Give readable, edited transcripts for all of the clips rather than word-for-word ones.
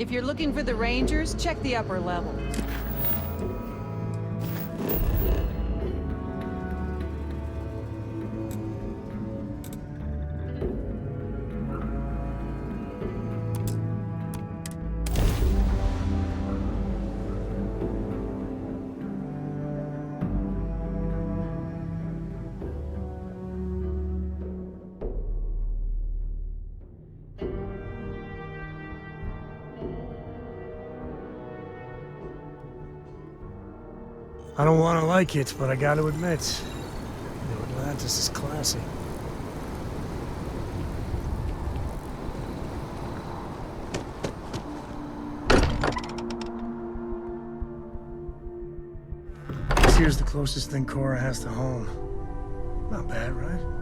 If you're looking for the Rangers, check the upper level. I don't want to like it, but I gotta admit, New Atlantis is classy. Here's the closest thing Cora has to home. Not bad, right?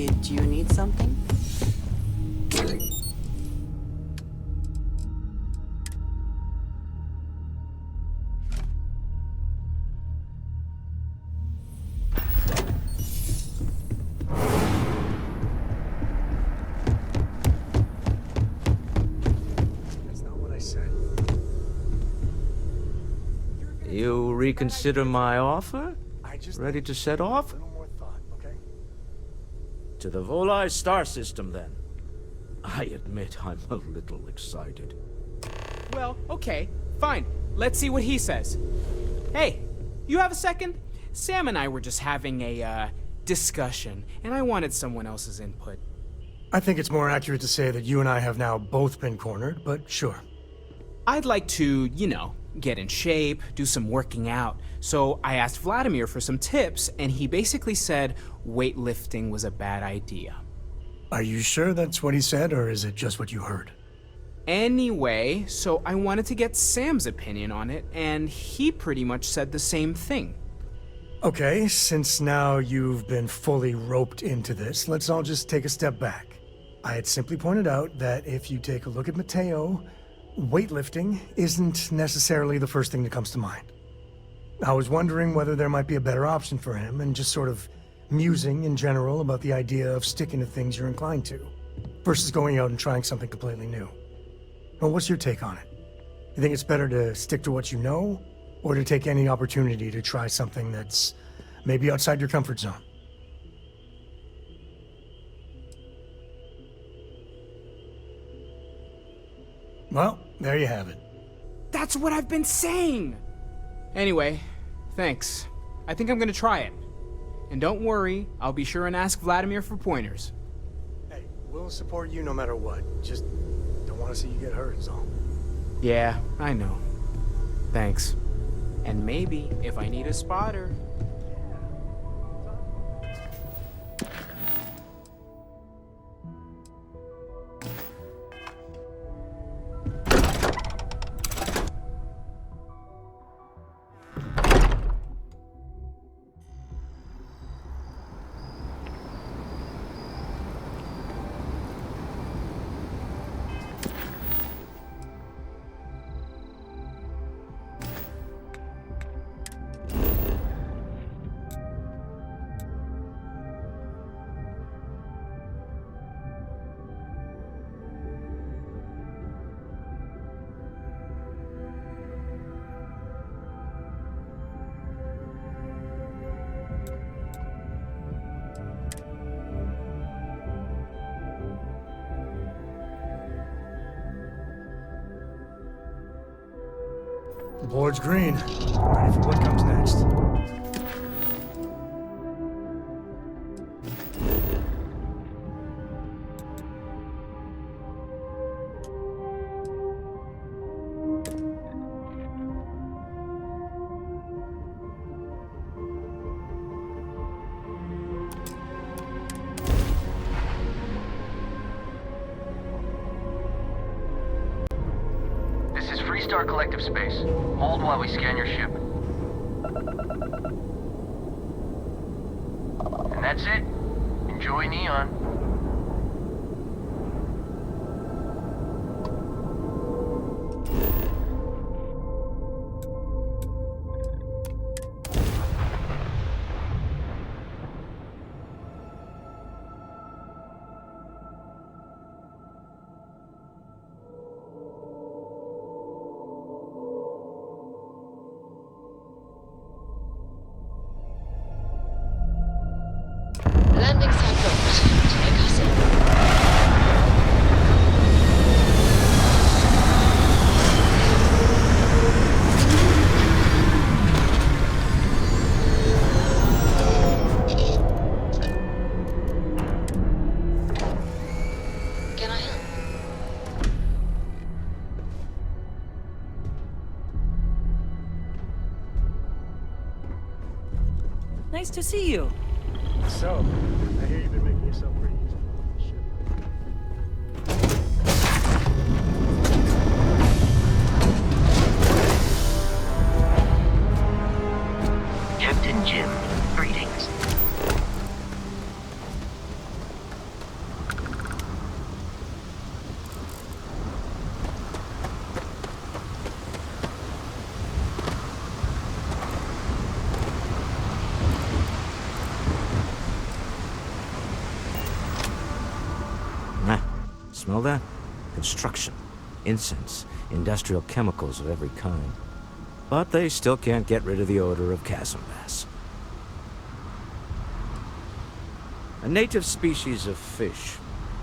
Did you need something? That's not what I said. You reconsider my offer? I just Ready to set off? a little more thought, okay? To the Volai star system, then. I admit I'm a little excited. Well, okay, fine. Let's see what he says. Hey, you have a second? Sam and I were just having a, discussion, and I wanted someone else's input. I think it's more accurate to say that you and I have now both been cornered, but sure. I'd like to, get in shape, do some working out. So I asked Vladimir for some tips, and he basically said weightlifting was a bad idea. Are you sure that's what he said, or is it just what you heard? Anyway, so I wanted to get Sam's opinion on it, and he pretty much said the same thing. Okay, since now you've been fully roped into this, let's all just take a step back. I had simply pointed out that if you take a look at Mateo, weightlifting isn't necessarily the first thing that comes to mind. I was wondering whether there might be a better option for him, and just sort of musing in general about the idea of sticking to things you're inclined to, versus going out and trying something completely new. Well, what's your take on it? You think it's better to stick to what you know, or to take any opportunity to try something that's maybe outside your comfort zone? Well, there you have it. That's what I've been saying! Anyway, thanks. I think I'm gonna try it. And don't worry, I'll be sure and ask Vladimir for pointers. Hey, we'll support you no matter what. Just don't want to see you get hurt is all. Yeah, I know. Thanks. And maybe, if I need a spotter... The board's green. Ready for what comes next. This is Freestar Collective Space. Hold while we scan your ship. And that's it. Enjoy Neon. Landing site docked. Take us in. Can I help? Nice to see you. So, I hear you've been making yourself pretty useful on the ship. Captain Jim, greetings. Smell that? Construction, incense, industrial chemicals of every kind. But they still can't get rid of the odor of chasm bass. A native species of fish.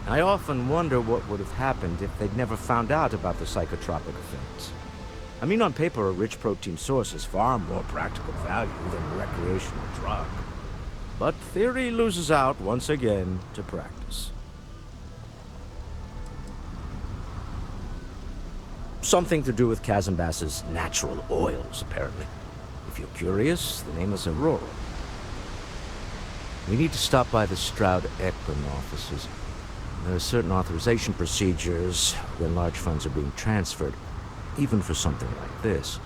I often wonder what would have happened if they'd never found out about the psychotropic effects. I mean, on paper, a rich protein source is far more practical value than a recreational drug. But theory loses out once again to practice. Something to do with chasm bass's natural oils, apparently. If you're curious, the name is Aurora. We need to stop by the Stroud-Ekman offices. There are certain authorization procedures when large funds are being transferred, even for something like this.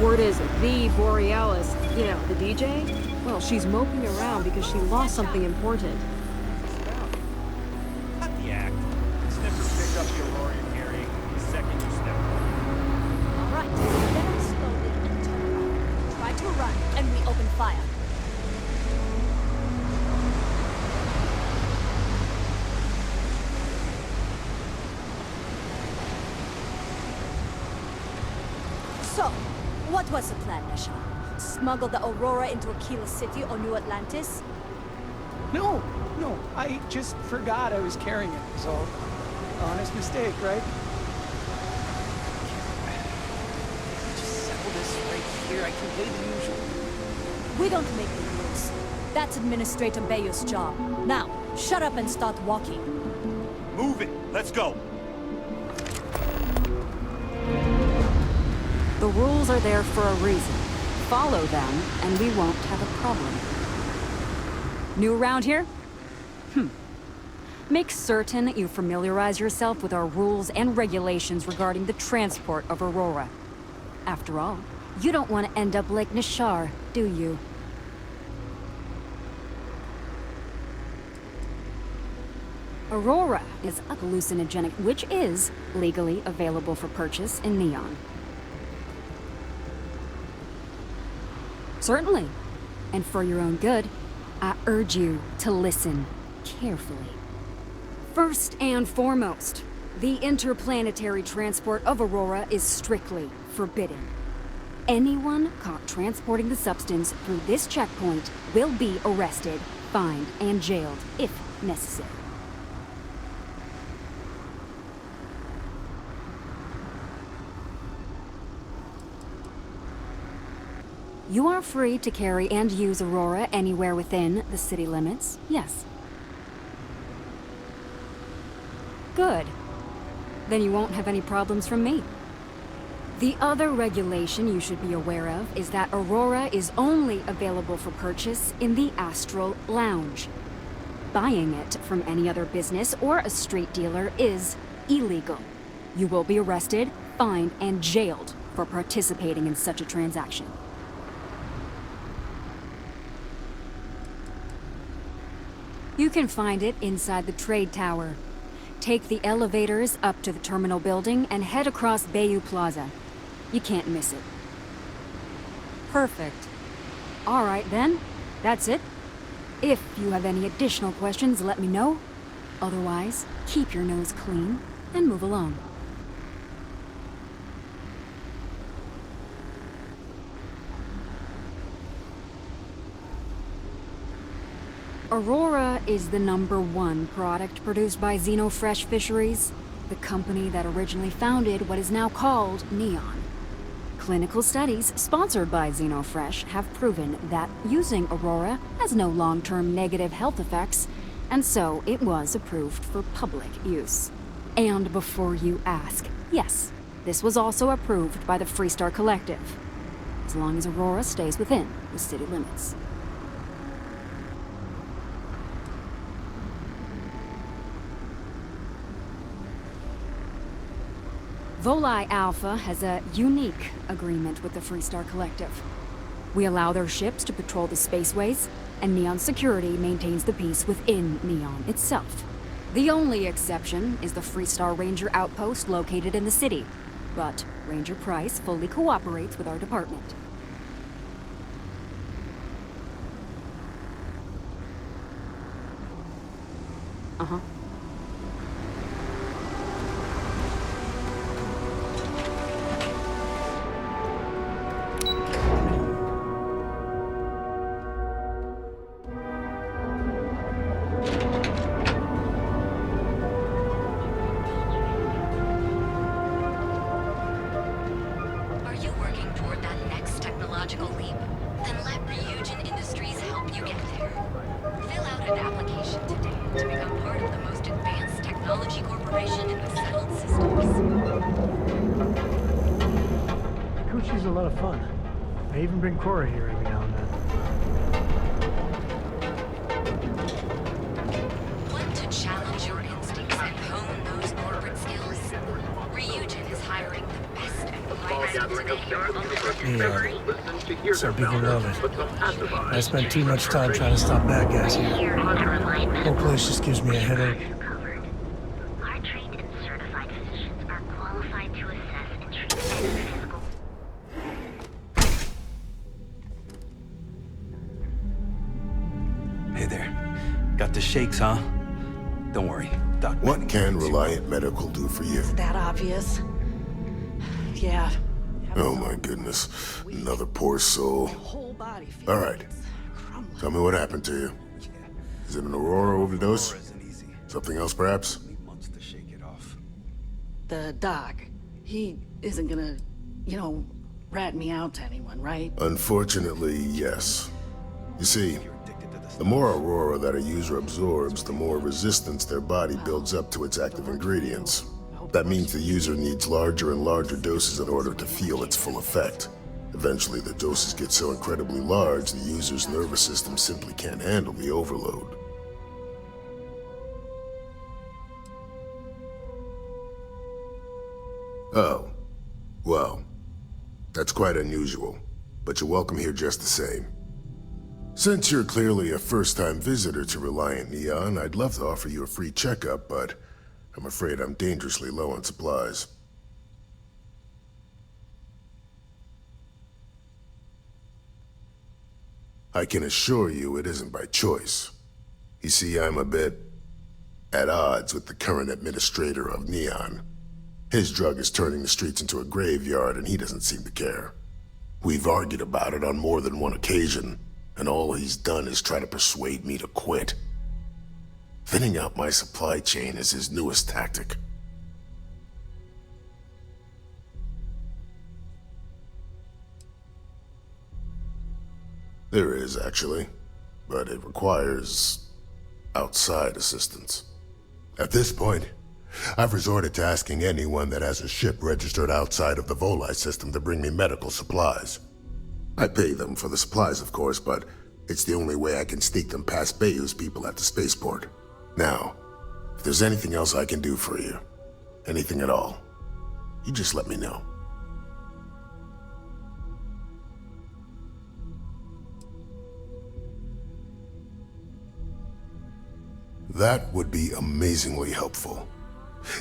Word is the Borealis, you know, the DJ? Well, she's moping around because she lost something important. Cut the act. Sniffer picked up the Aurorian carrying the second you step on. All right, then slowly and turn around. Try to run, and we open fire. So, what was the plan, Nisha? Smuggle the Aurora into Aquila City or New Atlantis? No, I just forgot I was carrying it, so honest mistake, right? Just settle this right here. I can pay the usual. We don't make the rules. That's Administrator Bayou's job. Now, shut up and start walking. Move it. Let's go. The rules are there for a reason. Follow them, and we won't have a problem. New around here? Make certain that you familiarize yourself with our rules and regulations regarding the transport of Aurora. After all, you don't want to end up like Nishar, do you? Aurora is a hallucinogenic, which is legally available for purchase in Neon. Certainly. And for your own good, I urge you to listen carefully. First and foremost, The interplanetary transport of Aurora is strictly forbidden. Anyone caught transporting the substance through this checkpoint will be arrested, fined, and jailed, if necessary. You are free to carry and use Aurora anywhere within the city limits, yes. Good. Then you won't have any problems from me. The other regulation you should be aware of is that Aurora is only available for purchase in the Astral Lounge. Buying it from any other business or a street dealer is illegal. You will be arrested, fined, and jailed for participating in such a transaction. You can find it inside the trade tower. Take the elevators up to the terminal building and head across Bayou Plaza. You can't miss it. Perfect. All right then, that's it. If you have any additional questions, let me know. Otherwise, keep your nose clean and move along. Aurora is the #1 product produced by Xenofresh Fisheries, the company that originally founded what is now called Neon. Clinical studies sponsored by Xenofresh have proven that using Aurora has no long-term negative health effects, and so it was approved for public use. And before you ask, yes, this was also approved by the Freestar Collective, as long as Aurora stays within the city limits. Volii Alpha has a unique agreement with the Freestar Collective. We allow their ships to patrol the spaceways, and Neon Security maintains the peace within Neon itself. The only exception is the Freestar Ranger outpost located in the city, but Ranger Price fully cooperates with our department. Uh-huh. Leap, then let Ryujin help you get there. Fill out an application today to become part of the most advanced technology corporation in the settled systems. Kuchi's a lot of fun. I even bring Cora here every now and then. Want to challenge your instincts and hone those corporate skills? Ryujin is hiring the best and brightest today on the Some people love it. I spent too much time trying to stop bad guys here. Whole place just gives me a headache. Our trained and certified physicians are qualified to assess and treat any physical. Hey there. Got the shakes, huh? Don't worry, Doc. What can Reliant Medical do for you? Is that obvious? Yeah. Oh my goodness. Another poor soul. All right. Tell me what happened to you. Is it an Aurora overdose? Something else, perhaps? The doc, he isn't gonna, rat me out to anyone, right? Unfortunately, yes. You see, the more Aurora that a user absorbs, the more resistance their body builds up to its active ingredients. That means the user needs larger and larger doses in order to feel its full effect. Eventually, the doses get so incredibly large, the user's nervous system simply can't handle the overload. Oh, well, that's quite unusual, but you're welcome here just the same. Since you're clearly a first-time visitor to Reliant Neon, I'd love to offer you a free checkup, but I'm afraid I'm dangerously low on supplies. I can assure you it isn't by choice. You see, I'm a bit at odds with the current administrator of Neon. His drug is turning the streets into a graveyard, and he doesn't seem to care. We've argued about it on more than one occasion, and all he's done is try to persuade me to quit. Thinning out my supply chain is his newest tactic. There is, actually, but it requires outside assistance. At this point, I've resorted to asking anyone that has a ship registered outside of the Volii system to bring me medical supplies. I pay them for the supplies, of course, but it's the only way I can sneak them past Bayou's people at the spaceport. Now, if there's anything else I can do for you, anything at all, you just let me know. That would be amazingly helpful.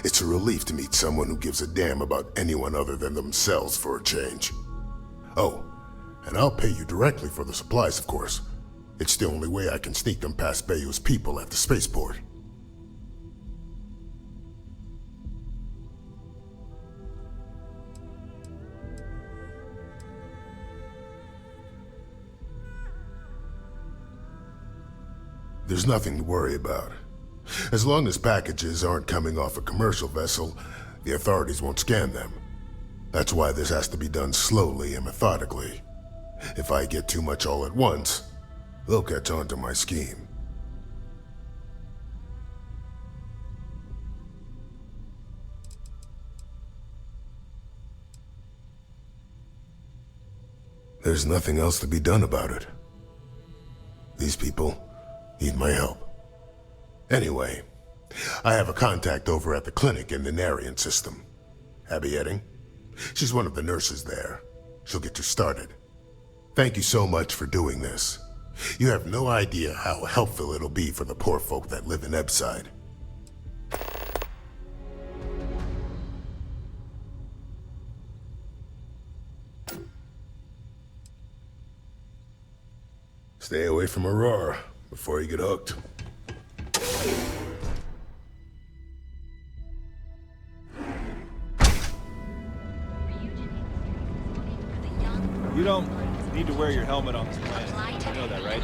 It's a relief to meet someone who gives a damn about anyone other than themselves for a change. Oh, and I'll pay you directly for the supplies, of course. It's the only way I can sneak them past Bayou's people at the spaceport. There's nothing to worry about. As long as packages aren't coming off a commercial vessel, the authorities won't scan them. That's why this has to be done slowly and methodically. If I get too much all at once, they'll catch on to my scheme. There's nothing else to be done about it. These people need my help. Anyway, I have a contact over at the clinic in the Narian system. Abby Edding? She's one of the nurses there. She'll get you started. Thank you so much for doing this. You have no idea how helpful it'll be for the poor folk that live in Ebside. Stay away from Aurora before you get hooked. You don't need to wear your helmet on this planet. You know that, right?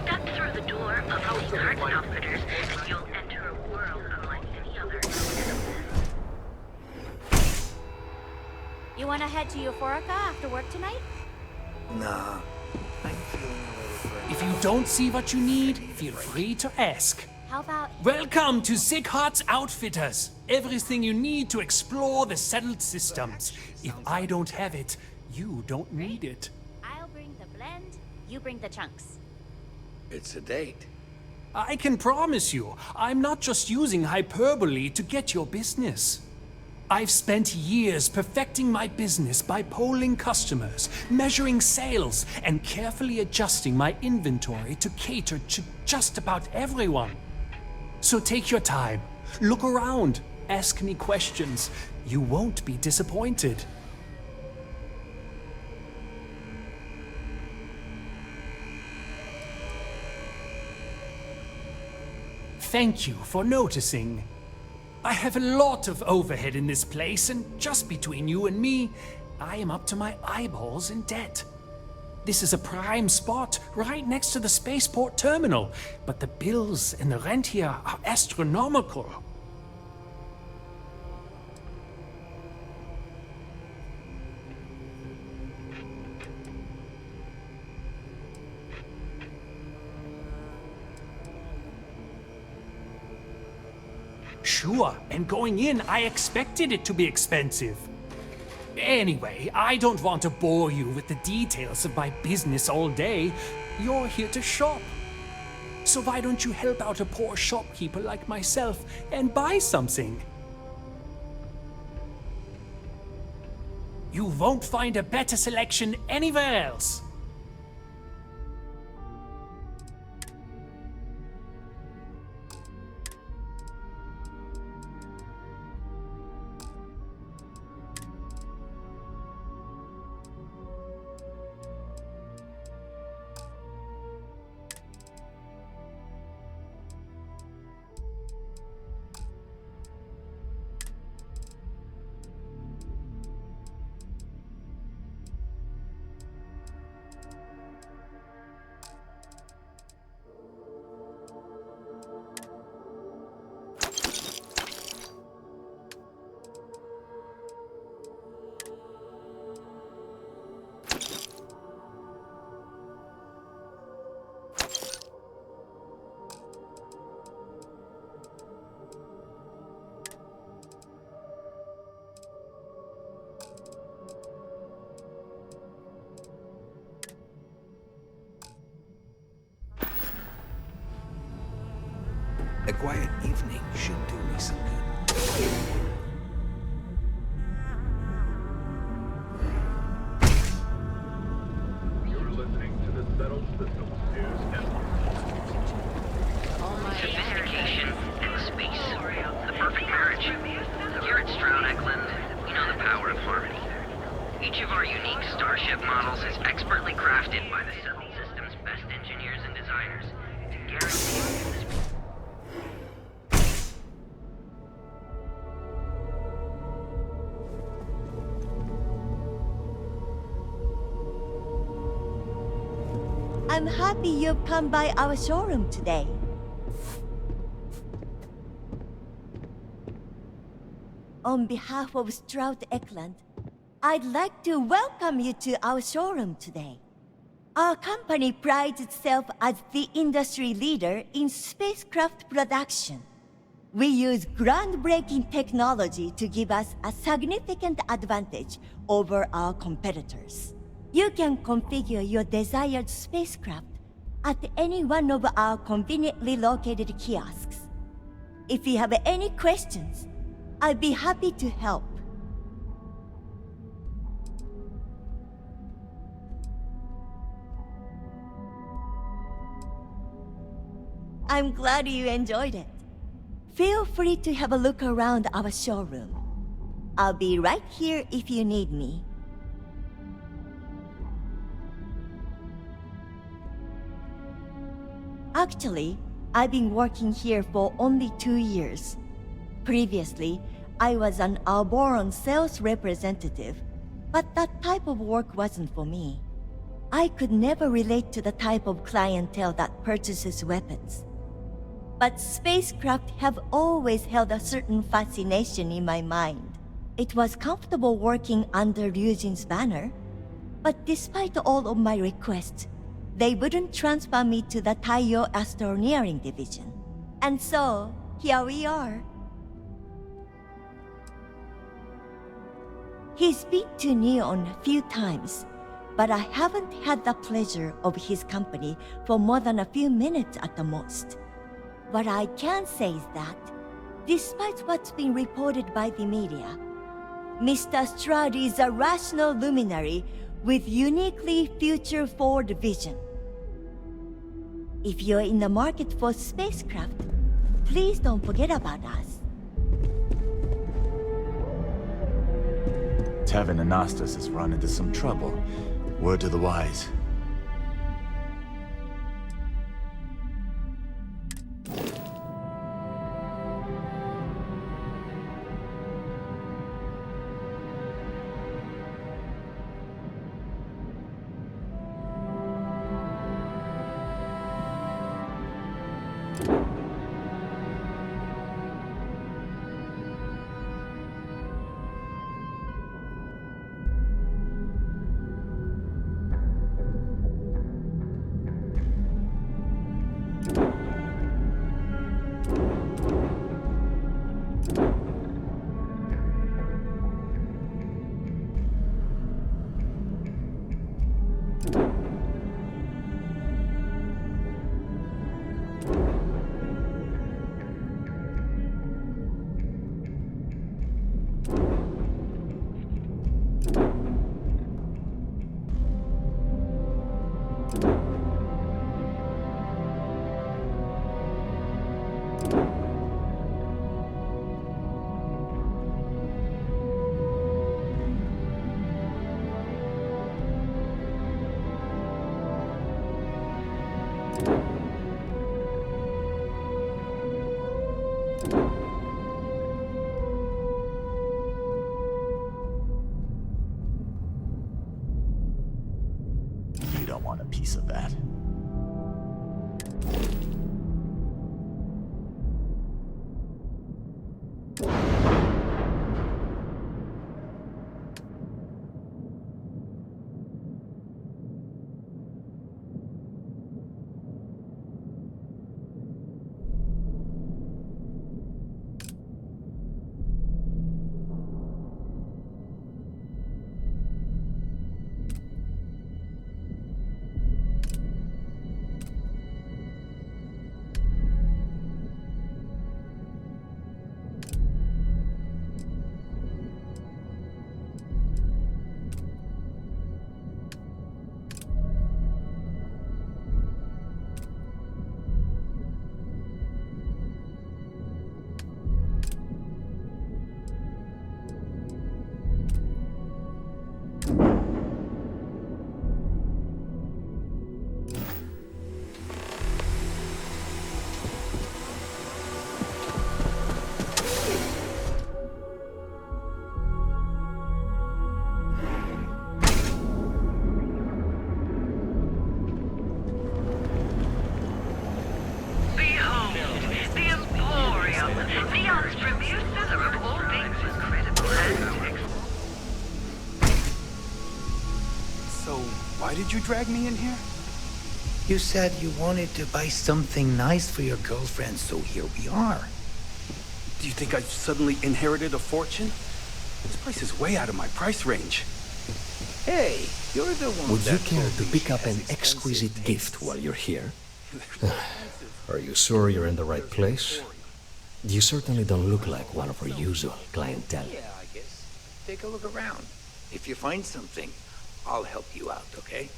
Step through the door of the garden outfitters, and you'll enter a world unlike any other. You want to head to Euphorica after work tonight? Nah. I'm feeling a little bit. If you don't see what you need, feel free to ask. How about... Welcome to Zighart's Outfitters. Everything you need to explore the settled systems. If I don't have it, you don't need it. I'll bring the blend, you bring the chunks. It's a date. I can promise you, I'm not just using hyperbole to get your business. I've spent years perfecting my business by polling customers, measuring sales, and carefully adjusting my inventory to cater to just about everyone. So take your time, look around, ask me questions. You won't be disappointed. Thank you for noticing. I have a lot of overhead in this place, and just between you and me, I am up to my eyeballs in debt. This is a prime spot, right next to the spaceport terminal, but the bills and the rent here are astronomical. Sure, and going in, I expected it to be expensive. Anyway, I don't want to bore you with the details of my business all day. You're here to shop. So why don't you help out a poor shopkeeper like myself and buy something? You won't find a better selection anywhere else. A quiet evening should do me some good. You're listening to the Settled Systems News Network. Sophistication and space. The perfect marriage. Here at Stroud Eklund, we know the power of harmony. Each of our unique starship models is expertly crafted by the Settled Systems' best engineers and designers to guarantee this. I'm happy you've come by our showroom today. On behalf of Stroud Eklund, I'd like to welcome you to our showroom today. Our company prides itself as the industry leader in spacecraft production. We use groundbreaking technology to give us a significant advantage over our competitors. You can configure your desired spacecraft at any one of our conveniently located kiosks. If you have any questions, I'd be happy to help. I'm glad you enjoyed it. Feel free to have a look around our showroom. I'll be right here if you need me. Actually, I've been working here for only 2 years. Previously, I was an Audition sales representative, but that type of work wasn't for me. I could never relate to the type of clientele that purchases weapons. But spacecraft have always held a certain fascination in my mind. It was comfortable working under Ryujin's banner, but despite all of my requests, they wouldn't transfer me to the Taiyo Astroneering Division. And so, here we are. He's been to Neon a few times, but I haven't had the pleasure of his company for more than a few minutes at the most. What I can say is that, despite what's been reported by the media, Mr. Stroud is a rational luminary with uniquely future-forward vision. If you're in the market for spacecraft, please don't forget about us. Tevin Anastas has run into some trouble. Word to the wise. You don't want a piece of that. Neon's premier seller of all things incredible and So, why did you drag me in here? You said you wanted to buy something nice for your girlfriend, so here we are. Do you think I suddenly inherited a fortune? This place is way out of my price range. Hey, you're the one Would you that care told to me pick she up has an expensive exquisite tastes. gift while you're here? Are you sure you're in the right place? You certainly don't look like one of our usual clientele. Yeah, I guess. Take a look around. If you find something, I'll help you out, okay?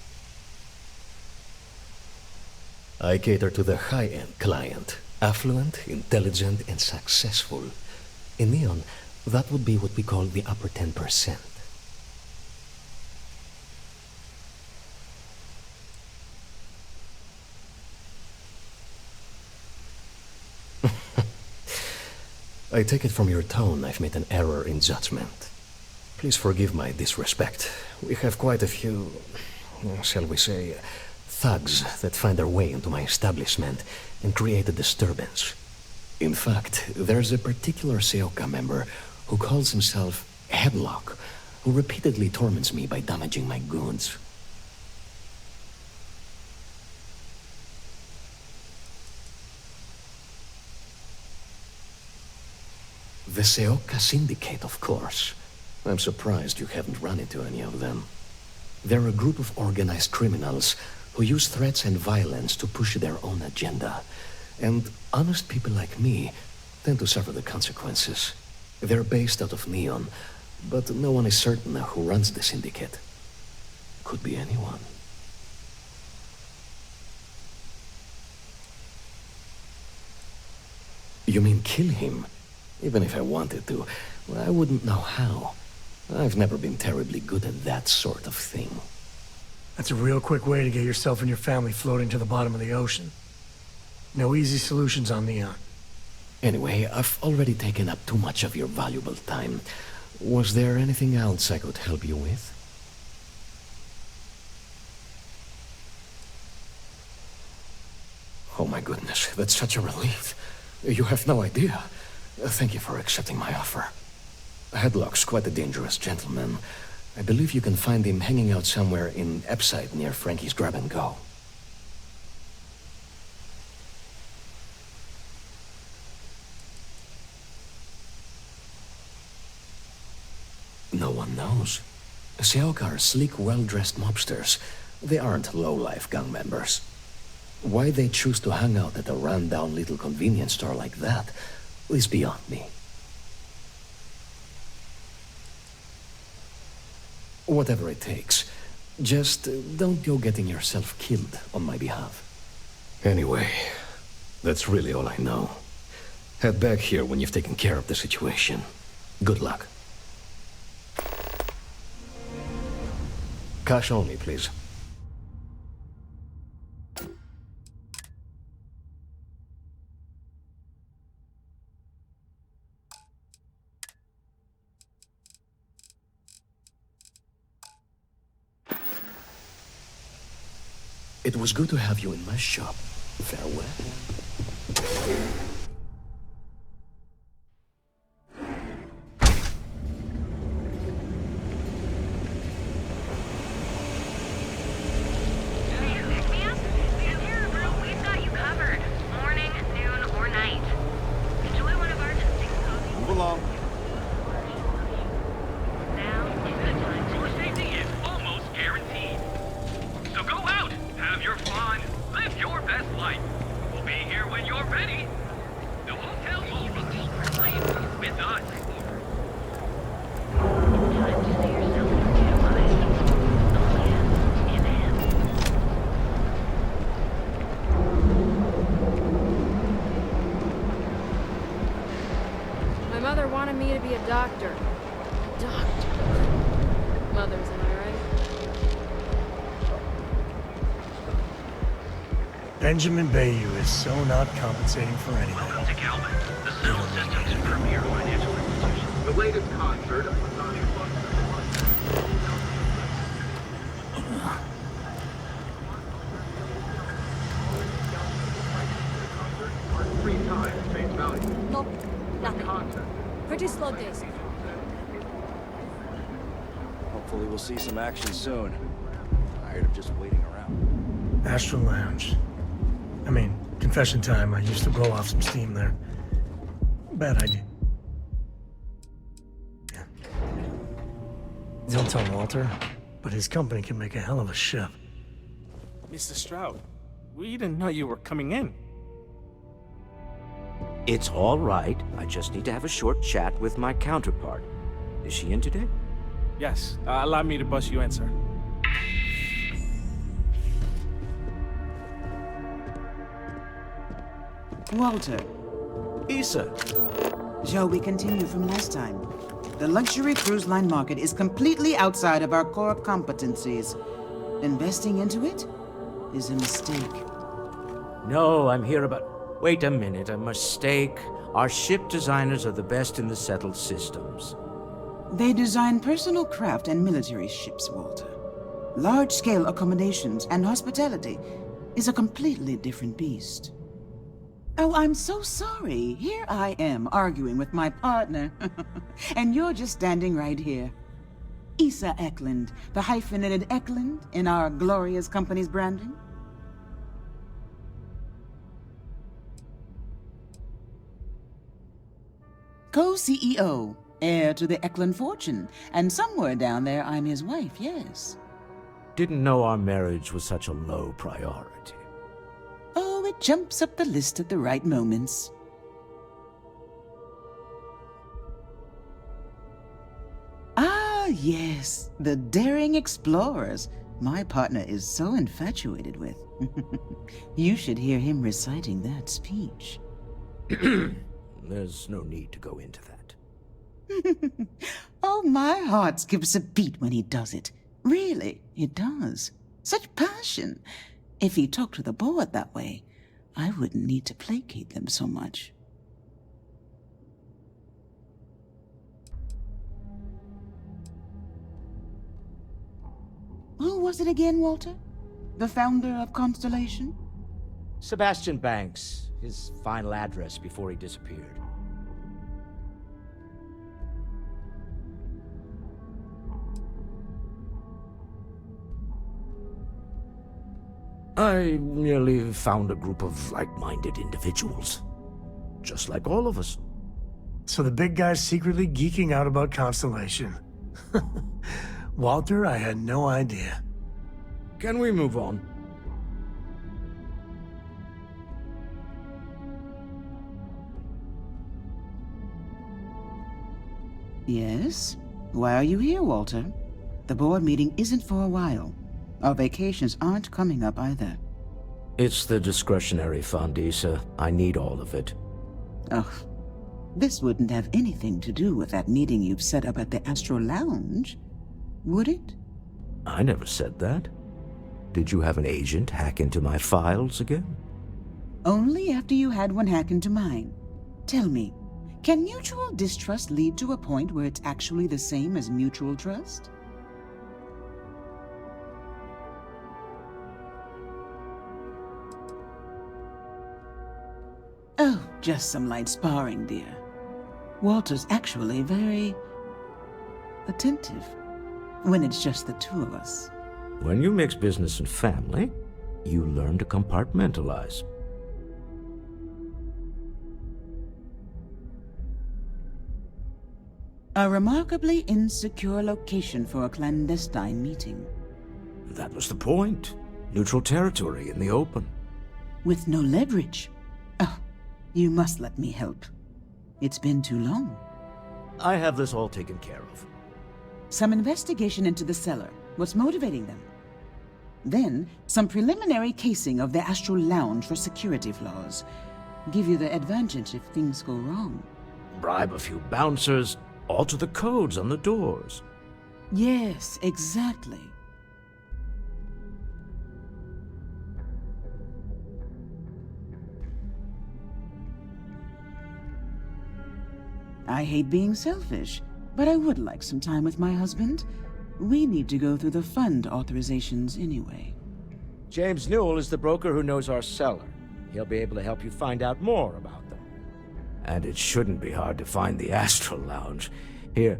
I cater to the high-end client. Affluent, intelligent, and successful. In Neon, that would be what we call the upper 10%. I take it from your tone I've made an error in judgment. Please forgive my disrespect. We have quite a few, shall we say, thugs that find their way into my establishment and create a disturbance. In fact, there's a particular Seoka member who calls himself Headlock, who repeatedly torments me by damaging my goods. The Seoka Syndicate, of course. I'm surprised you haven't run into any of them. They're a group of organized criminals who use threats and violence to push their own agenda. And honest people like me tend to suffer the consequences. They're based out of Neon, but no one is certain who runs the syndicate. Could be anyone. You mean kill him? Even if I wanted to, I wouldn't know how. I've never been terribly good at that sort of thing. That's a real quick way to get yourself and your family floating to the bottom of the ocean. No easy solutions on Neon. Anyway, I've already taken up too much of your valuable time. Was there anything else I could help you with? Oh my goodness, that's such a relief. You have no idea. Thank you for accepting my offer. Headlock's quite a dangerous gentleman. I believe you can find him hanging out somewhere in Epside near Frankie's Grab and Go. No one knows. Seoka are sleek, well-dressed mobsters. They aren't low-life gang members. Why they choose to hang out at a run-down little convenience store like that is beyond me. Whatever it takes, just don't go getting yourself killed on my behalf. Anyway, that's really all I know. Head back here when you've taken care of the situation. Good luck. Cash only, please. It was good to have you in my shop. Farewell. We've got you covered. Morning, noon, or night. Enjoy one of our testing coffees. Move along. Now is the time. Your safety is almost guaranteed. So go out, have your fun, live your best life. We'll be here when you're ready. The hotel you'll be safe with us. Time to see yourself through two eyes. A plan in hand. My mother wanted me to be a doctor. Doctor. Mothers, am I right? Benjamin Bayou is so not compensating for anything. Welcome to Calvin, the Civil Systems premier financial institution. The latest concert of Masonic No, Nothing. Pretty slow days. Hopefully we'll see some action soon. Tired of just waiting around. Astral Lounge. I mean, confession time, I used to blow off some steam there. Bad idea. Yeah. Don't tell Walter, but his company can make a hell of a ship. Mr. Stroud, we didn't know you were coming in. It's all right. I just need to have a short chat with my counterpart. Is she in today? Yes, allow me to bust you in, sir. Walter. Issa. Shall we continue from last time? The luxury cruise line market is completely outside of our core competencies. Investing into it is a mistake. No, I'm here about... Wait a minute, a mistake. Our ship designers are the best in the settled systems. They design personal craft and military ships, Walter. Large-scale accommodations and hospitality is a completely different beast. Oh, I'm so sorry. Here I am arguing with my partner. And you're just standing right here. Issa Eklund, the hyphenated Eklund in our glorious company's branding. Co-CEO, heir to the Eklund fortune, and somewhere down there I'm his wife, yes. Didn't know our marriage was such a low priority. Oh, it jumps up the list at the right moments. Ah, yes, the daring explorers. My partner is so infatuated with. You should hear him reciting that speech. There's no need to go into that. Oh, my heart skips a beat when he does it. Really, it does. Such passion. If he talked to the board that way, I wouldn't need to placate them so much. Who was it again, Walter? The founder of Constellation? Sebastian Banks, his final address before he disappeared. I merely found a group of like-minded individuals. Just like all of us. So the big guy's secretly geeking out about Constellation. Walter, I had no idea. Can we move on? Yes? Why are you here, Walter? The board meeting isn't for a while. Our vacations aren't coming up either. It's the discretionary fund, Issa. I need all of it. Ugh. This wouldn't have anything to do with that meeting you've set up at the Astral Lounge, would it? I never said that. Did you have an agent hack into my files again? Only after you had one hack into mine. Tell me, can mutual distrust lead to a point where it's actually the same as mutual trust? Oh, just some light sparring, dear. Walter's actually very attentive when it's just the two of us. When you mix business and family, you learn to compartmentalize. A remarkably insecure location for a clandestine meeting. That was the point. Neutral territory in the open. With no leverage. Oh, you must let me help. It's been too long. I have this all taken care of. Some investigation into the seller. What's motivating them? Then, some preliminary casing of the Astral Lounge for security flaws. Give you the advantage if things go wrong. Bribe a few bouncers, alter the codes on the doors. Yes, exactly. I hate being selfish, but I would like some time with my husband. We need to go through the fund authorizations anyway. James Newell is the broker who knows our seller. He'll be able to help you find out more about them. And it shouldn't be hard to find the Astral Lounge. Here,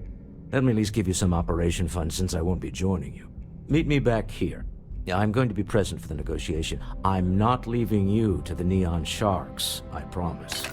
let me at least give you some operation funds since I won't be joining you. Meet me back here. I'm going to be present for the negotiation. I'm not leaving you to the Neon Sharks, I promise.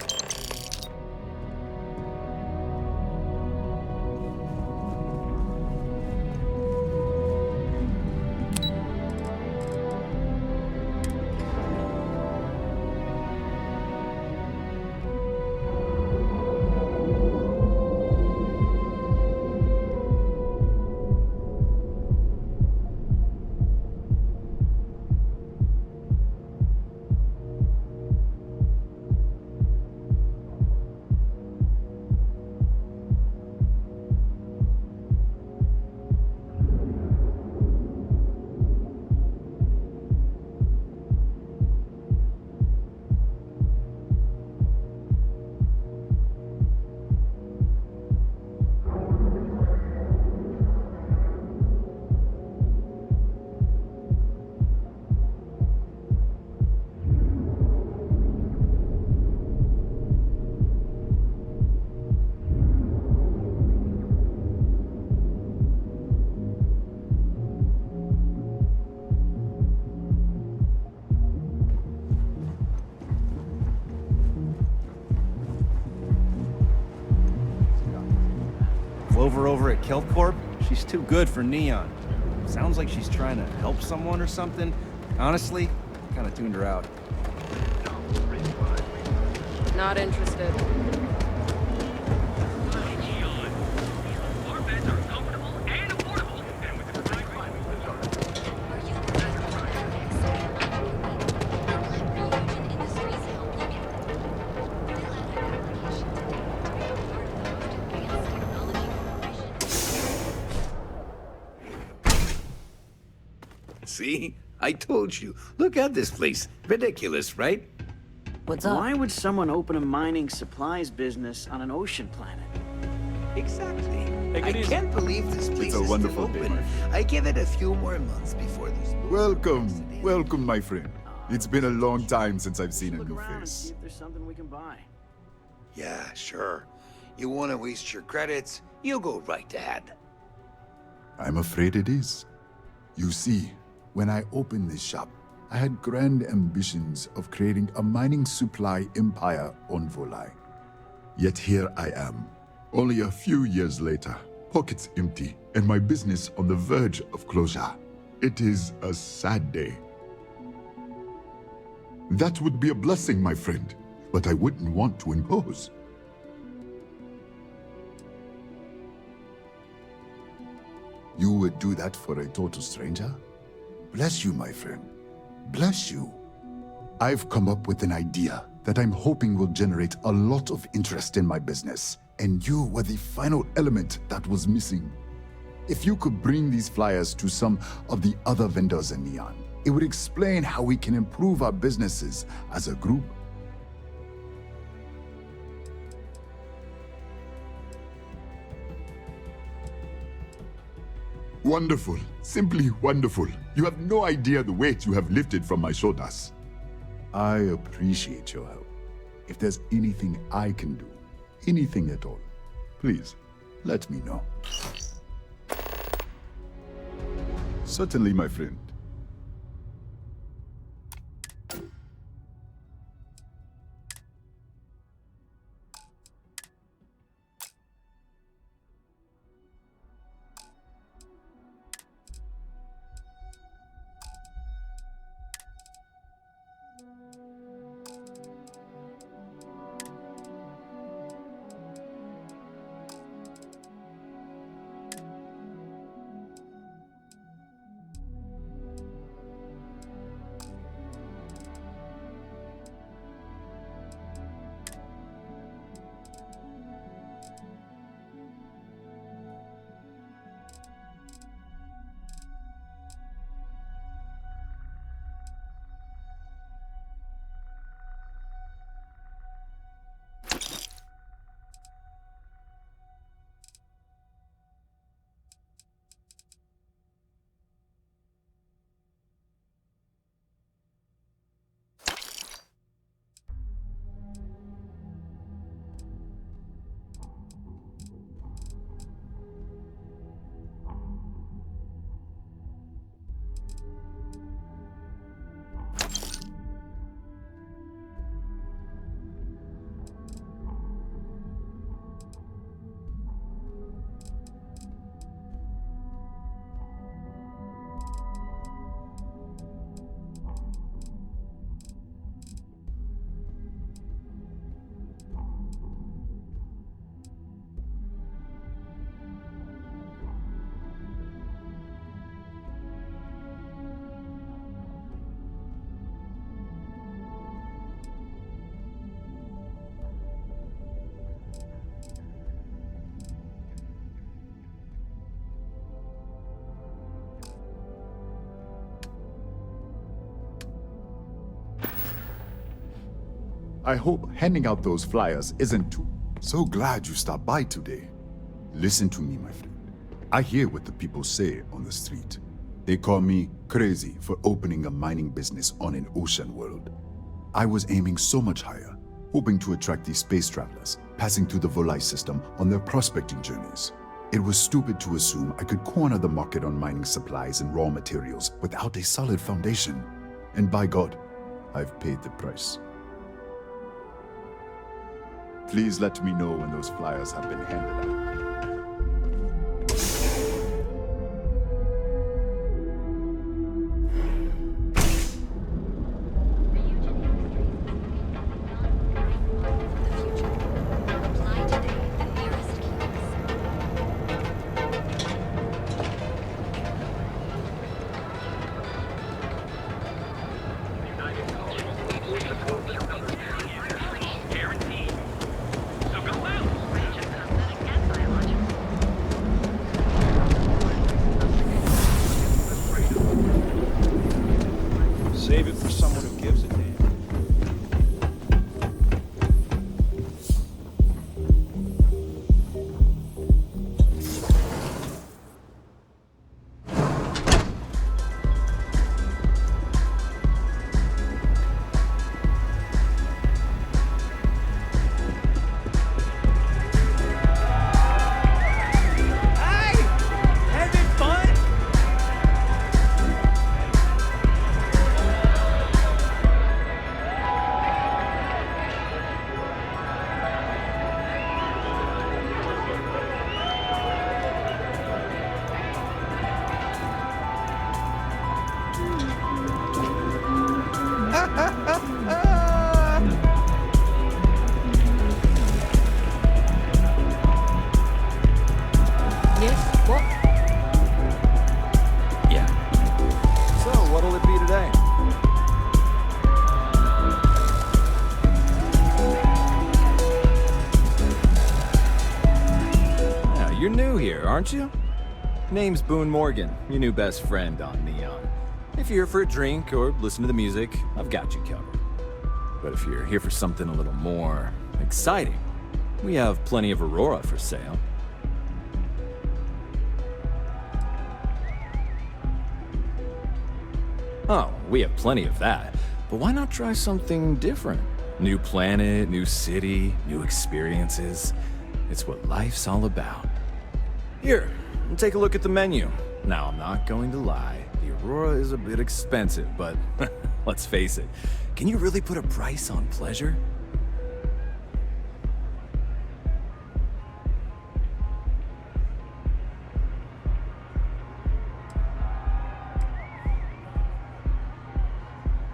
Clover over at Kelp Corp? She's too good for Neon. Sounds like she's trying to help someone or something. Honestly, I kinda tuned her out. Not interested. See? I told you. Look at this place. Ridiculous, right? What's up? Why would someone open a mining supplies business on an ocean planet? Exactly. Take I it easy. can't believe this place It's a is wonderful still open. I give it a few more months before this. Welcome, welcome, my friend. It's been a long time since I've seen a new See face. if there's something we can buy. Yeah, sure. You want to waste your credits? You go right ahead. I'm afraid it is. You see, when I opened this shop, I had grand ambitions of creating a mining supply empire on Volai. Yet here I am, only a few years later, pockets empty, and my business on the verge of closure. It is a sad day. That would be a blessing, my friend, but I wouldn't want to impose. You would do that for a total stranger? Bless you, my friend. Bless you. I've come up with an idea that I'm hoping will generate a lot of interest in my business, and you were the final element that was missing. If you could bring these flyers to some of the other vendors in Neon, it would explain how we can improve our businesses as a group. Wonderful. Simply wonderful. You have no idea the weight you have lifted from my shoulders. I appreciate your help. If there's anything I can do, anything at all, please, let me know. Certainly, my friend. I hope handing out those flyers isn't too... So glad you stopped by today. Listen to me, my friend. I hear what the people say on the street. They call me crazy for opening a mining business on an ocean world. I was aiming so much higher, hoping to attract these space travelers, passing through the Volai system on their prospecting journeys. It was stupid to assume I could corner the market on mining supplies and raw materials without a solid foundation. And by God, I've paid the price. Please let me know when those flyers have been handed out. Save it for someone who gives a damn. You're new here, aren't you? Name's Boone Morgan, your new best friend on Neon. If you're here for a drink or listen to the music, I've got you covered. But if you're here for something a little more exciting, we have plenty of Aurora for sale. Oh, we have plenty of that. But why not try something different? New planet, new city, new experiences. It's what life's all about. Here, take a look at the menu. Now, I'm not going to lie. The Aurora is a bit expensive, but let's face it. Can you really put a price on pleasure?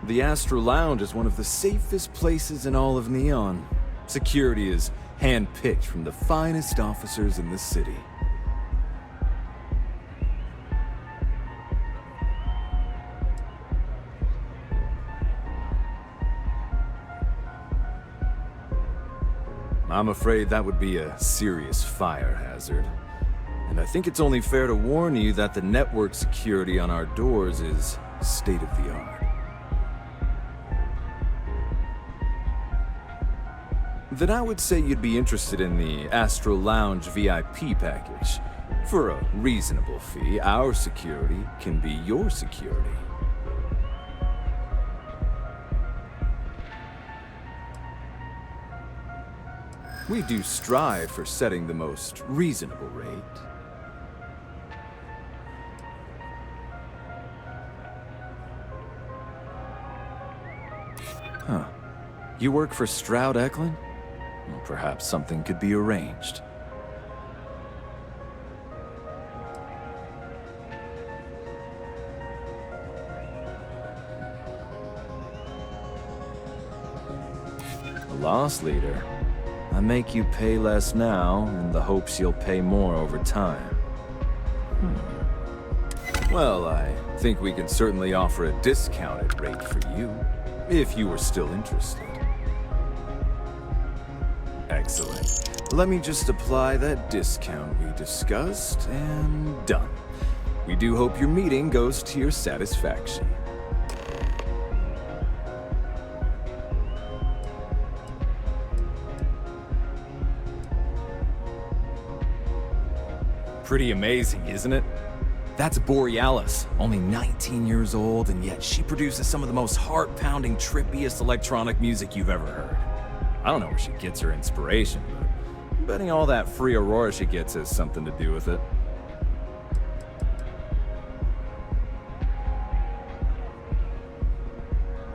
The Astral Lounge is one of the safest places in all of Neon. Security is hand-picked from the finest officers in the city. I'm afraid that would be a serious fire hazard. And I think it's only fair to warn you that the network security on our doors is state-of-the-art. Then I would say you'd be interested in the Astral Lounge VIP package. For a reasonable fee, our security can be your security. We do strive for setting the most reasonable rate. Huh. You work for Stroud Eklund? Well, perhaps something could be arranged. A loss leader. I make you pay less now in the hopes you'll pay more over time. Well, I think we can certainly offer a discounted rate for you, if you were still interested. Excellent. Let me just apply that discount we discussed, and done. We do hope your meeting goes to your satisfaction. Pretty amazing, isn't it? That's Borealis, only 19 years old, and yet she produces some of the most heart-pounding, trippiest electronic music you've ever heard. I don't know where she gets her inspiration, but I'm betting all that free Aurora she gets has something to do with it.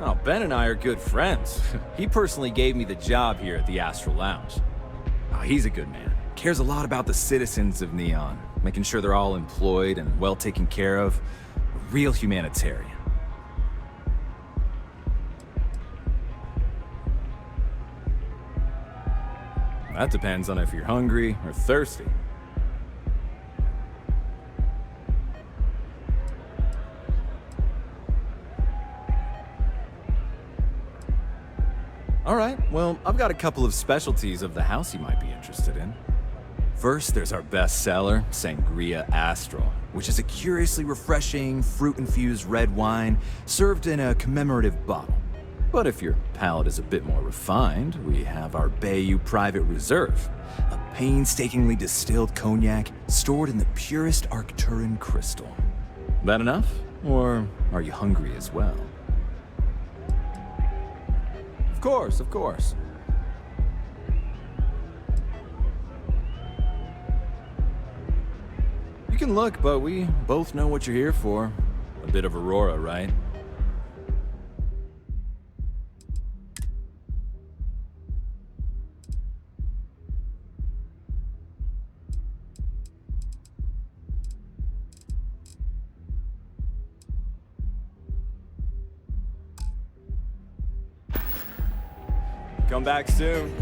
Oh, Ben and I are good friends. He personally gave me the job here at the Astral Lounge. Oh, he's a good man. Cares a lot about the citizens of Neon, making sure they're all employed and well taken care of. A real humanitarian. That depends on if you're hungry or thirsty. All right, well, I've got a couple of specialties of the house you might be interested in. First, there's our best seller, Sangria Astral, which is a curiously refreshing, fruit-infused red wine served in a commemorative bottle. But if your palate is a bit more refined, we have our Bayou Private Reserve, a painstakingly distilled cognac stored in the purest Arcturan crystal. That enough? Or are you hungry as well? Of course, of course. You can look, but we both know what you're here for. A bit of Aurora, right? Come back soon.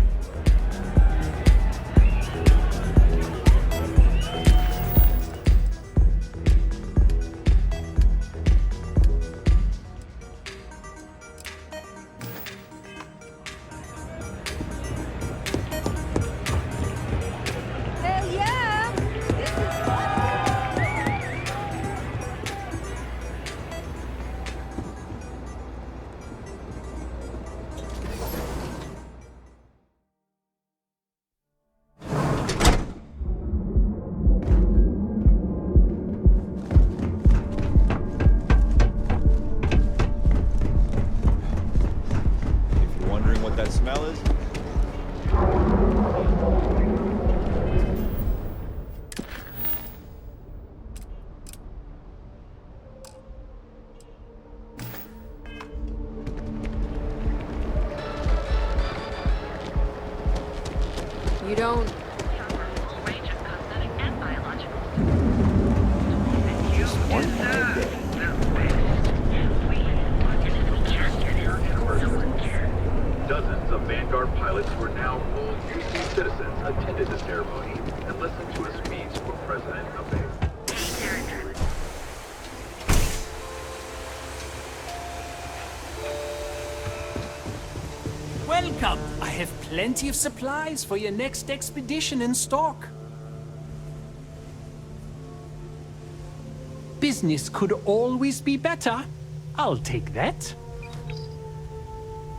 Hell yeah! This is fun! If you're wondering what that smell is, You don't... Dozens of Vanguard pilots who are now full UC citizens attended the ceremony and listened to a speech from President Abe. Welcome! I have plenty of supplies for your next expedition in stock. Business could always be better. I'll take that.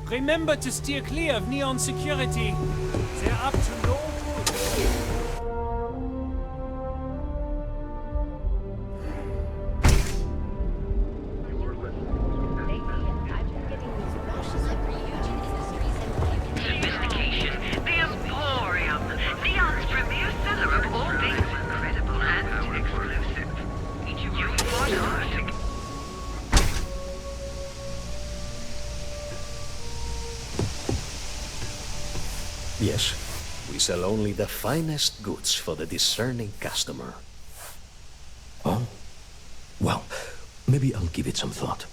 Remember to steer clear of Neon security. They're up to no Sophistication, the Emporium, Neon's premier seller of all things incredible and exclusive. You want art? Yes, we sell only the finest goods for the discerning customer. Oh? Well, maybe I'll give it some thought.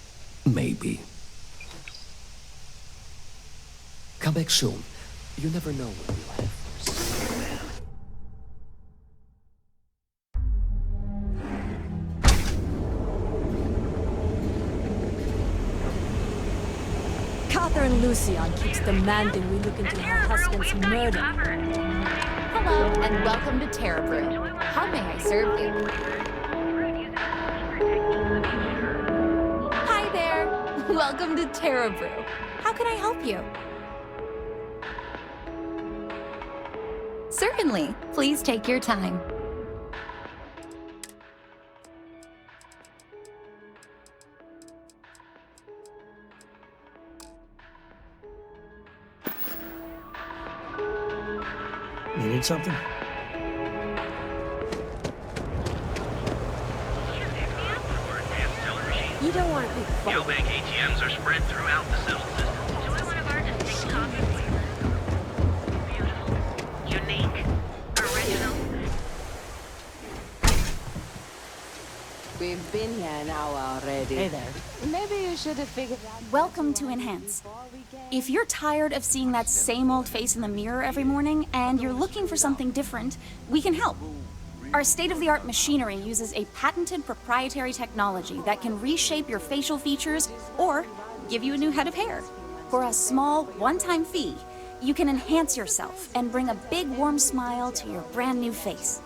Maybe. Come back soon. You never know what you'll have. Catherine Lucian keeps demanding we look into her husband's murder. Hello, and welcome to Terra Brew. How may I serve you? Hi there. Welcome to Terra Brew. How can I help you? Certainly. Please take your time. You need something? You don't want to be Yo-Bank ATMs are spread throughout the cell system. Enjoy one of our distinct coffee flavors. Beautiful, unique, original. We've been here an hour already. Hey there. Maybe you should have figured out... Welcome to Enhance. If you're tired of seeing that same old face in the mirror every morning and you're looking for something different, we can help. Our state-of-the-art machinery uses a patented proprietary technology that can reshape your facial features or give you a new head of hair. For a small, one-time fee, you can enhance yourself and bring a big, warm smile to your brand new face.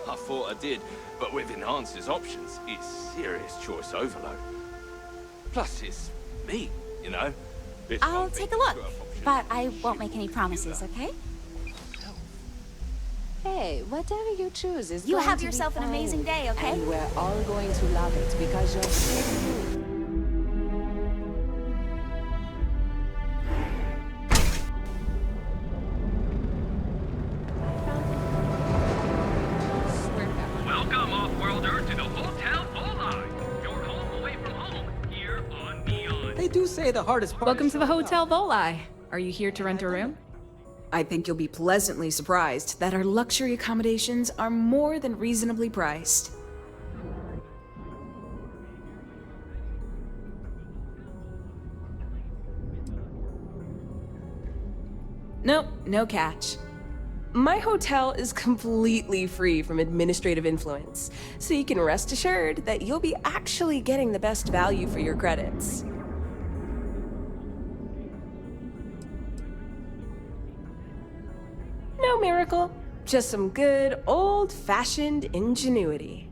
I thought I did, but with Enhance's options, it's serious choice overload. Plus, it's me, you know? This I'll won't be take a look, true option. but I won't make any promises, okay? Hey, whatever you choose is You going have to be yourself an fine. amazing day, okay? And we're all going to love it because you're so you. Welcome, off-worlder, to the Hotel Volai. Your home away from home, here on Neon. They do say the hardest part. Welcome to the Hotel Volai. Are you here to rent a room? I think you'll be pleasantly surprised that our luxury accommodations are more than reasonably priced. Nope, no catch. My hotel is completely free from administrative influence, so you can rest assured that you'll be actually getting the best value for your credits. No miracle, just some good old-fashioned ingenuity.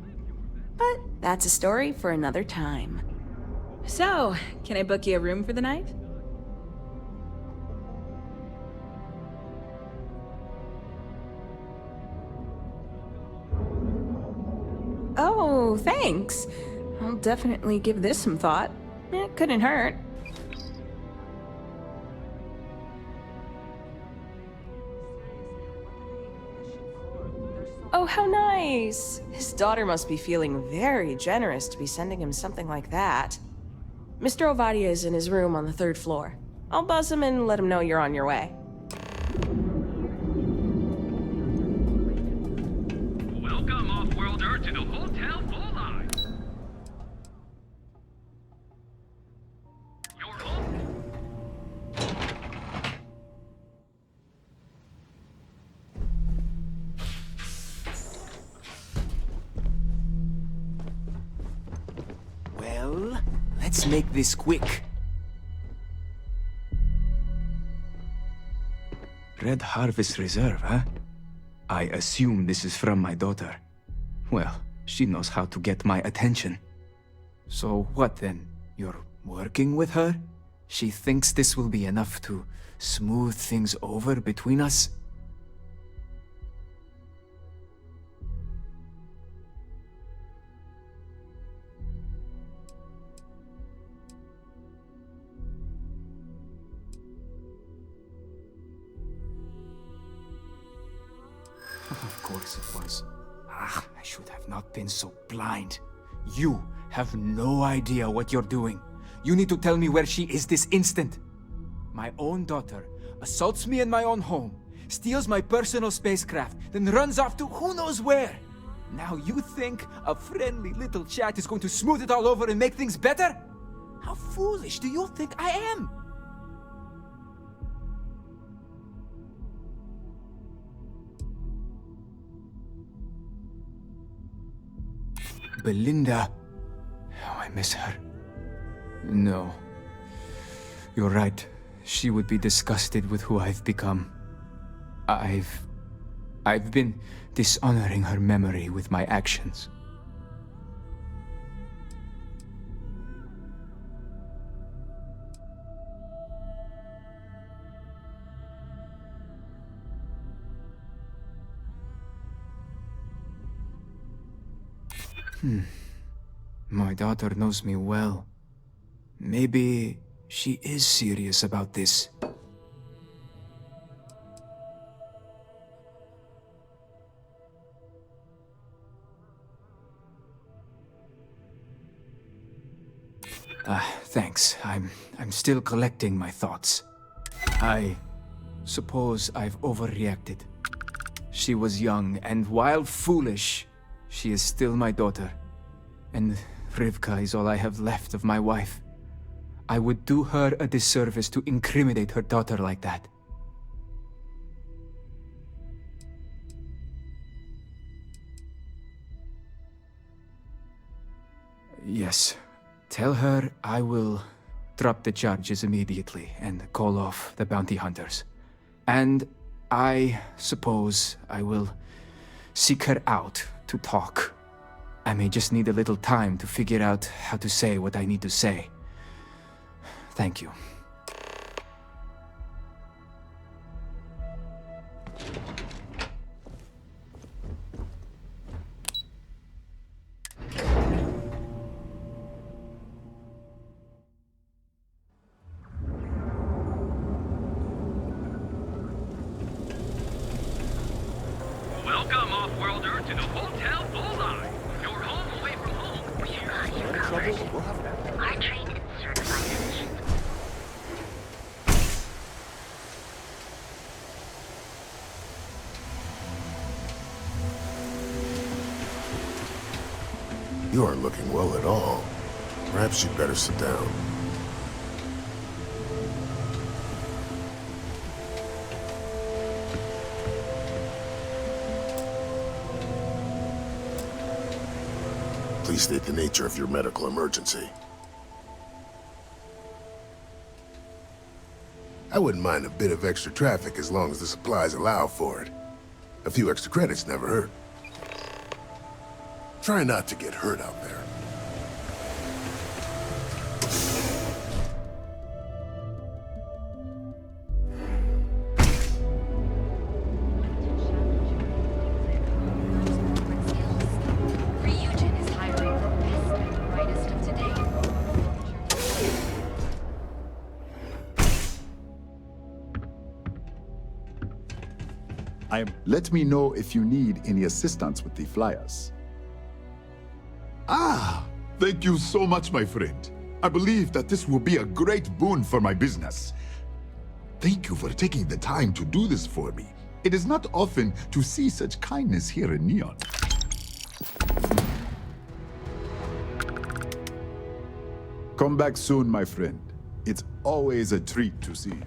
But that's a story for another time. So, can I book you a room for the night? Oh, thanks. I'll definitely give this some thought. It couldn't hurt. Oh, how nice! His daughter must be feeling very generous to be sending him something like that. Mr. Ovadia is in his room on the 3rd floor. I'll buzz him and let him know you're on your way. Welcome, off-worlder, to the Hotel Volai. Your home. Well, let's make this quick. Red Harvest Reserve, huh? I assume this is from my daughter. Well, she knows how to get my attention. So what then? You're working with her? She thinks this will be enough to smooth things over between us? Of course it was. Ah, I should have not been so blind. You have no idea what you're doing. You need to tell me where she is this instant. My own daughter assaults me in my own home, steals my personal spacecraft, then runs off to who knows where. Now you think a friendly little chat is going to smooth it all over and make things better? How foolish do you think I am? Belinda. Oh, I miss her. No. You're right. She would be disgusted with who I've become. I've been dishonoring her memory with my actions. My daughter knows me well. Maybe she is serious about this. Thanks. I'm still collecting my thoughts. I suppose I've overreacted. She was young, and while foolish, she is still my daughter. And Rivka is all I have left of my wife. I would do her a disservice to incriminate her daughter like that. Yes. Tell her I will drop the charges immediately and call off the bounty hunters. And I suppose I will seek her out to talk. I may just need a little time to figure out how to say what I need to say. Thank you. Welcome, off-worlder, to the Hotel Bullseye. Your home away from home. We've got you covered. Our trained and certified physicians. You aren't looking well at all. Perhaps you'd better sit down. Please state the nature of your medical emergency. I wouldn't mind a bit of extra traffic as long as the supplies allow for it. A few extra credits never hurt. Try not to get hurt out there. Ryujin is hiring the best and brightest of today. Let me know if you need any assistance with the flyers. Ah, thank you so much, my friend. I believe that this will be a great boon for my business. Thank you for taking the time to do this for me. It is not often to see such kindness here in Neon. Come back soon, my friend. It's always a treat to see you.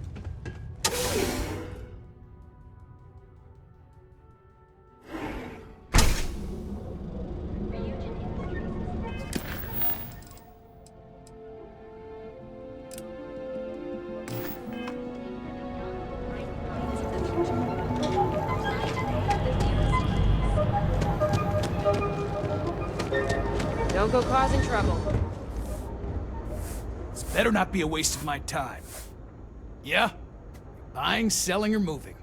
Don't go causing trouble. This better not be a waste of my time. Yeah? Buying, selling, or moving.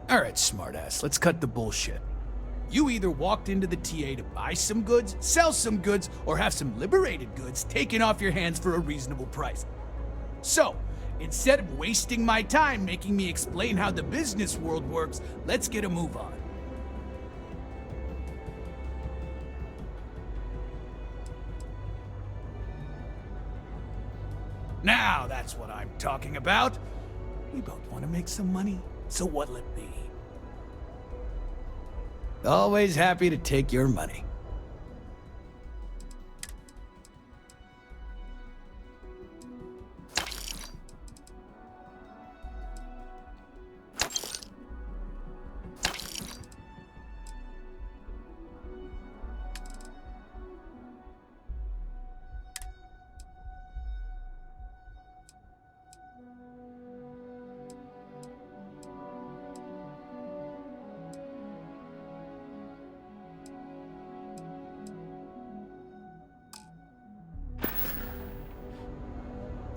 Alright, smartass, let's cut the bullshit. You either walked into the TA to buy some goods, sell some goods, or have some liberated goods taken off your hands for a reasonable price. So, instead of wasting my time making me explain how the business world works, let's get a move on. Now that's what I'm talking about. We both want to make some money, so what'll it be? Always happy to take your money.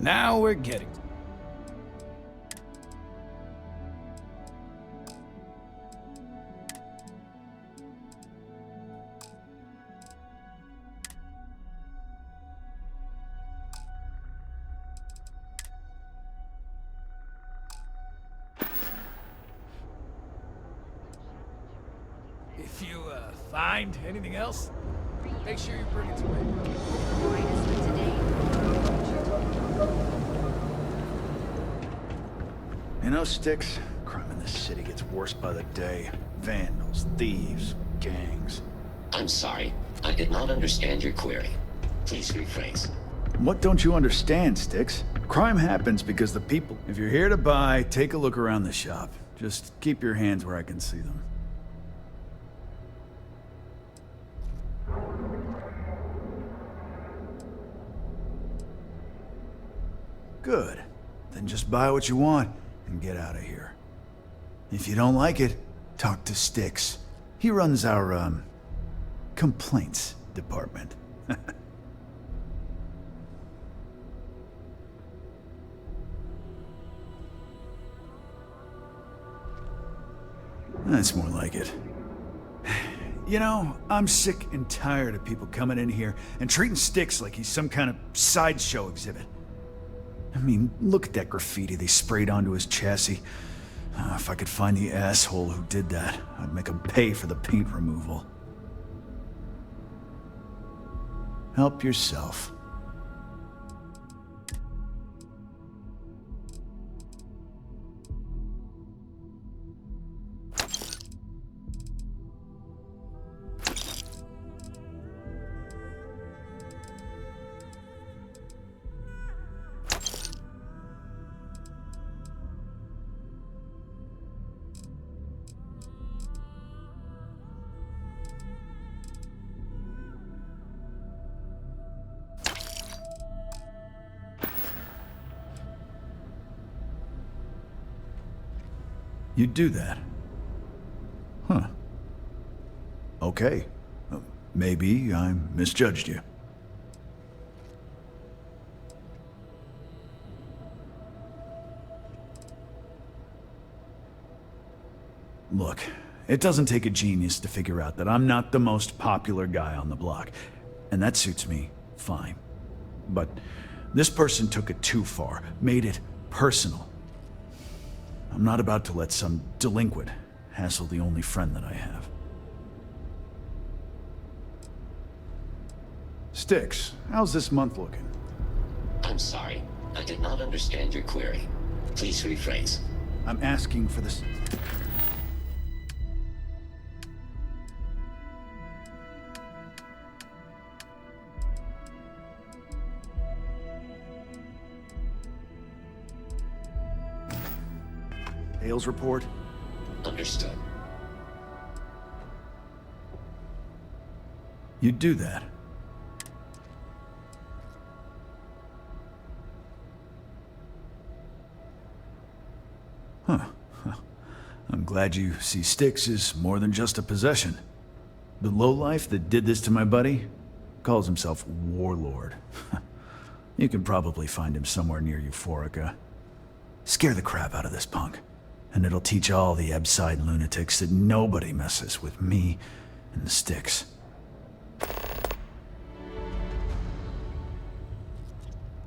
Now we're getting. If you Find anything else? Make sure you bring it to me. You know, Sticks, crime in this city gets worse by the day. Vandals, thieves, gangs. I'm sorry. I did not understand your query. Please rephrase. What don't you understand, Sticks? Crime happens because the people... If you're here to buy, take a look around the shop. Just keep your hands where I can see them. Good. Then just buy what you want and get out of here. If you don't like it, talk to Sticks. He runs our, complaints department. That's more like it. You know, I'm sick and tired of people coming in here and treating Sticks like he's some kind of sideshow exhibit. I mean, look at that graffiti they sprayed onto his chassis. If I could find the asshole who did that, I'd make him pay for the paint removal. Help yourself. You'd do that? Huh. Okay. Maybe I misjudged you. Look, it doesn't take a genius to figure out that I'm not the most popular guy on the block, and that suits me fine. But this person took it too far, made it personal. I'm not about to let some delinquent hassle the only friend that I have. Sticks, how's this month looking? I'm sorry. I did not understand your query. Please rephrase. I'm asking for this... Sales report? Understood. You'd do that? Huh. I'm glad you see Sticks as more than just a possession. The lowlife that did this to my buddy calls himself Warlord. You can probably find him somewhere near Euphorica. Scare the crap out of this punk. And it'll teach all the Ebside lunatics that nobody messes with me and the Sticks.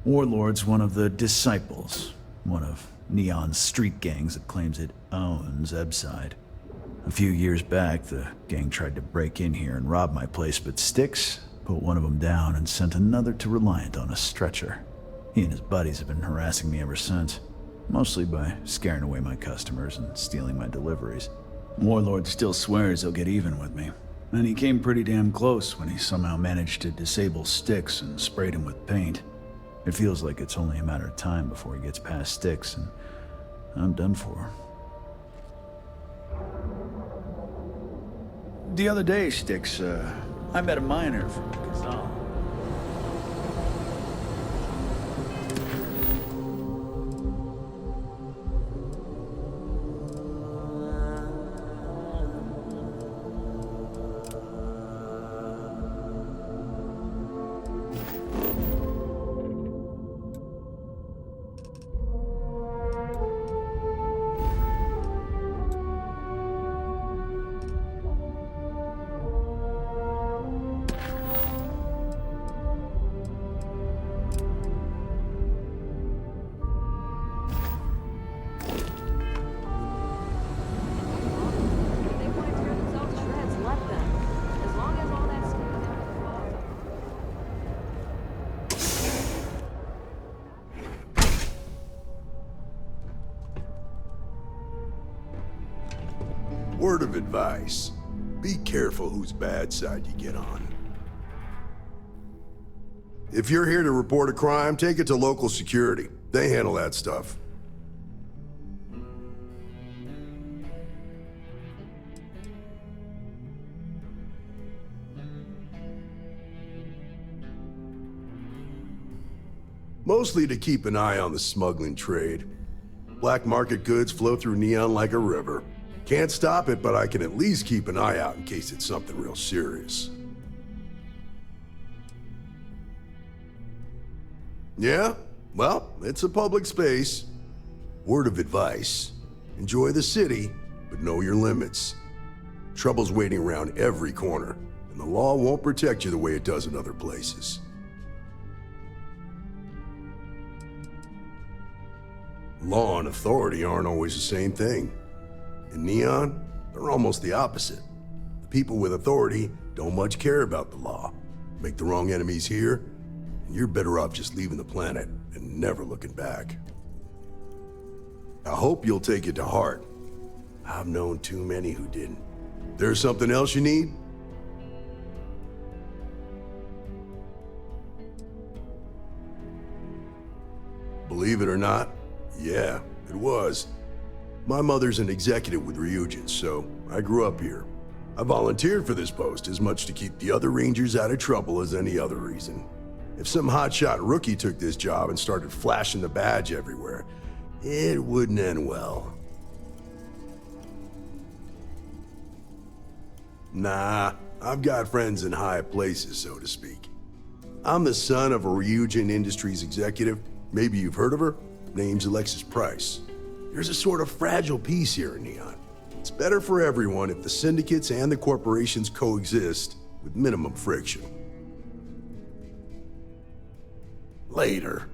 Warlord's one of the Disciples, one of Neon's street gangs that claims it owns Ebside. A few years back, the gang tried to break in here and rob my place, but Sticks put one of them down and sent another to Reliant on a stretcher. He and his buddies have been harassing me ever since. Mostly by scaring away my customers and stealing my deliveries. Warlord still swears he'll get even with me. And he came pretty damn close when he somehow managed to disable Sticks and sprayed him with paint. It feels like it's only a matter of time before he gets past Sticks, and I'm done for. The other day, Sticks, I met a miner from Kazal. Word of advice. Be careful whose bad side you get on. If you're here to report a crime, take it to local security. They handle that stuff. Mostly to keep an eye on the smuggling trade. Black market goods flow through Neon like a river. Can't stop it, but I can at least keep an eye out in case it's something real serious. Yeah? Well, it's a public space. Word of advice. Enjoy the city, but know your limits. Trouble's waiting around every corner, and the law won't protect you the way it does in other places. Law and authority aren't always the same thing. In Neon, they're almost the opposite. The people with authority don't much care about the law. Make the wrong enemies here, and you're better off just leaving the planet and never looking back. I hope you'll take it to heart. I've known too many who didn't. There's something else you need? Believe it or not, yeah, it was. My mother's an executive with Ryujin, so I grew up here. I volunteered for this post as much to keep the other Rangers out of trouble as any other reason. If some hotshot rookie took this job and started flashing the badge everywhere, it wouldn't end well. Nah, I've got friends in high places, so to speak. I'm the son of a Ryujin Industries executive. Maybe you've heard of her? Name's Alexis Price. There's a sort of fragile peace here in Neon. It's better for everyone if the syndicates and the corporations coexist with minimum friction. Later.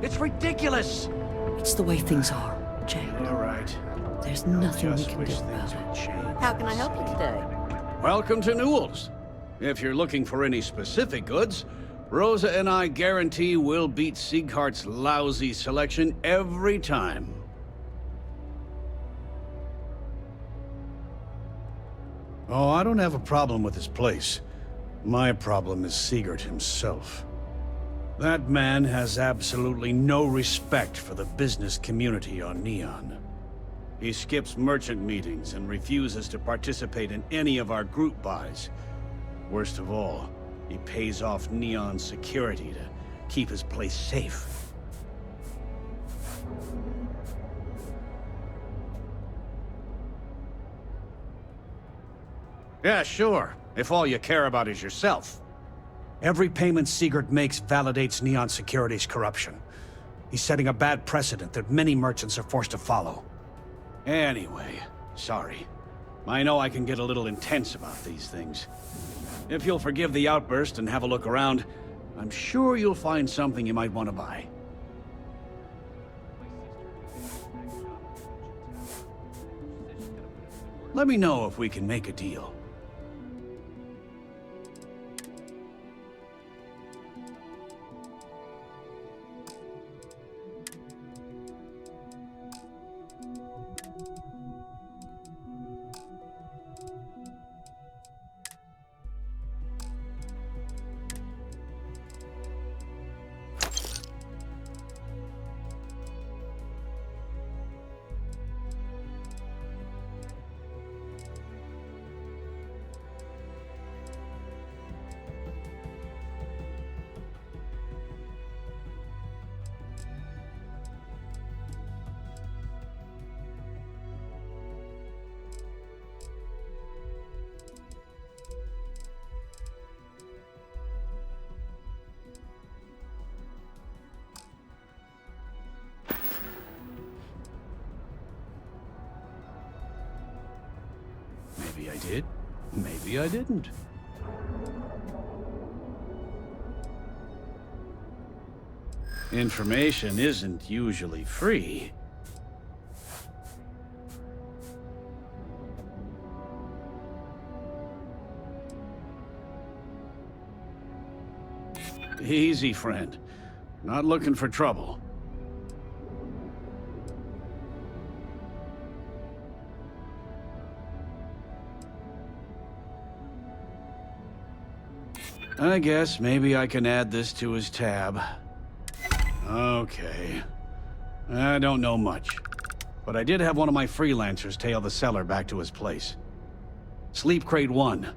It's ridiculous! It's the way things are, Jake. All right. There's nothing we can do about it. How can I help you today? Welcome to Newell's. If you're looking for any specific goods, Rosa and I guarantee we'll beat Sieghart's lousy selection every time. Oh, I don't have a problem with this place. My problem is Siegert himself. That man has absolutely no respect for the business community on Neon. He skips merchant meetings and refuses to participate in any of our group buys. Worst of all, he pays off Neon security to keep his place safe. Yeah, sure, if all you care about is yourself. Every payment Siegert makes validates Neon Security's corruption. He's setting a bad precedent that many merchants are forced to follow. Anyway, sorry. I know I can get a little intense about these things. If you'll forgive the outburst and have a look around, I'm sure you'll find something you might want to buy. Let me know if we can make a deal. Maybe I did. Maybe I didn't. Information isn't usually free. Easy, friend. Not looking for trouble. I guess maybe I can add this to his tab. Okay. I don't know much, but I did have one of my freelancers tail the seller back to his place. Sleep Crate 1.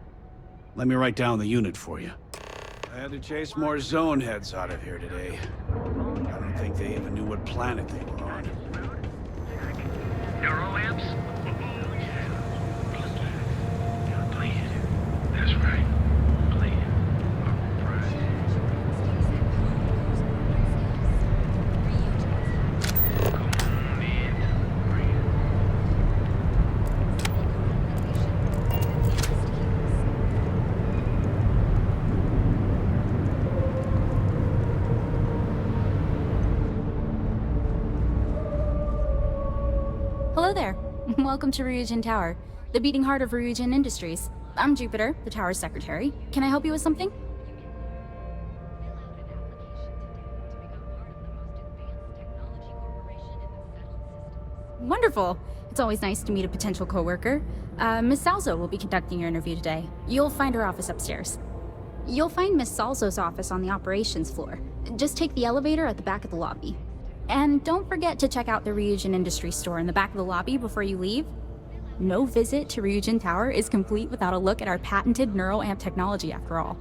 Let me write down the unit for you. I had to chase more zone heads out of here today. I don't think they even knew what planet they were on. Neuroamps? Please. That's right. Please. Hello there. Welcome to Ryujin Tower, the beating heart of Ryujin Industries. I'm Jupiter, the tower's secretary. Can I help you with something? Wonderful. It's always nice to meet a potential coworker. Miss Salzo will be conducting your interview today. You'll find her office upstairs. You'll find Miss Salzo's office on the operations floor. Just take the elevator at the back of the lobby. And don't forget to check out the Ryujin Industries store in the back of the lobby before you leave. No visit to Ryujin Tower is complete without a look at our patented neuroamp technology, after all.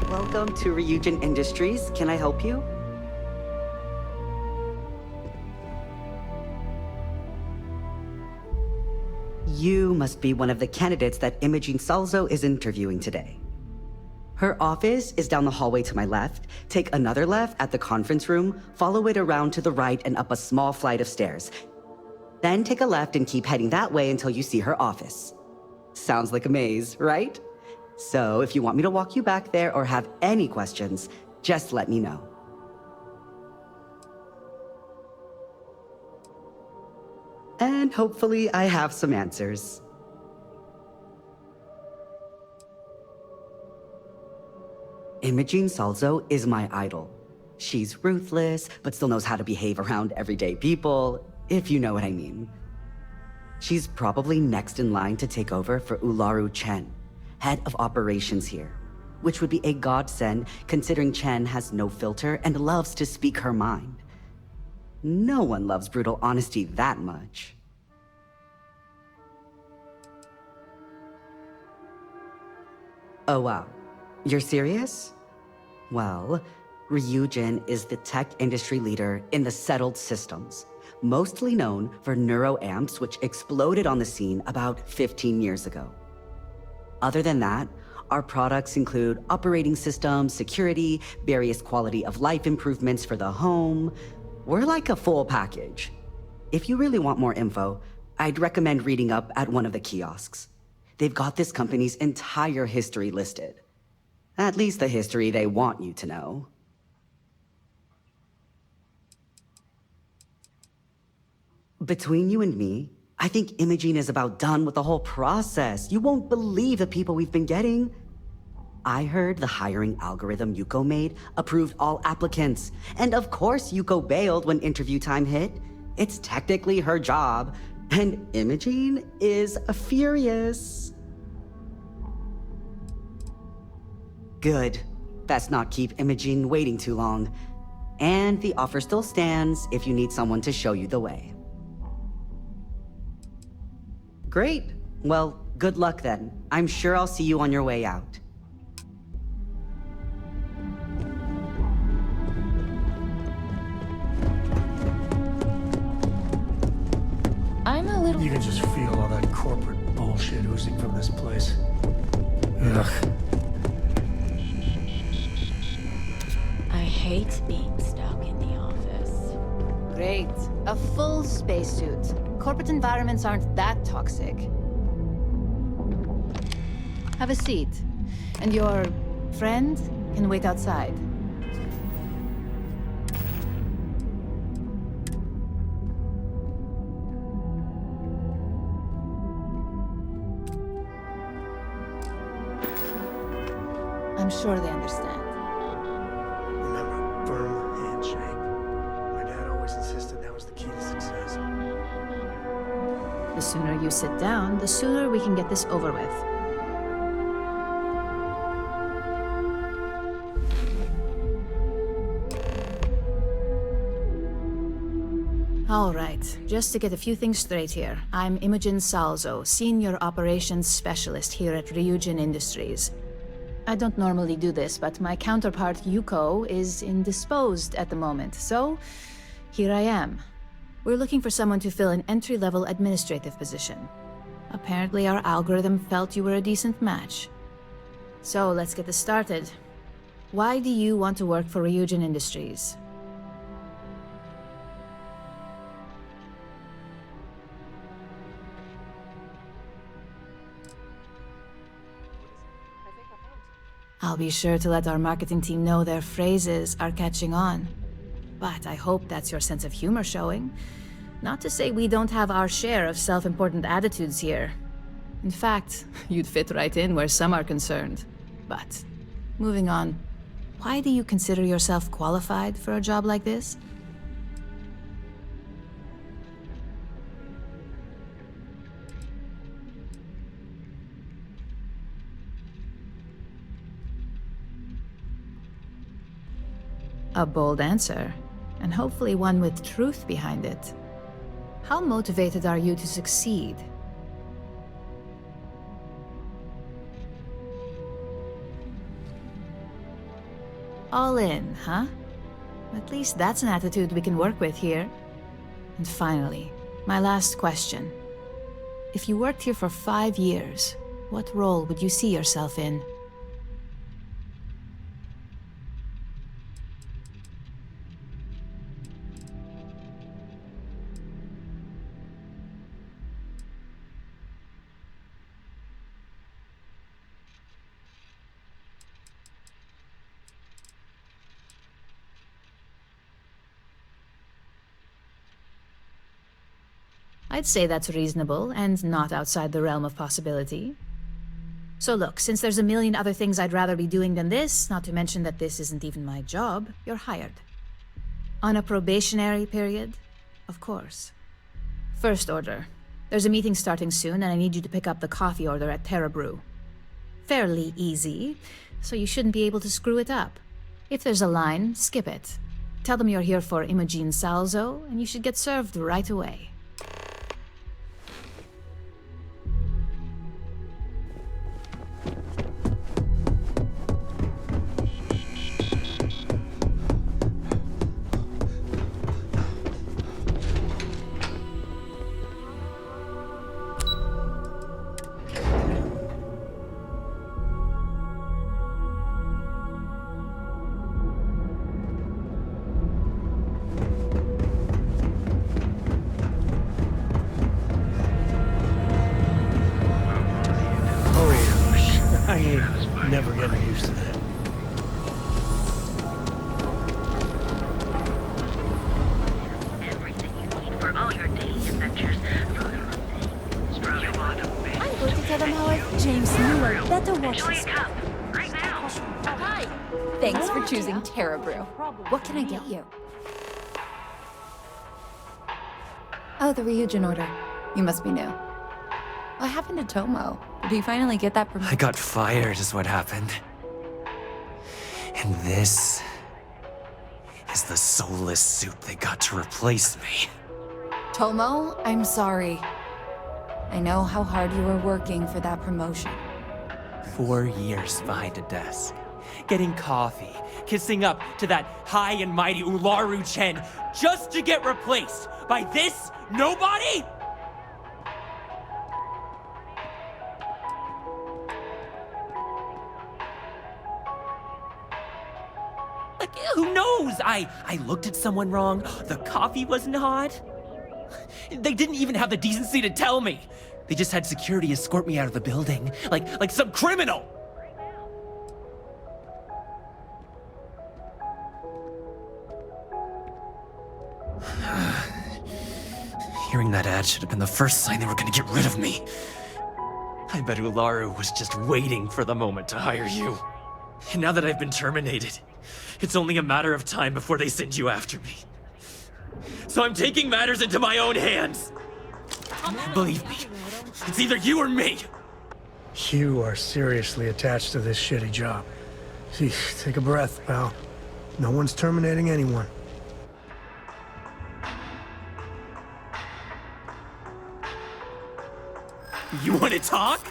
Welcome to Ryujin Industries. Can I help you? You must be one of the candidates that Imogene Salzo is interviewing today. Her office is down the hallway to my left. Take another left at the conference room, follow it around to the right and up a small flight of stairs. Then take a left and keep heading that way until you see her office. Sounds like a maze, right? So if you want me to walk you back there or have any questions, just let me know. And hopefully I have some answers. Imogene Salzo is my idol. She's ruthless, but still knows how to behave around everyday people, if you know what I mean. She's probably next in line to take over for Ularu Chen, head of operations here, which would be a godsend considering Chen has no filter and loves to speak her mind. No one loves brutal honesty that much. Oh wow, you're serious? Well, Ryujin is the tech industry leader in the settled systems, mostly known for neuroamps, which exploded on the scene about 15 years ago. Other than that, our products include operating systems, security, various quality of life improvements for the home. We're like a full package. If you really want more info, I'd recommend reading up at one of the kiosks. They've got this company's entire history listed. At least the history they want you to know. Between you and me, I think Imogene is about done with the whole process. You won't believe the people we've been getting. I heard the hiring algorithm Yuko made approved all applicants. And of course Yuko bailed when interview time hit. It's technically her job. And Imogene is furious. Good. Best not keep Imogene waiting too long. And the offer still stands if you need someone to show you the way. Great. Well, good luck then. I'm sure I'll see you on your way out. I'm a little... You can just feel all that corporate bullshit oozing from this place. Ugh. I hate being stuck in the office. Great. A full spacesuit. Corporate environments aren't that toxic. Have a seat. And your friend can wait outside. I'm sure they understand. Remember, firm handshake. My dad always insisted that was the key to success. The sooner you sit down, the sooner we can get this over with. All right, just to get a few things straight here. I'm Imogen Salzo, Senior Operations Specialist here at Ryujin Industries. I don't normally do this, but my counterpart, Yuko, is indisposed at the moment, so here I am. We're looking for someone to fill an entry-level administrative position. Apparently our algorithm felt you were a decent match. So let's get this started. Why do you want to work for Ryujin Industries? I'll be sure to let our marketing team know their phrases are catching on. But I hope that's your sense of humor showing. Not to say we don't have our share of self-important attitudes here. In fact, you'd fit right in where some are concerned. But, moving on, why do you consider yourself qualified for a job like this? A bold answer, and hopefully one with truth behind it. How motivated are you to succeed? All in, huh? At least that's an attitude we can work with here. And finally, my last question. If you worked here for 5 years, what role would you see yourself in? I'd say that's reasonable and not outside the realm of possibility. So look, since there's a million other things I'd rather be doing than this, not to mention that this isn't even my job, you're hired. On a probationary period, of course. First order. There's a meeting starting soon and I need you to pick up the coffee order at Terra Brew. Fairly easy, so you shouldn't be able to screw it up. If there's a line, skip it. Tell them you're here for Imogen Salzo, and you should get served right away. I ain't never getting used to that. Everything you need for all your daily adventures. I'm going to tell them how I've changed you a better watch Enjoy this. a cup. Right now. Hi. Thanks for choosing Terra Brew. What can I get you? Oh, the Ryujin order. You must be new. What happened to Tomo? Did he finally get that promotion? I got fired is what happened. And this is the soulless suit they got to replace me. Tomo, I'm sorry. I know how hard you were working for that promotion. 4 years behind a desk, getting coffee, kissing up to that high and mighty Ularu Chen, just to get replaced by this nobody? Like, who knows? I looked at someone wrong, the coffee wasn't hot. They didn't even have the decency to tell me. They just had security escort me out of the building, like some criminal. Hearing that ad should have been the first sign they were gonna get rid of me. I bet Ularu was just waiting for the moment to hire you. And now that I've been terminated, it's only a matter of time before they send you after me. So I'm taking matters into my own hands. Believe me, it's either you or me. You are seriously attached to this shitty job. Gee, take a breath, pal. No one's terminating anyone. You want to talk?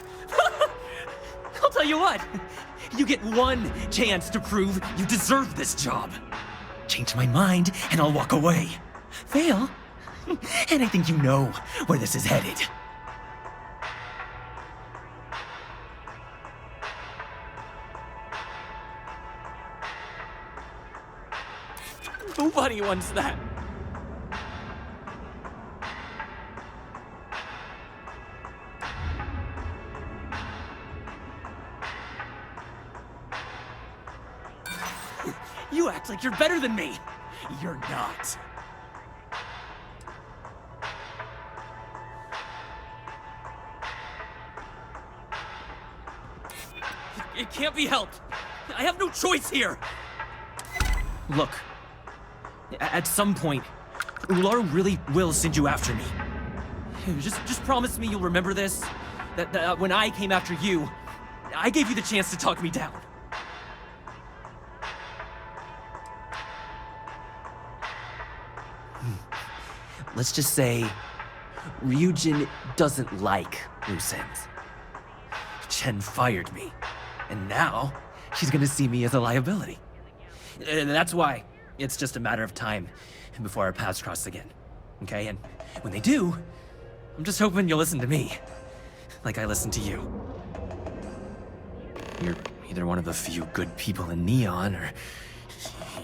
I'll tell you what. You get one chance to prove you deserve this job. Change my mind, and I'll walk away. Fail, and I think you know where this is headed. Nobody wants that. You act like you're better than me. You're not. It can't be helped. I have no choice here. Look, at some point, Ularu really will send you after me. Just promise me you'll remember this. That when I came after you, I gave you the chance to talk me down. Let's just say Ryujin doesn't like loose ends. Chen fired me, and now she's gonna see me as a liability. And that's why it's just a matter of time before our paths cross again, okay? And when they do, I'm just hoping you'll listen to me, like I listened to you. You're either one of the few good people in Neon, or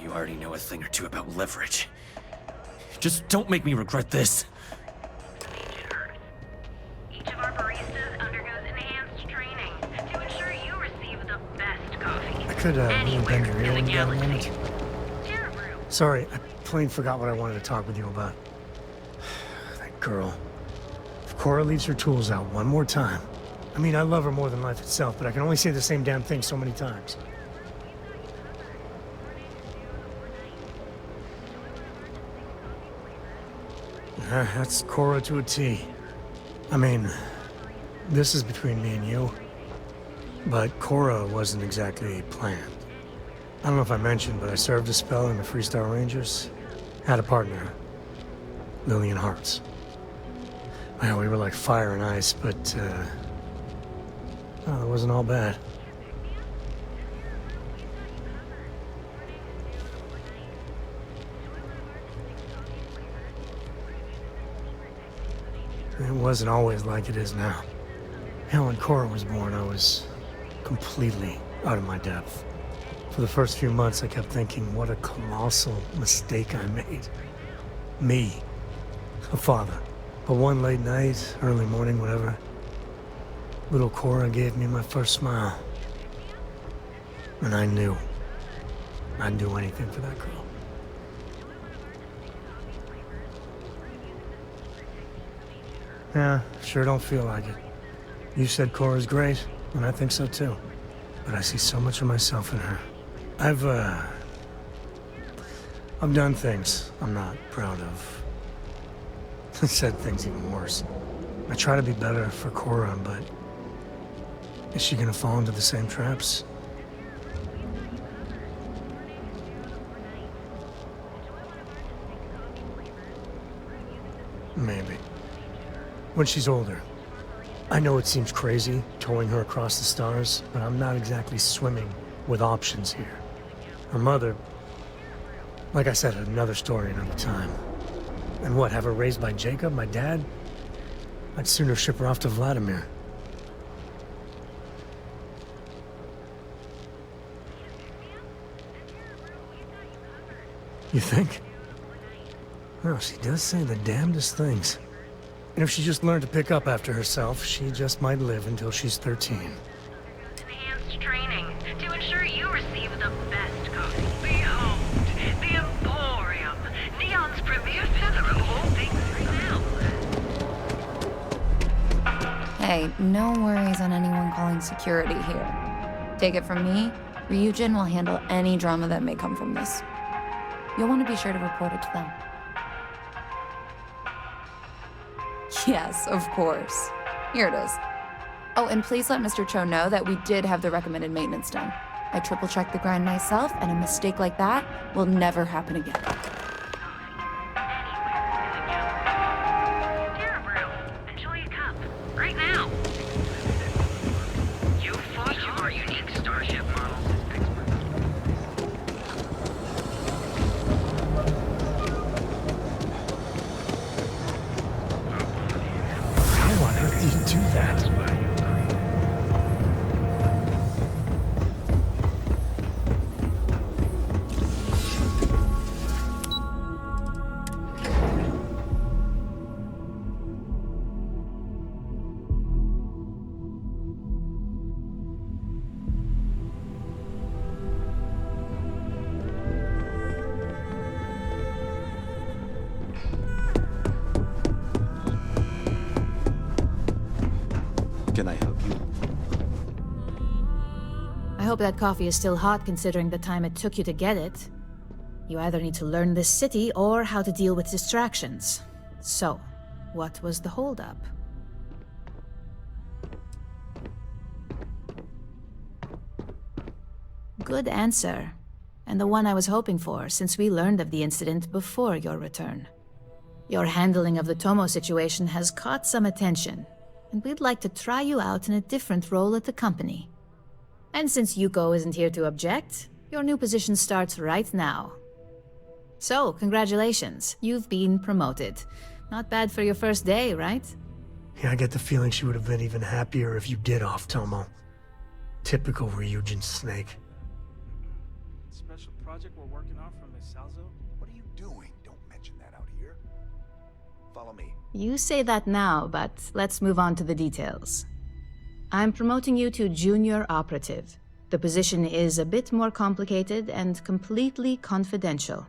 you already know a thing or two about leverage. Just don't make me regret this. Each of our baristas undergoes enhanced training to ensure you receive the best coffee. I could really bend your ear when you got a moment. Sorry, I plain forgot what I wanted to talk with you about. That girl. If Cora leaves her tools out one more time. I mean, I love her more than life itself, but I can only say the same damn thing so many times. That's Cora to a T. I mean, this is between me and you, but Cora wasn't exactly planned. I don't know if I mentioned, but I served a spell in the Freestar Rangers. Had a partner, Lillian Hartz. Well, we were like fire and ice, but, it wasn't all bad. It wasn't always like it is now. Hell, when Cora was born, I was completely out of my depth. For the first few months, I kept thinking, what a colossal mistake I made. Me, a father. But one late night, early morning, whatever, little Cora gave me my first smile. And I knew I'd do anything for that girl. Yeah, sure don't feel like it. You said Cora's great, and I think so too. But I see so much of myself in her. I've done things I'm not proud of. I said things even worse. I try to be better for Cora, but is she gonna fall into the same traps? Maybe. When she's older. I know it seems crazy, towing her across the stars, but I'm not exactly swimming with options here. Her mother, like I said, another story another time. And what, have her raised by Jacob, my dad? I'd sooner ship her off to Vladimir. You think? Well, she does say the damnedest things. And if she just learned to pick up after herself, she just might live until she's 13. Enhanced training to ensure you receive the best coffee. Behold, the Emporium, Neon's premier center of all things renowned. Hey, no worries on anyone calling security here. Take it from me, Ryujin will handle any drama that may come from this. You'll want to be sure to report it to them. Yes, of course. Here it is. Oh, and please let Mr. Cho know that we did have the recommended maintenance done. I triple-checked the grind myself, and a mistake like that will never happen again. Enjoy a cup. Right now. You fought our unique starship models. How on earth do you do that? Can I help you? I hope that coffee is still hot considering the time it took you to get it. You either need to learn this city or how to deal with distractions. So, what was the holdup? Good answer. And the one I was hoping for, since we learned of the incident before your return. Your handling of the Tomo situation has caught some attention, and we'd like to try you out in a different role at the company. And since Yuko isn't here to object, your new position starts right now. So, congratulations, you've been promoted. Not bad for your first day, right? Yeah, I get the feeling she would have been even happier if you did off Tomo. Typical Ryujin snake. Special project we're working on from Miss Salzo? What are you doing? Don't mention that out here. Follow me. You say that now, but let's move on to the details. I'm promoting you to junior operative. The position is a bit more complicated and completely confidential.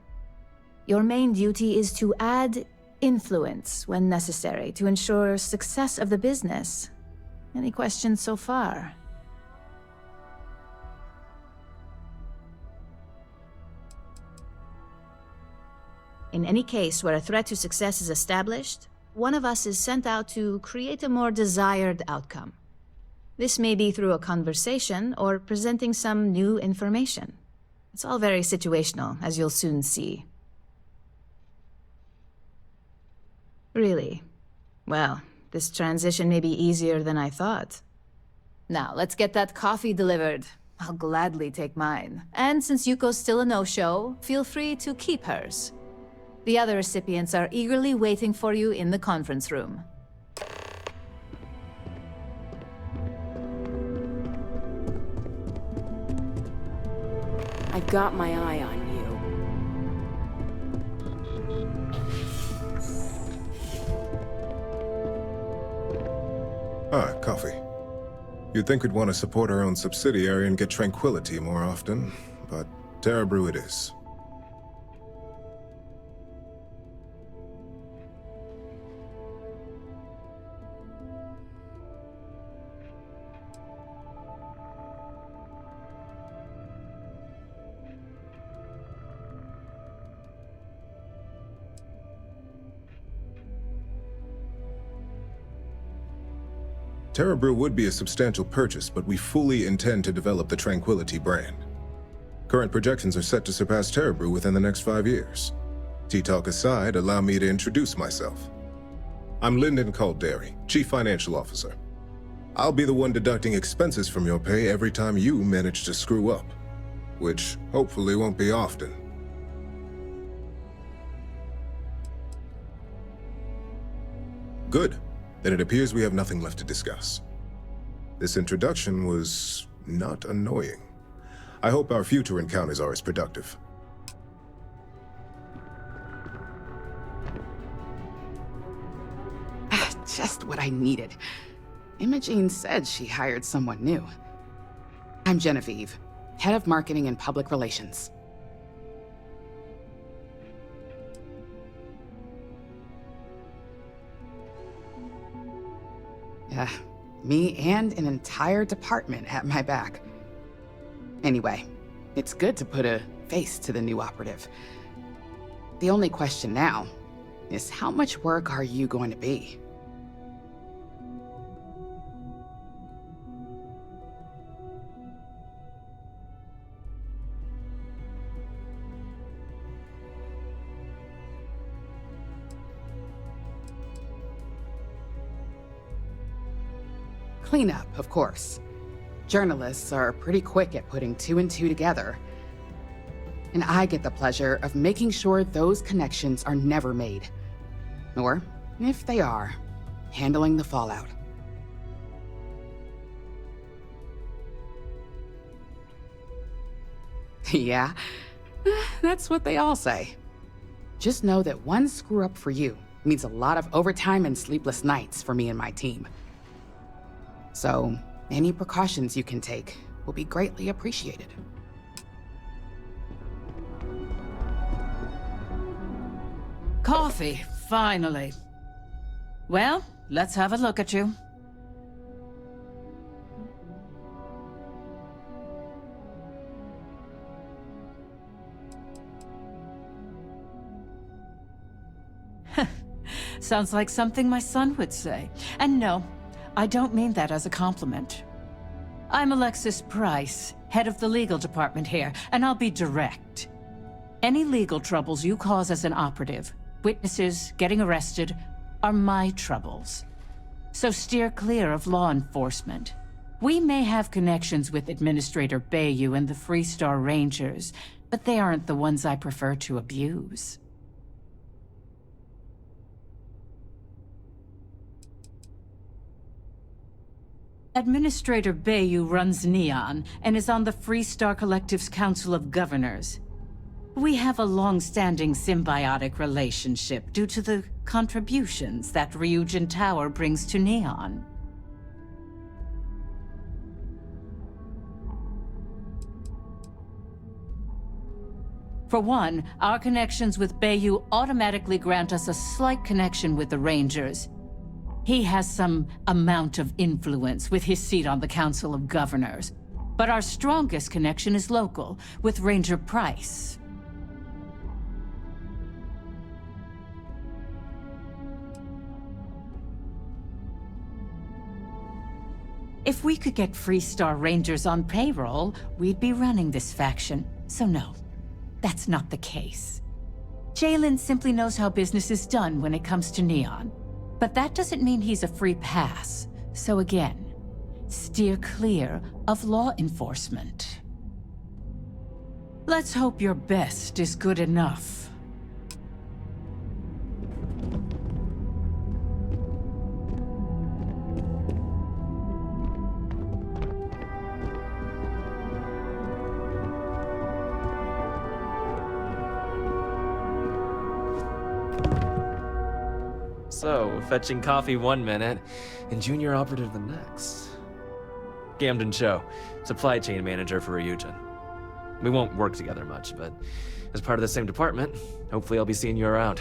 Your main duty is to add influence when necessary to ensure success of the business. Any questions so far? In any case where a threat to success is established, one of us is sent out to create a more desired outcome. This may be through a conversation or presenting some new information. It's all very situational, as you'll soon see. Really? Well, this transition may be easier than I thought. Now, let's get that coffee delivered. I'll gladly take mine. And since Yuko's still a no-show, feel free to keep hers. The other recipients are eagerly waiting for you in the conference room. I've got my eye on you. Ah, coffee. You'd think we'd want to support our own subsidiary and get tranquility more often, but Terra Brew it is. Terra Brew would be a substantial purchase, but we fully intend to develop the Tranquility brand. Current projections are set to surpass Terra Brew within the next 5 years. Tea-talk aside, allow me to introduce myself. I'm Lyndon Calderi, Chief Financial Officer. I'll be the one deducting expenses from your pay every time you manage to screw up, which hopefully won't be often. Good. Then it appears we have nothing left to discuss. This introduction was not annoying. I hope our future encounters are as productive. Just what I needed. Imogene said she hired someone new. I'm Genevieve, head of marketing and public relations. Me and an entire department at my back. Anyway, it's good to put a face to the new operative. The only question now is how much work are you going to be? Cleanup, of course. Journalists are pretty quick at putting two and two together. And I get the pleasure of making sure those connections are never made. Or, if they are, handling the fallout. Yeah, that's what they all say. Just know that one screw-up for you means a lot of overtime and sleepless nights for me and my team. So, any precautions you can take will be greatly appreciated. Coffee, finally. Well, let's have a look at you. Sounds like something my son would say. And no, I don't mean that as a compliment. I'm Alexis Price, head of the legal department here, and I'll be direct. Any legal troubles you cause as an operative, witnesses, getting arrested, are my troubles. So steer clear of law enforcement. We may have connections with Administrator Bayou and the Freestar Rangers, but they aren't the ones I prefer to abuse. Administrator Bayou runs Neon and is on the Freestar Collective's Council of Governors. We have a long-standing symbiotic relationship due to the contributions that Ryujin Tower brings to Neon. For one, our connections with Bayou automatically grant us a slight connection with the Rangers. He has some amount of influence with his seat on the Council of Governors. But our strongest connection is local, with Ranger Price. If we could get Freestar Rangers on payroll, we'd be running this faction. So no, that's not the case. Jalen simply knows how business is done when it comes to Neon. But that doesn't mean he's a free pass. So again, steer clear of law enforcement. Let's hope your best is good enough. So, fetching coffee 1 minute, and junior operative the next. Gamden Cho, supply chain manager for Ryujin. We won't work together much, but as part of the same department, hopefully I'll be seeing you around.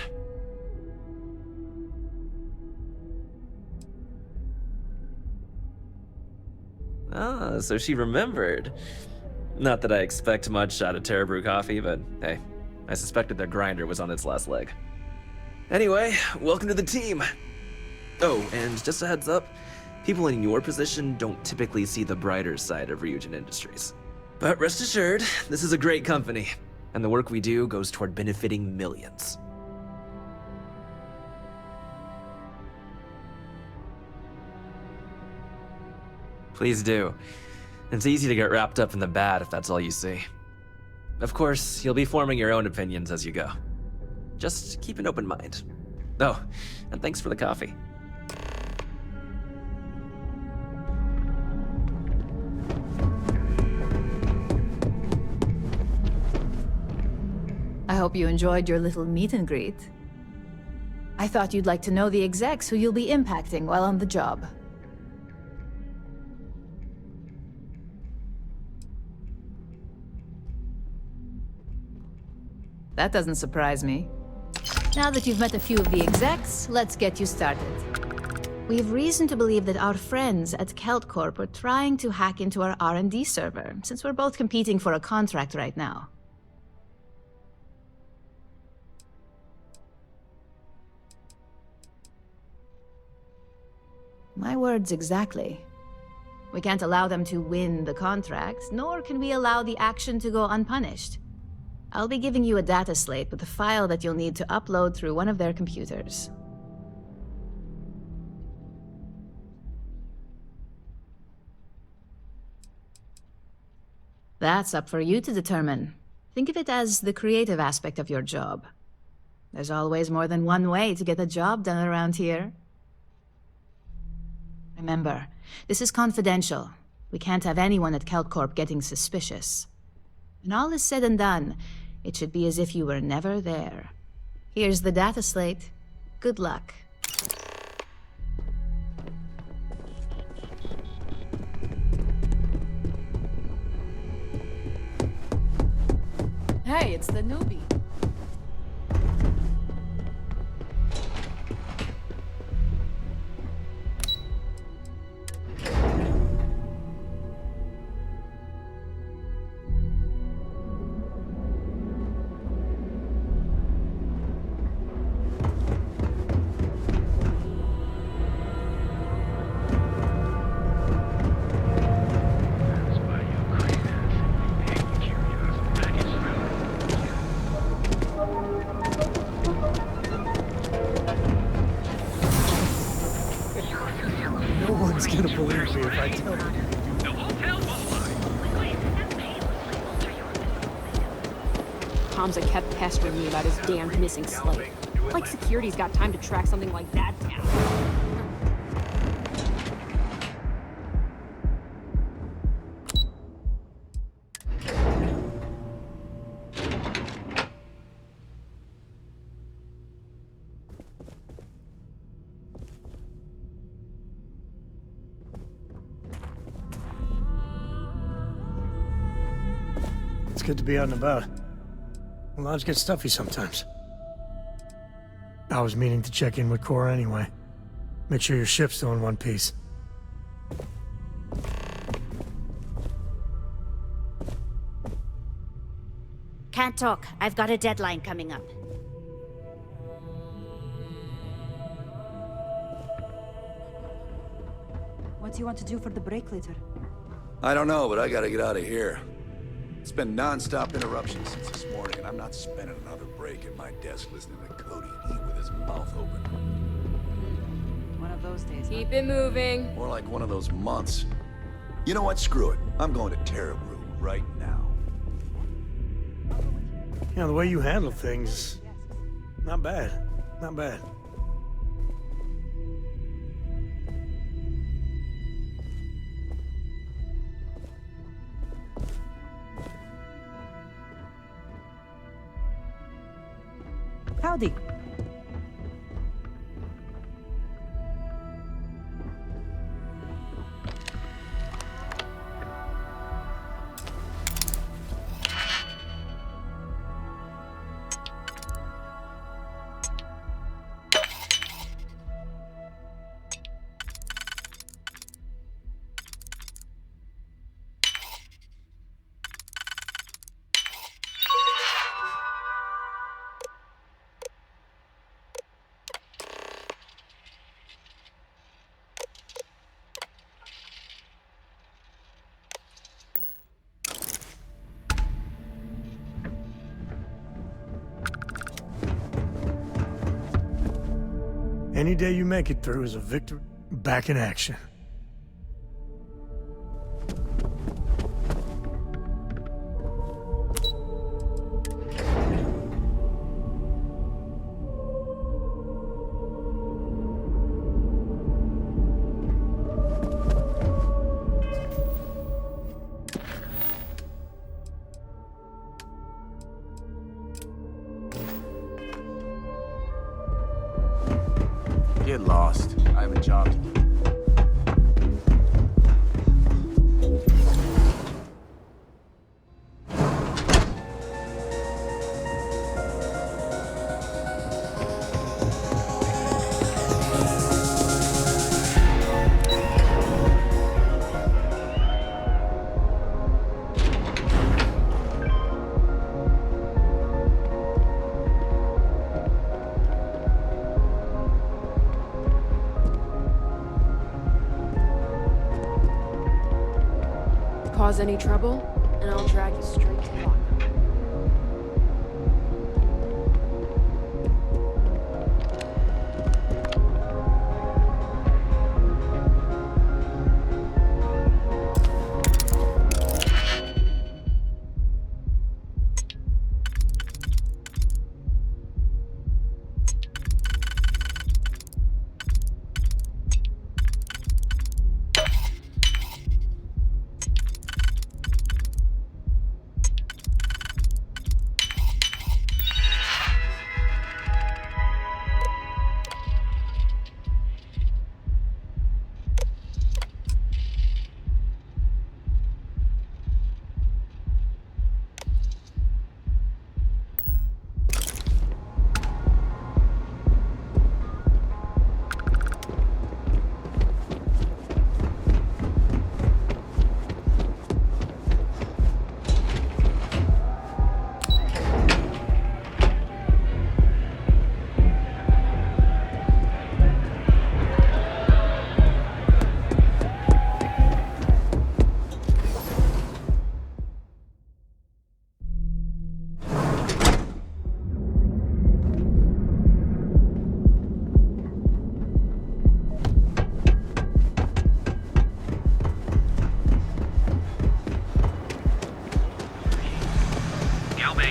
Ah, so she remembered. Not that I expect much out of Terra Brew Coffee, but hey, I suspected their grinder was on its last leg. Anyway, welcome to the team. Oh, and just a heads up, people in your position don't typically see the brighter side of Ryujin Industries. But rest assured, this is a great company, and the work we do goes toward benefiting millions. Please do. It's easy to get wrapped up in the bad if that's all you see. Of course, you'll be forming your own opinions as you go. Just keep an open mind. Oh, and thanks for the coffee. I hope you enjoyed your little meet and greet. I thought you'd like to know the execs who you'll be impacting while on the job. That doesn't surprise me. Now that you've met a few of the execs, let's get you started. We have reason to believe that our friends at Kelt Corp are trying to hack into our R&D server, since we're both competing for a contract right now. My words exactly. We can't allow them to win the contract, nor can we allow the action to go unpunished. I'll be giving you a data slate with a file that you'll need to upload through one of their computers. That's up for you to determine. Think of it as the creative aspect of your job. There's always more than one way to get the job done around here. Remember, this is confidential. We can't have anyone at Kelt Corp getting suspicious. When all is said and done, it should be as if you were never there. Here's the data slate. Good luck. Hey, it's the newbie. Hamza kept pestering me about his damned missing slave. Like security's got time to track something like that down. It's good to be out and about. Lives get stuffy sometimes. I was meaning to check in with Cora anyway. Make sure your ship's still in one piece. Can't talk. I've got a deadline coming up. What do you want to do for the break later? I don't know, but I gotta get out of here. It's been non-stop interruptions since this morning, and I'm not spending another break at my desk listening to Cody eat with his mouth open. One of those days. Keep it moving. More like one of those months. You know what? Screw it. I'm going to Terrabrew right now. You know, the way you handle things, not bad. Not bad. Howdy. Any day you make it through is a victory. Back in action. Get lost. I have a job to do. Cause any trouble, and I'll drag you straight to locker.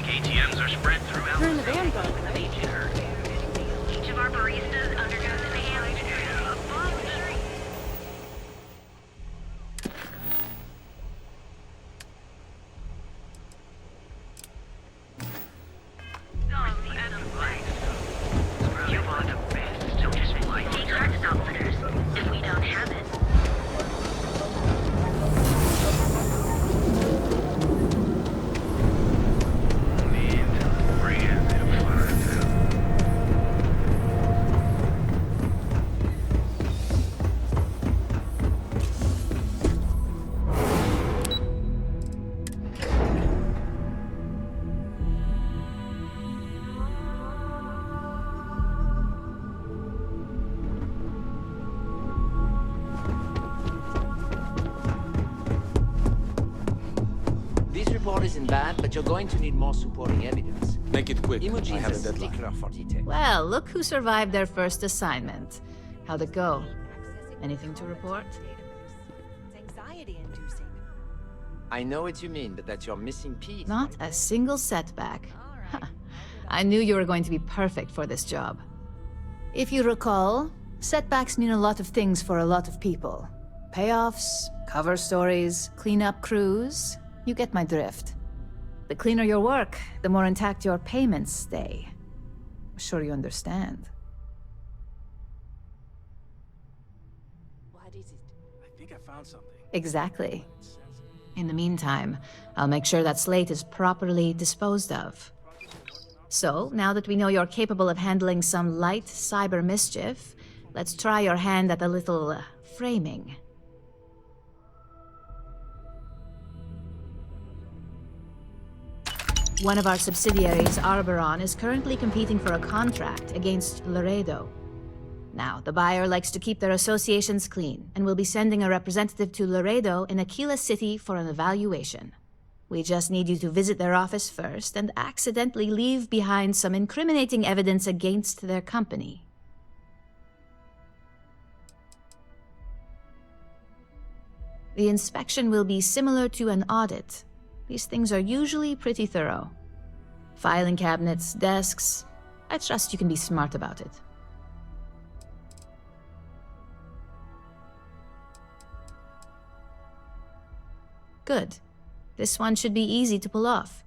ATMs are spread throughout You're in the van, bud, right? Each of our baristas undergoes an amp above the street. You are the best. Don't just like secret outfitters. If we don't have it. This report isn't bad, but you're going to need more supporting evidence. Make it quick. Imogen I have a is a deadline. stickler for detail. Well, look who survived their first assignment. How'd it go? Anything to report? Anxiety-inducing. I know what you mean, but that's your missing piece. Not a single setback. I knew you were going to be perfect for this job. If you recall, setbacks mean a lot of things for a lot of people. Payoffs, cover stories, cleanup crews. You get my drift. The cleaner your work, the more intact your payments stay. I'm sure you understand. What is it? I think I found something. Exactly. In the meantime, I'll make sure that slate is properly disposed of. So, now that we know you're capable of handling some light cyber mischief, let's try your hand at a little framing. One of our subsidiaries, Arboron, is currently competing for a contract against Laredo. Now, the buyer likes to keep their associations clean, and will be sending a representative to Laredo in Aquila City for an evaluation. We just need you to visit their office first and accidentally leave behind some incriminating evidence against their company. The inspection will be similar to an audit. These things are usually pretty thorough. Filing cabinets, desks. I trust you can be smart about it. Good. This one should be easy to pull off.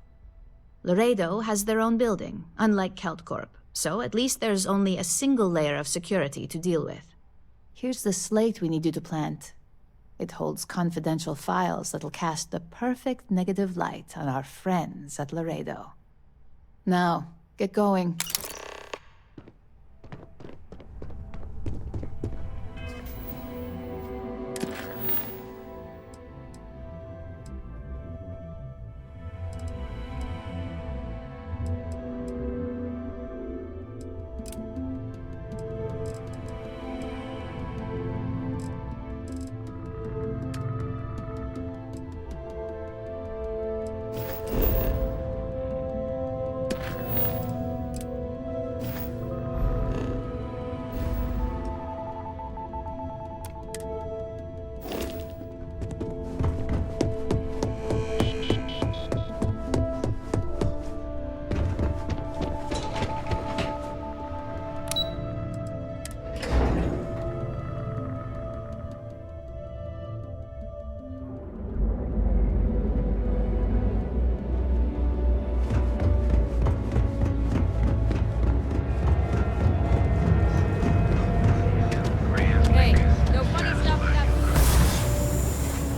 Laredo has their own building, unlike KeltCorp. So at least there's only a single layer of security to deal with. Here's the slate we need you to plant. It holds confidential files that'll cast the perfect negative light on our friends at Laredo. Now, get going.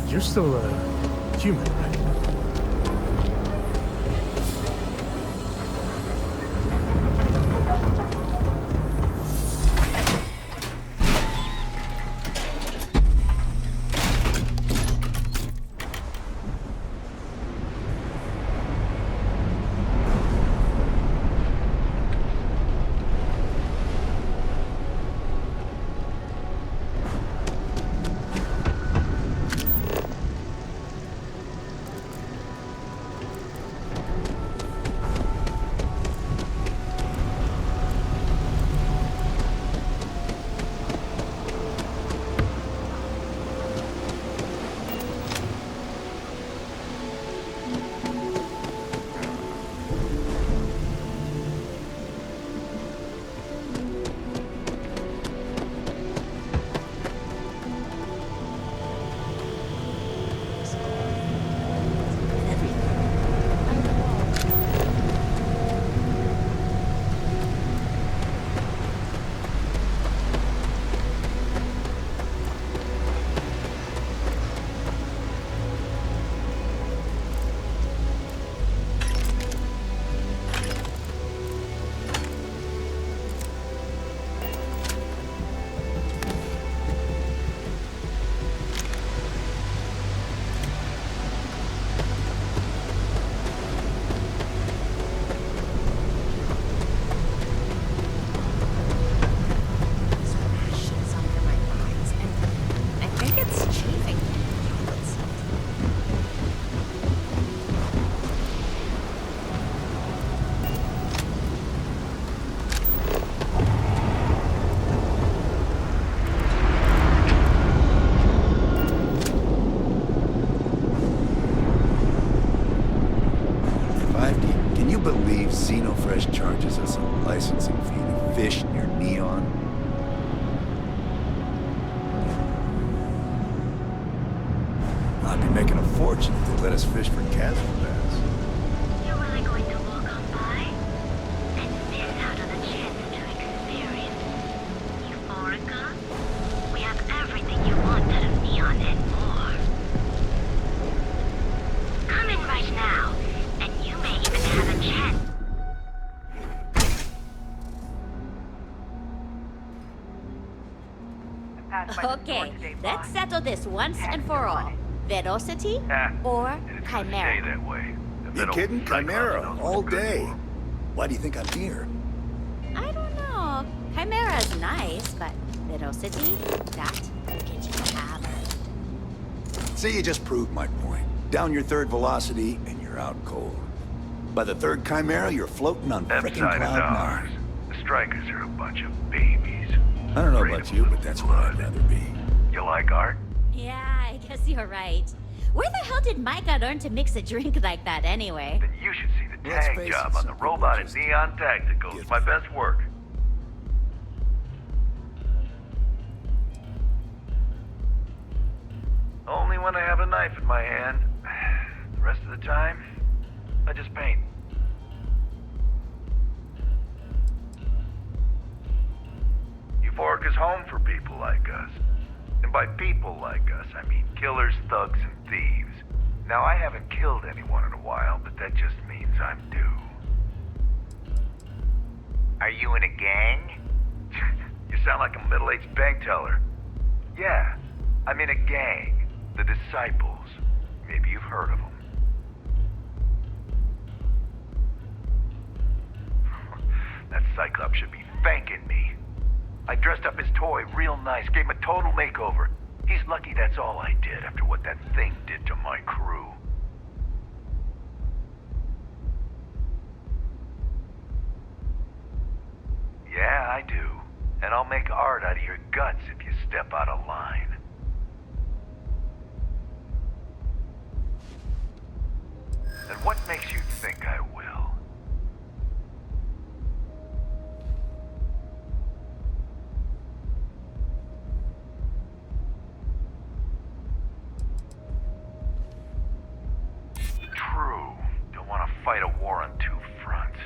You're still a human, right? Xenofresh charges us a licensing fee to fish near Neon. I'd be making a fortune if they let us fish for chasm bass. You're really going to walk on by and miss out on the chance to experience Euphorica? We have everything you want out of Neon and more. Come in right now, and you may even have a chance. Okay, let's settle this once and for all. Velocity or Chimera? Stay that way. You kidding? Chimera, all day. Why do you think I'm here? I don't know. Chimera's nice, but Velocity, that will get you hammered. See, you just proved my point. Down your third velocity, and you're out cold. By the third Chimera, you're floating on frickin' Cloud 9. The Strikers are a bunch of babies. I don't know about you, but that's where I'd rather be. You like art? Yeah, I guess you're right. Where the hell did Micah learn to mix a drink like that anyway? Then you should see the tag job on the robot and Neon Tactical. It's my best work. Only when I have a knife in my hand. The rest of the time, I just paint. Euphorica's home for people like us. And by people like us, I mean killers, thugs, and thieves. Now, I haven't killed anyone in a while, but that just means I'm due. Are you in a gang? You sound like a middle-aged bank teller. Yeah, I'm in a gang. The Disciples. Maybe you've heard of them. That Cyclops should be thanking me. I dressed up his toy real nice, gave him a total makeover. He's lucky that's all I did after what that thing did to my crew. Yeah, I do. And I'll make art out of your guts if you step out of line. And what makes you think I will? True. Don't want to fight a war on two fronts.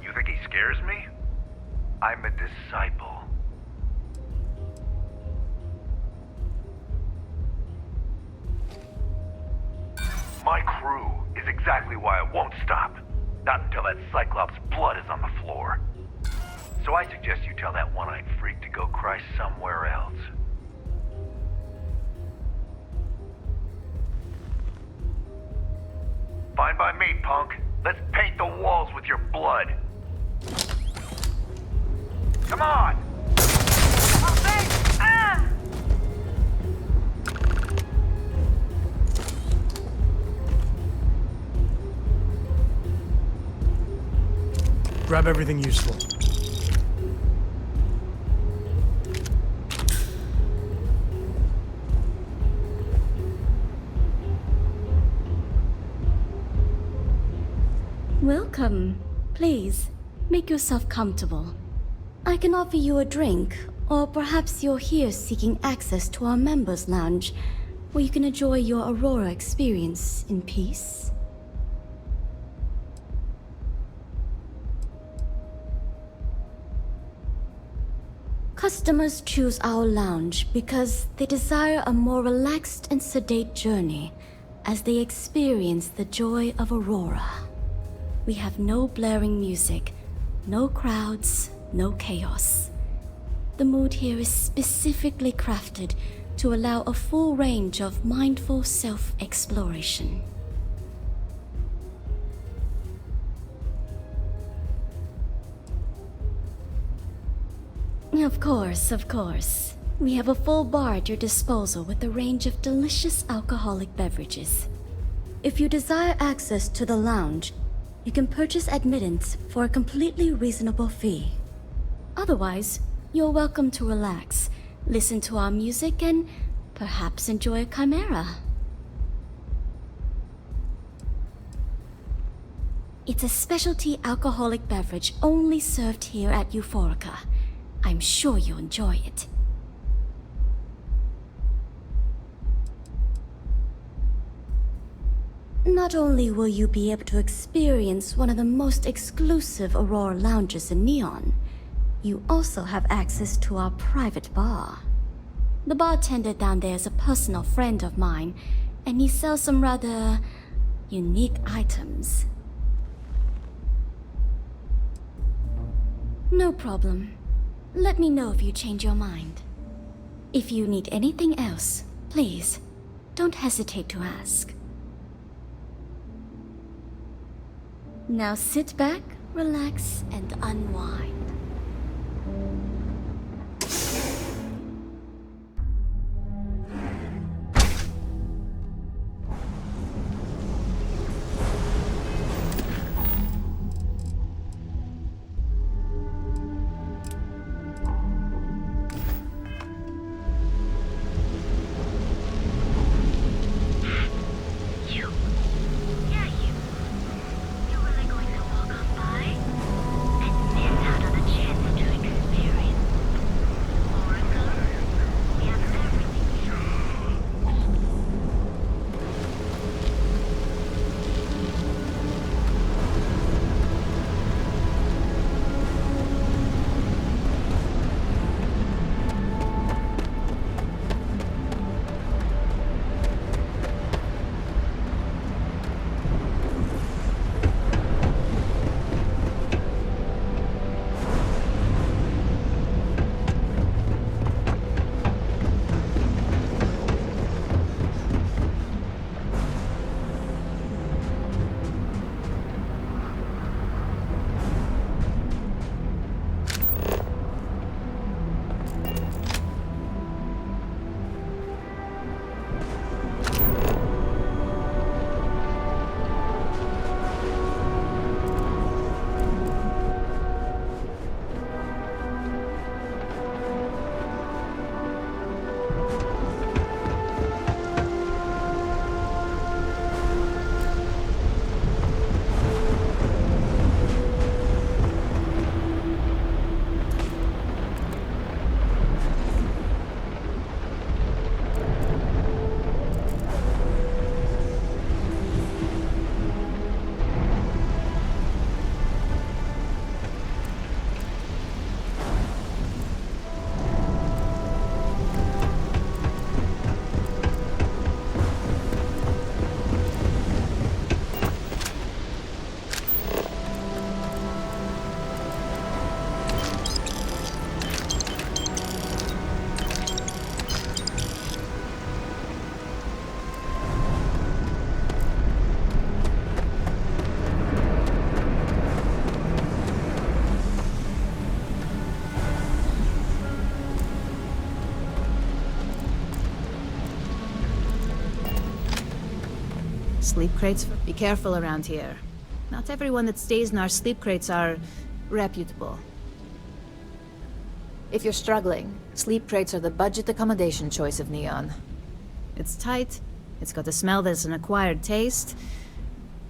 You think he scares me? I'm a disciple. My crew is exactly why I won't stop. Not until that Cyclops' blood is on the floor. So I suggest you tell that one-eyed freak to go cry somewhere else. Fine by me, punk. Let's paint the walls with your blood. Come on! Oh, thanks! Ah! Grab everything useful. Welcome. Please, make yourself comfortable. I can offer you a drink, or perhaps you're here seeking access to our members' lounge, where you can enjoy your Aurora experience in peace. Customers choose our lounge because they desire a more relaxed and sedate journey as they experience the joy of Aurora. We have no blaring music, no crowds, no chaos. The mood here is specifically crafted to allow a full range of mindful self-exploration. Of course. We have a full bar at your disposal with a range of delicious alcoholic beverages. If you desire access to the lounge, you can purchase admittance for a completely reasonable fee. Otherwise, you're welcome to relax, listen to our music, and perhaps enjoy a chimera. It's a specialty alcoholic beverage only served here at Euphorica. I'm sure you'll enjoy it. Not only will you be able to experience one of the most exclusive Aurora lounges in Neon, you also have access to our private bar. The bartender down there is a personal friend of mine, and he sells some rather unique items. No problem. Let me know if you change your mind. If you need anything else, please, don't hesitate to ask. Now sit back, relax, and unwind. You really going to walk on by and miss out on the Sleep crates? Be careful around here. Not everyone that stays in our sleep crates are reputable. If you're struggling, sleep crates are the budget accommodation choice of Neon. It's tight, it's got a smell that's an acquired taste.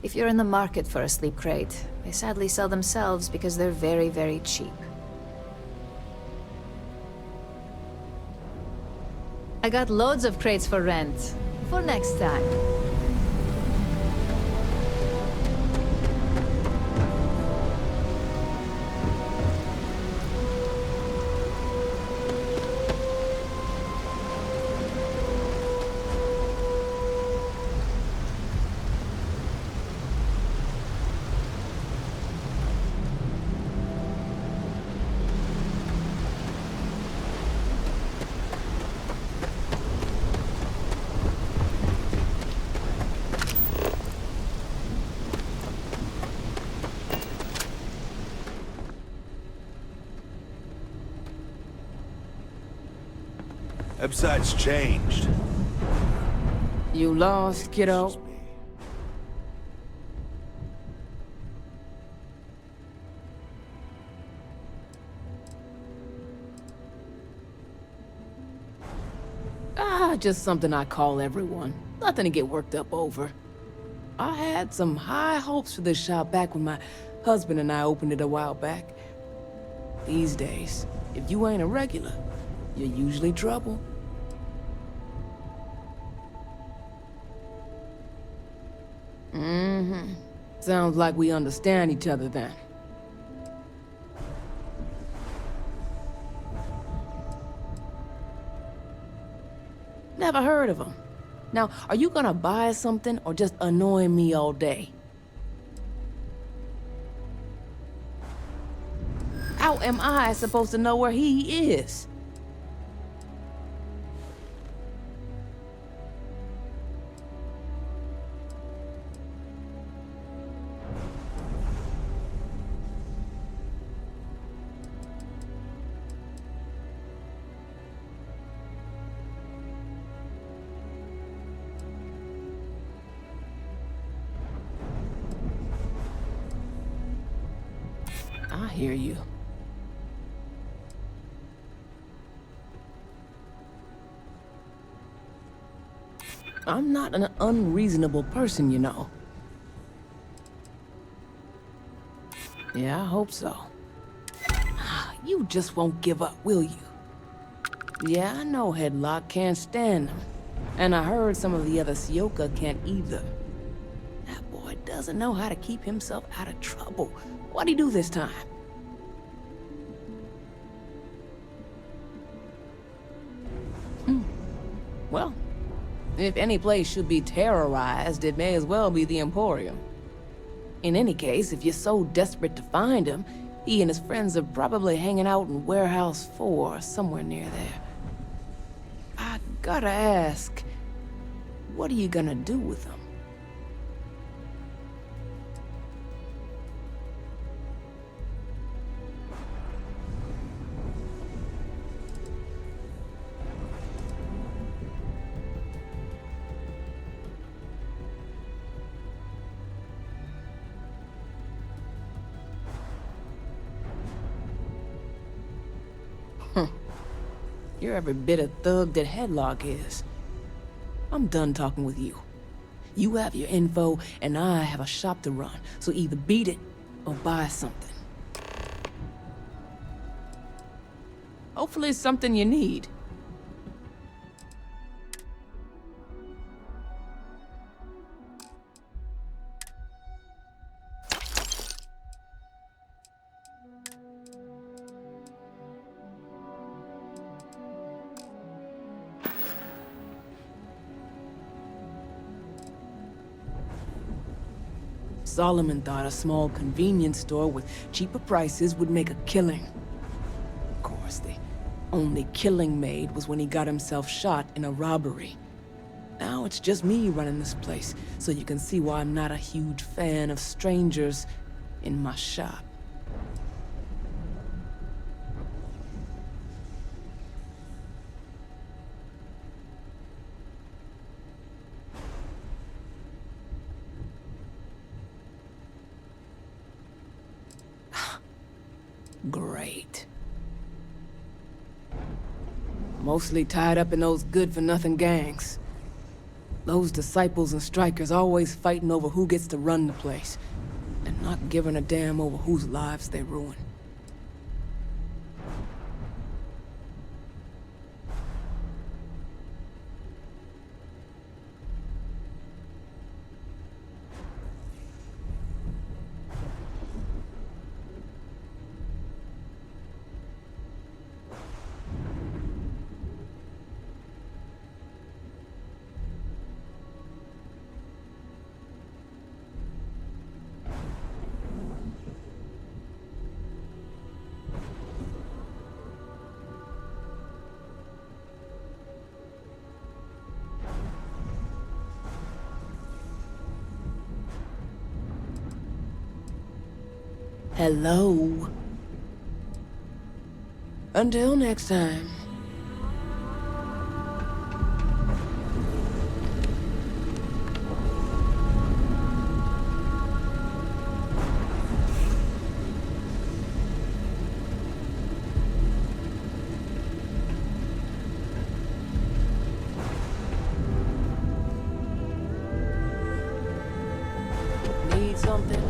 If you're in the market for a sleep crate, they sadly sell themselves because they're very, very cheap. I got loads of crates for rent. For next time. Website's changed. You lost, kiddo? Just something I call everyone. Nothing to get worked up over. I had some high hopes for this shop back when my husband and I opened it a while back. These days, if you ain't a regular, you're usually trouble. Sounds like we understand each other then. Never heard of them. Now, are you gonna buy something or just annoy me all day? How am I supposed to know where he is? I hear you. I'm not an unreasonable person, you know. Yeah, I hope so. You just won't give up, will you? Yeah, I know Headlock can't stand them. And I heard some of the other Sioka can't either. That boy doesn't know how to keep himself out of trouble. What'd he do this time? Well, if any place should be terrorized, it may as well be the Emporium. In any case, if you're so desperate to find him, he and his friends are probably hanging out in Warehouse 4, somewhere near there. I gotta ask, what are you gonna do with him? You're every bit a thug that Headlock is. I'm done talking with you. You have your info, and I have a shop to run, so either beat it or buy something. Hopefully it's something you need. Solomon thought a small convenience store with cheaper prices would make a killing. Of course, the only killing made was when he got himself shot in a robbery. Now it's just me running this place, so you can see why I'm not a huge fan of strangers in my shop. Mostly tied up in those good-for-nothing gangs. Those disciples and strikers always fighting over who gets to run the place, and not giving a damn over whose lives they ruin. Hello. Until next time. Need something?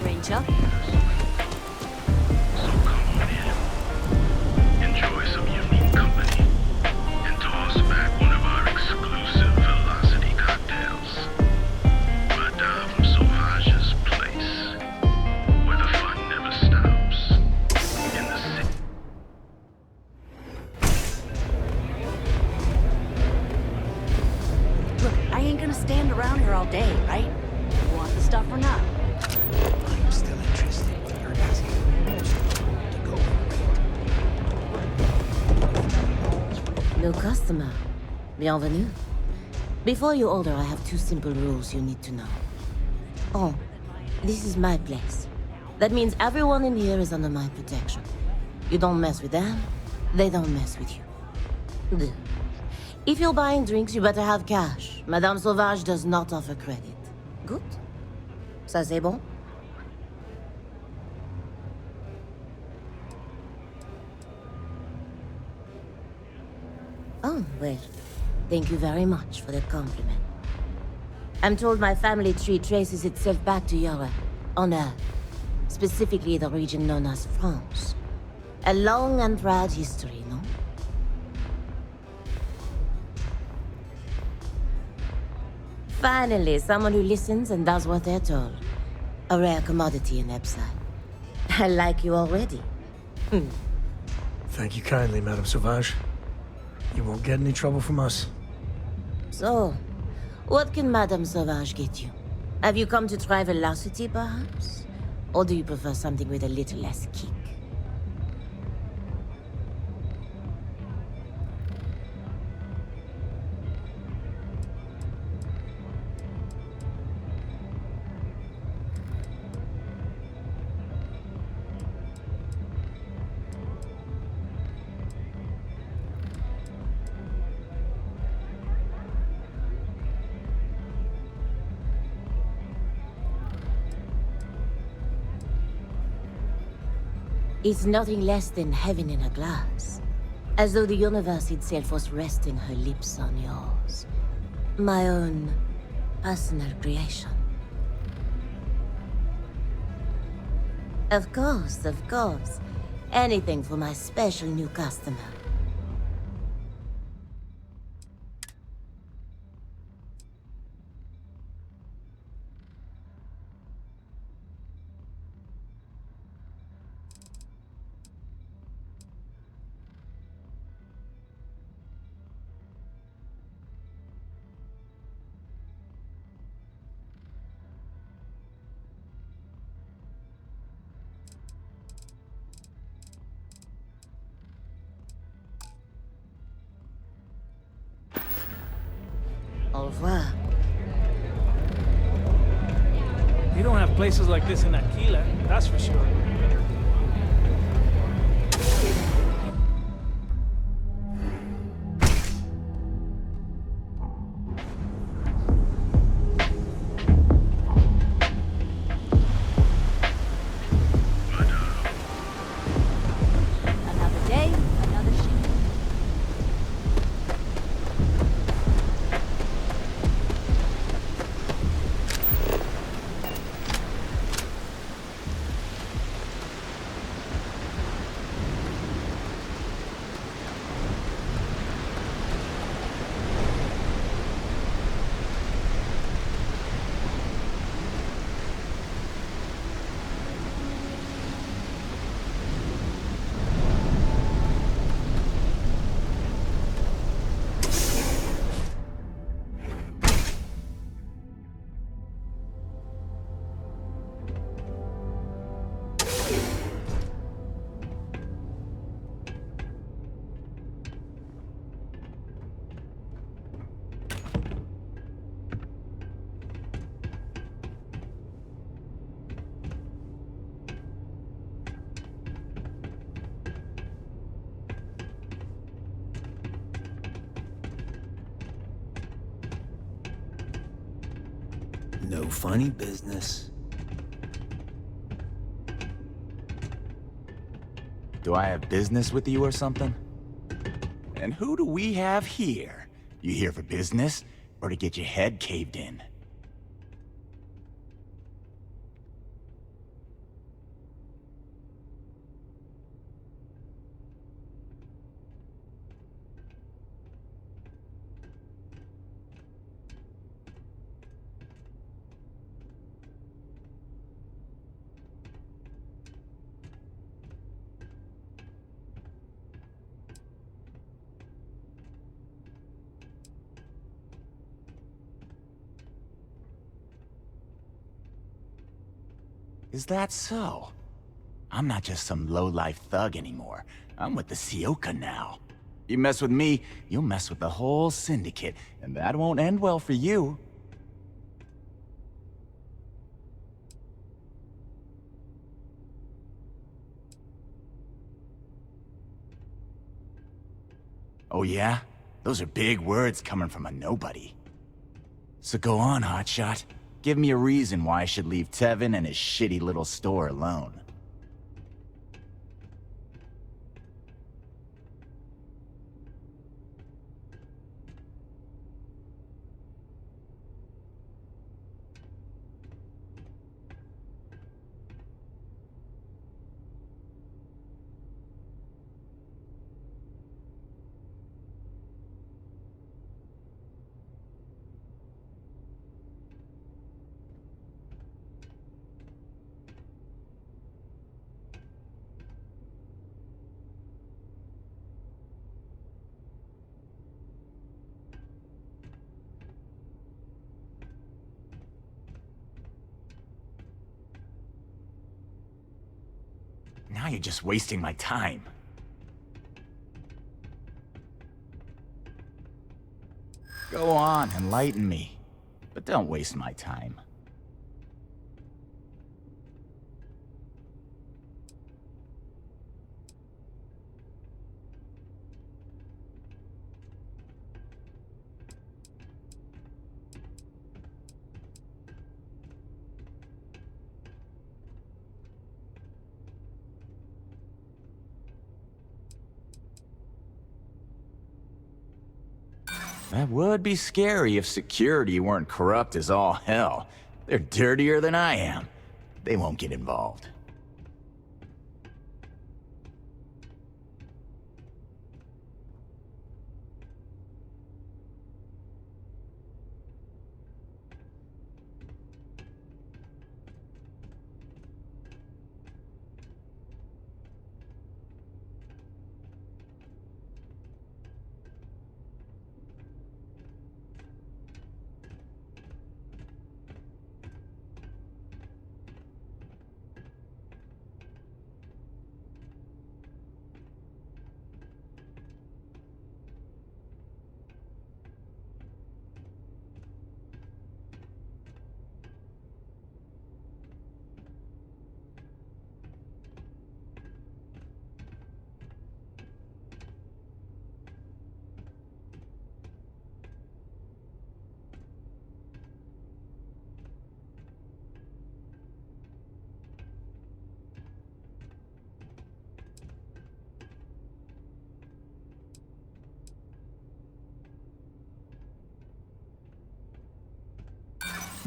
Ranger? Enjoy some unique company and toss back one of our exclusive velocity cocktails. Madame Sauvage's place, where the fun never stops. In the city. Look, I ain't gonna stand around here all day, right? You want the stuff or not? I'm still interested in your asking to go New customer. Bienvenue. Before you order, I have 2 simple rules you need to know. Oh, this is my place. That means everyone in here is under my protection. You don't mess with them, they don't mess with you. Deux. If you're buying drinks, you better have cash. Madame Sauvage does not offer credit. Good? Ça c'est bon? Oh, well, thank you very much for the compliment. I'm told my family tree traces itself back to Europe, on Earth, specifically the region known as France. A long and proud history, no? Finally, someone who listens and does what they're told. A rare commodity in Epside. I like you already. Thank you kindly, Madame Sauvage. You won't get any trouble from us. So, what can Madame Sauvage get you? Have you come to try velocity, perhaps? Or do you prefer something with a little less kick? It's nothing less than heaven in a glass. As though the universe itself was resting her lips on yours. My own personal creation. Of course, of course. Anything for my special new customer. Au revoir. You don't have places like this in Aquila, that's for sure. Another day, another shift. No funny business. Do I have business with you or something? And who do we have here? You here for business, or to get your head caved in? Is that so? I'm not just some low-life thug anymore. I'm with the Sioka now. You mess with me, you'll mess with the whole syndicate, and that won't end well for you. Oh yeah? Those are big words coming from a nobody. So go on, hotshot. Give me a reason why I should leave Tevin and his shitty little store alone. Now you're just wasting my time. Go on, enlighten me. But don't waste my time. That would be scary if security weren't corrupt as all hell. They're dirtier than I am. They won't get involved.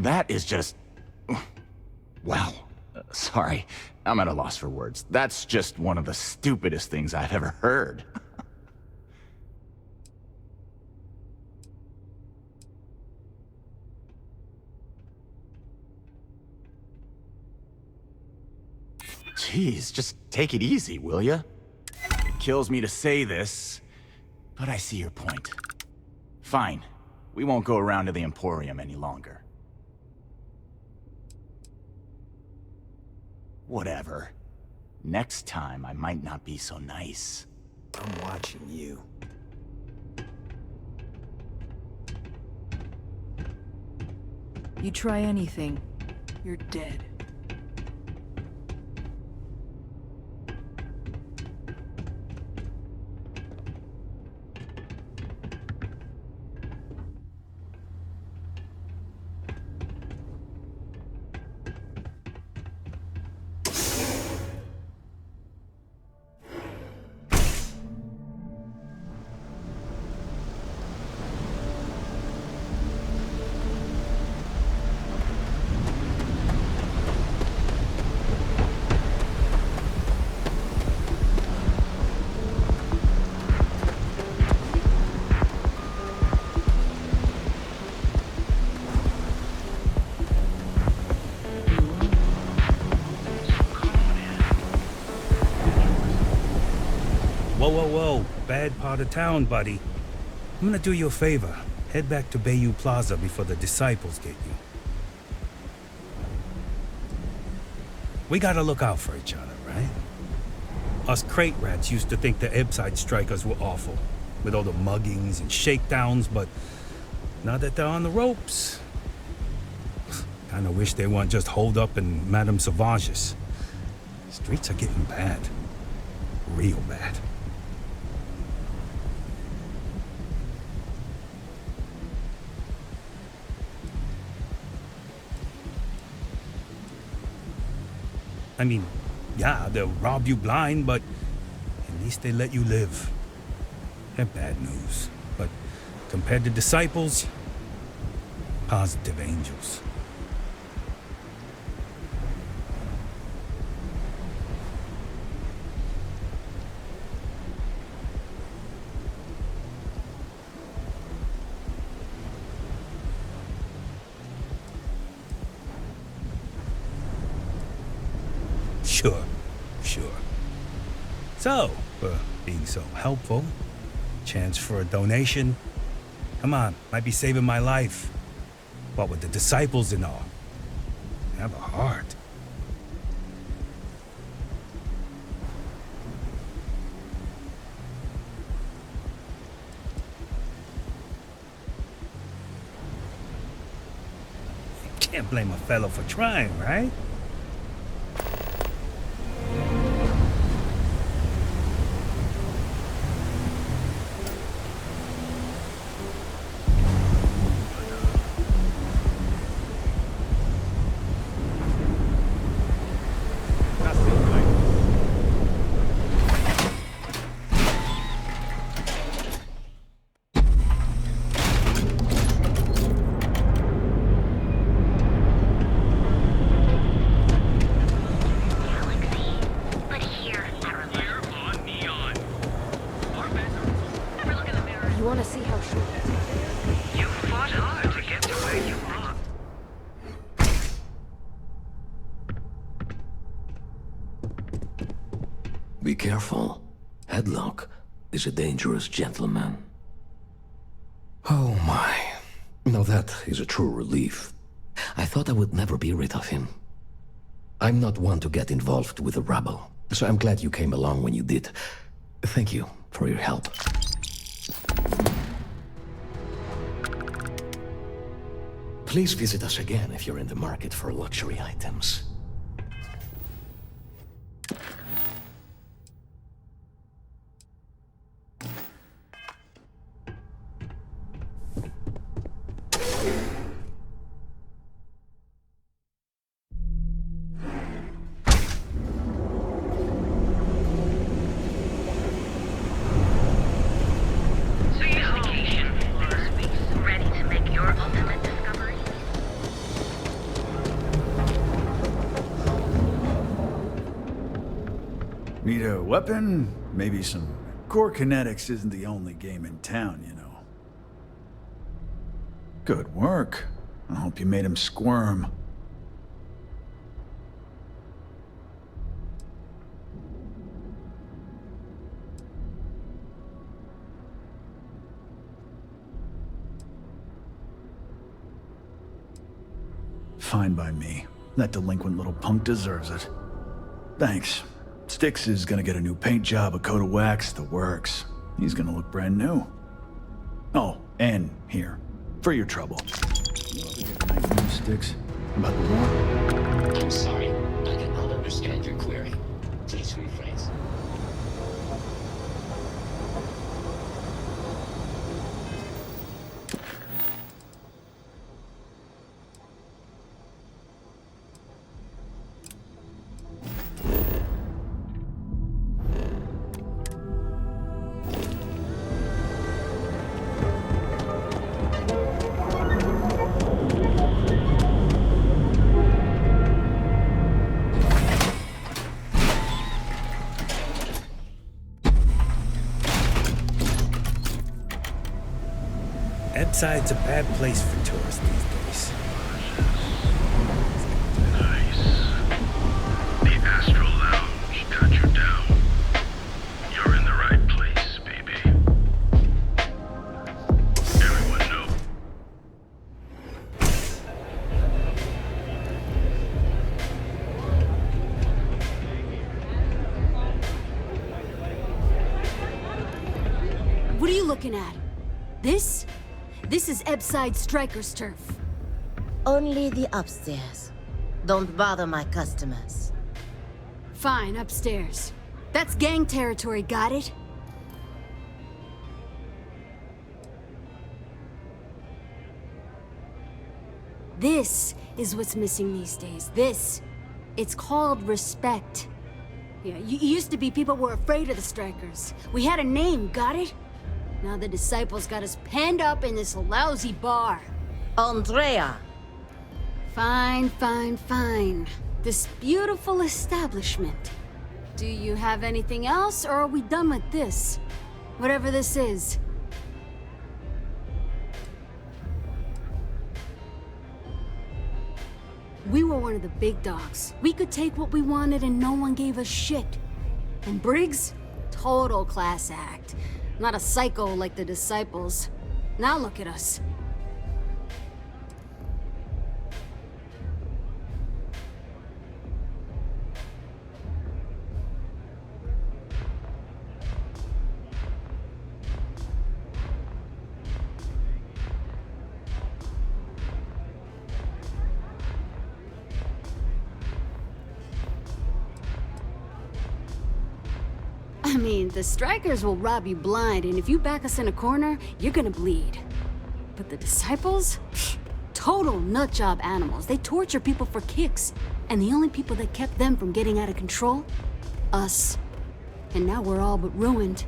That is just... Wow. Sorry, I'm at a loss for words. That's just one of the stupidest things I've ever heard. Jeez, just take it easy, will ya? It kills me to say this, but I see your point. Fine. We won't go around to the Emporium any longer. Whatever. Next time, I might not be so nice. I'm watching you. You try anything, you're dead. Whoa. Bad part of town, buddy. I'm gonna do you a favor. Head back to Bayou Plaza before the disciples get you. We gotta look out for each other, right? Us crate rats used to think the Ebbside strikers were awful, with all the muggings and shakedowns, but now that they're on the ropes, kinda wish they weren't just holed up in Madame Sauvage's. Streets are getting bad. Real bad. I mean, yeah, they'll rob you blind, but at least they let you live. They're bad news, but compared to disciples, positive angels. Sure. So, being so helpful, chance for a donation. Come on, might be saving my life. What with the disciples and all. Have a heart. Can't blame a fellow for trying, right? Be careful. Headlock is a dangerous gentleman. Oh my. Now that is a true relief. I thought I would never be rid of him. I'm not one to get involved with the rabble, so I'm glad you came along when you did. Thank you for your help. Please visit us again if you're in the market for luxury items. Need a weapon? Maybe some... Core kinetics isn't the only game in town, you know. Good work. I hope you made him squirm. Fine by me. That delinquent little punk deserves it. Thanks. Styx is gonna get a new paint job, a coat of wax, the works. He's gonna look brand new. Oh, and here, for your trouble. You ever get nightmares, Styx? About the war? I'm sorry. I cannot understand your query. Please rephrase. Ebside's a bad place for tourists these days. Nice. The Astral Lounge got you down. You're in the right place, baby. Everyone know. What are you looking at? This? This is Ebside Striker's turf. Only the upstairs. Don't bother my customers. Fine, upstairs. That's gang territory, got it? This is what's missing these days. This. It's called respect. Yeah, it used to be people were afraid of the Strikers. We had a name, got it? Now the disciples got us penned up in this lousy bar. Andrea! Fine, fine, fine. This beautiful establishment. Do you have anything else, or are we done with this? Whatever this is. We were one of the big dogs. We could take what we wanted and no one gave us shit. And Briggs? Total class act. Not a psycho like the disciples. Now look at us. I mean, the Strikers will rob you blind, and if you back us in a corner, you're gonna bleed. But the disciples? Total nutjob animals. They torture people for kicks. And the only people that kept them from getting out of control? Us. And now we're all but ruined.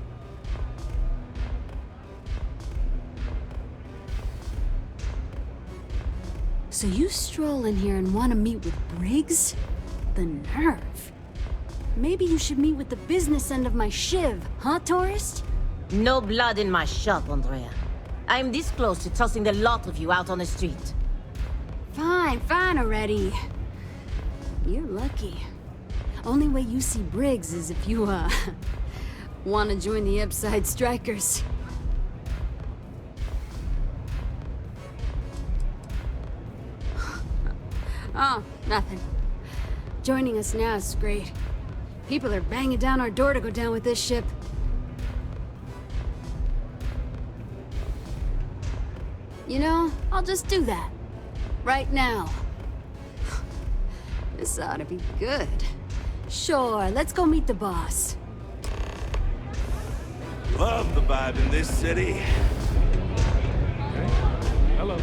So you stroll in here and want to meet with Briggs? The nerve. Maybe you should meet with the business end of my shiv, huh, tourist? No blood in my shop, Andrea. I'm this close to tossing the lot of you out on the street. Fine, fine already. You're lucky. Only way you see Briggs is if you, want to join the Ebside Strikers. Oh, nothing. Joining us now is great. People are banging down our door to go down with this ship. You know, I'll just do that. Right now. This ought to be good. Sure, let's go meet the boss. Love the vibe in this city. Hello.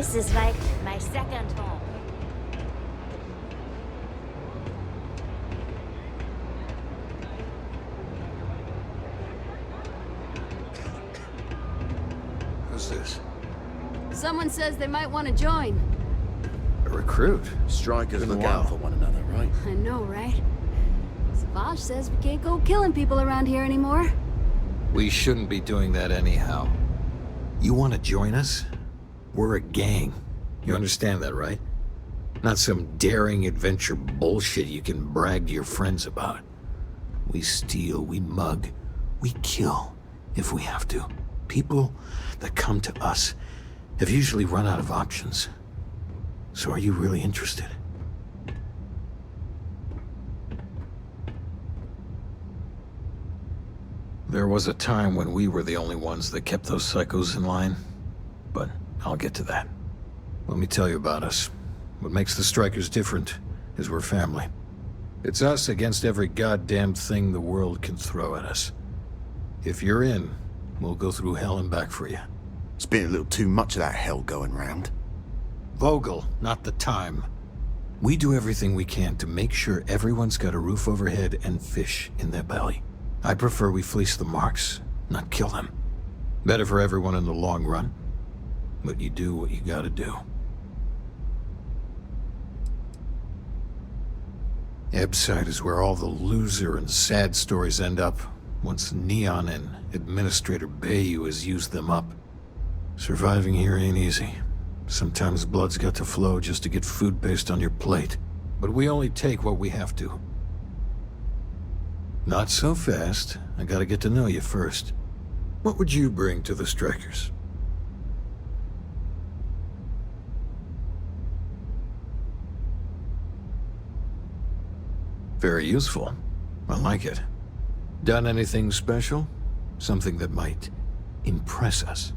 This is like my second home. Who's this? Someone says they might want to join. A recruit. Strikers look out for one another, right? I know, right? Savage says we can't go killing people around here anymore. We shouldn't be doing that anyhow. You want to join us? We're a gang. You understand that, right? Not some daring adventure bullshit you can brag to your friends about. We steal, we mug, we kill, if we have to. People that come to us have usually run out of options. So are you really interested? There was a time when we were the only ones that kept those psychos in line, but I'll get to that. Let me tell you about us. What makes the Strikers different is we're family. It's us against every goddamn thing the world can throw at us. If you're in, we'll go through hell and back for you. It's been a little too much of that hell going round. Vogel, not the time. We do everything we can to make sure everyone's got a roof overhead and fish in their belly. I prefer we fleece the marks, not kill them. Better for everyone in the long run. But you do what you gotta do. Ebside is where all the loser and sad stories end up, once Neon and Administrator Bayu has used them up. Surviving here ain't easy. Sometimes blood's got to flow just to get food based on your plate. But we only take what we have to. Not so fast. I gotta get to know you first. What would you bring to the Strikers? Very useful. I like it. Done anything special? Something that might impress us?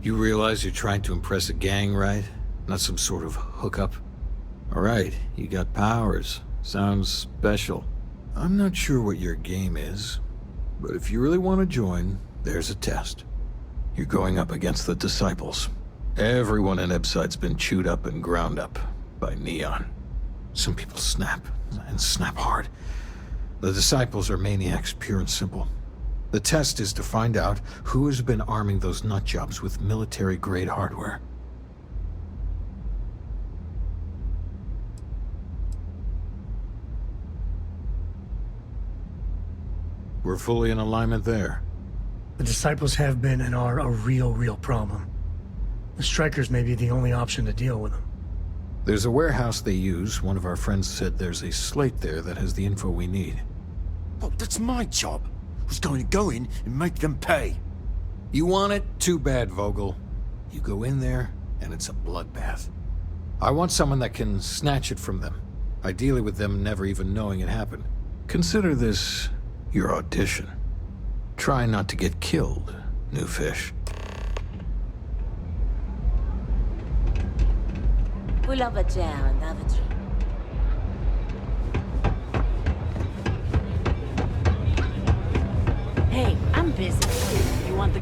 You realize you're trying to impress a gang, right? Not some sort of hookup? Alright, you got powers. Sounds special. I'm not sure what your game is, but if you really want to join, there's a test. You're going up against the Disciples. Everyone in Ebside's been chewed up and ground up by Neon. Some people snap, and snap hard. The Disciples are maniacs, pure and simple. The test is to find out who has been arming those nutjobs with military-grade hardware. We're fully in alignment there. The Disciples have been and are a real problem. The Strikers may be the only option to deal with them. There's a warehouse they use. One of our friends said there's a slate there that has the info we need. Oh, that's my job. I was going to go in and make them pay. You want it? Too bad, Vogel. You go in there, and it's a bloodbath. I want someone that can snatch it from them. Ideally with them never even knowing it happened. Consider this your audition. Try not to get killed, new fish. Pull up a chair and have a drink. Hey, I'm busy. You want the...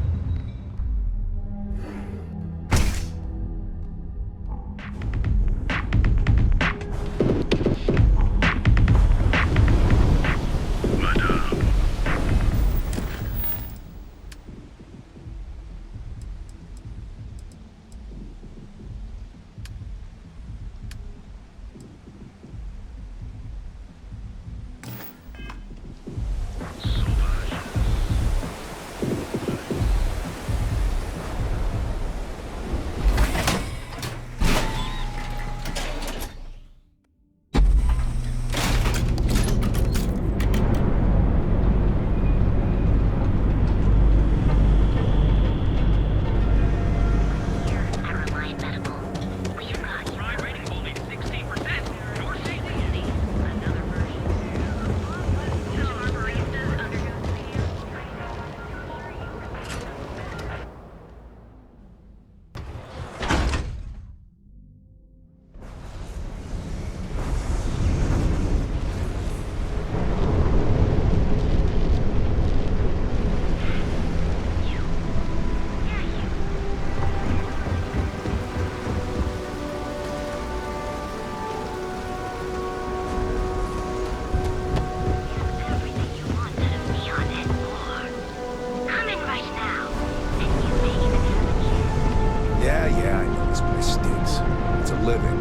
Yeah, I know this place stinks. It's a living.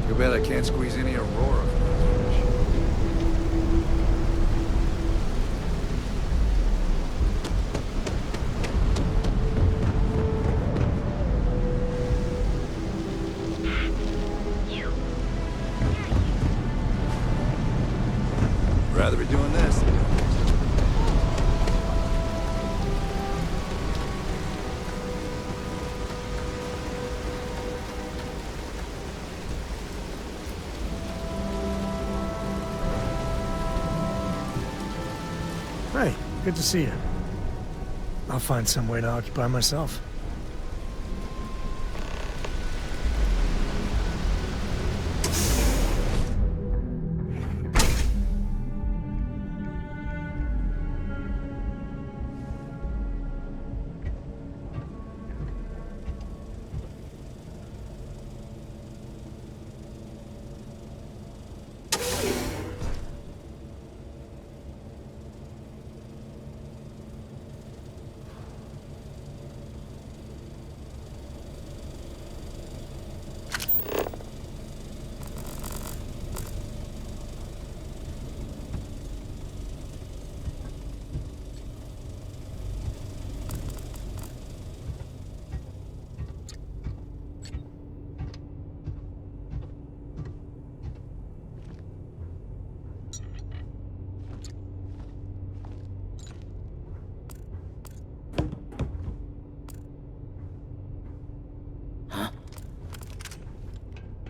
Too bad I can't squeeze any Aurora. Rather be doing this than doing this. Hey, good to see you. I'll find some way to occupy myself.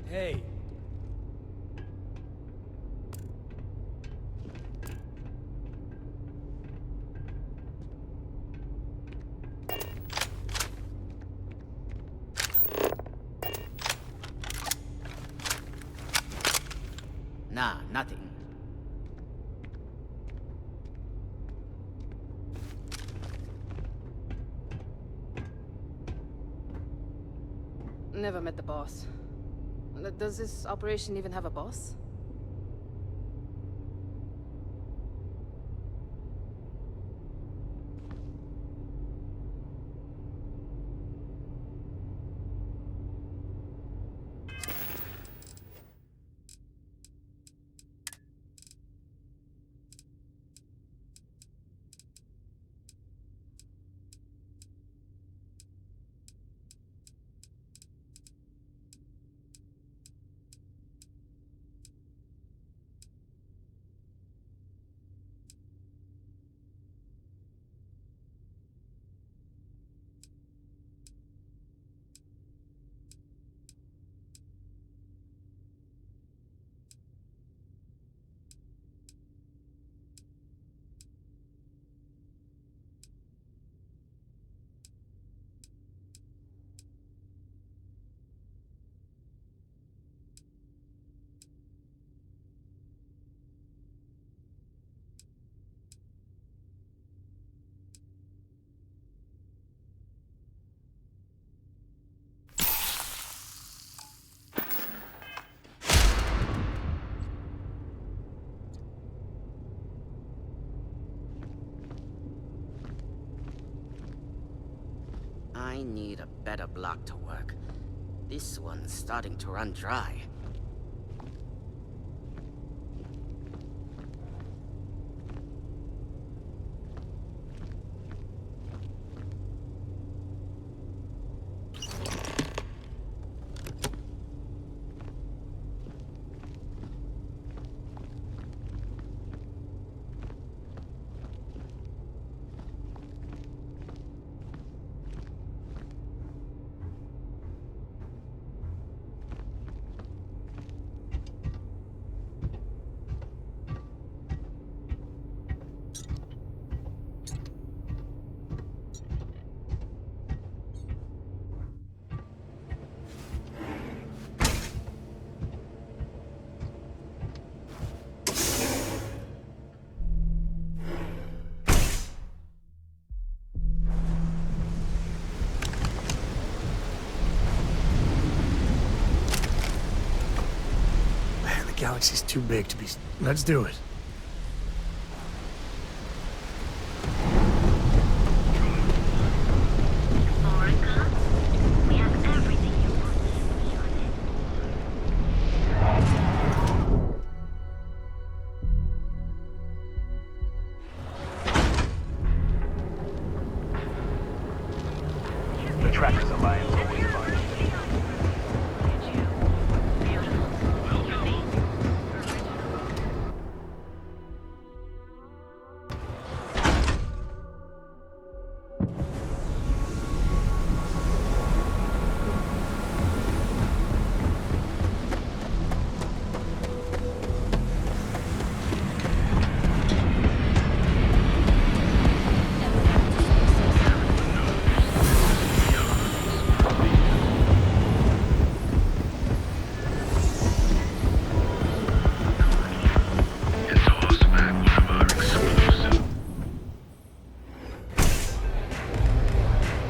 Hey. Nah, nothing. Never met the boss. Does this operation even have a boss? I need a better block to work. This one's starting to run dry. Galaxy's too big to be... Let's do it. Orica? Trackers Alliance always fun.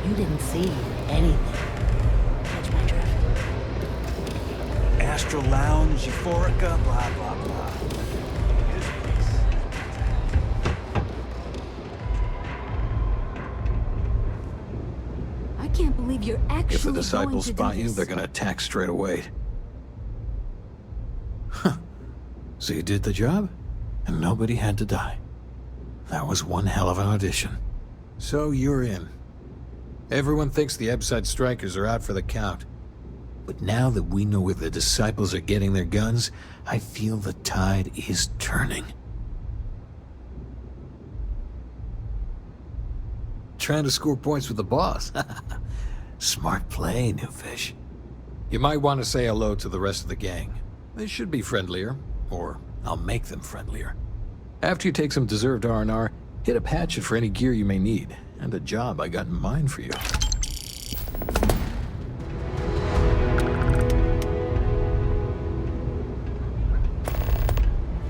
You didn't see anything. Catch my drift? Astral Lounge, Euphorica, blah, blah, blah. I can't believe you're actually If the going disciples to do spot you, this. they're gonna attack straight away. Huh. So you did the job, and nobody had to die. That was one hell of an audition. So you're in. Everyone thinks the Ebside Strikers are out for the count. But now that we know where the disciples are getting their guns, I feel the tide is turning. Trying to score points with the boss. Smart play, new fish. You might want to say hello to the rest of the gang. They should be friendlier, or I'll make them friendlier. After you take some deserved R&R, hit up Hatchet for any gear you may need, and a job I got in mind for you.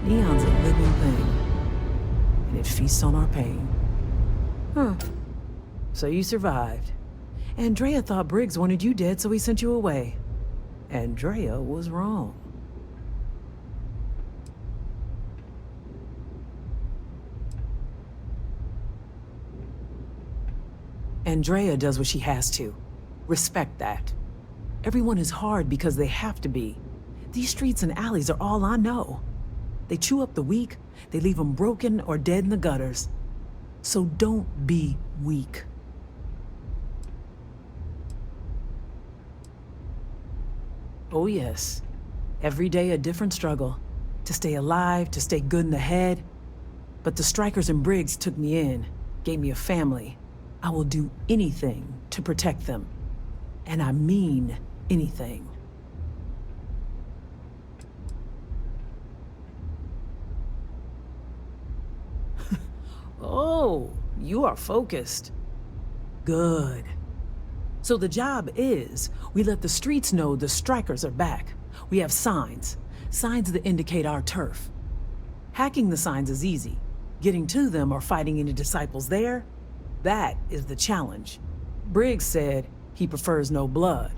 Neon's a living thing, and it feasts on our pain. Huh. So you survived. Andrea thought Briggs wanted you dead, so he sent you away. Andrea was wrong. Andrea does what she has to. Respect that. Everyone is hard because they have to be. These streets and alleys are all I know. They chew up the weak, they leave them broken or dead in the gutters. So don't be weak. Oh yes, every day a different struggle. To stay alive, to stay good in the head. But the Strikers and Briggs took me in, gave me a family. I will do anything to protect them. And I mean anything. Oh, you are focused. Good. So the job is, we let the streets know the Strikers are back. We have signs that indicate our turf. Hacking the signs is easy. Getting to them or fighting any disciples there, that is the challenge. Briggs said he prefers no blood.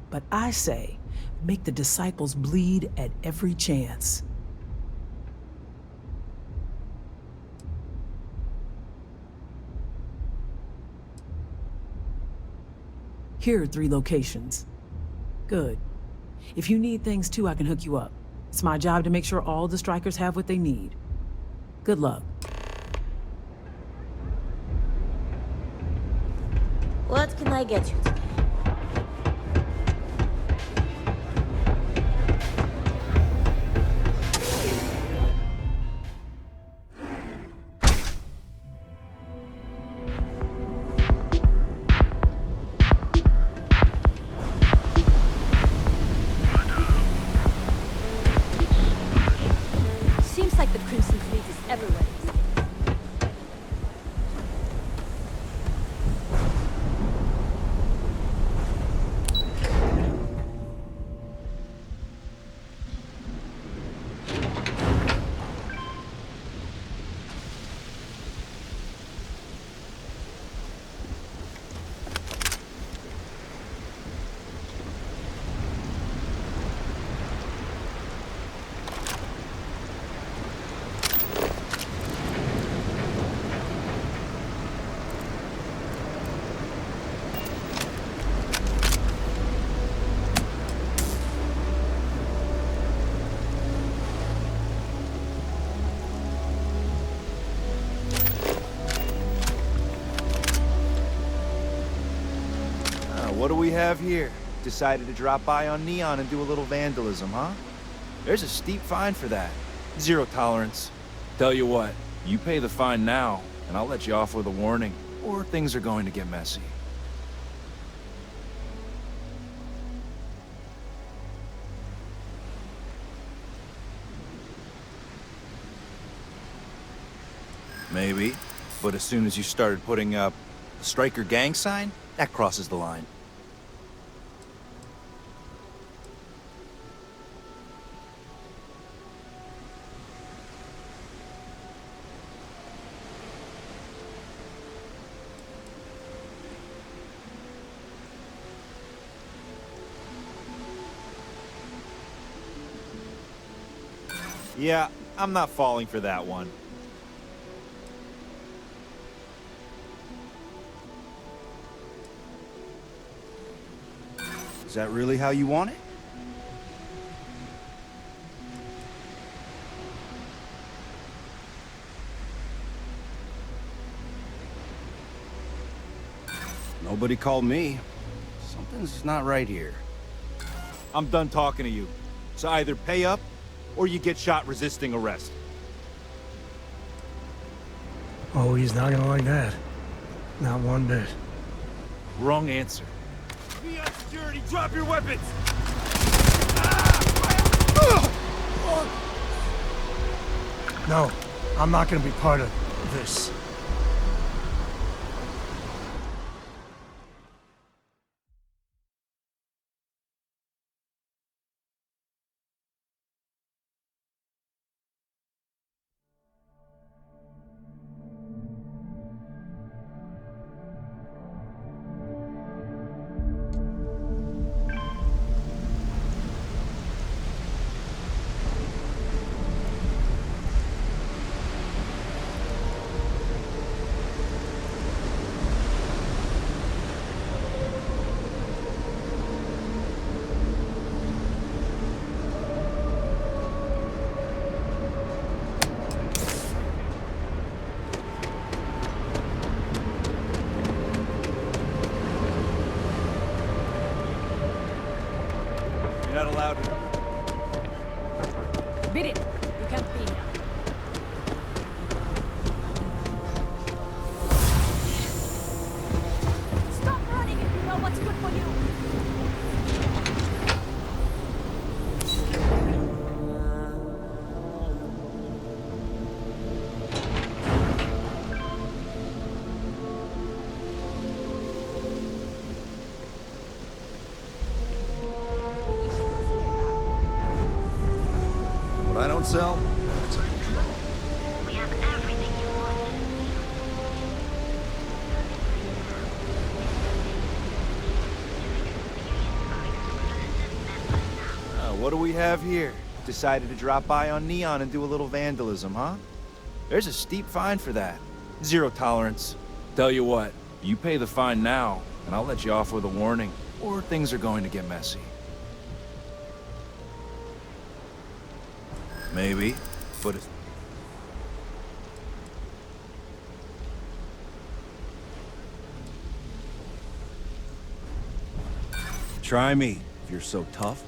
But I say, make the disciples bleed at every chance. Here are 3 locations. Good. If you need things too, I can hook you up. It's my job to make sure all the Strikers have what they need. Good luck. What can I get you today? Seems like the Crimson Fleet is everywhere. What do we have here? Decided to drop by on Neon and do a little vandalism, huh? There's a steep fine for that. 0 tolerance. Tell you what, you pay the fine now, and I'll let you off with a warning, or things are going to get messy. Maybe, but as soon as you started putting up a Striker gang sign, that crosses the line. Yeah, I'm not falling for that one. Is that really how you want it? Nobody called me. Something's not right here. I'm done talking to you. So either pay up, or you get shot resisting arrest. Oh, he's not gonna like that. Not one bit. Wrong answer. Be on security, drop your weapons! No, I'm not gonna be part of this. You're not allowed to. Beat it! You can't be here. Stop running if you know what's good for you! What I don't sell, it's a control. We have everything you want. What do we have here? Decided to drop by on Neon and do a little vandalism, huh? There's a steep fine for that. 0 tolerance. Tell you what, you pay the fine now, and I'll let you off with a warning, or things are going to get messy. Maybe, but it's... Try me, if you're so tough.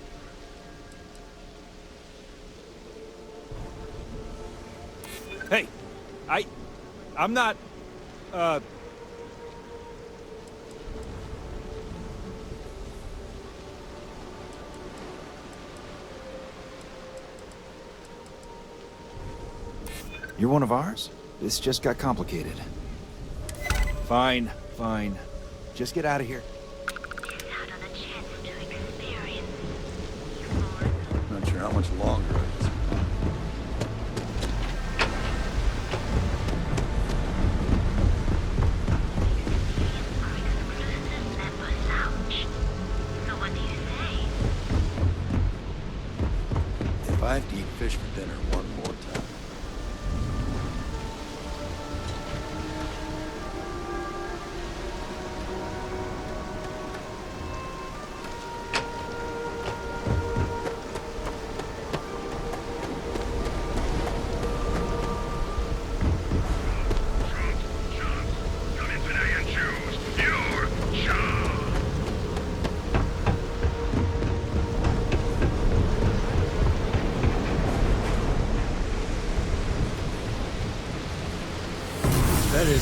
Hey, I'm not, You're one of ours? This just got complicated. Fine, fine. Just get out of here. Not sure how much longer it is. If I have to eat fish for dinner one more time.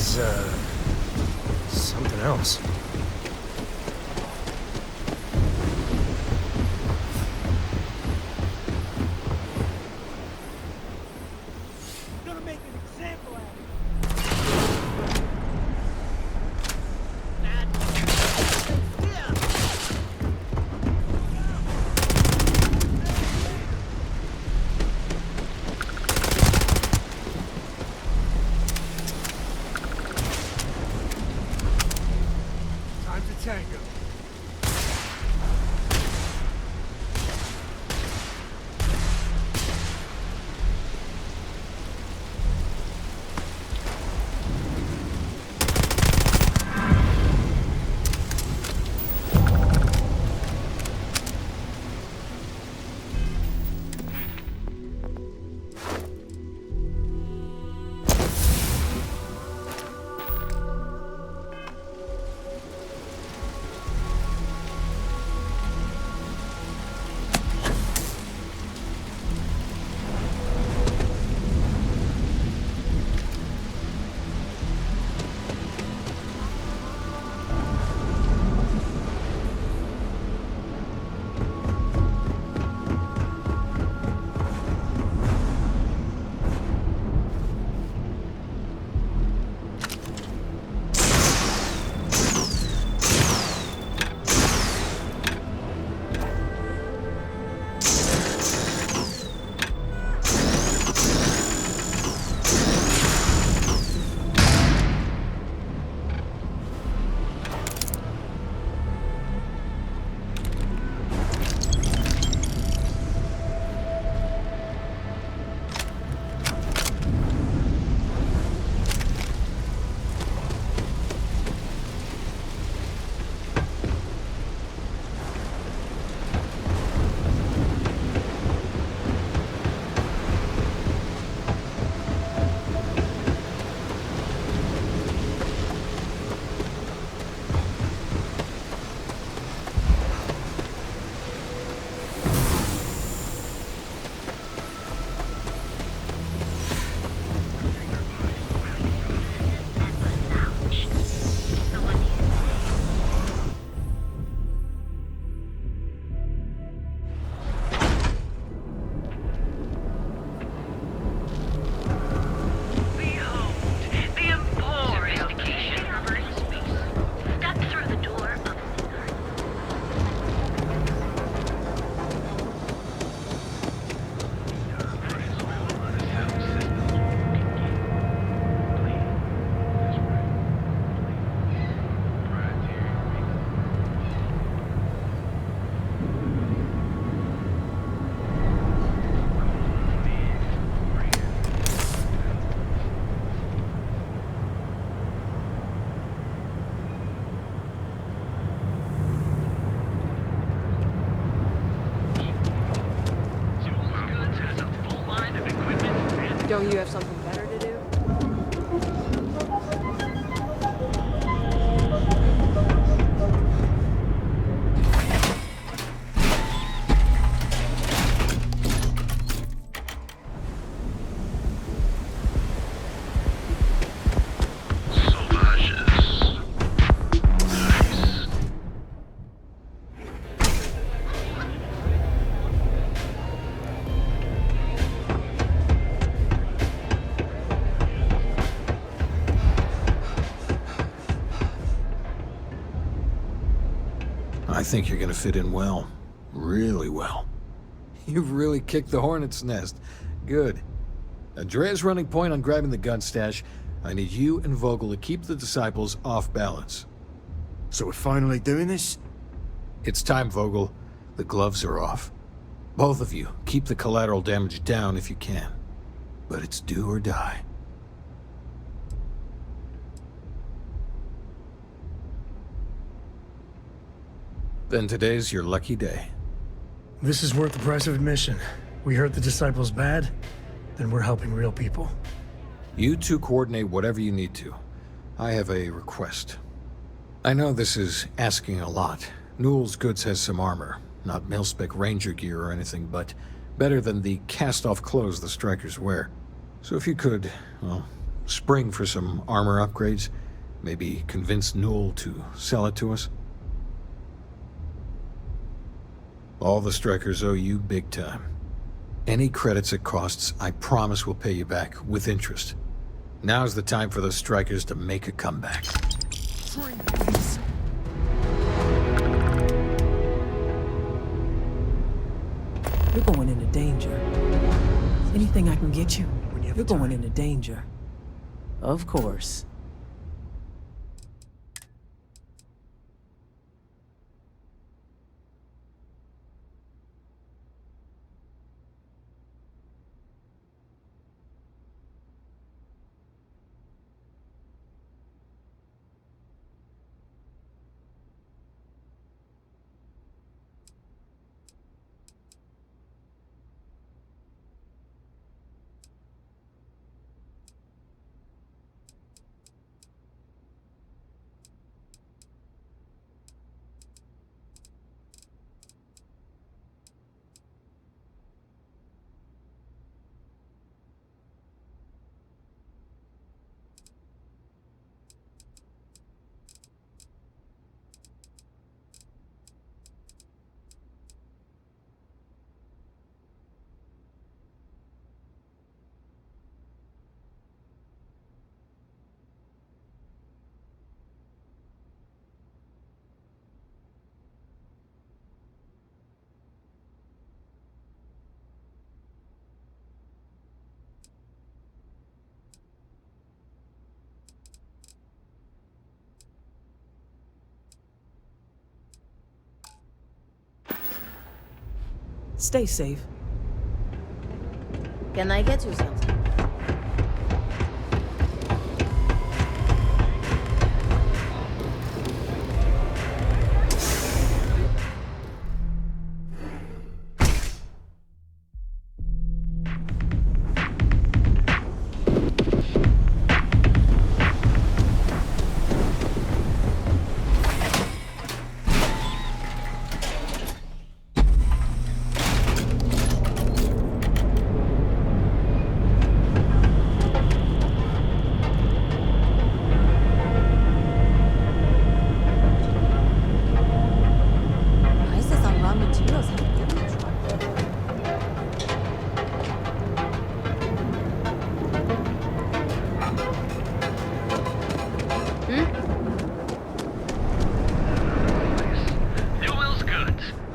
He's, something else. Don't you have something better to do? I think you're gonna fit in well. Really well. You've really kicked the hornet's nest. Good. Andrea's running point on grabbing the gun stash. I need you and Vogel to keep the disciples off balance. So we're finally doing this? It's time, Vogel. The gloves are off. Both of you, keep the collateral damage down if you can. But it's do or die. Then today's your lucky day. This is worth the price of admission. We hurt the disciples bad, then we're helping real people. You two coordinate whatever you need to. I have a request. I know this is asking a lot. Newell's Goods has some armor. Not mil-spec ranger gear or anything, but better than the cast-off clothes the strikers wear. So if you could, well, spring for some armor upgrades? Maybe convince Newell to sell it to us? All the strikers owe you big time. Any credits it costs, I promise we'll pay you back, with interest. Now's the time for those strikers to make a comeback. You're going into danger. Anything I can get you? You're going into danger. Of course. Stay safe. Can I get you something?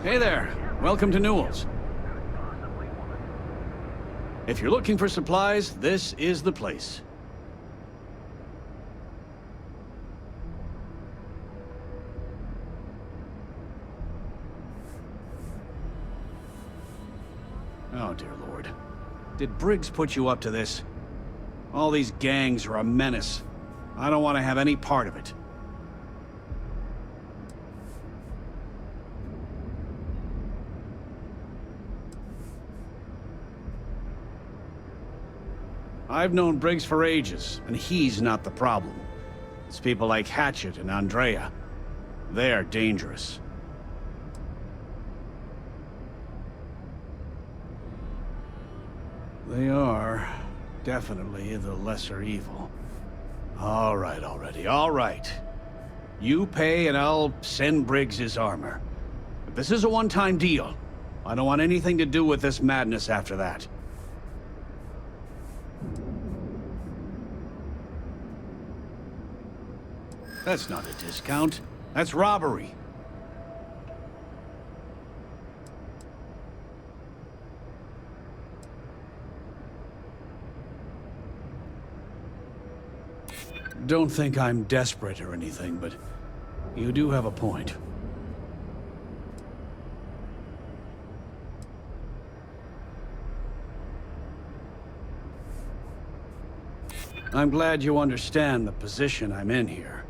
Hey there. Welcome to Newell's. If you're looking for supplies, this is the place. Oh, dear Lord. Did Briggs put you up to this? All these gangs are a menace. I don't want to have any part of it. I've known Briggs for ages, and he's not the problem. It's people like Hatchet and Andrea. They're dangerous. They are definitely the lesser evil. All right already, all right. You pay and I'll send Briggs his armor. But this is a one-time deal. I don't want anything to do with this madness after that. That's not a discount. That's robbery. Don't think I'm desperate or anything, but you do have a point. I'm glad you understand the position I'm in here.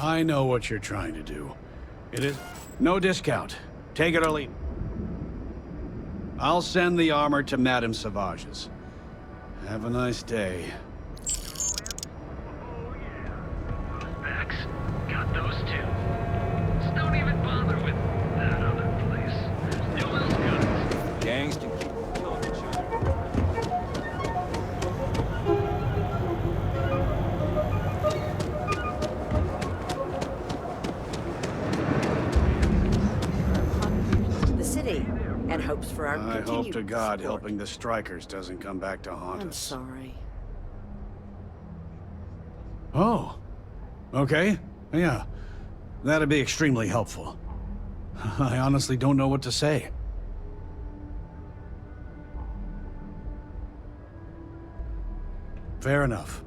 I know what you're trying to do. It is no discount. Take it or leave. I'll send the armor to Madame Savage's. Have a nice day. city and hopes for our I continued hope to God support. helping the strikers doesn't come back to haunt I'm us. sorry. Oh. Okay. Yeah. That'd be extremely helpful. I honestly don't know what to say. Fair enough.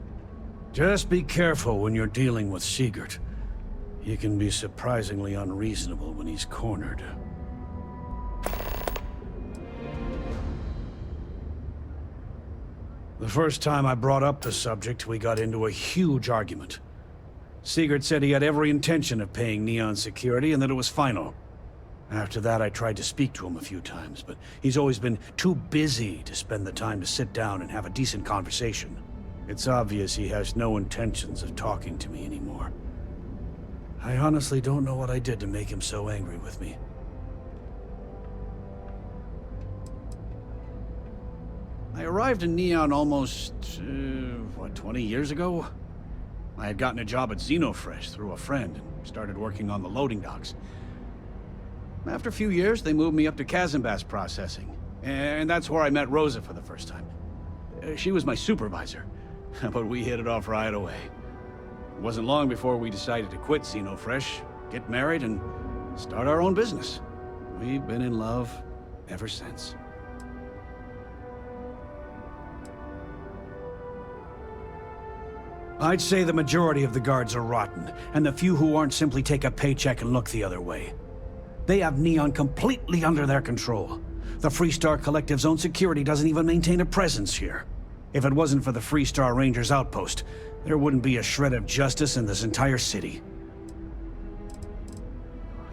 Just be careful when you're dealing with Sigurd. He can be surprisingly unreasonable when he's cornered. The first time I brought up the subject, we got into a huge argument. Sigurd said he had every intention of paying Neon security and that it was final. After that, I tried to speak to him a few times, but he's always been too busy to spend the time to sit down and have a decent conversation. It's obvious he has no intentions of talking to me anymore. I honestly don't know what I did to make him so angry with me. I arrived in Neon almost, 20 years ago? I had gotten a job at Xenofresh through a friend and started working on the loading docks. After a few years, they moved me up to Kazanbass processing, and that's where I met Rosa for the first time. She was my supervisor, but we hit it off right away. It wasn't long before we decided to quit Xenofresh, get married, and start our own business. We've been in love ever since. I'd say the majority of the guards are rotten, and the few who aren't simply take a paycheck and look the other way. They have Neon completely under their control. The Freestar Collective's own security doesn't even maintain a presence here. If it wasn't for the Freestar Rangers outpost, there wouldn't be a shred of justice in this entire city.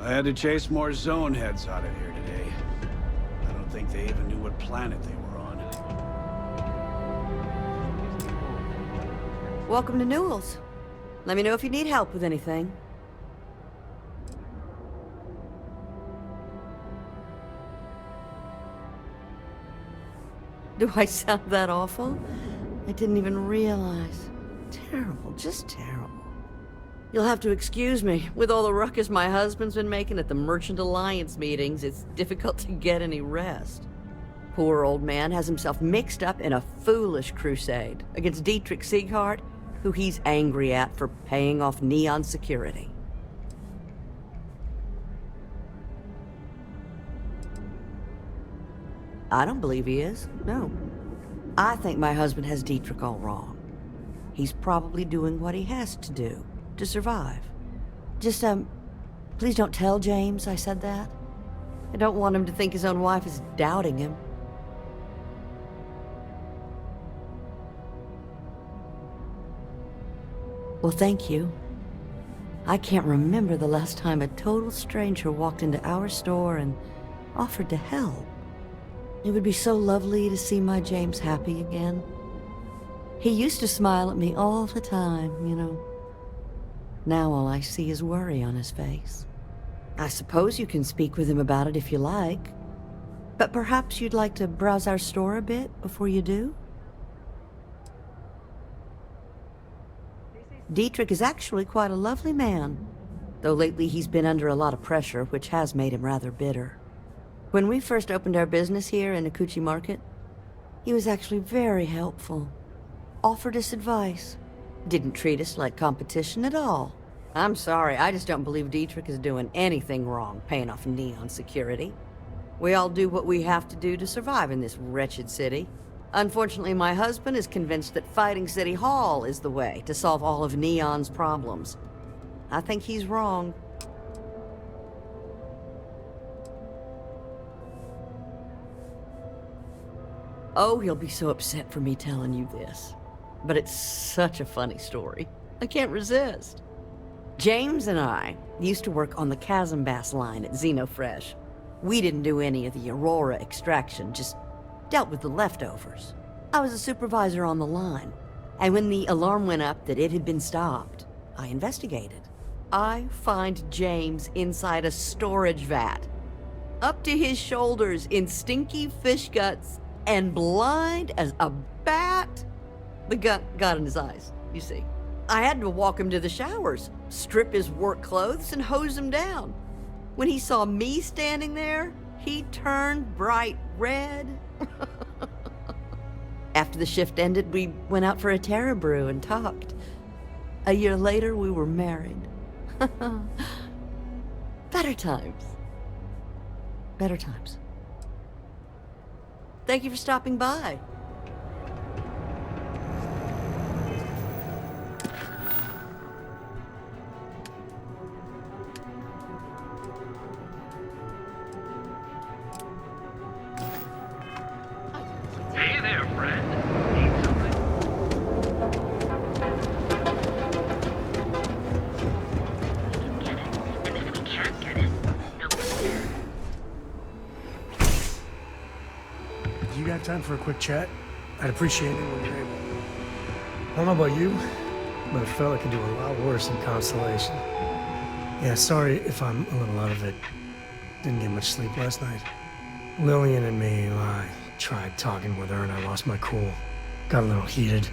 I had to chase more zone heads out of here today. I don't think they even knew what planet they were on. Welcome to Newell's. Let me know if you need help with anything. Do I sound that awful? I didn't even realize. Terrible, just terrible. You'll have to excuse me. With all the ruckus my husband's been making at the Merchant Alliance meetings, it's difficult to get any rest. Poor old man has himself mixed up in a foolish crusade against Dietrich Sieghart, who he's angry at for paying off Neon security. I don't believe he is, no. I think my husband has Dietrich all wrong. He's probably doing what he has to do to survive. Just, please don't tell James I said that. I don't want him to think his own wife is doubting him. Well, thank you. I can't remember the last time a total stranger walked into our store and offered to help. It would be so lovely to see my James happy again. He used to smile at me all the time, you know. Now all I see is worry on his face. I suppose you can speak with him about it if you like. But perhaps you'd like to browse our store a bit before you do? Dietrich is actually quite a lovely man, though lately he's been under a lot of pressure, which has made him rather bitter. When we first opened our business here in Akuchi Market, he was actually very helpful. Offered us advice. Didn't treat us like competition at all. I'm sorry, I just don't believe Dietrich is doing anything wrong paying off Neon security. We all do what we have to do to survive in this wretched city. Unfortunately, my husband is convinced that fighting City Hall is the way to solve all of Neon's problems. I think he's wrong. Oh, he'll be so upset for me telling you this. But it's such a funny story. I can't resist. James and I used to work on the Kazanbass line at Xenofresh. We didn't do any of the Aurora extraction, just dealt with the leftovers. I was a supervisor on the line, and when the alarm went up that it had been stopped, I investigated. I find James inside a storage vat, up to his shoulders in stinky fish guts, and blind as a bat. The gut got in his eyes, you see. I had to walk him to the showers, strip his work clothes, and hose him down. When he saw me standing there, He turned bright red. After the shift ended, we went out for a Terra brew and talked. A year later, we were married. Better times. Better times. Thank you for stopping by. Hey there, friend. Need something? We can get it, and if we can't get it, no one cares. You got time for a quick chat? I'd appreciate it when you're able. I don't know about you, but a fella can do a lot worse than consolation. Yeah, sorry if I'm a little out of it. Didn't get much sleep last night. Lillian and me, I tried talking with her and I lost my cool. Got a little heated.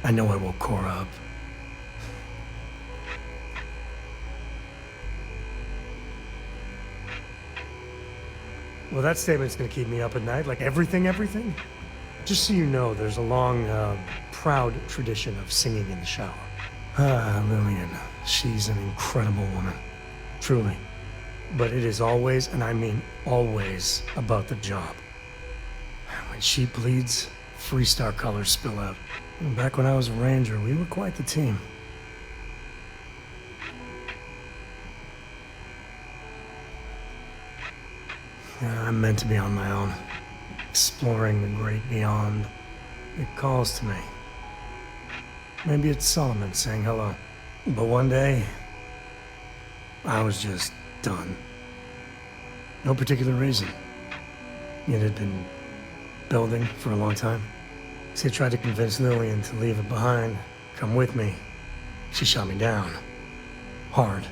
I know I woke Cora up. Well, that statement's gonna keep me up at night, like everything. Just so you know, there's a long, proud tradition of singing in the shower. Lillian, she's an incredible woman. Truly. But it is always, and I mean always, about the job. When she bleeds, Freestar colors spill out. And back when I was a ranger, we were quite the team. Yeah, I'm meant to be on my own, exploring the great beyond. It calls to me. Maybe it's Solomon saying hello. But one day, I was just done. No particular reason. It had been building for a long time. So I tried to convince Lillian to leave it behind, come with me. She shot me down. Hard.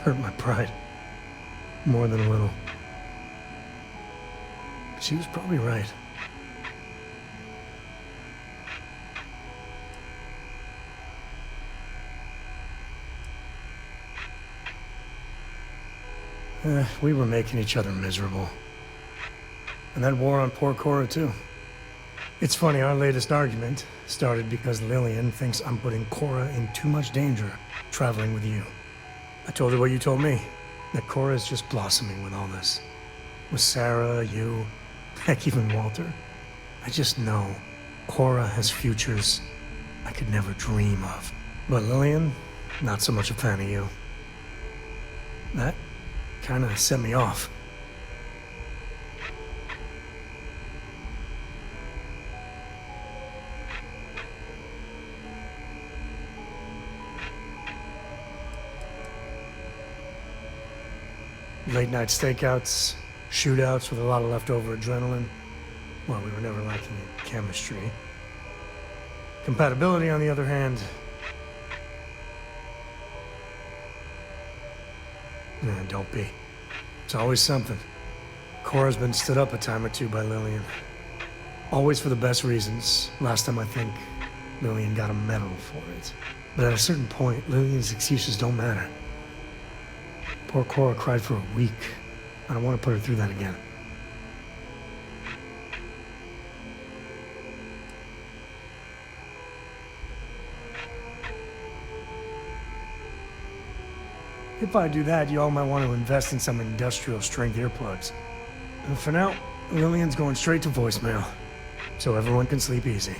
Hurt my pride. More than a little. But she was probably right. We were making each other miserable. And that wore on poor Cora, too. It's funny, our latest argument started because Lillian thinks I'm putting Cora in too much danger traveling with you. I told her what you told me, that Cora's just blossoming with all this. With Sarah, you, heck, even Walter. I just know Cora has futures I could never dream of. But Lillian, not so much a fan of you. That kind of set me off. Late night stakeouts, shootouts with a lot of leftover adrenaline. Well, we were never lacking in chemistry. Compatibility, on the other hand, don't be. It's always something. Cora's been stood up a time or two by Lillian. Always for the best reasons. Last time I think Lillian got a medal for it. But at a certain point, Lillian's excuses don't matter. Poor Cora cried for a week. I don't want to put her through that again. If I do that, you all might want to invest in some industrial strength earplugs. And for now, Lillian's going straight to voicemail, so everyone can sleep easy.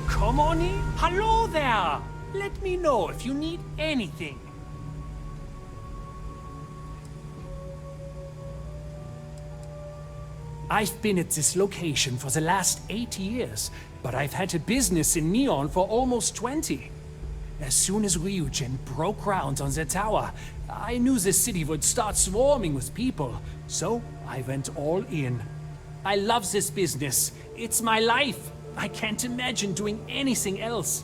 Come on in. Hello there. Let me know if you need anything. I've been at this location for the last 8 years, but I've had a business in Neon for almost 20. As soon as Ryujin broke ground on the tower, I knew the city would start swarming with people, so I went all in. I love this business. It's my life. I can't imagine doing anything else.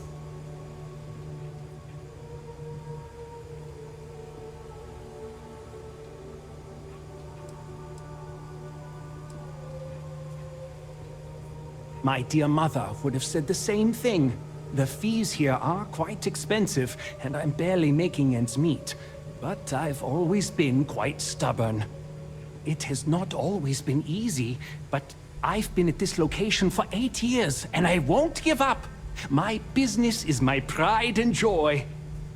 My dear mother would have said the same thing. The fees here are quite expensive, and I'm barely making ends meet. But I've always been quite stubborn. It has not always been easy, but I've been at this location for 8 years, and I won't give up. My business is my pride and joy.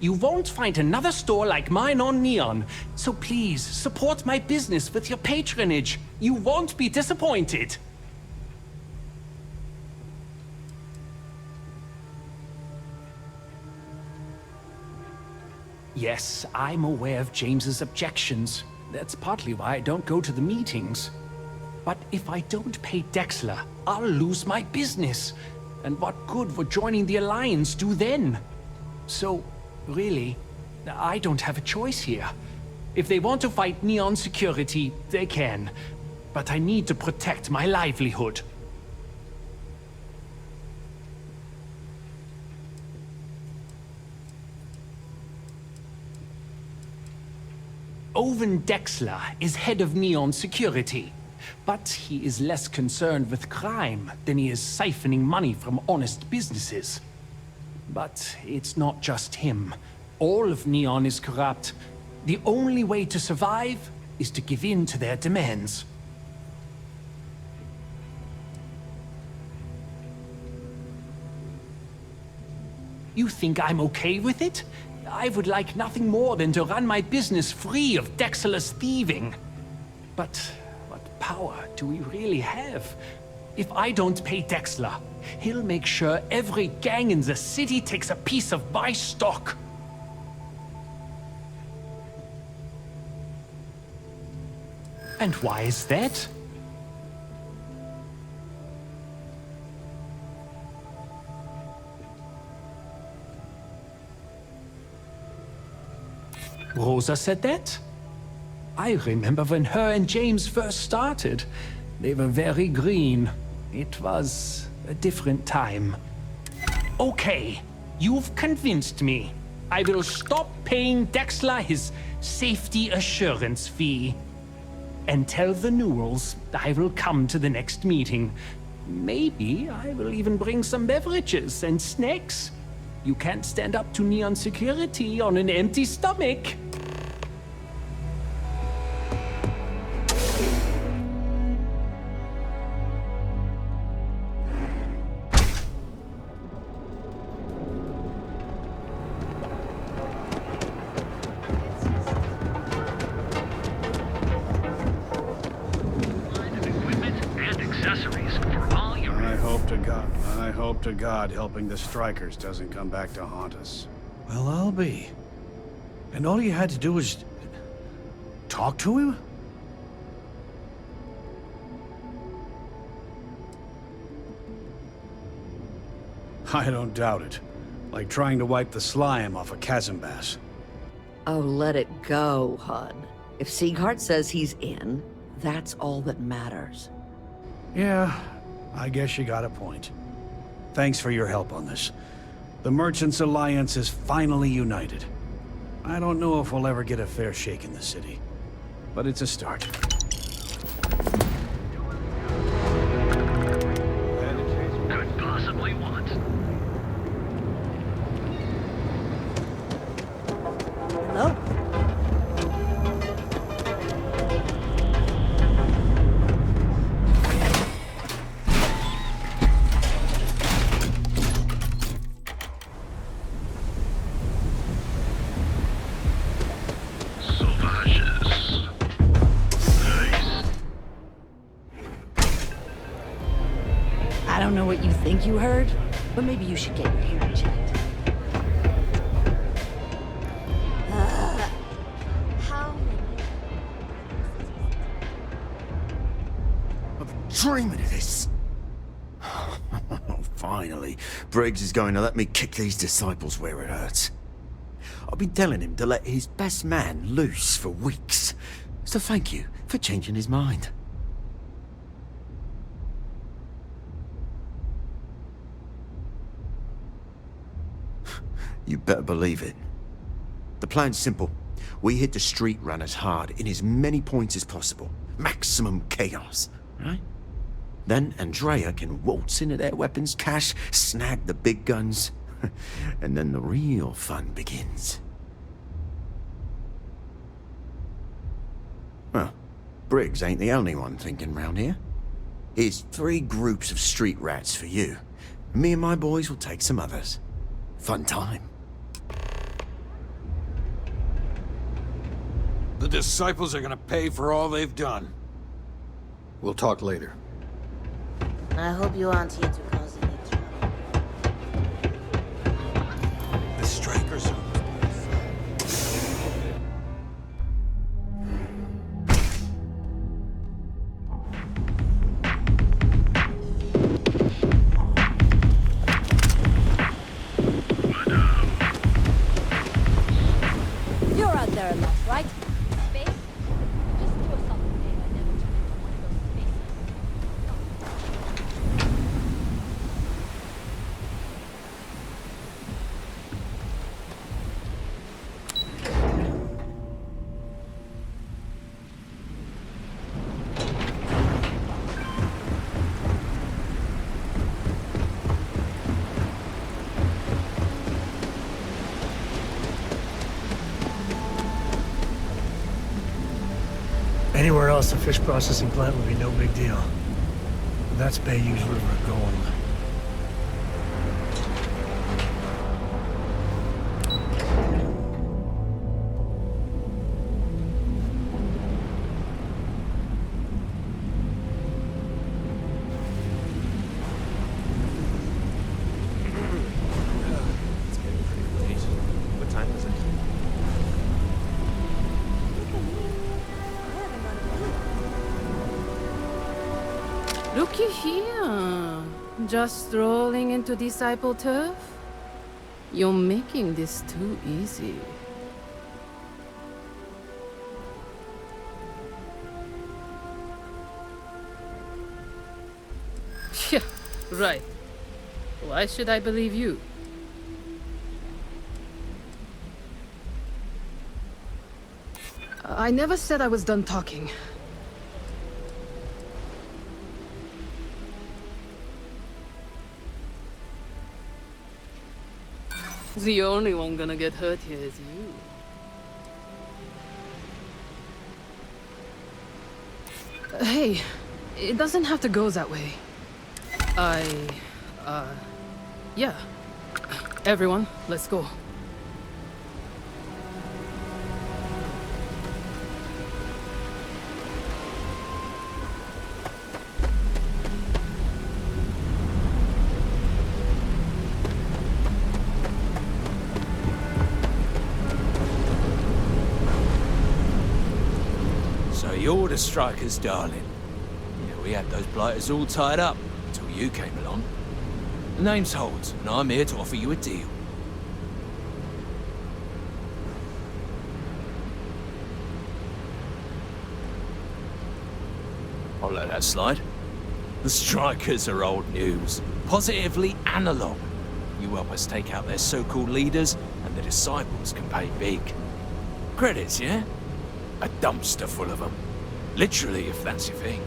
You won't find another store like mine on Neon, so please support my business with your patronage. You won't be disappointed. Yes, I'm aware of James's objections. That's partly why I don't go to the meetings. But if I don't pay Dexler, I'll lose my business. And what good would joining the Alliance do then? So, really, I don't have a choice here. If they want to fight Neon security, they can. But I need to protect my livelihood. Owen Dexler is head of Neon security. But he is less concerned with crime than he is siphoning money from honest businesses. But it's not just him. All of Neon is corrupt. The only way to survive is to give in to their demands. You think I'm okay with it? I would like nothing more than to run my business free of Dexler's thieving. But what power do we really have? If I don't pay Dexler, he'll make sure every gang in the city takes a piece of my stock. And why is that? Rosa said that? I remember when her and James first started. They were very green. It was a different time. Okay, you've convinced me. I will stop paying Dexler his safety assurance fee. And tell the Newells I will come to the next meeting. Maybe I will even bring some beverages and snacks. You can't stand up to Neon security on an empty stomach. To God helping the strikers doesn't come back to haunt us. Well, I'll be. And all you had to do was talk to him? I don't doubt it. Like trying to wipe the slime off a chasm bass. Oh, let it go, Hud. If Sieghart says he's in, that's all that matters. Yeah, I guess you got a point. Thanks for your help on this. The Merchants Alliance is finally united. I don't know if we'll ever get a fair shake in the city, but it's a start. Could possibly want. Hello? I don't know what you think you heard, but maybe you should get your hearing checked. How I've been dreaming of this. Finally, Briggs is going to let me kick these disciples where it hurts. I've been telling him to let his best man loose for weeks. So thank you for changing his mind. You better believe it. The plan's simple. We hit the street runners hard in as many points as possible. Maximum chaos, right? Then Andrea can waltz into their weapons cache, snag the big guns, and then the real fun begins. Well, Briggs ain't the only one thinking round here. Here's 3 groups of street rats for you. Me and my boys will take some others. Fun time. The disciples are gonna pay for all they've done. We'll talk later. I hope you aren't here to cause any trouble. The strikers are... You're out there a lot, right? Space? Just do a solid name. I never turned into one of those spaces. Anywhere else, a fish processing plant would be no big deal. But that's Bayou's River of Gold. It's getting pretty late. What time is it? Looky here. Just strolling into disciple turf? You're making this too easy. Yeah, right. Why should I believe you? I never said I was done talking. The only one gonna get hurt here is you. Hey, it doesn't have to go that way. Yeah. Everyone, let's go. You're the strikers, darling. Yeah, we had those blighters all tied up until you came along. The name's Holt, and I'm here to offer you a deal. I'll let that slide. The strikers are old news. Positively analog. You help us take out their so-called leaders, and the disciples can pay big. Credits, yeah? A dumpster full of them. Literally, if that's your thing.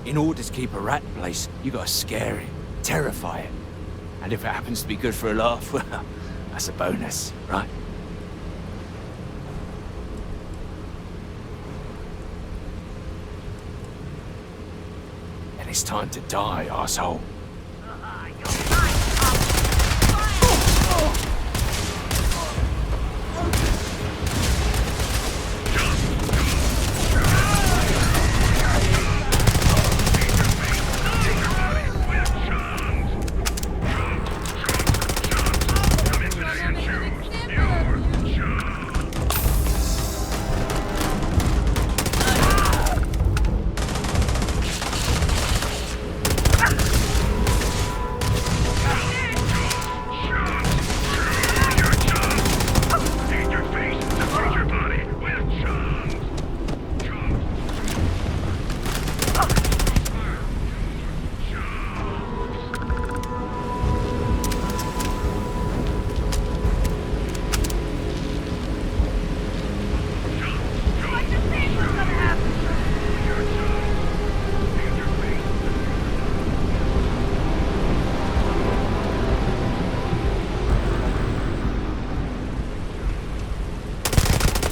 In order to keep a rat in place, you gotta scare it, terrify it. And if it happens to be good for a laugh, well, that's a bonus, right? It's time to die, asshole.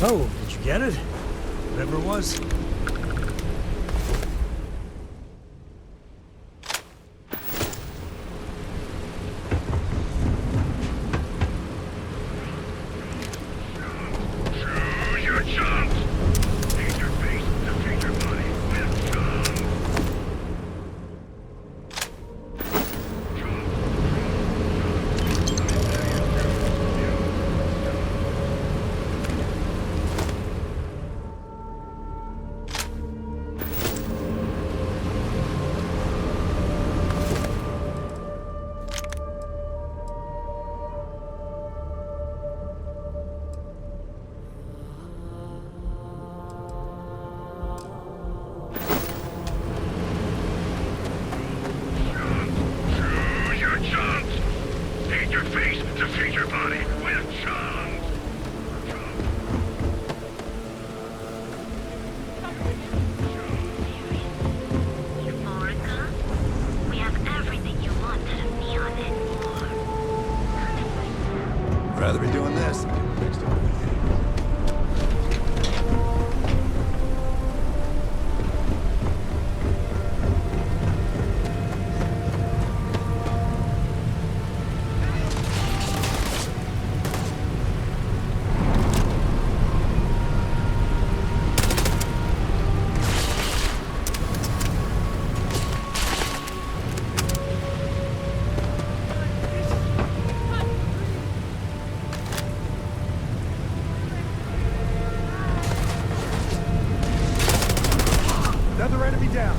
Oh, did you get it? Whatever it was. Rather be doing this than getting fixed up in the game. Another enemy down.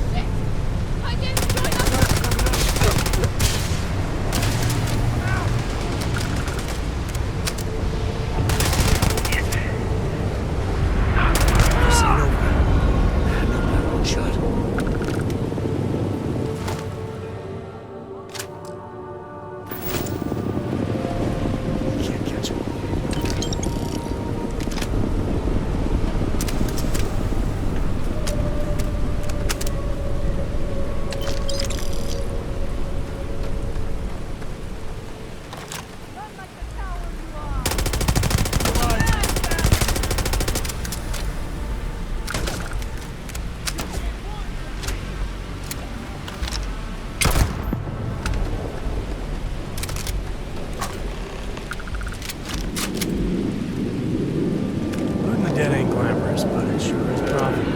Dead ain't glamorous, but it sure is profitable.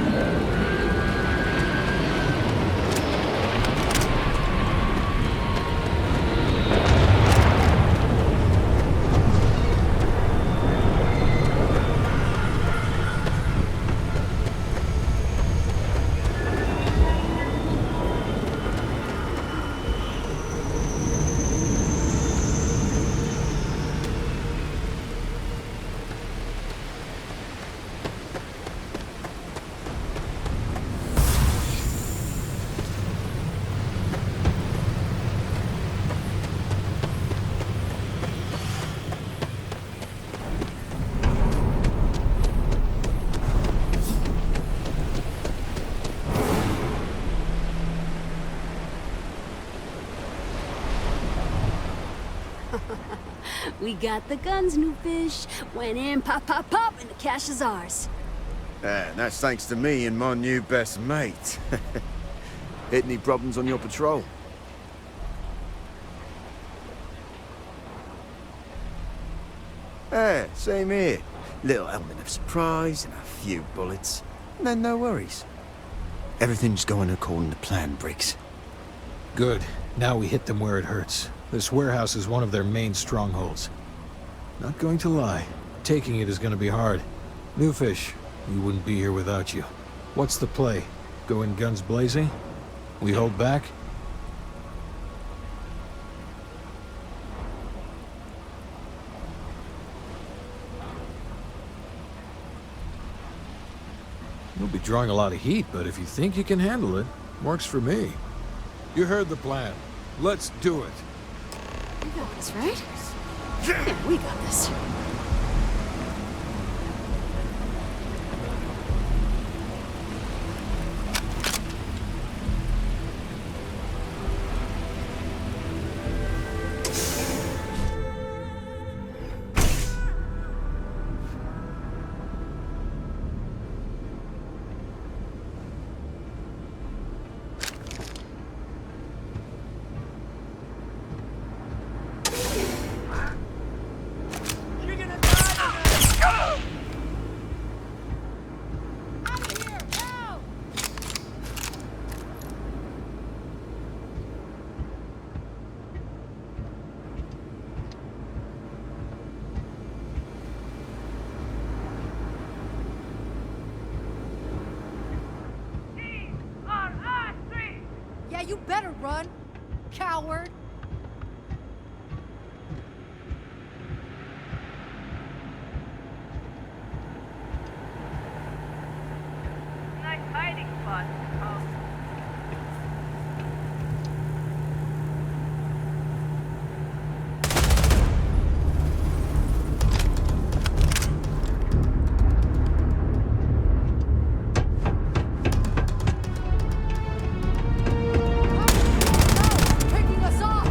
We got the guns, new fish. Went in, pop, pop, pop, and the cash is ours. And that's thanks to me and my new best mate. Hit any problems on your patrol? Same here. Little element of surprise and a few bullets. And then no worries. Everything's going according to plan, Briggs. Good. Now we hit them where it hurts. This warehouse is one of their main strongholds. Not going to lie, taking it is going to be hard. New fish, we wouldn't be here without you. What's the play? Go in guns blazing? We hold back? You'll be drawing a lot of heat, but if you think you can handle it, works for me. You heard the plan. Let's do it. We got this, right? Yeah, we got this. you better run, coward. Nice hiding spot. Taking us off!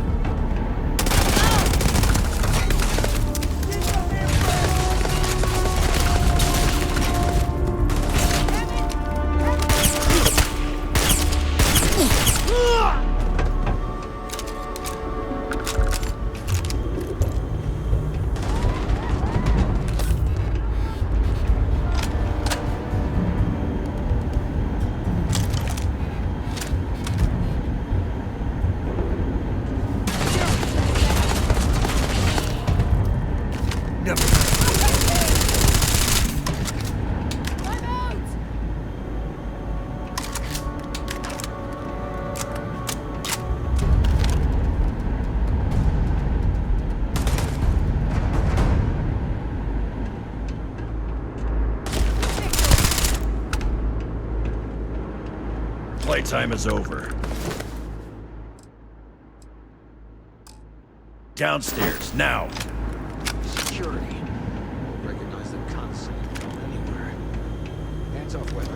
Playtime is over. Downstairs, now! Security. Recognize them constantly from anywhere. Hands off weapons.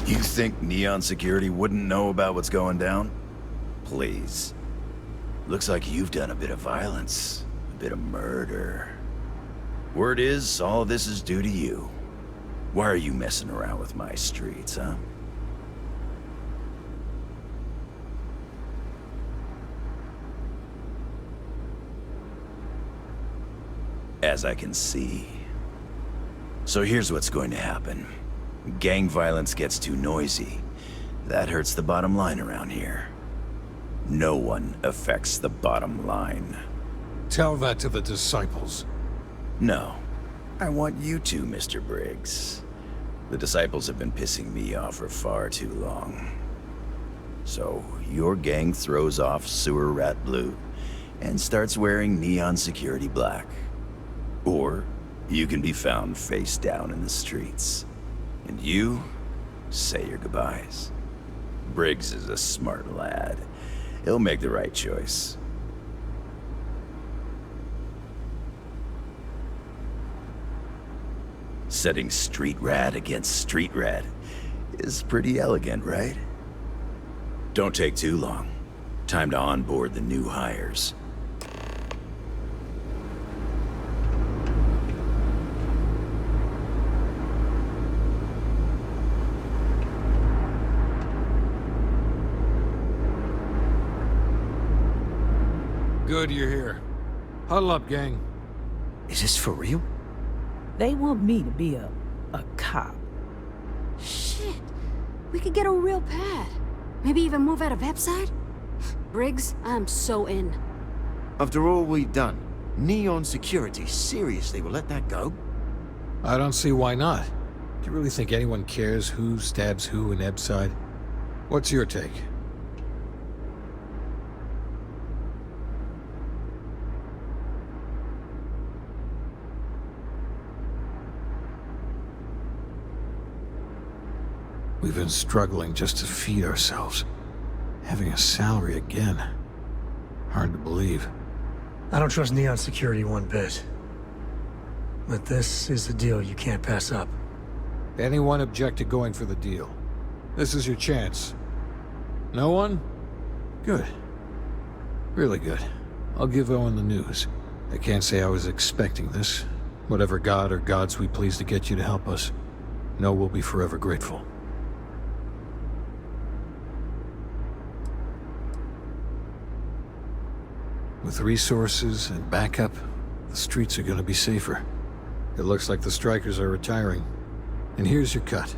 You think Neon Security wouldn't know about what's going down? Please. Looks like you've done a bit of violence, a bit of murder. Word is, all of this is due to you. Why are you messing around with my streets, huh? As I can see. So here's what's going to happen. Gang violence gets too noisy. That hurts the bottom line around here. No one affects the bottom line. Tell that to the disciples. No. I want you to, Mr. Briggs. The disciples have been pissing me off for far too long. So, your gang throws off Sewer Rat Blue and starts wearing Neon Security Black. Or, you can be found face down in the streets. And you say your goodbyes. Briggs is a smart lad. He'll make the right choice. Setting street rat against street rat is pretty elegant, right? Don't take too long. Time to onboard the new hires. Good you're here. Huddle up, gang. Is this for real? They want me to be a cop. Shit. We could get a real pad. Maybe even move out of Epside? Briggs, I'm so in. After all we've done, Neon Security seriously will let that go? I don't see why not. Do you really think anyone cares who stabs who in Epside? What's your take? We've been struggling just to feed ourselves. Having a salary again. Hard to believe. I don't trust Neon security one bit. But this is the deal you can't pass up. Anyone object to going for the deal? This is your chance. No one? Good. Really good. I'll give Owen the news. I can't say I was expecting this. Whatever god or gods we please to get you to help us, know we'll be forever grateful. With resources and backup, the streets are gonna be safer. It looks like the strikers are retiring. And here's your cut.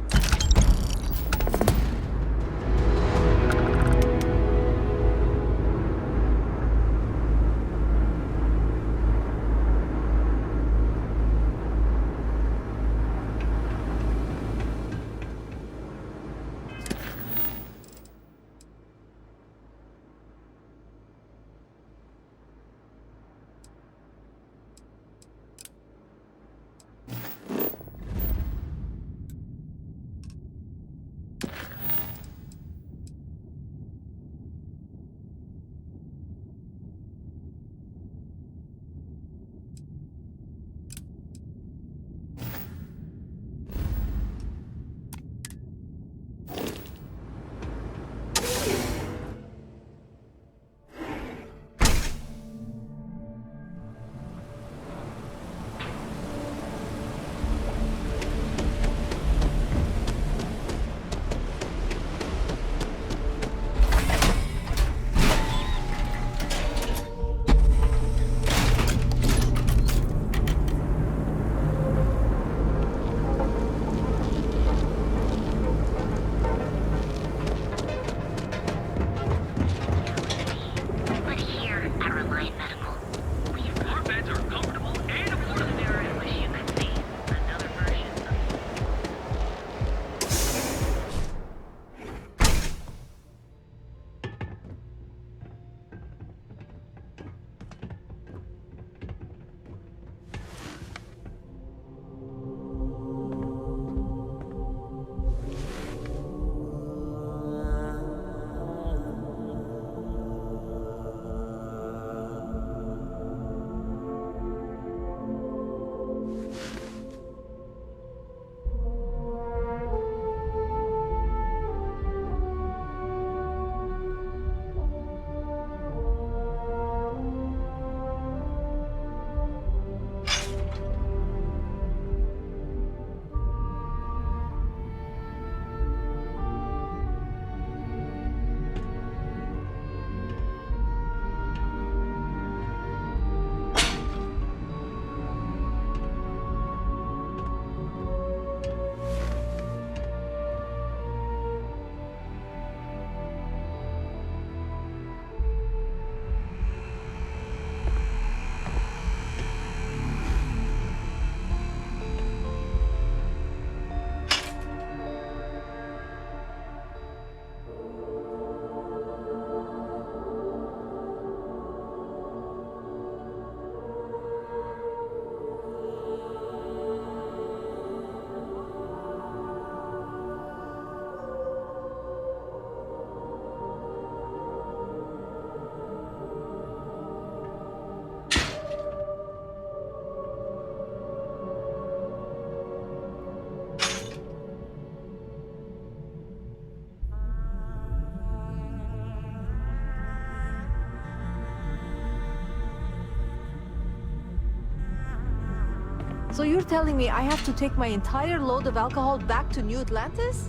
So you're telling me I have to take my entire load of alcohol back to New Atlantis?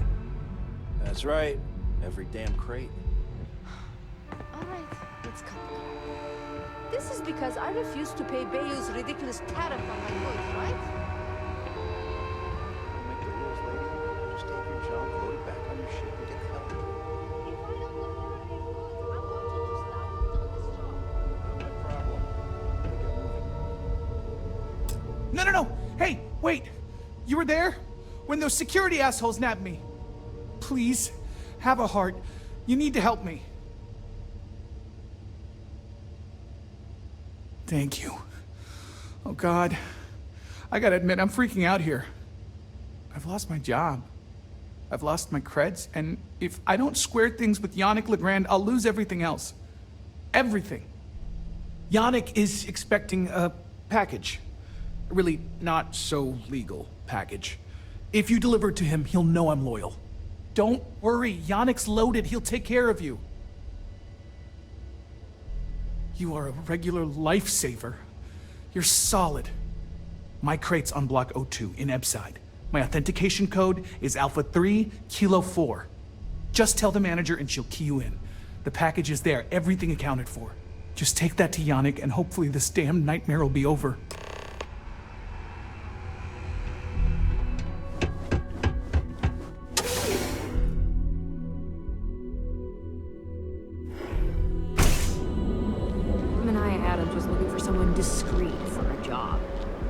That's right. Every damn crate. Alright, let's cut the call. This is because I refuse to pay Bayou's ridiculous tariff on my goods, right? Make the rules, lady. Just take your junk, load it back on your ship, and get the hell out. No, no, no! Hey, wait! You were there? When those security assholes nabbed me. Please, have a heart. You need to help me. Thank you. Oh, God. I gotta admit, I'm freaking out here. I've lost my job. I've lost my creds, and if I don't square things with Yannick Legrand, I'll lose everything else. Everything. Yannick is expecting a package. A really not so legal package. If you deliver it to him, he'll know I'm loyal. Don't worry, Yannick's loaded. He'll take care of you. You are a regular lifesaver. You're solid. My crate's on Block 02 in Ebside. My authentication code is Alpha 3 Kilo 4. Just tell the manager and she'll key you in. The package is there, everything accounted for. Just take that to Yannick and hopefully this damn nightmare will be over. Mania Adams was looking for someone discreet for a job.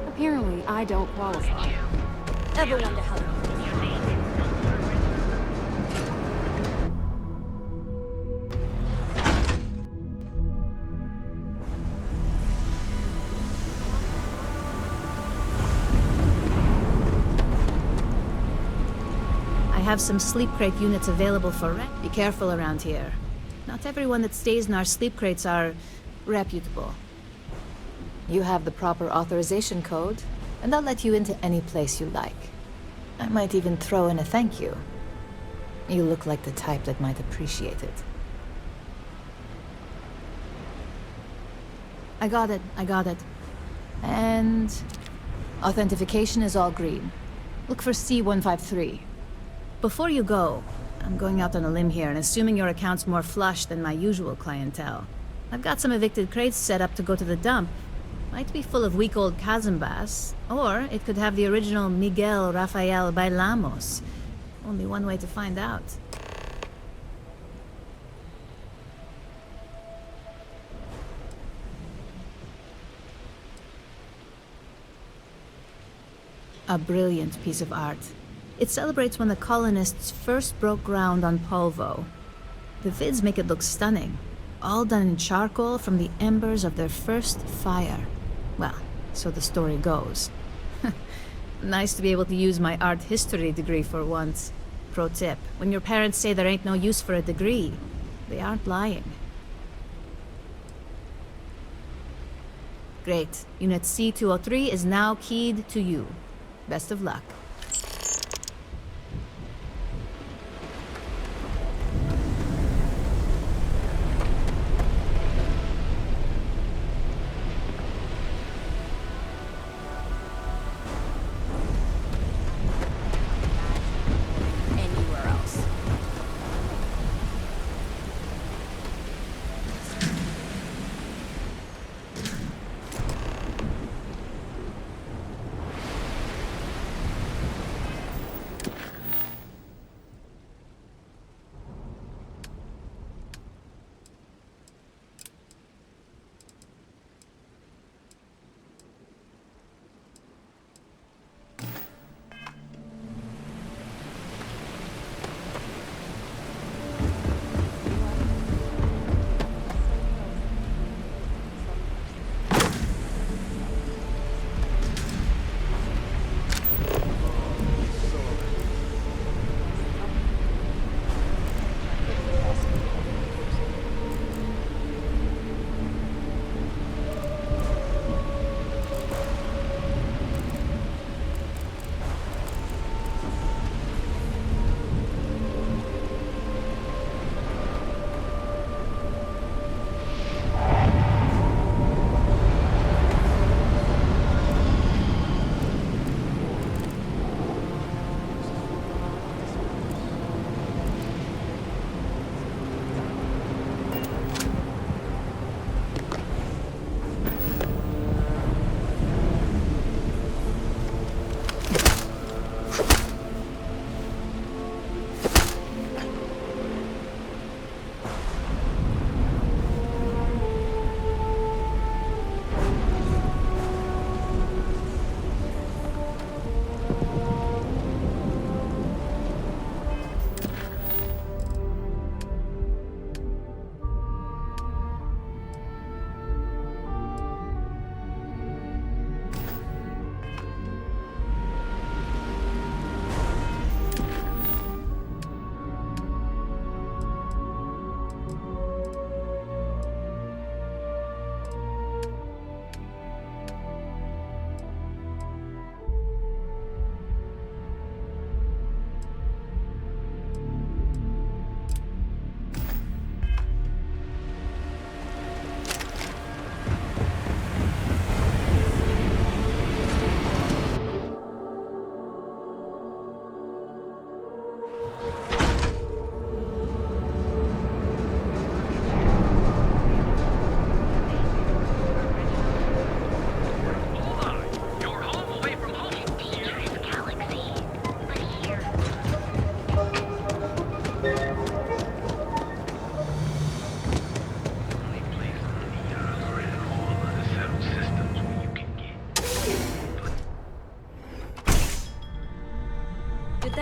Apparently, I don't qualify. Ever wonder how I have some sleep crate units available for rent. Be careful around here. Not everyone that stays in our sleep crates are reputable. You have the proper authorization code, and I'll let you into any place you like. I might even throw in a thank you. You look like the type that might appreciate it. I got it. And authentication is all green. Look for C153. Before you go, I'm going out on a limb here and assuming your account's more flush than my usual clientele. I've got some evicted crates set up to go to the dump. Might be full of week-old Kazambas, or it could have the original Miguel Rafael Bailamos. Only one way to find out. A brilliant piece of art. It celebrates when the colonists first broke ground on Polvo. The vids make it look stunning, all done in charcoal from the embers of their first fire. Well, so the story goes. Nice to be able to use my art history degree for once. Pro tip, when your parents say there ain't no use for a degree, they aren't lying. Great. Unit C203 is now keyed to you. Best of luck. anywhere else.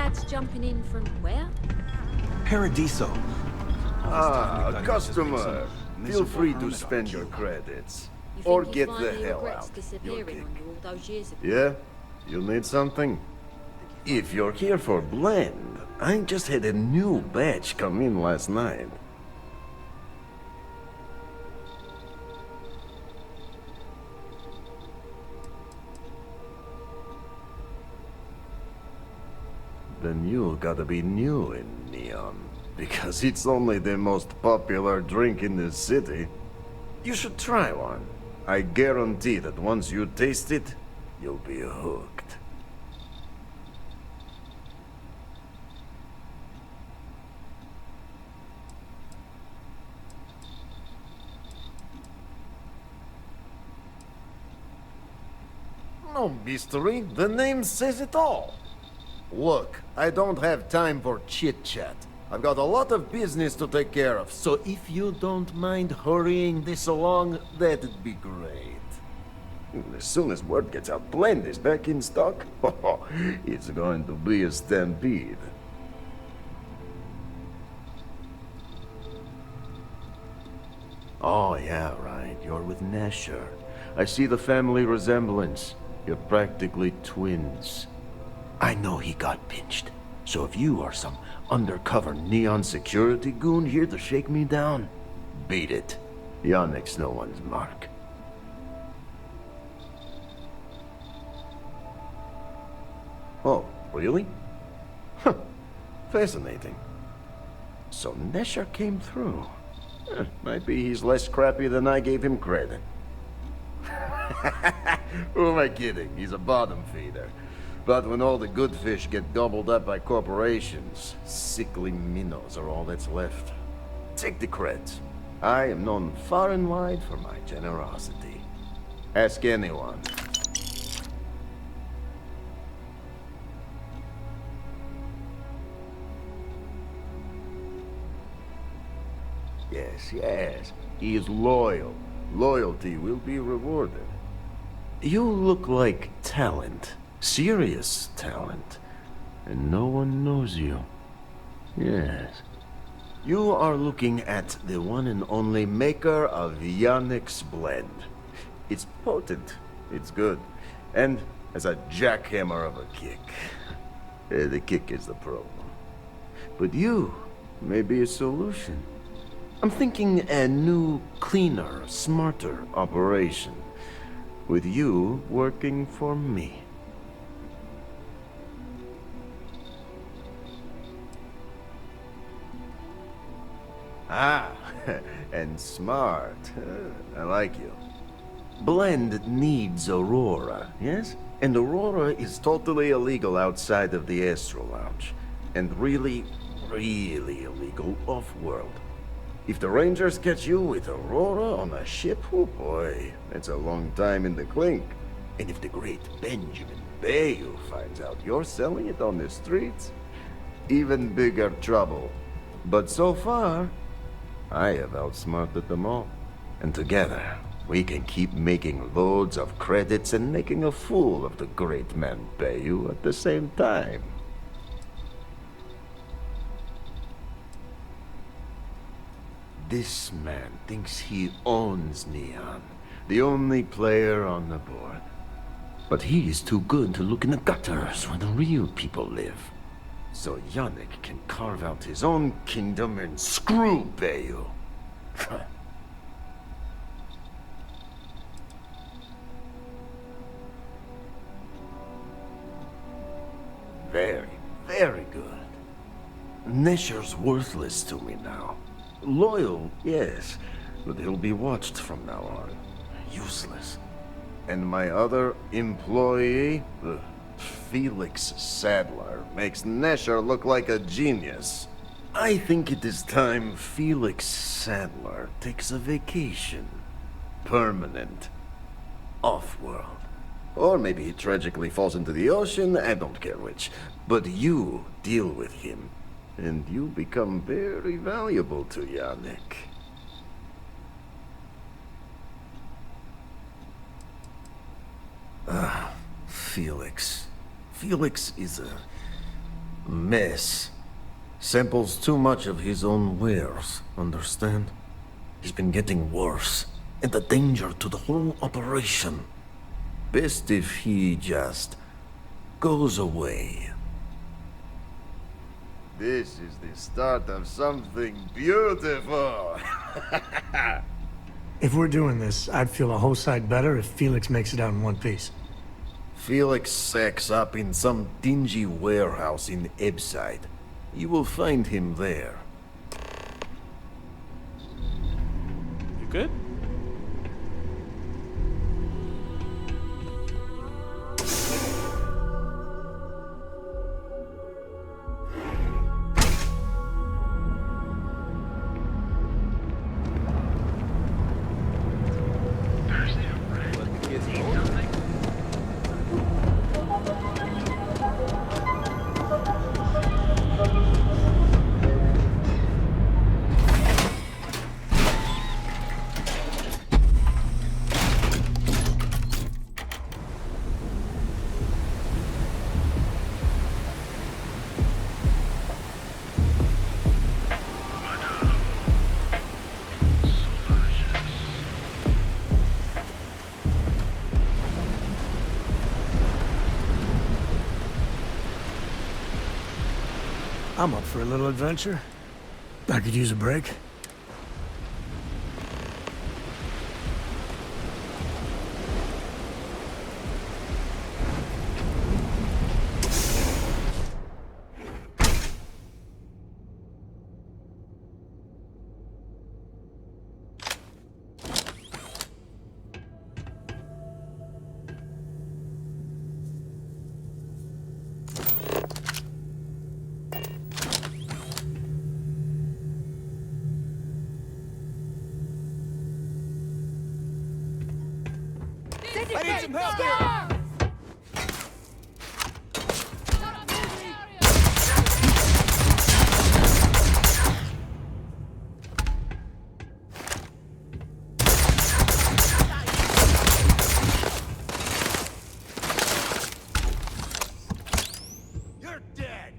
lads jumping in from where? Paradiso. Ah, customer. Feel free to spend your credits. You Or think he get the finally hell regrets out. disappearing on you all those years ago? Yeah? You need something? If you're here for blend, I just had a new batch come in last night. Then you gotta be new in Neon, because it's only the most popular drink in the city. You should try one. I guarantee that once you taste it, you'll be hooked. No mystery, the name says it all. Look, I don't have time for chit-chat. I've got a lot of business to take care of, so if you don't mind hurrying this along, that'd be great. As soon as word gets out Blend is back in stock, it's going to be a stampede. Oh yeah, right, you're with Nesher. I see the family resemblance. You're practically twins. I know he got pinched, so if you are some undercover Neon security goon here to shake me down, beat it. Yannick's no one's mark. Oh, really? Huh. Fascinating. So Nesher came through. Might be he's less crappy than I gave him credit. Who am I kidding? He's a bottom feeder. But when all the good fish get gobbled up by corporations, sickly minnows are all that's left. Take the creds. I am known far and wide for my generosity. Ask anyone. Yes, yes. He is loyal. Loyalty will be rewarded. You look like talent. Serious talent. And no one knows you. Yes. You are looking at the one and only maker of Yannick's blend. It's potent. It's good. And has a jackhammer of a kick. The kick is the problem. But you may be a solution. I'm thinking a new, cleaner, smarter operation. With you working for me. Ah, and smart. I like you. Blend needs Aurora, yes? And Aurora is totally illegal outside of the Astro Lounge. And really, really illegal off-world. If the Rangers catch you with Aurora on a ship, oh boy, that's a long time in the clink. And if the great Benjamin Bayou finds out you're selling it on the streets, even bigger trouble. But so far, I have outsmarted them all. And together, we can keep making loads of credits and making a fool of the great man Bayou at the same time. This man thinks he owns Neon, the only player on the board. But he is too good to look in the gutters where the real people live. So Yannick can carve out his own kingdom and screw Bayou. Very, very good. Nesher's worthless to me now. Loyal, yes, but he'll be watched from now on. Useless. And my other employee, Felix Sadler, makes Nesher look like a genius. I think it is time Felix Sadler takes a vacation. Permanent. Off-world. Or maybe he tragically falls into the ocean, I don't care which. But you deal with him. And you become very valuable to Yannick. Felix. Felix is a Mess. Samples too much of his own wares, understand? He's been getting worse, and a danger to the whole operation. Best if he just goes away. This is the start of something beautiful. If we're doing this, I'd feel a whole side better if Felix makes it out in one piece. Felix sacks up in some dingy warehouse in Ebside. You will find him there. You good? I'm up for a little adventure. I could use a break. I need some help here! You're dead!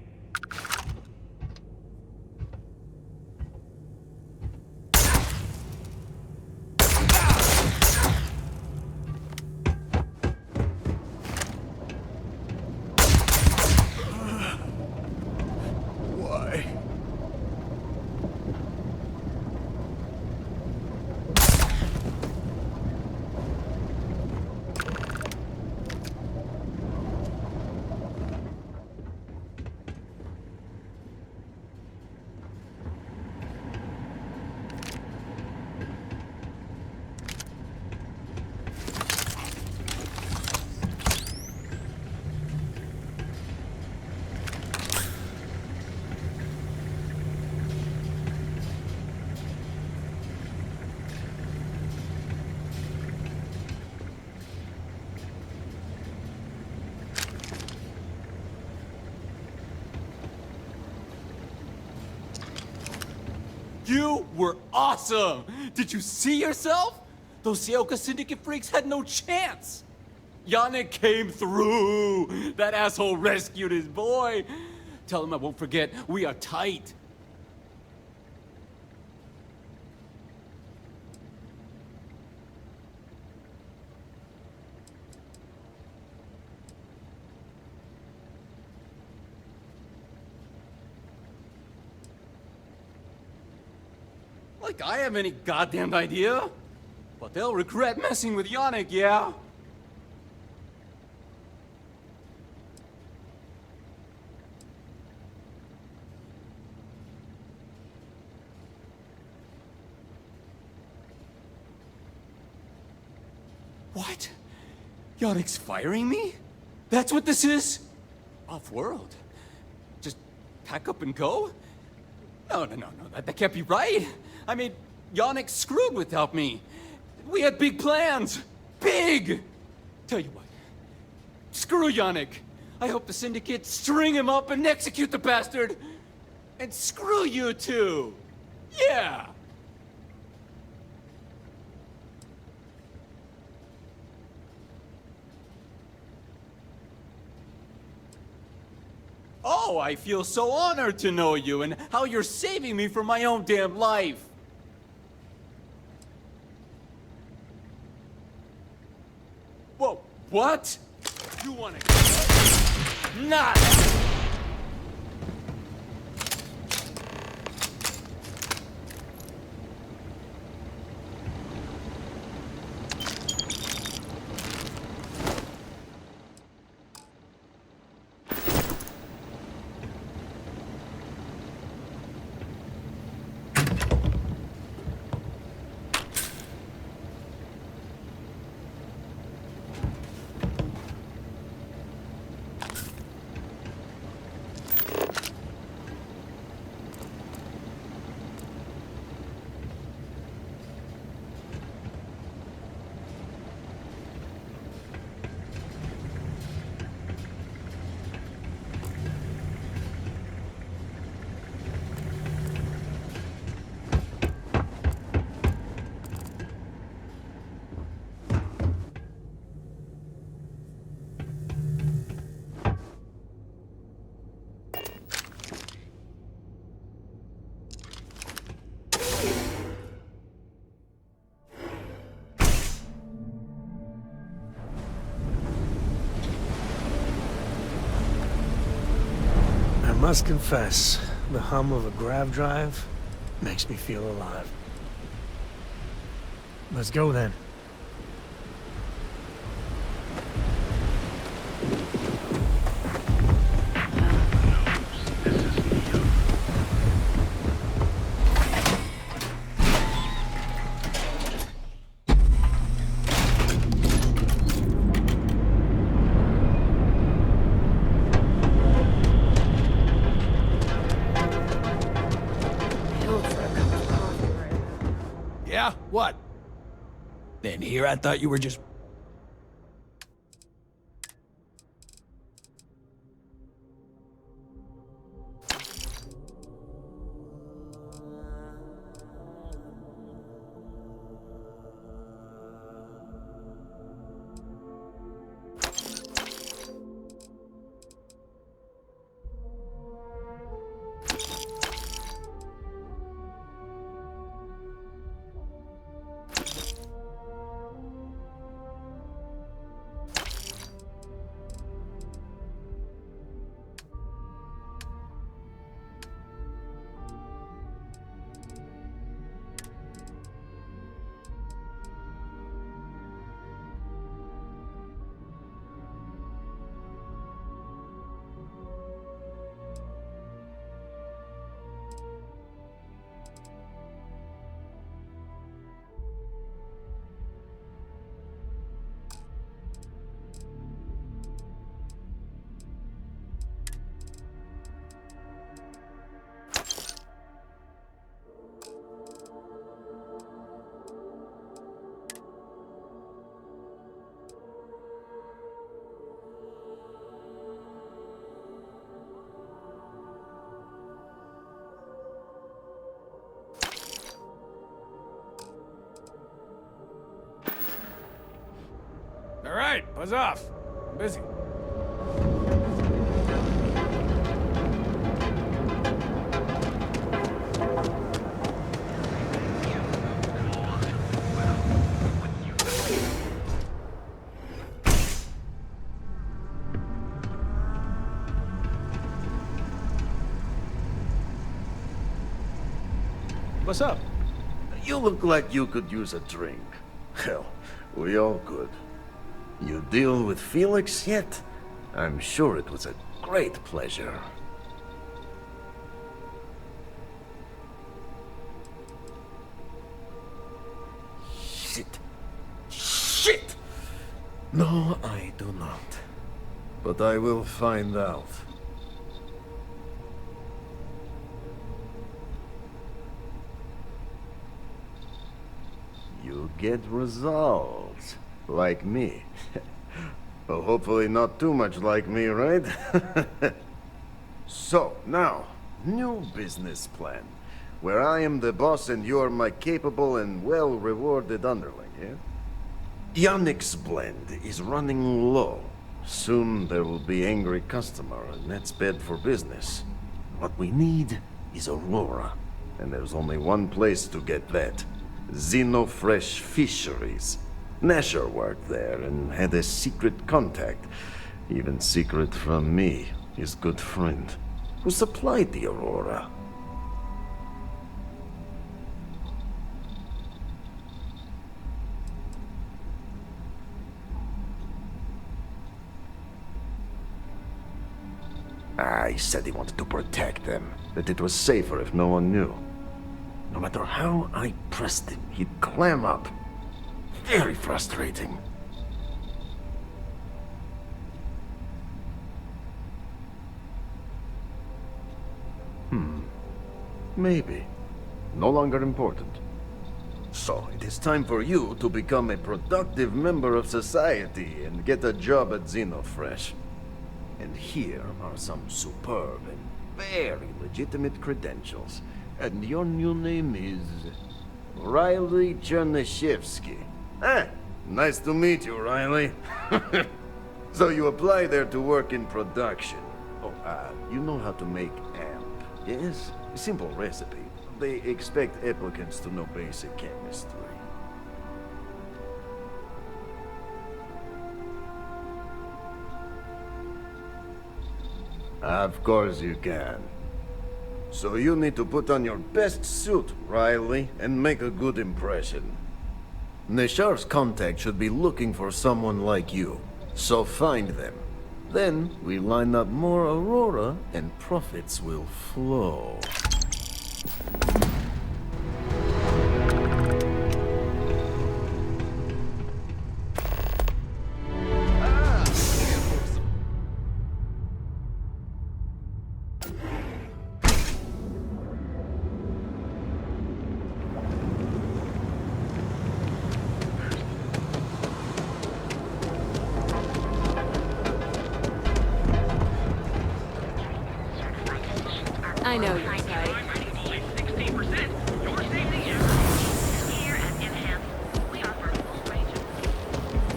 Why? You were awesome! Did you see yourself? Those Seoka Syndicate freaks had no chance! Yannick came through! That asshole rescued his boy! Tell him I won't forget, we are tight! Like I have any goddamn idea. But they'll regret messing with Yannick, yeah? What? Yannick's firing me? That's what this is? Off-world? Just pack up and go? No, that can't be right. I mean, Yannick screwed without me. We had big plans. Big! Tell you what. Screw Yannick. I hope the Syndicate string him up and execute the bastard. And screw you too. Yeah! Oh! Oh, I feel so honored to know you and how you're saving me from my own damn life. Whoa, what? You wanna... Not! I must confess, the hum of a grav drive makes me feel alive. Let's go then. Yeah? What? And here I thought you were just... All right, buzz off. I'm busy. What's up? You look like you could use a drink. Hell, we all could. You deal with Felix yet? I'm sure it was a great pleasure. Shit. Shit! No, I do not. But I will find out. You get results. Like me. Well, hopefully not too much like me, right? So, now, new business plan. Where I am the boss and you're my capable and well-rewarded underling, yeah? Yannick's blend is running low. Soon there will be angry customer, and that's bad for business. What we need is Aurora. And there's only one place to get that. Xenofresh Fisheries. Nasher worked there and had a secret contact. Even secret from me, his good friend, who supplied the Aurora. He said he wanted to protect them, that it was safer if no one knew. No matter how I pressed him, he'd clam up. Very frustrating. Maybe. No longer important. So, it is time for you to become a productive member of society and get a job at Xenofresh. And here are some superb and very legitimate credentials. And your new name is... Riley Chernyshevsky. Ah, nice to meet you, Riley. So you apply there to work in production. Oh, you know how to make amp, yes? A simple recipe. They expect applicants to know basic chemistry. Of course you can. So you need to put on your best suit, Riley, and make a good impression. Nashar's contact should be looking for someone like you, so find them. Then we line up more Aurora and profits will flow. I know you're tight.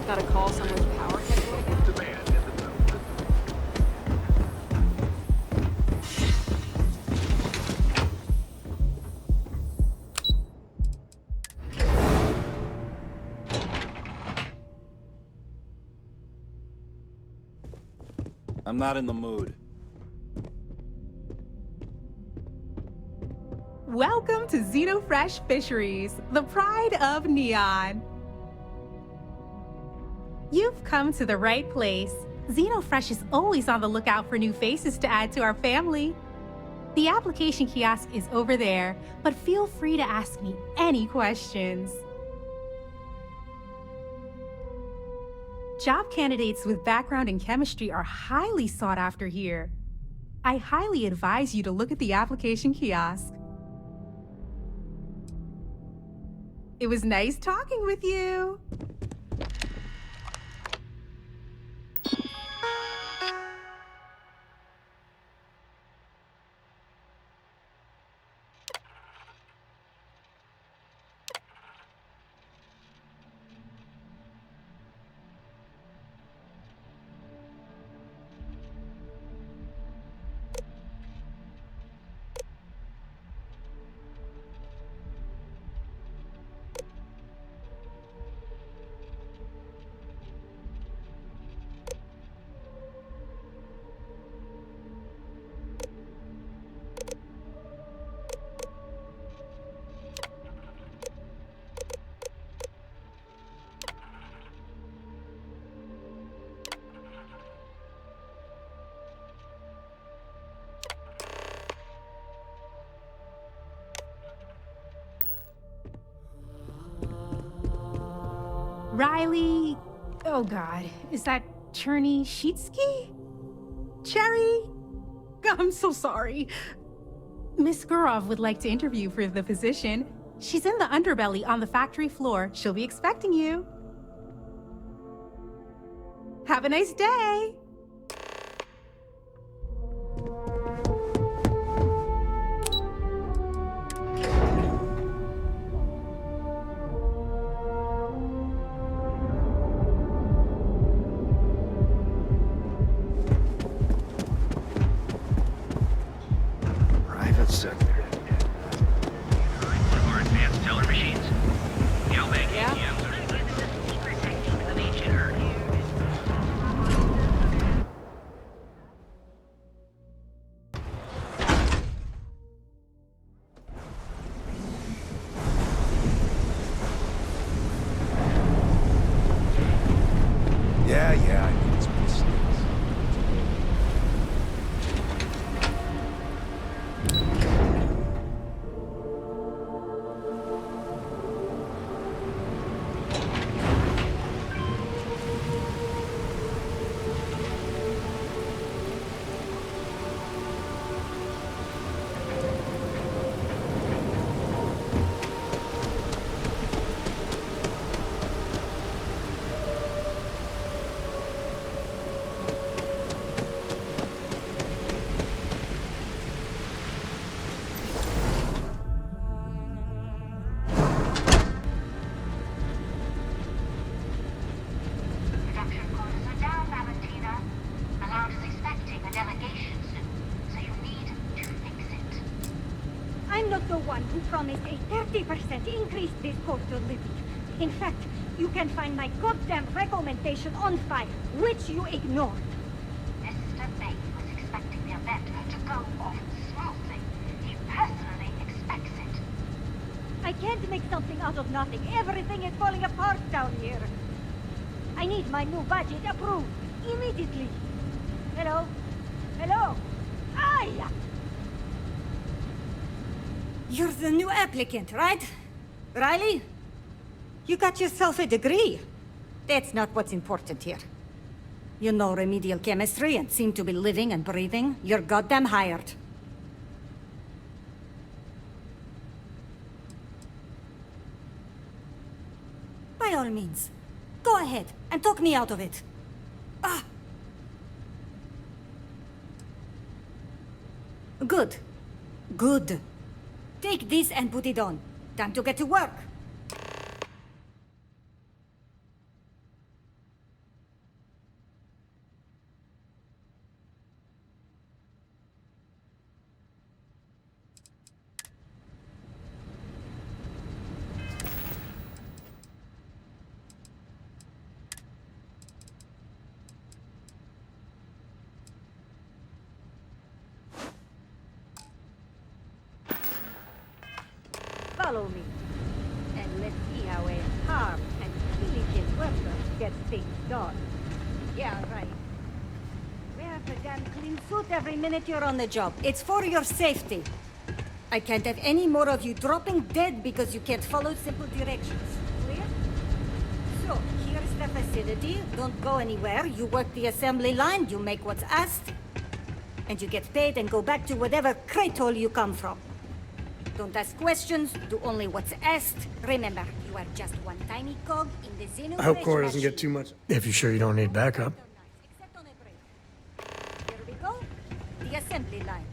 Gotta call someone's power cut going out? I'm not in the mood. Welcome to Xenofresh Fisheries, the pride of Neon. You've come to the right place. Xenofresh is always on the lookout for new faces to add to our family. The application kiosk is over there, but feel free to ask me any questions. Job candidates with background in chemistry are highly sought after here. I highly advise you to look at the application kiosk. It was nice talking with you. Riley, oh God, is that Chernyshevsky? Cherry? I'm so sorry. Miss Gurov would like to interview for the position. She's in the underbelly on the factory floor. She'll be expecting you. Have a nice day. Yeah, I know this place stinks. I'm not the one who promised a 30% increase this coastal living. In fact, you can find my goddamn recommendation on file, which you ignored. Mr. Bain was expecting the event to go off smoothly. He personally expects it. I can't make something out of nothing. Everything is falling apart down here. I need my new budget approved immediately. Hello? Hello? Aye! You're the new applicant, right? Riley? You got yourself a degree. That's not what's important here. You know remedial chemistry and seem to be living and breathing. You're goddamn hired. By all means, go ahead and talk me out of it. Ah! Good. Good. Take this and put it on. Time to get to work. Follow me, and let's see how a hard and diligent worker gets things done. Yeah, right. Wear the damn clean suit every minute you're on the job. It's for your safety. I can't have any more of you dropping dead because you can't follow simple directions. Clear? So, here's the facility. Don't go anywhere. You work the assembly line, you make what's asked, and you get paid and go back to whatever crate hole you come from. Don't ask questions, do only what's asked. Remember, you are just one tiny cog in the Xenu. I hope Cora doesn't get too much. If you're sure you don't need backup. Here we go. The assembly line.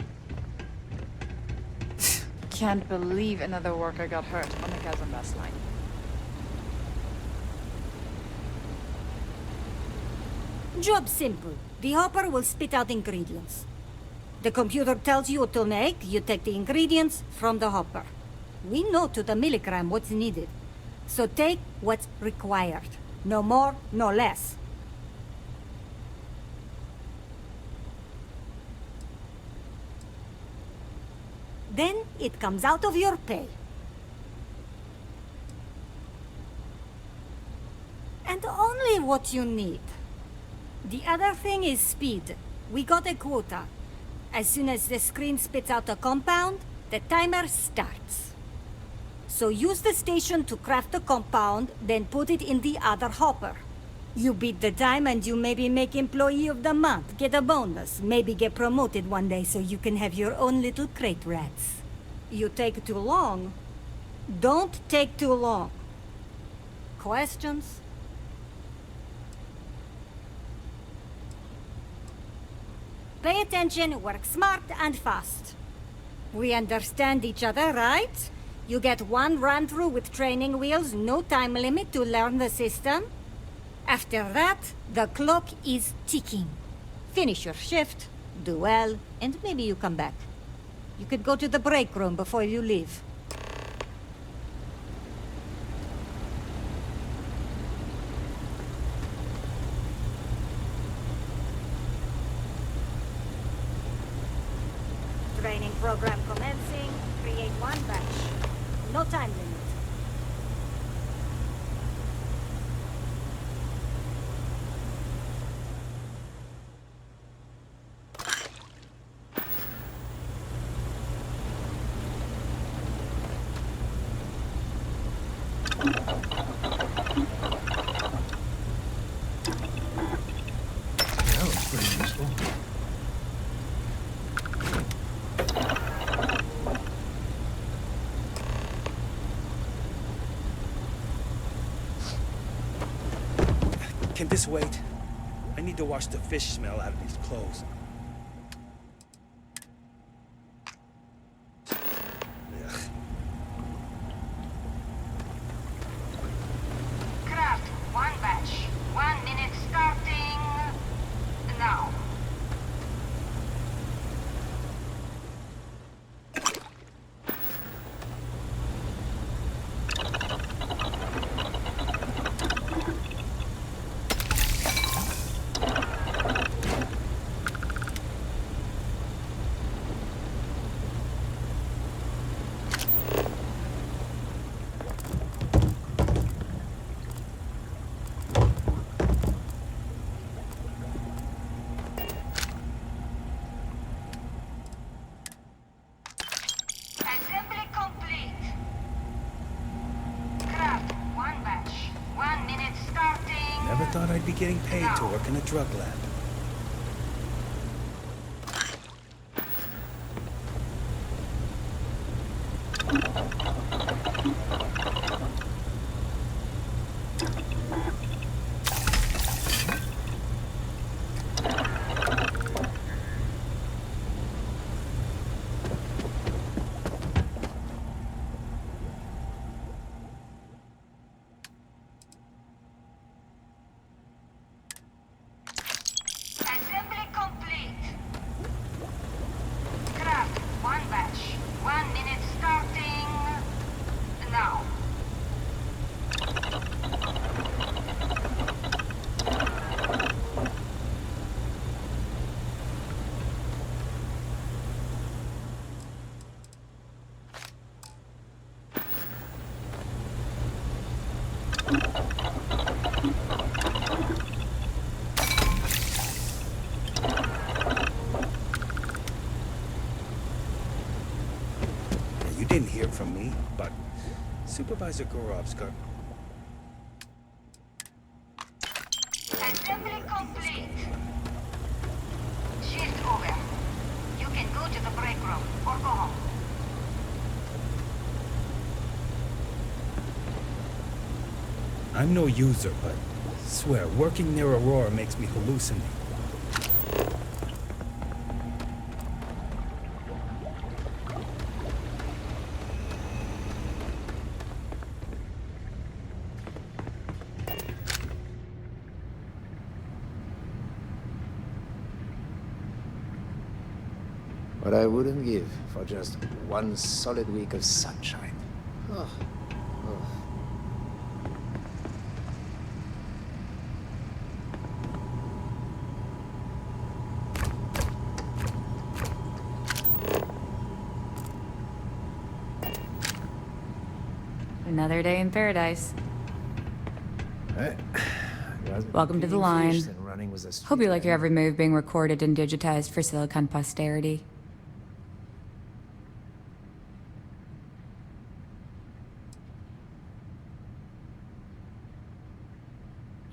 Can't believe another worker got hurt on the Kazambas line. Job simple. The hopper will spit out ingredients. The computer tells you what to make, you take the ingredients from the hopper. We know to the milligram what's needed. So take what's required. No more, no less. Then it comes out of your pay. And only what you need. The other thing is speed. We got a quota. As soon as the screen spits out a compound, the timer starts. So use the station to craft the compound, then put it in the other hopper. You beat the time and you maybe make Employee of the Month, get a bonus, maybe get promoted one day so you can have your own little crate rats. You take too long, don't take too long. Questions? Pay attention, work smart and fast. We understand each other, right? You get one run-through with training wheels, no time limit to learn the system. After that, the clock is ticking. Finish your shift, do well, and maybe you come back. You could go to the break room before you leave. Training program commencing. Create one batch. No time limit. this weight, I need to wash the fish smell out of these clothes. Craft, one batch. 1 minute starting now. Assembly complete. Craft, one batch. 1 minute starting. Never thought I'd be getting paid to work in a drug lab. Assembly complete. Craft, one batch. 1 minute starting now. You didn't hear from me, but Supervisor Gorov's got... Assembly complete. Shift over. You can go to the break room or go home. I'm no user, but swear, working near Aurora makes me hallucinate. What I wouldn't give for just one solid week of sunshine. Oh. Oh. Another day in paradise. Hey. Welcome to the line. Hope you like your every move being recorded and digitized for Silicon posterity.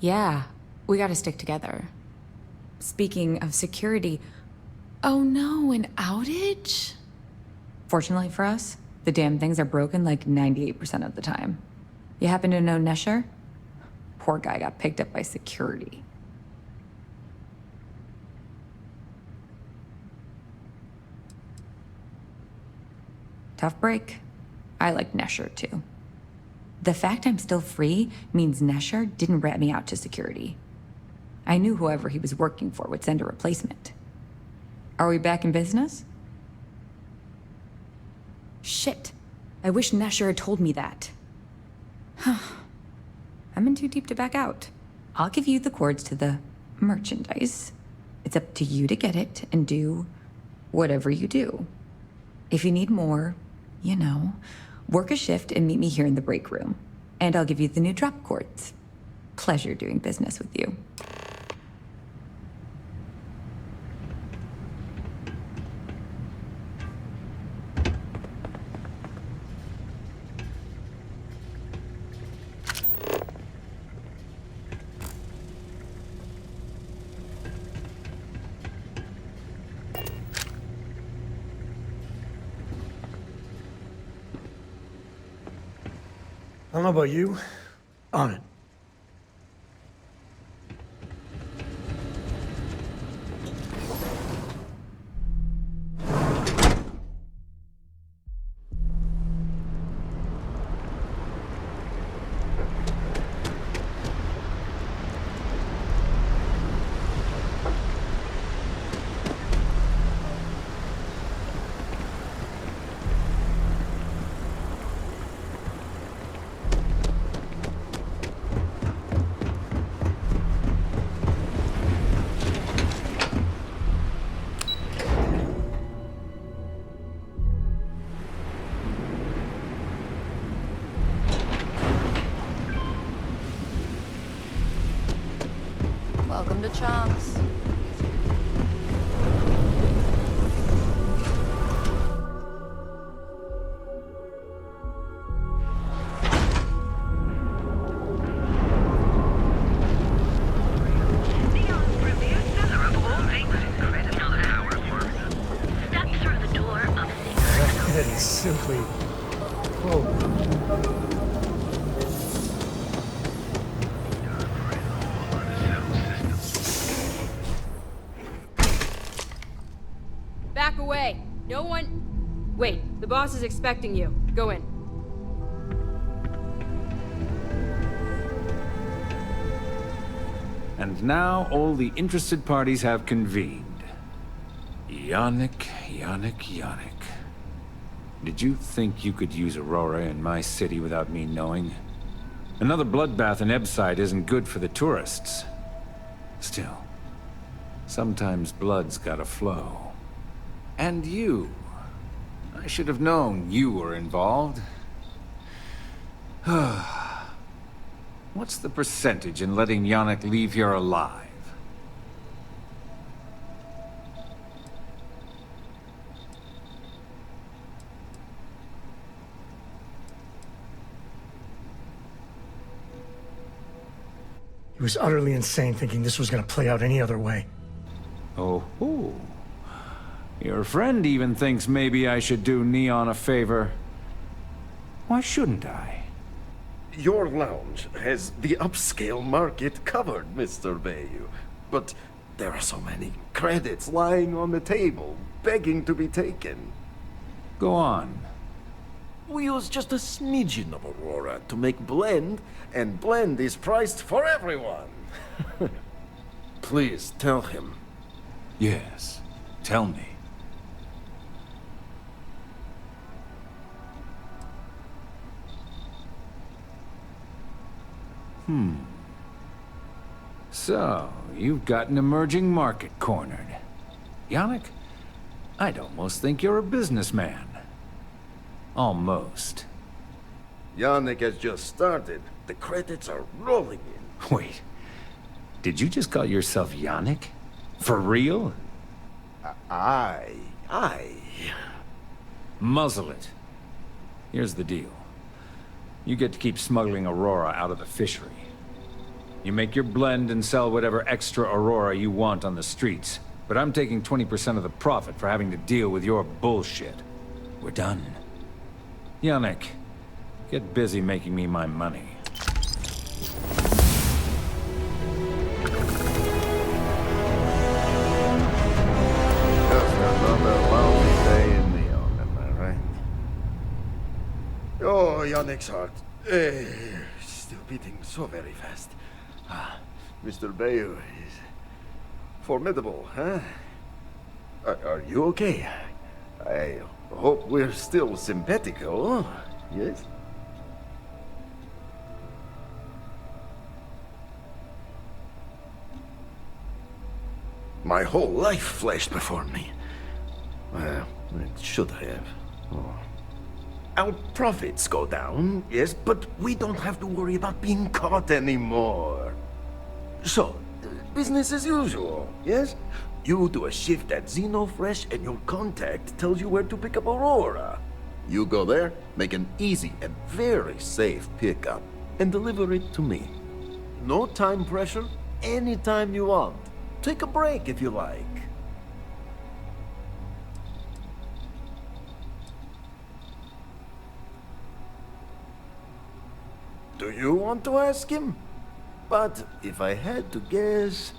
Yeah, we gotta stick together. Speaking of security, oh no, an outage? Fortunately for us, the damn things are broken like 98% of the time. You happen to know Nesher? Poor guy got picked up by security. Tough break. I like Nesher too. The fact I'm still free means Nesher didn't rat me out to security. I knew whoever he was working for would send a replacement. Are we back in business? Shit. I wish Nesher had told me that. I'm in too deep to back out. I'll give you the codes to the merchandise. It's up to you to get it and do whatever you do. If you need more, you know, work a shift and meet me here in the break room. And I'll give you the new drop cords. Pleasure doing business with you. I don't know about you. On it. boss. That is simply... Whoa. Back away! No one... Wait, the boss is expecting you. Go in. And now all the interested parties have convened. Yannick. Did you think you could use Aurora in my city without me knowing? Another bloodbath in Ebside isn't good for the tourists. Still, sometimes blood's gotta flow. And you. I should have known you were involved. What's the percentage in letting Yannick leave here alive? He was utterly insane thinking this was gonna play out any other way. Oh, your friend even thinks maybe I should do Neon a favor. Why shouldn't I? Your lounge has the upscale market covered, Mr. Bayou. But there are so many credits lying on the table, begging to be taken. Go on. We use just a smidgen of Aurora to make blend, and blend is priced for everyone. Please tell him. Yes, tell me. So, you've got an emerging market cornered. Yannick, I'd almost think you're a businessman. Almost. Yannick has just started. The credits are rolling in. Wait, did you just call yourself Yannick? For real? Aye. Muzzle it. Here's the deal. You get to keep smuggling Aurora out of the fishery. You make your blend and sell whatever extra Aurora you want on the streets, but I'm taking 20% of the profit for having to deal with your bullshit. We're done. Yannick, get busy making me my money. Just another lousy day in Neon, am I right? Oh, Yannick's heart. Still beating so very fast. Mr. Bayou is formidable, huh? Are you okay? I hope we're still simpatico, yes? My whole life flashed before me. Well, it should have. Oh. Our profits go down, yes, but we don't have to worry about being caught anymore. So, business as usual, yes? You do a shift at Xenofresh and your contact tells you where to pick up Aurora. You go there, make an easy and very safe pickup, and deliver it to me. No time pressure, anytime you want. Take a break if you like. Do you want to ask him? But if I had to guess,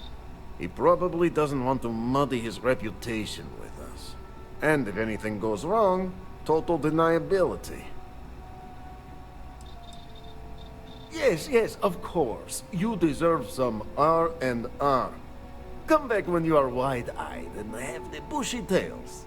he probably doesn't want to muddy his reputation with us. And if anything goes wrong, total deniability. Yes, of course. You deserve some R&R. Come back when you are wide-eyed and have the bushy tails.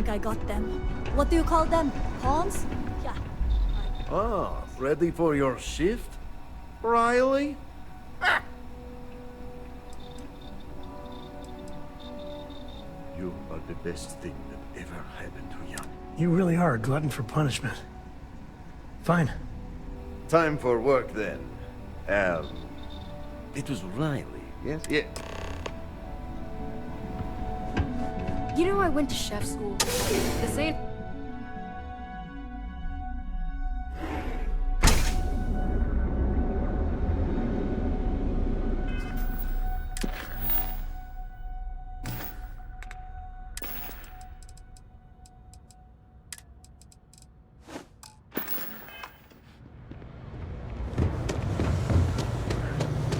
I got them. What do you call them? Pawns? Yeah. Ah, ready for your shift, Riley? You are the best thing that ever happened to Young. You really are a glutton for punishment. Fine. Time for work then. It was Riley, yes? Yeah. You know, I went to chef school. The same.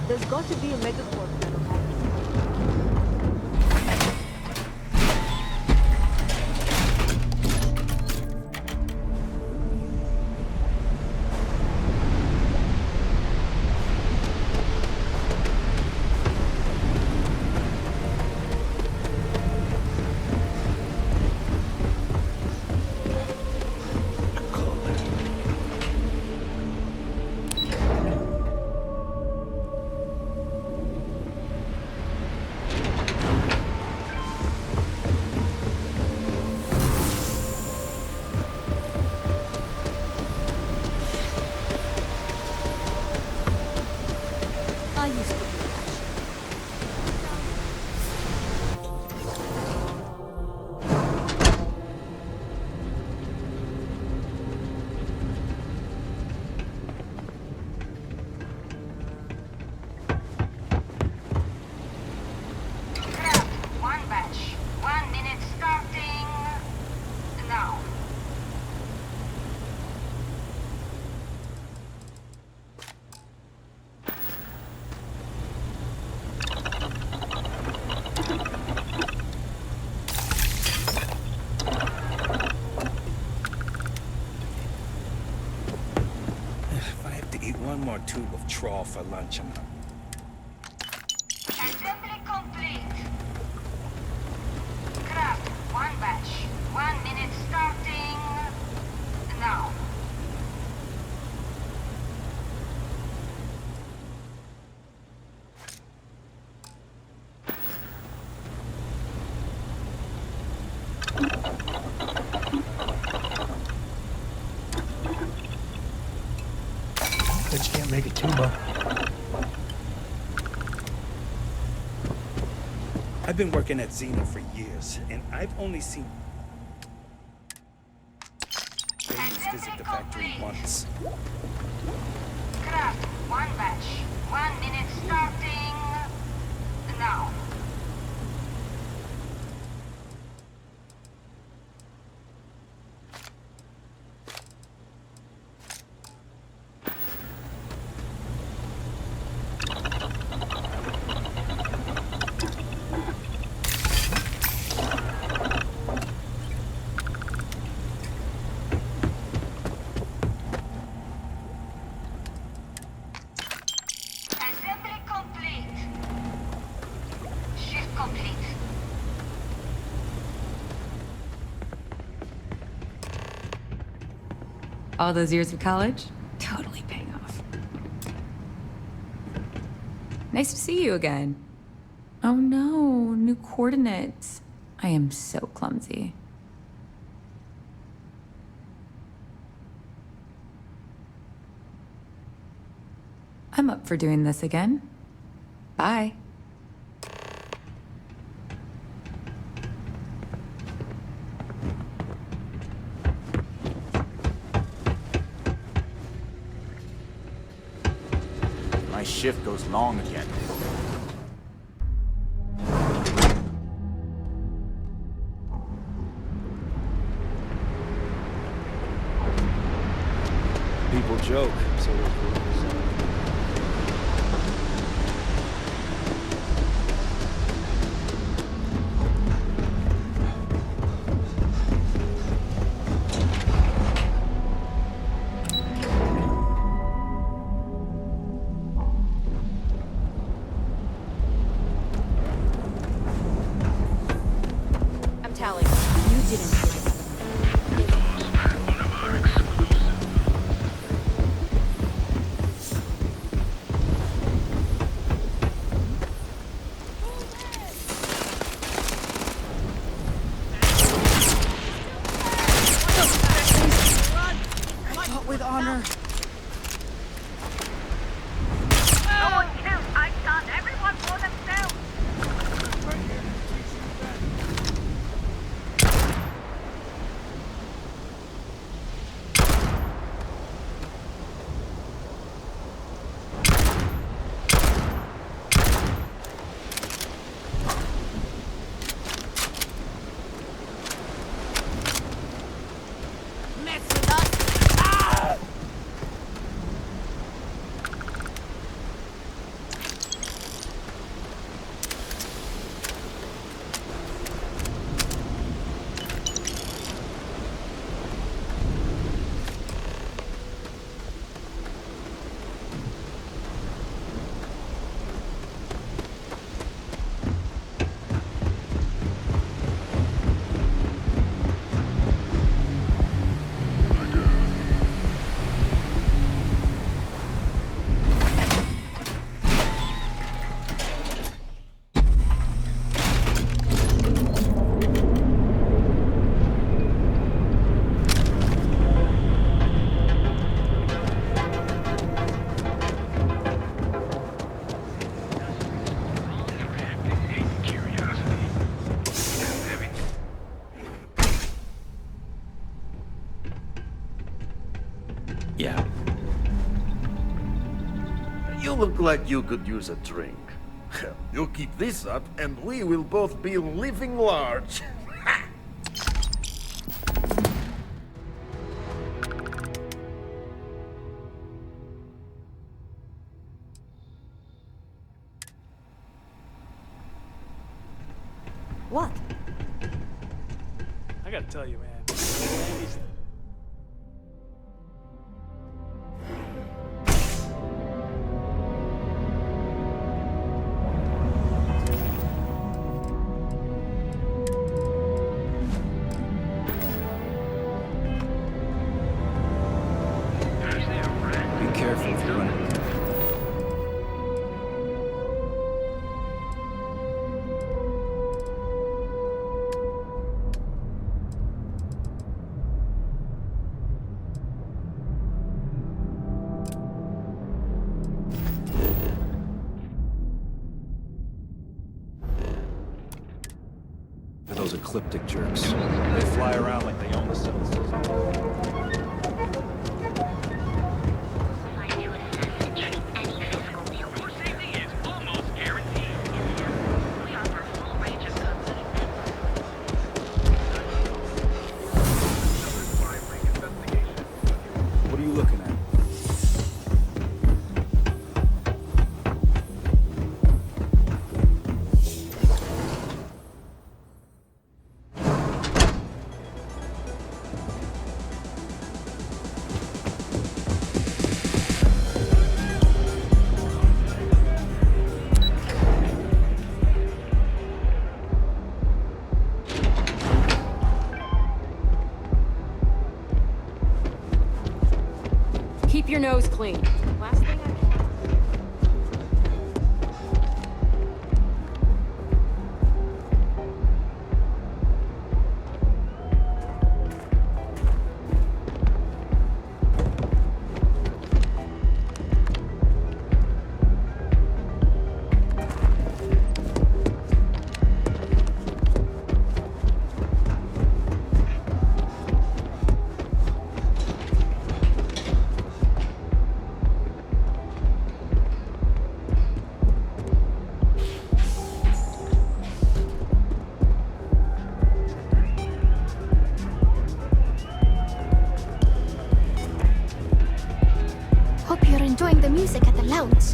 There's got to be a megacorp that will happen. One more tube of trawl for lunch. Assembly complete. Craft, one batch. 1 minute starting now. Bet you can't make a tuba. I've been working at Xena for years, and I've only seen Baines visit the factory once. Craft, one batch. 1 minute starting now. All those years of college, totally paying off. Nice to see you again. Oh no, new coordinates. I am so clumsy. I'm up for doing this again. Bye. My shift goes long again. People joke, so I'm telling you, you didn't do it. You look like you could use a drink. You keep this up, and we will both be living large. What? I gotta tell you, man. Be careful if you're running. Those ecliptic jerks. They fly around like they own the seven seasons. What are you looking at? Keep your nose clean. Last thing I Hope you're enjoying the music at the lounge.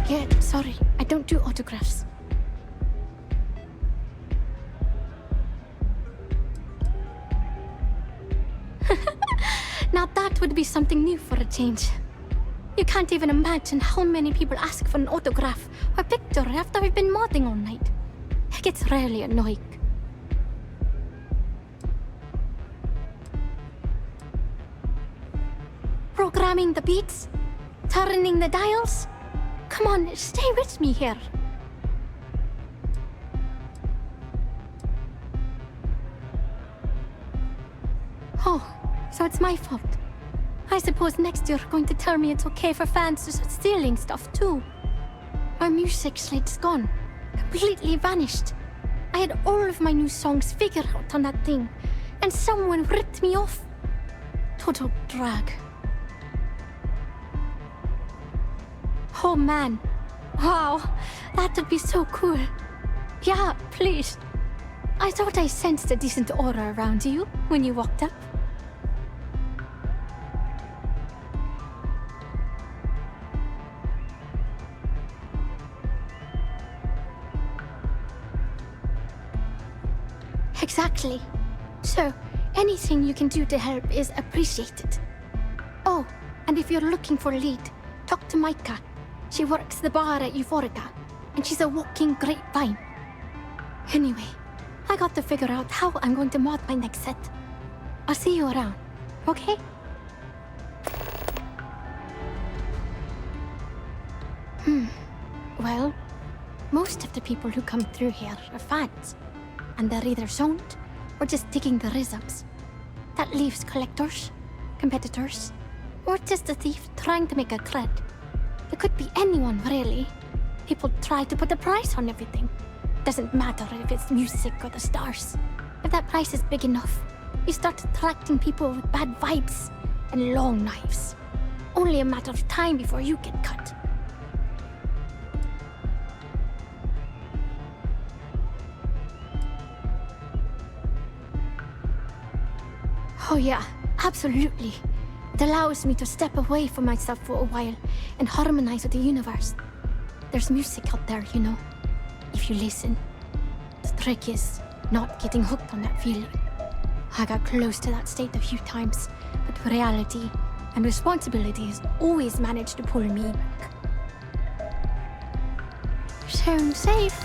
Yeah, sorry, I don't do autographs. Now that would be something new for a change. You can't even imagine how many people ask for an autograph or picture after we've been modding all night. It gets really annoying. Programming the beats? Turning the dials? Come on, stay with me here. Oh, so it's my fault. I suppose next you're going to tell me it's okay for fans to start stealing stuff too. My music slate's gone. Completely vanished. I had all of my new songs figured out on that thing, and someone ripped me off. Total drag. Oh man. Wow, that would be so cool. Yeah, please. I thought I sensed a decent aura around you when you walked up. Exactly. So, anything you can do to help is appreciated. Oh, and if you're looking for a lead, talk to Micah. She works the bar at Euphorica, and she's a walking grapevine. Anyway, I got to figure out how I'm going to mod my next set. I'll see you around, okay? Well, most of the people who come through here are fans. And they're either zoned or just digging the rhythms. That leaves collectors, competitors, or just a thief trying to make a cred. It could be anyone, really. People try to put a price on everything. Doesn't matter if it's music or the stars. If that price is big enough, you start attracting people with bad vibes and long knives. Only a matter of time before you get cut. Oh yeah, absolutely. It allows me to step away from myself for a while and harmonize with the universe. There's music out there, you know, if you listen. The trick is not getting hooked on that feeling. I got close to that state a few times, but reality and responsibilities always managed to pull me back. Sound safe.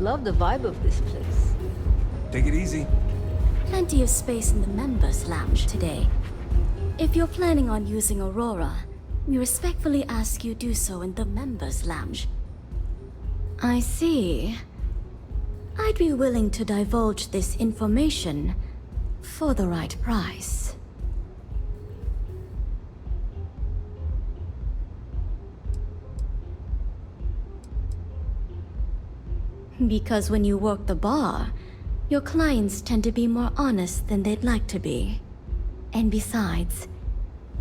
Love the vibe of this place. Take it easy. Plenty of space in the members' lounge today. If you're planning on using Aurora, we respectfully ask you do so in the members' lounge. I see. I'd be willing to divulge this information for the right price. Because when you work the bar, your clients tend to be more honest than they'd like to be. And besides,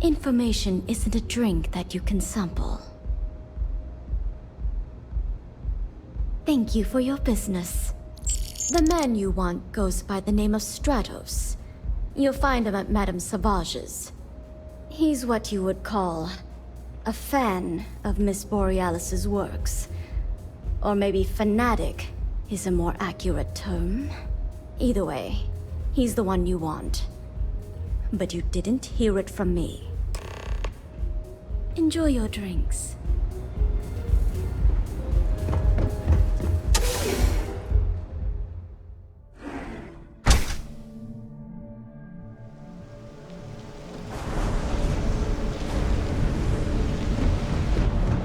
information isn't a drink that you can sample. Thank you for your business. The man you want goes by the name of Stratos. You'll find him at Madame Savage's. He's what you would call a fan of Miss Borealis's works. Or maybe fanatic is a more accurate term. Either way, he's the one you want. But you didn't hear it from me. Enjoy your drinks.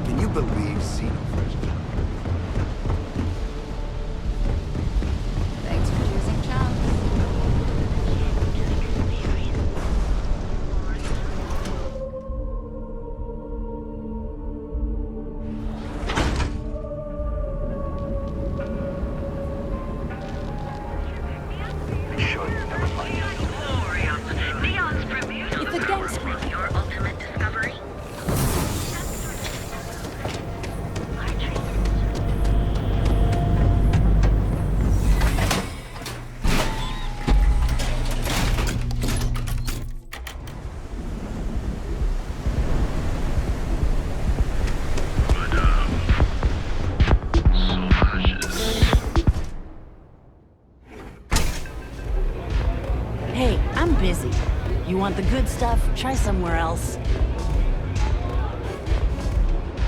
Can you believe Xenofresh? Thanks for choosing Chance. Sure you never mind. Neon's premiere. If the gangster your ultimate discovery. Hey, I'm busy. You want the good stuff? Try somewhere else.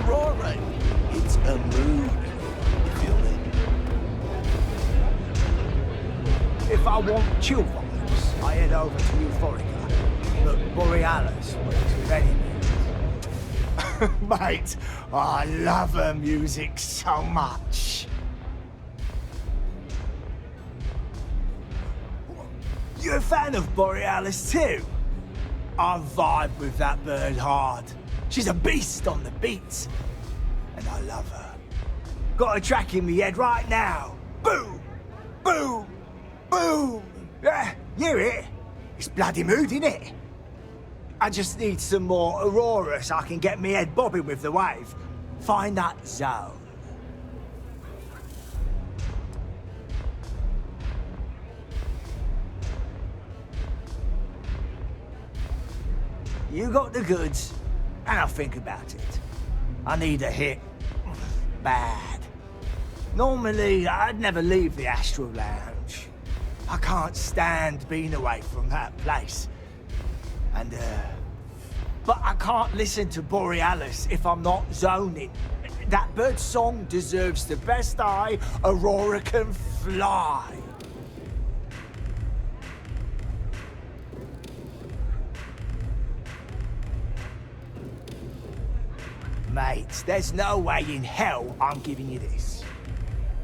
Aurora, it's a mood. You feel it? If I want chill vibes, I head over to Euphorica. But Borealis works with any mood. Mate, I love her music so much. You're a fan of Borealis too? I vibe with that bird hard. She's a beast on the beats, and I love her. Got a track in me head right now. Boom! Boom! Boom! Yeah, you hear it? It's bloody mood, innit? I just need some more Aurora so I can get me head bobbing with the wave. Find that zone. You got the goods, and I'll think about it. I need a hit. Bad. Normally, I'd never leave the Astral Lounge. I can't stand being away from that place. And, but I can't listen to Borealis if I'm not zoning. That bird's song deserves the best eye Aurora can fly. Mate, there's no way in hell I'm giving you this.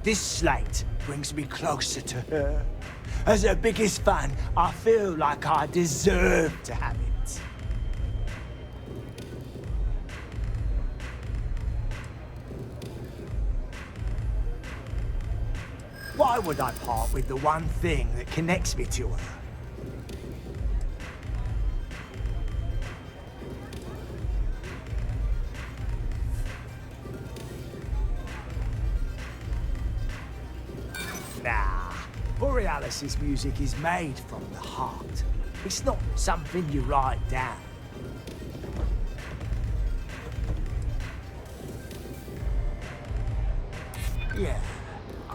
This slate brings me closer to her. As her biggest fan, I feel like I deserve to have it. Why would I part with the one thing that connects me to her? Nah, Borealis's music is made from the heart. It's not something you write down. Yeah,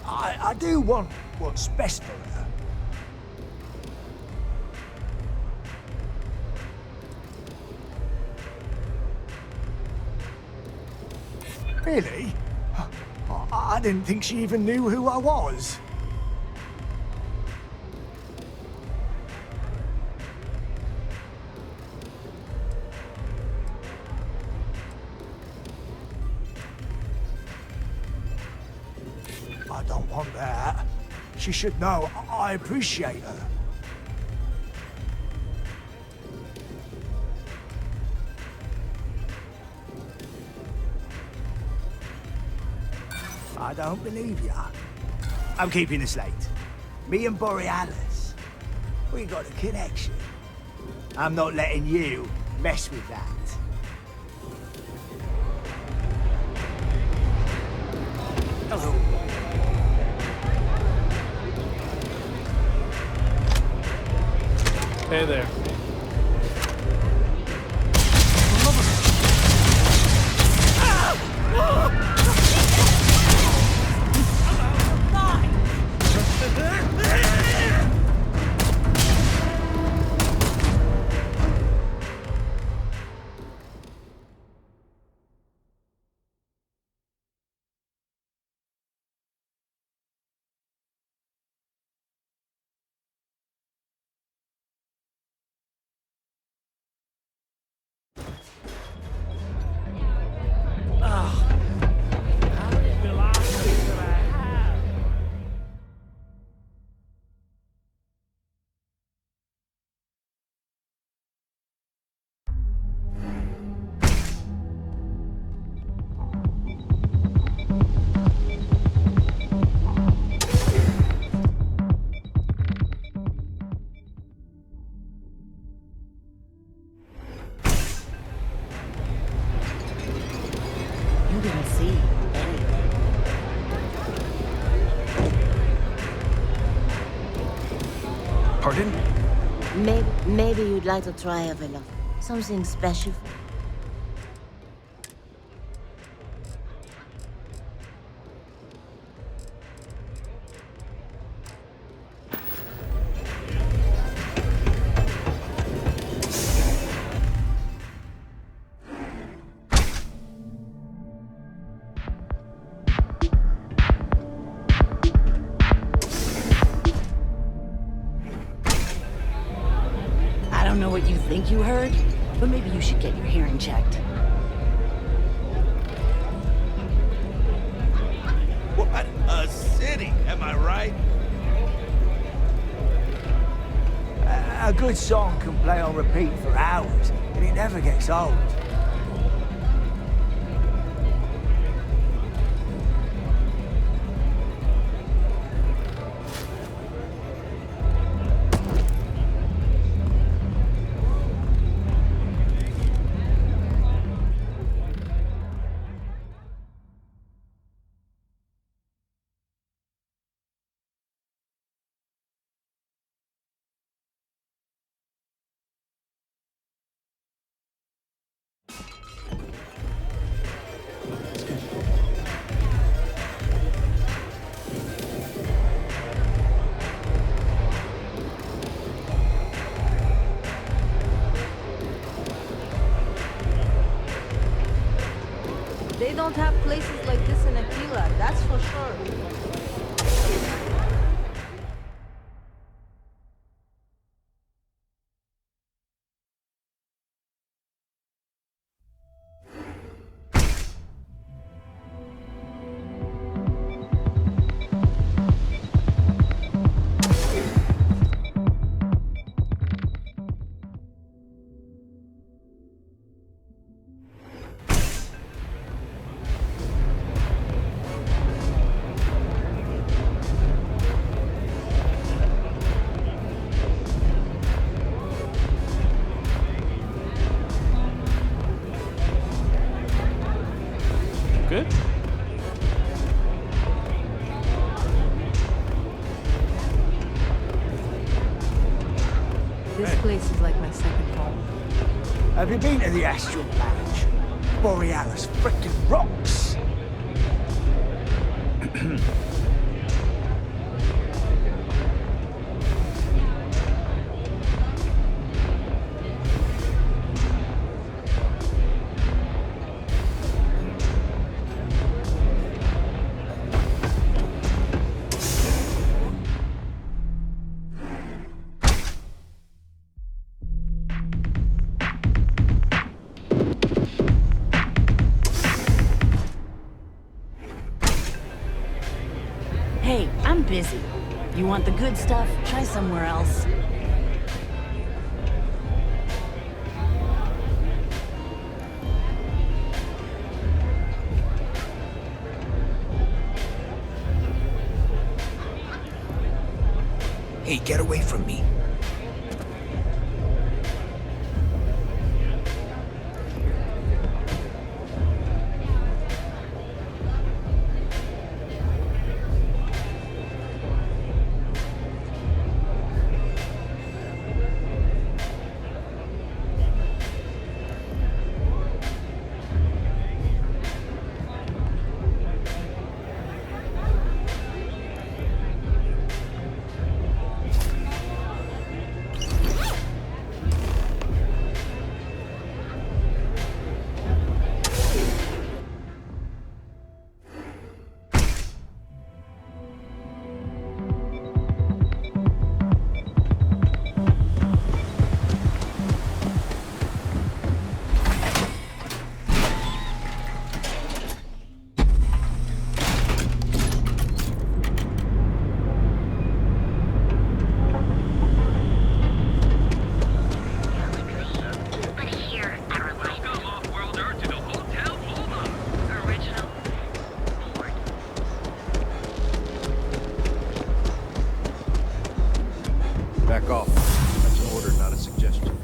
I do want what's best for her. Really? I didn't think she even knew who I was. I don't want that. She should know I appreciate her. I don't believe ya. I'm keeping the slate. Me and Borealis, we got a connection. I'm not letting you mess with that. Hello. Hey there. You didn't see anything. Pardon? Maybe you'd like to try a villa. Something special. I don't know what you think you heard, but maybe you should get your hearing checked. What a city, am I right? A good song can play on repeat for hours, and it never gets old. don't have places like this in Aquila, that's for sure. Good? This place is like my second home. Have you been to the Astral Lounge? Borealis frickin' rocks! Hey, I'm busy. You want the good stuff? Try somewhere else. Hey, get away from me. Back off. That's an order, not a suggestion.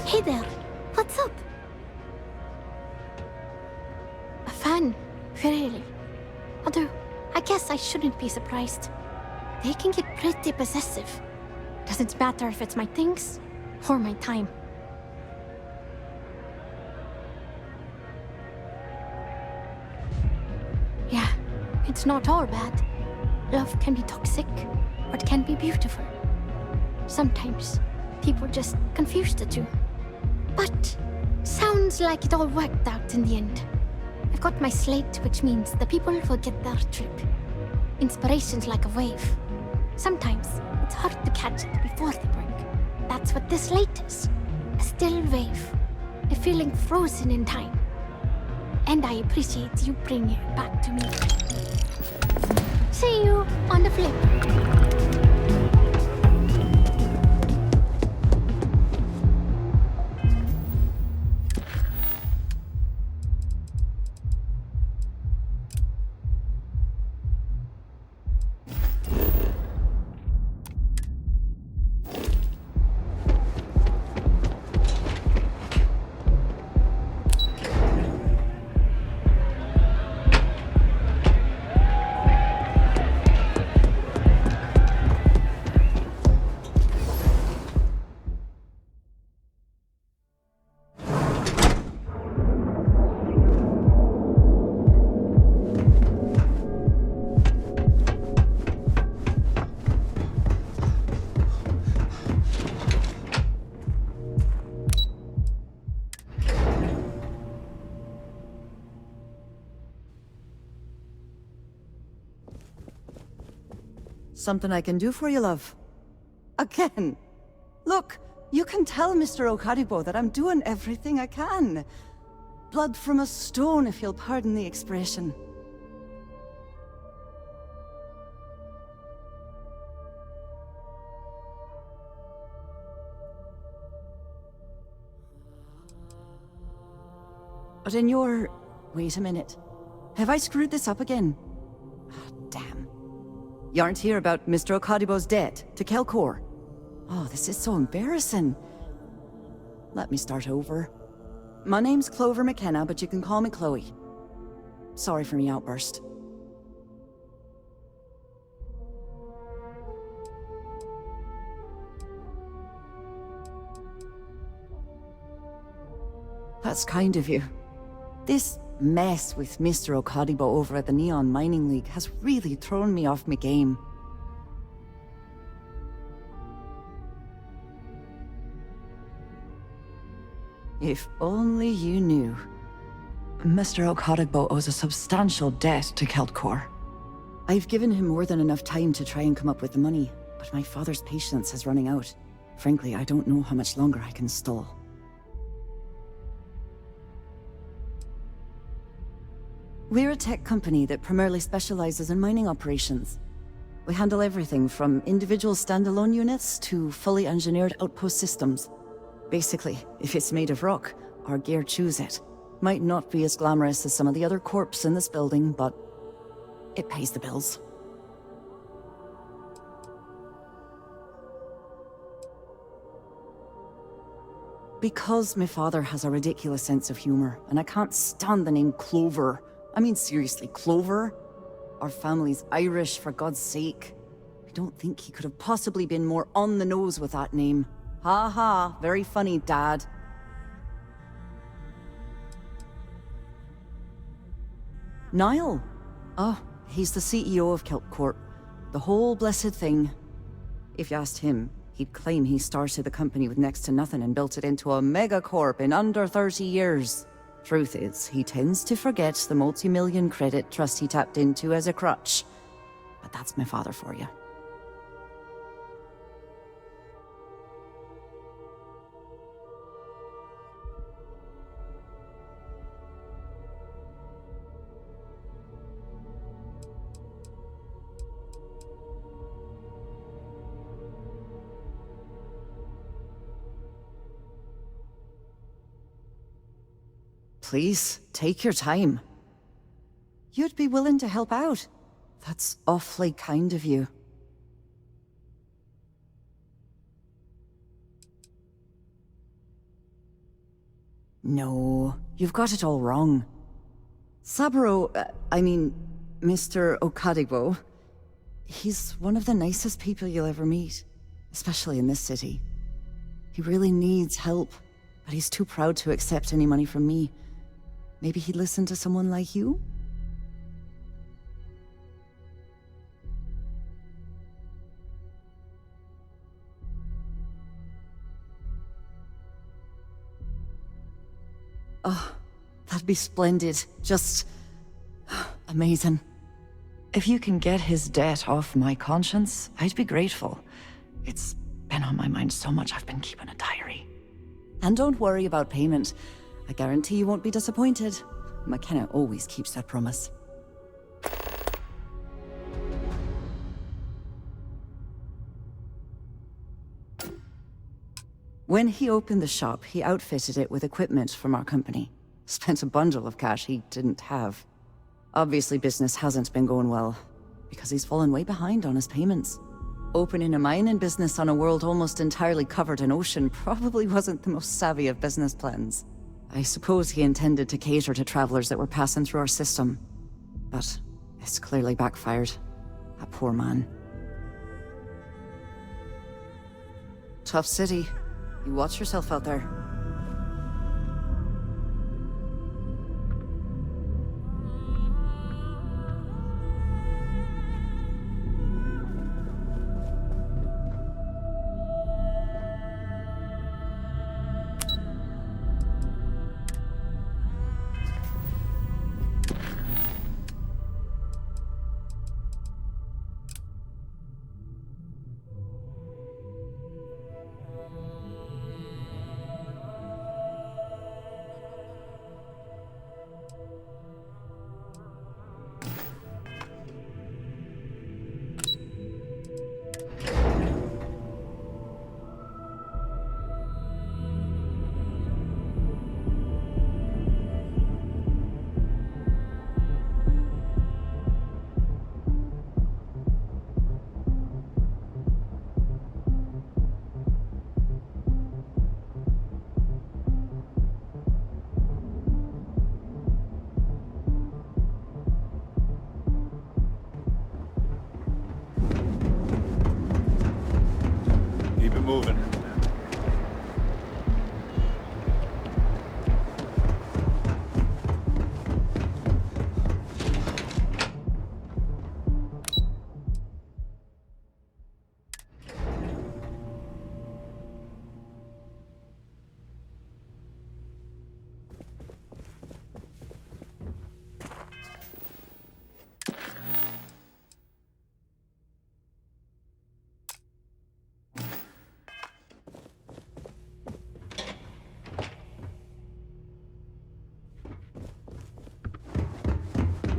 Hey there, what's up? A fan, really. Although, I guess I shouldn't be surprised. They can get pretty possessive. Doesn't matter if it's my things or my time. Yeah, it's not all bad. Love can be toxic, or it can be beautiful. Sometimes, people just confuse the two. But, sounds like it all worked out in the end. I've got my slate, which means the people will get their trip. Inspiration's like a wave. Sometimes, it's hard to catch it before the break. That's what this slate is. A still wave. A feeling frozen in time. And I appreciate you bringing it back to me. See you on the flip. Something I can do for you, love? Again? Look, you can tell Mr. Okaribo that I'm doing everything I can. Blood from a stone, if you'll pardon the expression. But in your... Wait a minute. Have I screwed this up again? Oh, damn. You aren't here about Mr. Okaribo's debt to Kelkor. Oh, this is so embarrassing. Let me start over. My name's Clover McKenna, but you can call me Chloe. Sorry for me outburst. That's kind of you. This mess with Mr. Okaribo over at the Neon Mining League has really thrown me off my game. If only you knew. Mr. Okaribo owes a substantial debt to Kelkor. I've given him more than enough time to try and come up with the money, but my father's patience is running out. Frankly, I don't know how much longer I can stall. We're a tech company that primarily specializes in mining operations. We handle everything from individual standalone units to fully engineered outpost systems. Basically, if it's made of rock, our gear chews it. Might not be as glamorous as some of the other corps in this building, but it pays the bills. Because my father has a ridiculous sense of humor, and I can't stand the name Clover. I mean, seriously, Clover? Our family's Irish, for God's sake. I don't think he could have possibly been more on the nose with that name. Ha ha, very funny, Dad. Niall? Oh, he's the CEO of Kelp Corp. The whole blessed thing. If you asked him, he'd claim he started the company with next to nothing and built it into a megacorp in under 30 years. Truth is, he tends to forget the multi-million credit trust he tapped into as a crutch. But that's my father for you. Please, take your time. You'd be willing to help out. That's awfully kind of you. No, you've got it all wrong. Saburo, Mr. Okaribo, he's one of the nicest people you'll ever meet, especially in this city. He really needs help, but he's too proud to accept any money from me. Maybe he'd listen to someone like you? Oh, that'd be splendid. Just... amazing. If you can get his debt off my conscience, I'd be grateful. It's been on my mind so much I've been keeping a diary. And don't worry about payment. I guarantee you won't be disappointed. McKenna always keeps that promise. When he opened the shop, he outfitted it with equipment from our company. Spent a bundle of cash he didn't have. Obviously, business hasn't been going well, because he's fallen way behind on his payments. Opening a mining business on a world almost entirely covered in ocean probably wasn't the most savvy of business plans. I suppose he intended to cater to travelers that were passing through our system. But it's clearly backfired. That poor man. Tough city. You watch yourself out there. Keep it moving.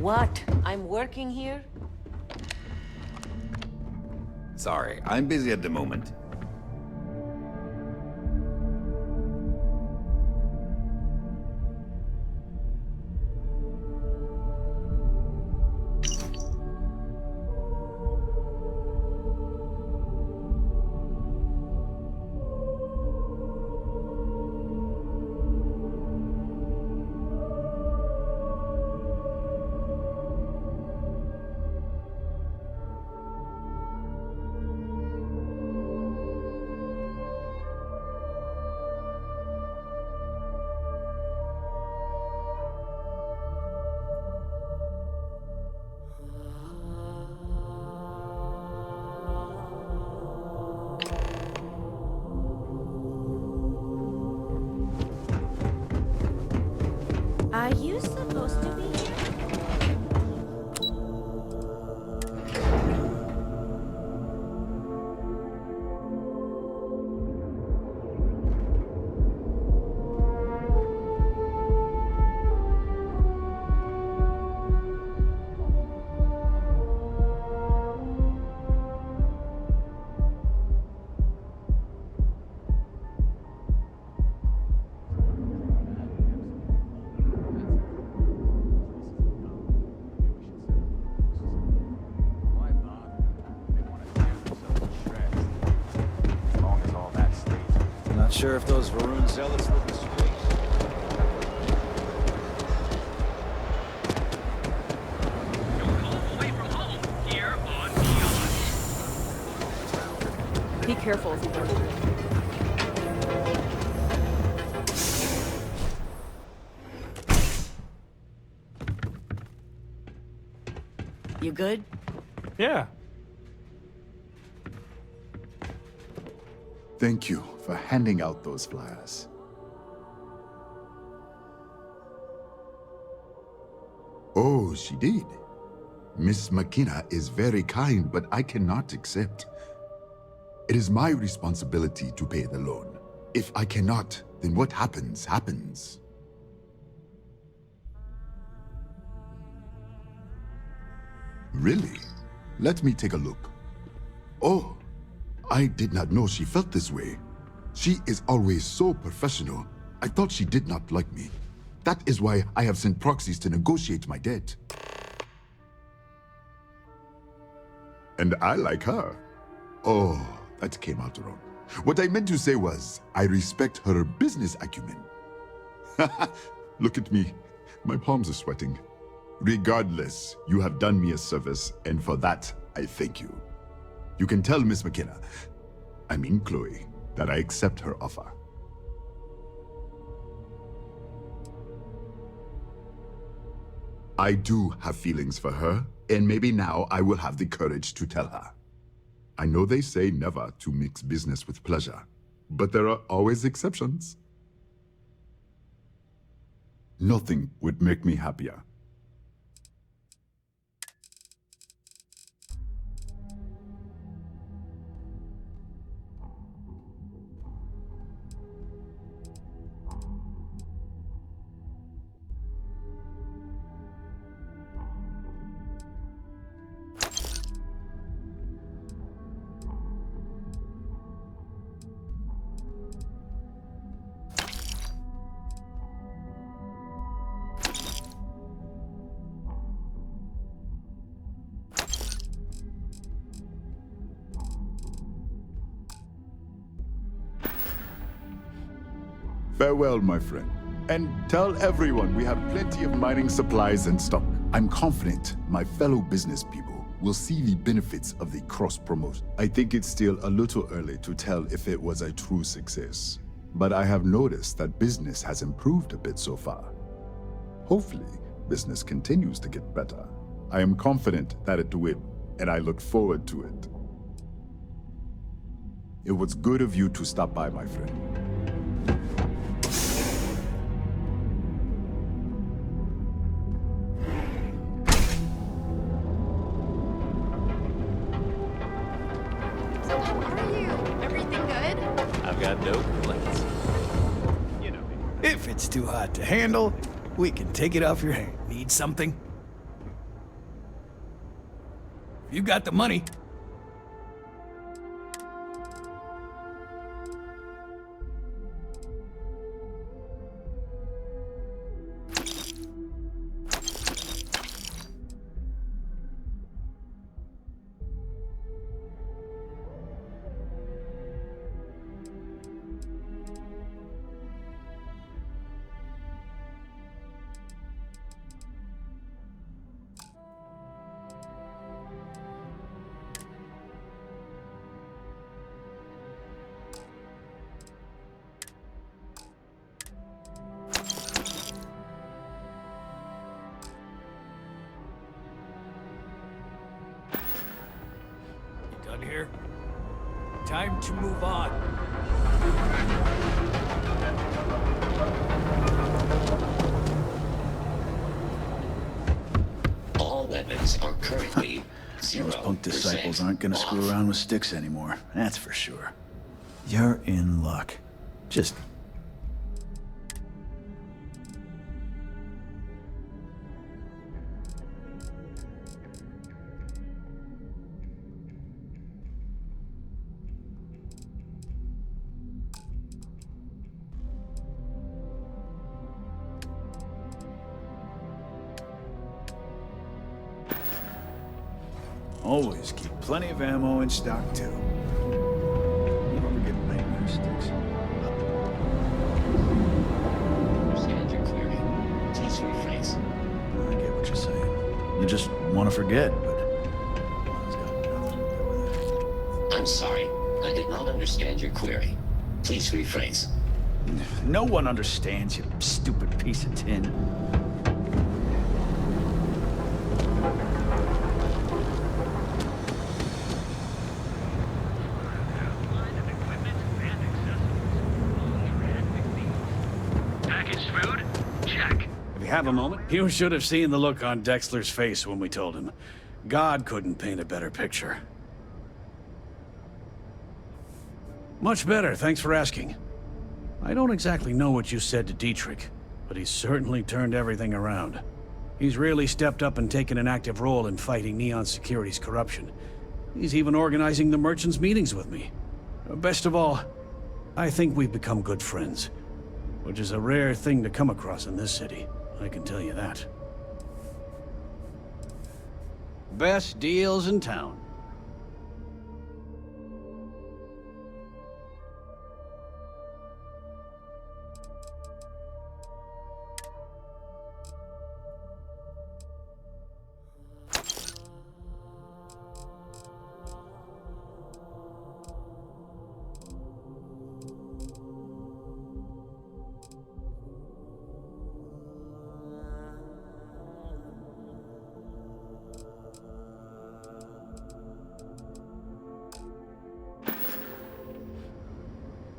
What? I'm working here? Sorry, I'm busy at the moment. Are you supposed to be here? Not sure if those Varun zealots live in space. Be careful as you go through. You good? Yeah. Thank you for handing out those flyers. Oh, she did. Miss McKenna is very kind, but I cannot accept. It is my responsibility to pay the loan. If I cannot, then what happens, happens. Really? Let me take a look. Oh, I did not know she felt this way. She is always so professional. I thought she did not like me. That is why I have sent proxies to negotiate my debt. And I like her. Oh, that came out wrong. What I meant to say was, I respect her business acumen. Look at me. My palms are sweating. Regardless, you have done me a service, and for that, I thank you. You can tell Miss McKenna, I mean Chloe, that I accept her offer. I do have feelings for her, and maybe now I will have the courage to tell her. I know they say never to mix business with pleasure, but there are always exceptions. Nothing would make me happier. Farewell, my friend. And tell everyone we have plenty of mining supplies in stock. I'm confident my fellow business people will see the benefits of the cross-promotion. I think it's still a little early to tell if it was a true success, but I have noticed that business has improved a bit so far. Hopefully, business continues to get better. I am confident that it will, and I look forward to it. It was good of you to stop by, my friend. So how are you? Everything good? I've got no complaints. You know me. If it's too hot to handle, we can take it off your hand. Need something? You got the money. Done here? Time to move on. All weapons are currently 0%. Those punk disciples aren't gonna screw around with sticks anymore, that's for sure. You're in luck. Just... Always keep plenty of ammo in stock, too. You ever get nightmare sticks? Understand your query. Please rephrase. I get what you're saying. You just want to forget, but... I'm sorry. I did not understand your query. Please rephrase. No one understands, you stupid piece of tin. Have a moment? You should have seen the look on Dexler's face when we told him. God couldn't paint a better picture. Much better, thanks for asking. I don't exactly know what you said to Dietrich, but he's certainly turned everything around. He's really stepped up and taken an active role in fighting Neon Security's corruption. He's even organizing the merchants' meetings with me. Best of all, I think we've become good friends, which is a rare thing to come across in this city. I can tell you that. Best deals in town.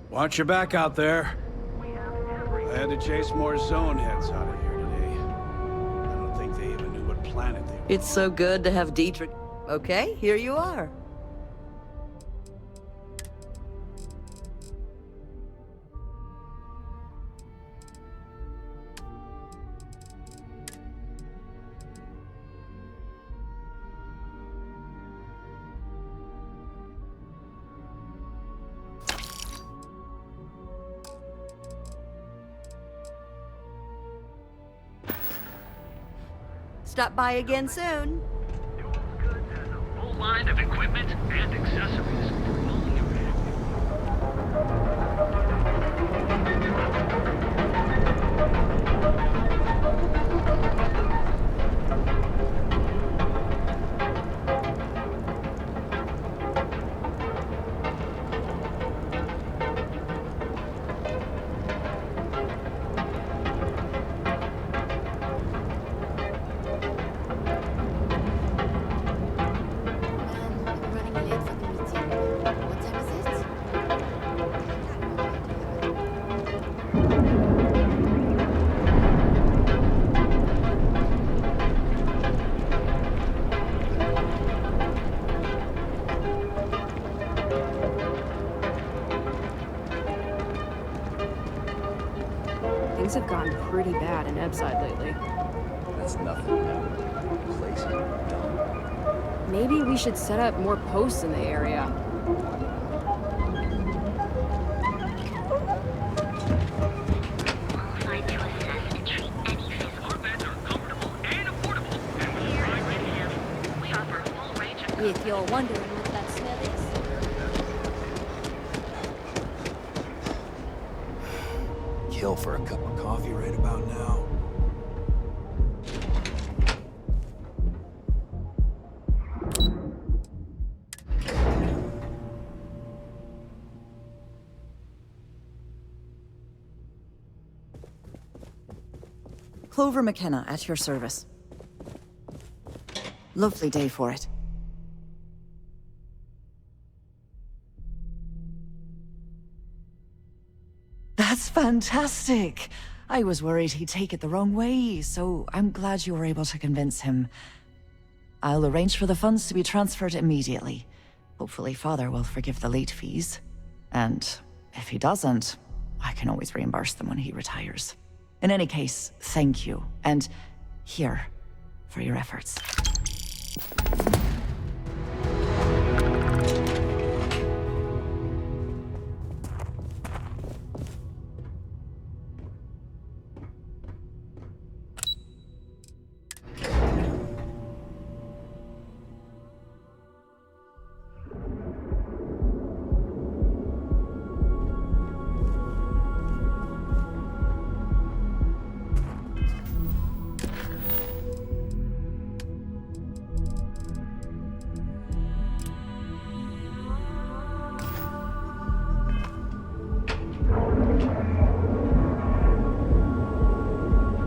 Watch your back out there. I had to chase more zone heads out of here today. I don't think they even knew what planet they were. It's so good to have Dietrich. Okay, here you are. Stop by again soon. Full line of equipment and accessories. Things have gotten pretty bad in Ebside lately. That's nothing now. Place is done. Maybe we should set up more posts in the area. If you're wondering what that smell is. Kill for a cup of coffee right about now. Clover McKenna at your service. Lovely day for it. That's fantastic! I was worried he'd take it the wrong way, so I'm glad you were able to convince him. I'll arrange for the funds to be transferred immediately. Hopefully Father will forgive the late fees. And if he doesn't, I can always reimburse them when he retires. In any case, thank you, and here, for your efforts.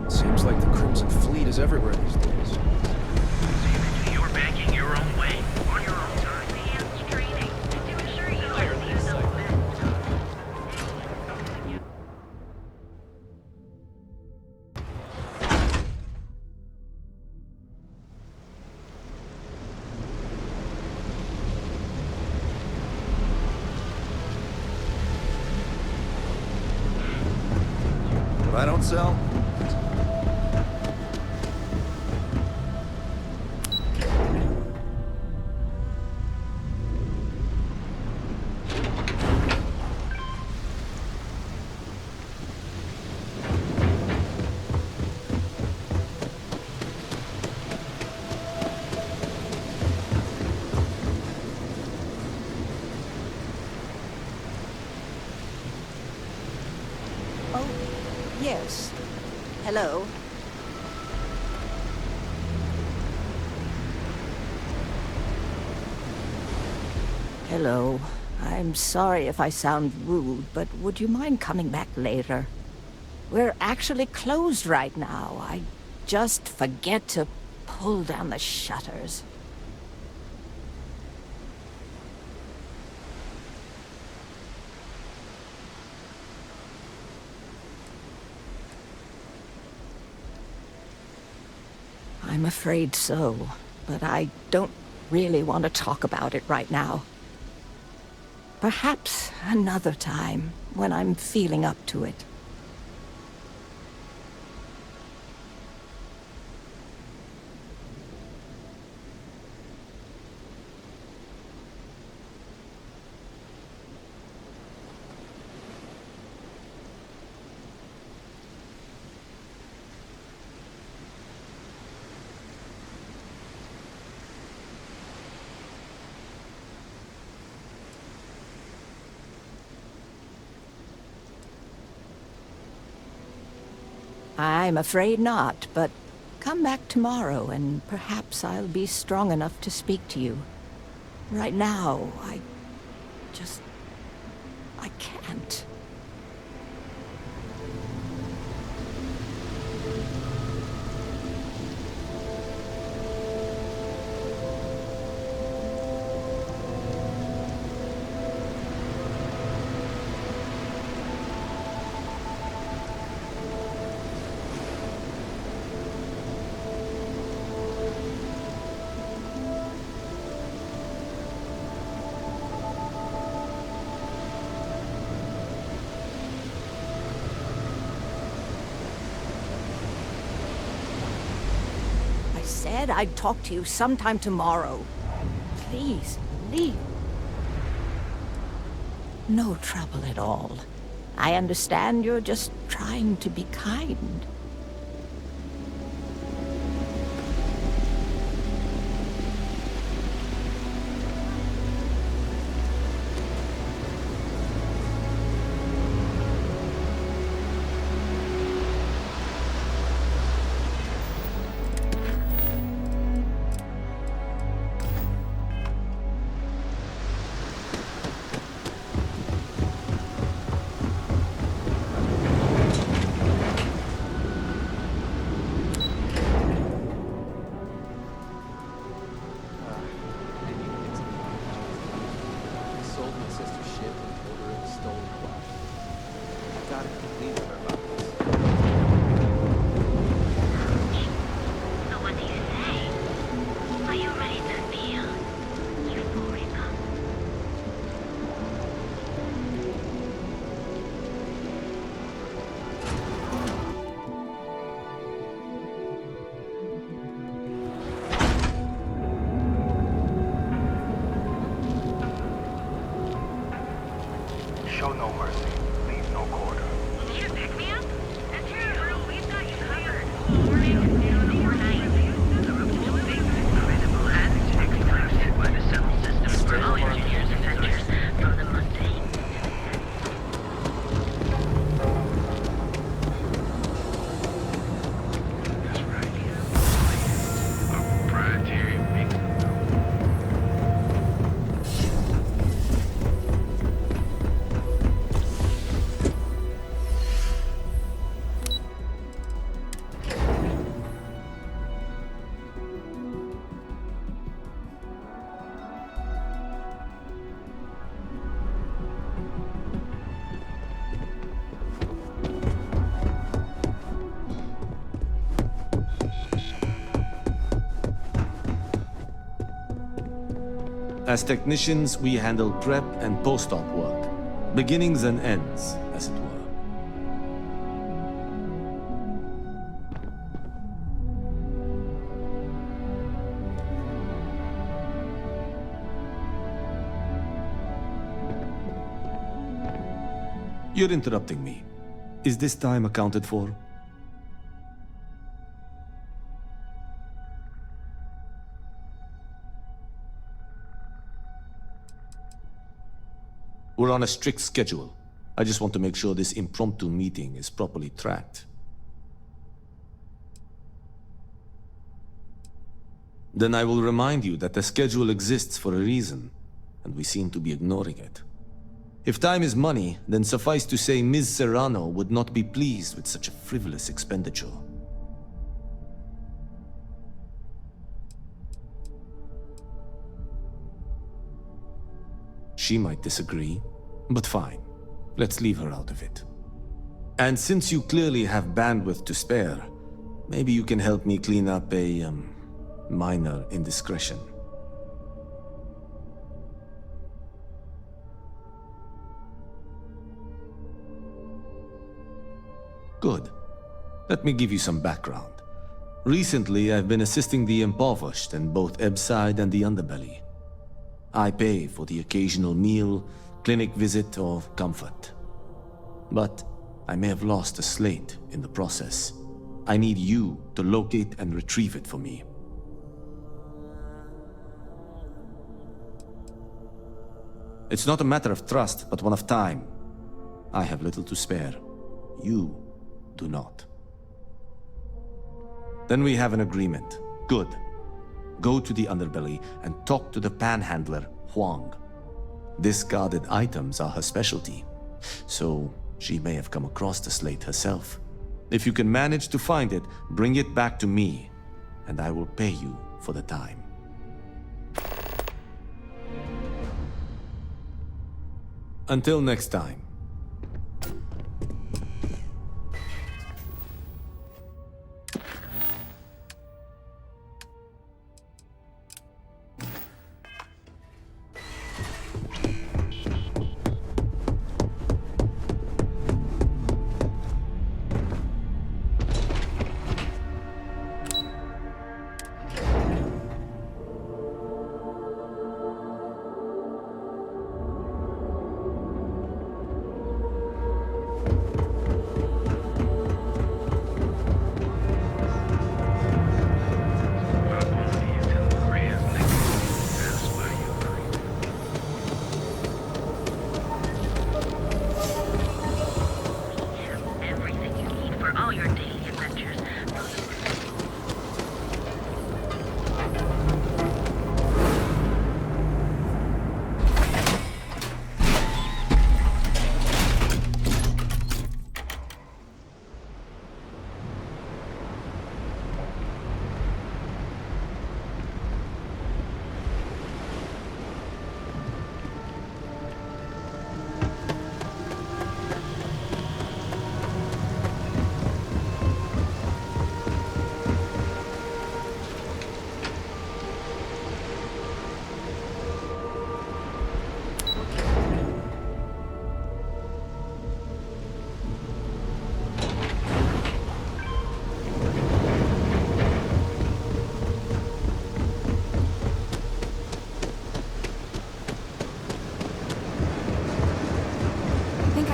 Seems like the Crimson Fleet is everywhere these days. You're banking your own way, on your own time. Advanced training to ensure you are the What I don't sell? Yes. Hello. Hello. I'm sorry if I sound rude, but would you mind coming back later? We're actually closed right now. I just forget to pull down the shutters. I'm afraid so, but I don't really want to talk about it right now. Perhaps another time, when I'm feeling up to it. I'm afraid not, but come back tomorrow and perhaps I'll be strong enough to speak to you. Right now, I can't. said I'd talk to you sometime tomorrow. Please, leave. No trouble at all. I understand you're just trying to be kind. Show no mercy, leave no quarter. Need a pick-me-up? That's your girl, we thought you hired. Morning, noon, or night. Incredible and exclusive by the Settle System for all engineers and vendors from the mundane. That's right. A proprietary mix. As technicians, we handle prep and post-op work. Beginnings and ends, as it were. You're interrupting me. Is this time accounted for? We're on a strict schedule. I just want to make sure this impromptu meeting is properly tracked. Then I will remind you that the schedule exists for a reason, and we seem to be ignoring it. If time is money, then suffice to say Ms. Serrano would not be pleased with such a frivolous expenditure. She might disagree, but fine. Let's leave her out of it. And since you clearly have bandwidth to spare, maybe you can help me clean up a, minor indiscretion. Good. Let me give you some background. Recently, I've been assisting the impoverished in both Ebbside and the Underbelly. I pay for the occasional meal, clinic visit, or comfort. But I may have lost a slate in the process. I need you to locate and retrieve it for me. It's not a matter of trust, but one of time. I have little to spare. You do not. Then we have an agreement. Good. Go to the Underbelly and talk to the panhandler, Huang. Discarded items are her specialty, so she may have come across the slate herself. If you can manage to find it, bring it back to me, and I will pay you for the time. Until next time.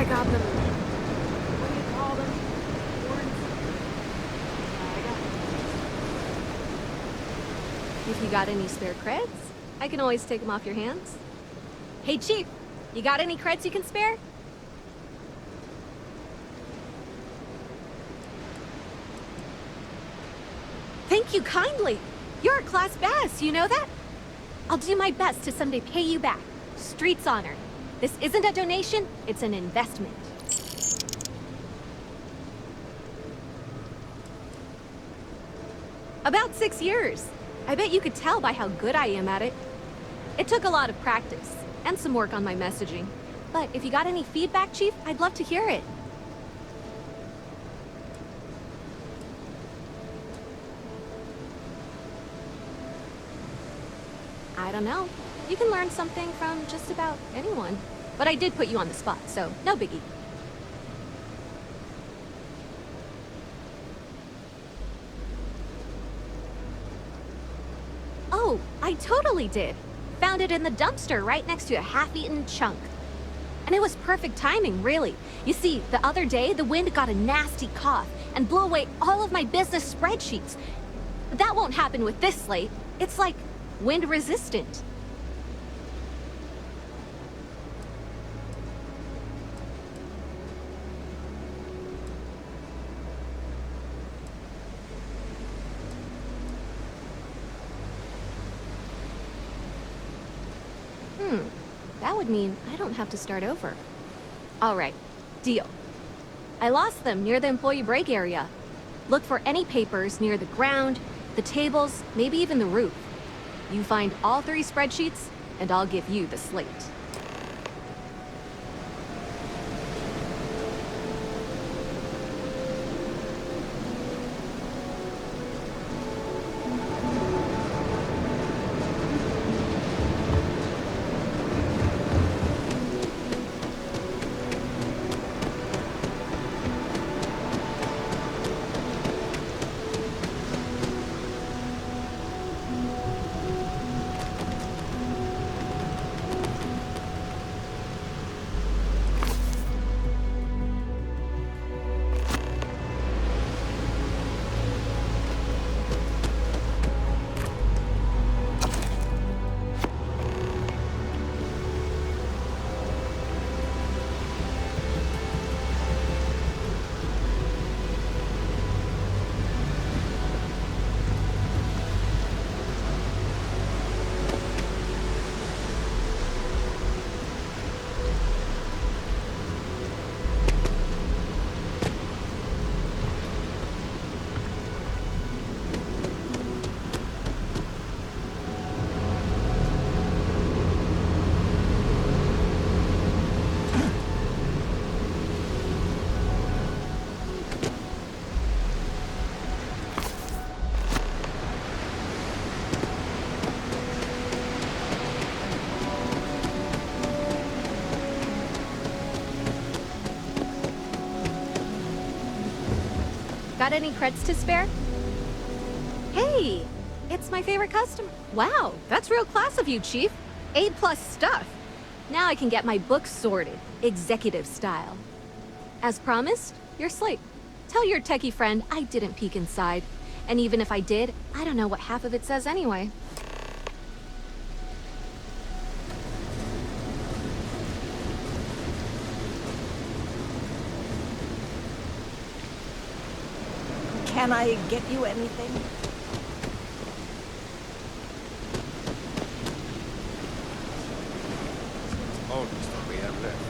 got them. What do you call them? Horns? I got them. If you got any spare creds, I can always take them off your hands. Hey, Chief, you got any creds you can spare? Thank you kindly. You're a class bass, you know that? I'll do my best to someday pay you back. Street's honor. This isn't a donation, it's an investment. About 6 years. I bet you could tell by how good I am at it. It took a lot of practice, and some work on my messaging. But if you got any feedback, Chief, I'd love to hear it. I don't know. You can learn something from just about anyone. But I did put you on the spot, so no biggie. Oh, I totally did. Found it in the dumpster right next to a half-eaten chunk. And it was perfect timing, really. You see, the other day, the wind got a nasty cough and blew away all of my business spreadsheets. But that won't happen with this slate. It's like wind resistant. That would mean I don't have to start over. All right, deal. I lost them near the employee break area. Look for any papers near the ground, the tables, maybe even the roof. You find all 3 spreadsheets, and I'll give you the slate. Got any creds to spare? Hey, it's my favorite customer. Wow, that's real class of you, Chief. A+ stuff. Now I can get my books sorted, executive style. As promised, your slate. Tell your techie friend I didn't peek inside. And even if I did, I don't know what half of it says anyway. Can I get you anything? Oh, just what we have left.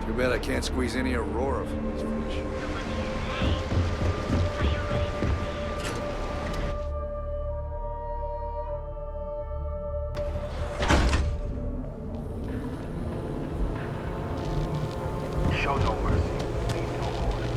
Too bad I can't squeeze any Aurora from this fish. Show no mercy, leave no order.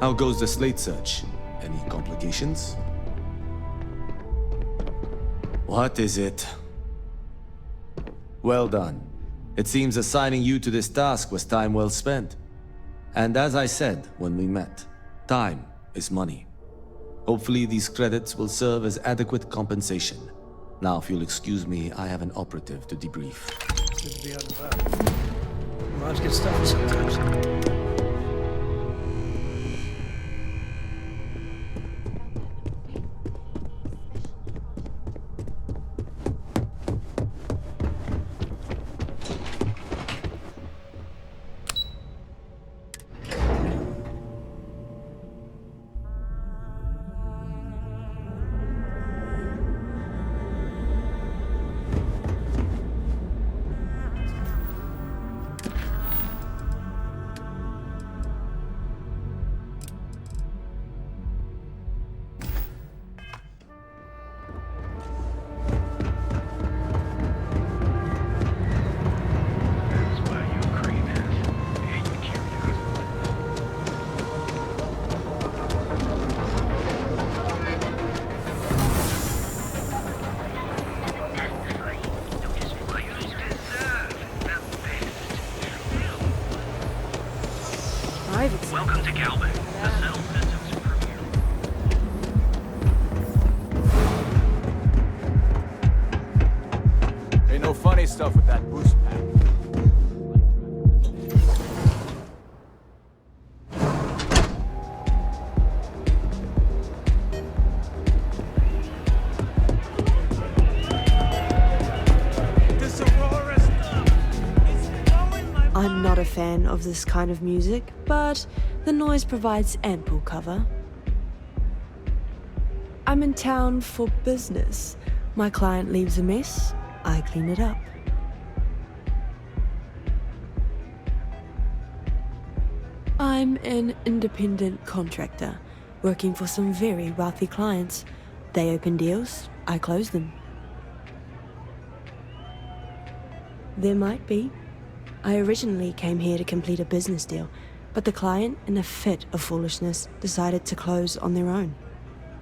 How goes the slate search? Any complications? What is it? Well done. It seems assigning you to this task was time well spent. And as I said when we met, time is money. Hopefully these credits will serve as adequate compensation. Now, if you'll excuse me, I have an operative to debrief. Good to be out and about. Lives get stuffy sometimes. Welcome to Galvin, the Settled Systems premiere. Ain't no funny stuff with that boost pack. I'm not a fan of this kind of music, but the noise provides ample cover. I'm in town for business. My client leaves a mess, I clean it up. I'm an independent contractor, working for some very wealthy clients. They open deals, I close them. There might be. I originally came here to complete a business deal, but the client, in a fit of foolishness, decided to close on their own.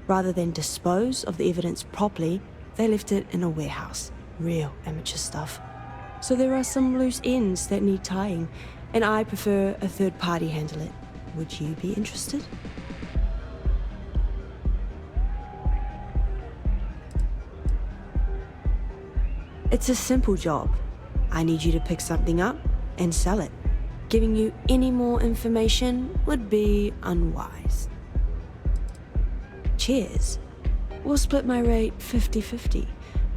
Rather than dispose of the evidence properly, they left it in a warehouse. Real amateur stuff. So there are some loose ends that need tying, and I prefer a third party handle it. Would you be interested? It's a simple job. I need you to pick something up and sell it. Giving you any more information would be unwise. Cheers. We'll split my rate 50-50.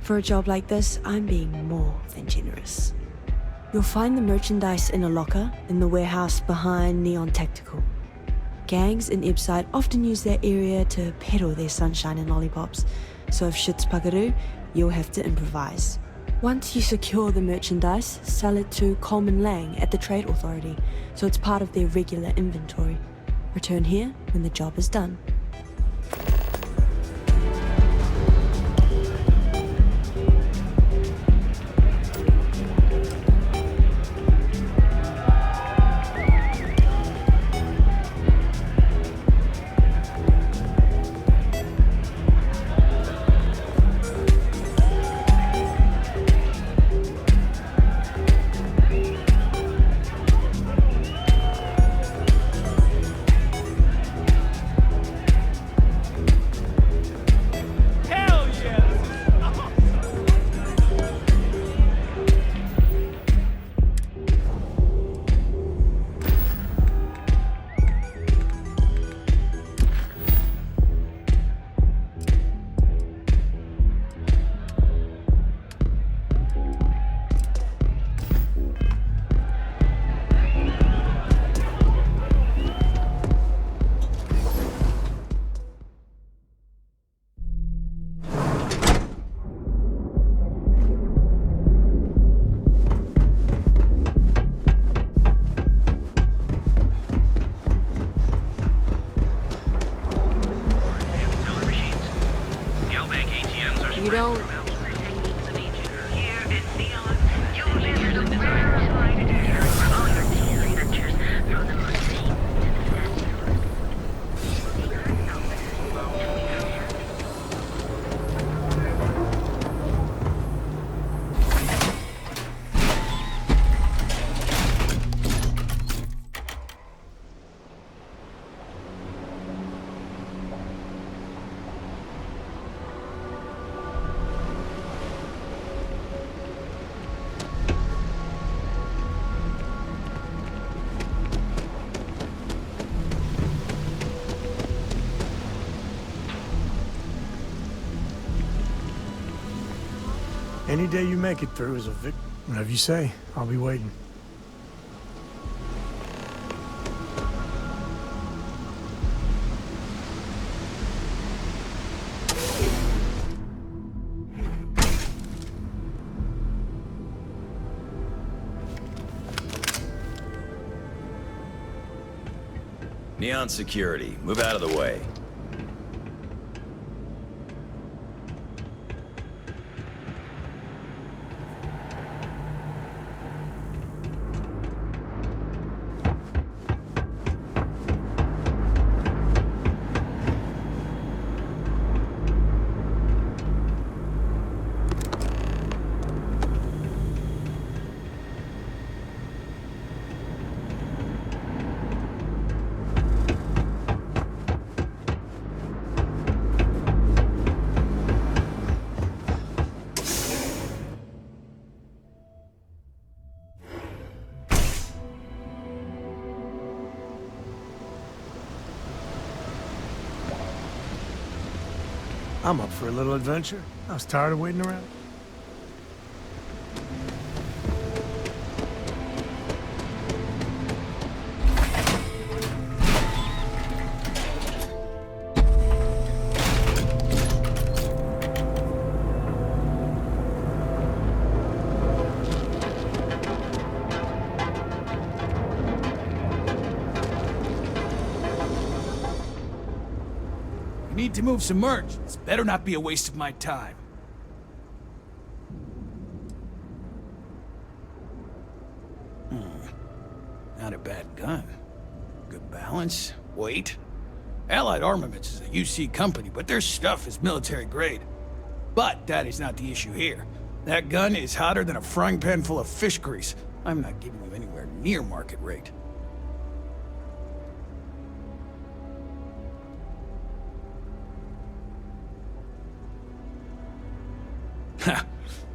For a job like this, I'm being more than generous. You'll find the merchandise in a locker in the warehouse behind Neon Tactical. Gangs in Ibside often use that area to peddle their sunshine and lollipops, so if shit's puckaroo, you'll have to improvise. Once you secure the merchandise, sell it to Coleman Lang at the Trade Authority, so it's part of their regular inventory. Return here when the job is done. Any day you make it through is a whatever you say, I'll be waiting. Neon security, move out of the way. I'm up for a little adventure. I was tired of waiting around. Need to move some merch. This better not be a waste of my time. Not a bad gun. Good balance, weight. Allied Armaments is a UC company, but their stuff is military grade. But that is not the issue here. That gun is hotter than a frying pan full of fish grease. I'm not giving you anywhere near market rate. Ha!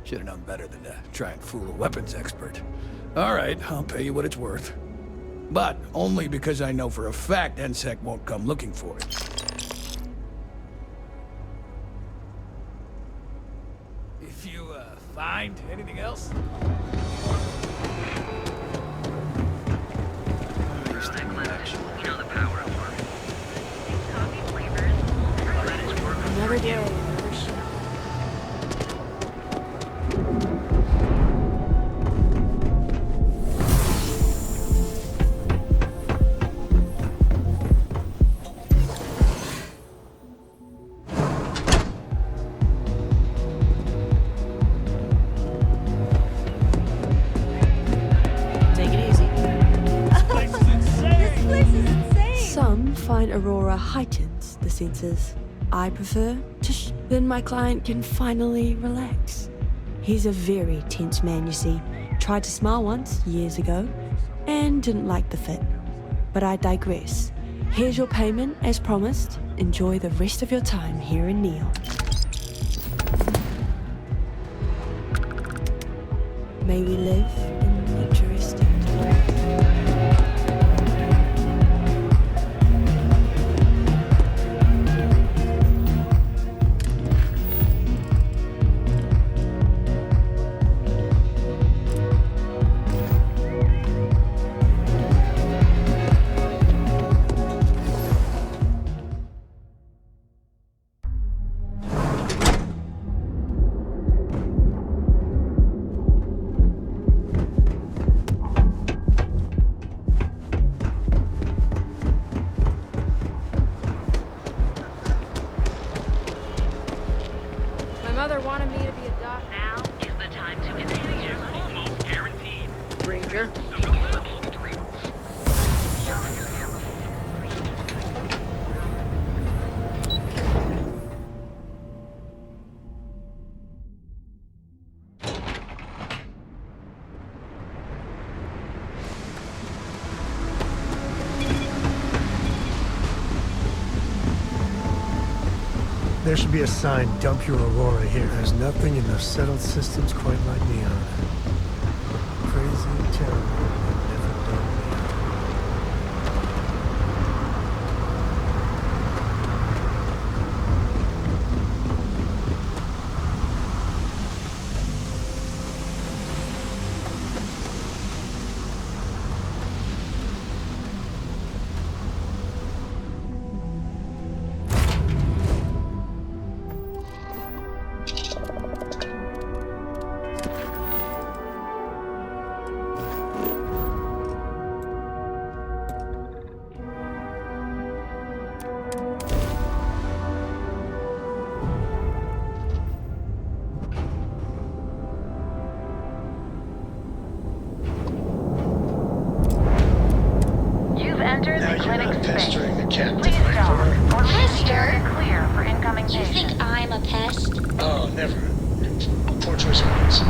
Should have known better than to try and fool a weapons expert. All right, I'll pay you what it's worth. But only because I know for a fact NSEC won't come looking for it. If you, find anything else? Another day, another show. Aurora heightens the senses. I prefer to then my client can finally relax. He's a very tense man, you see. Tried to smile once, years ago, and didn't like the fit. But I digress. Here's your payment, as promised. Enjoy the rest of your time here in Neon. May we live in interesting times. There should be a sign, dump your Aurora here. There's nothing in the settled systems quite like Neon. Crazy and terrible, but never done. Please dock, or leave the Hester? area clear for incoming You patients. think I'm a pest? Oh, never. Poor choice of words.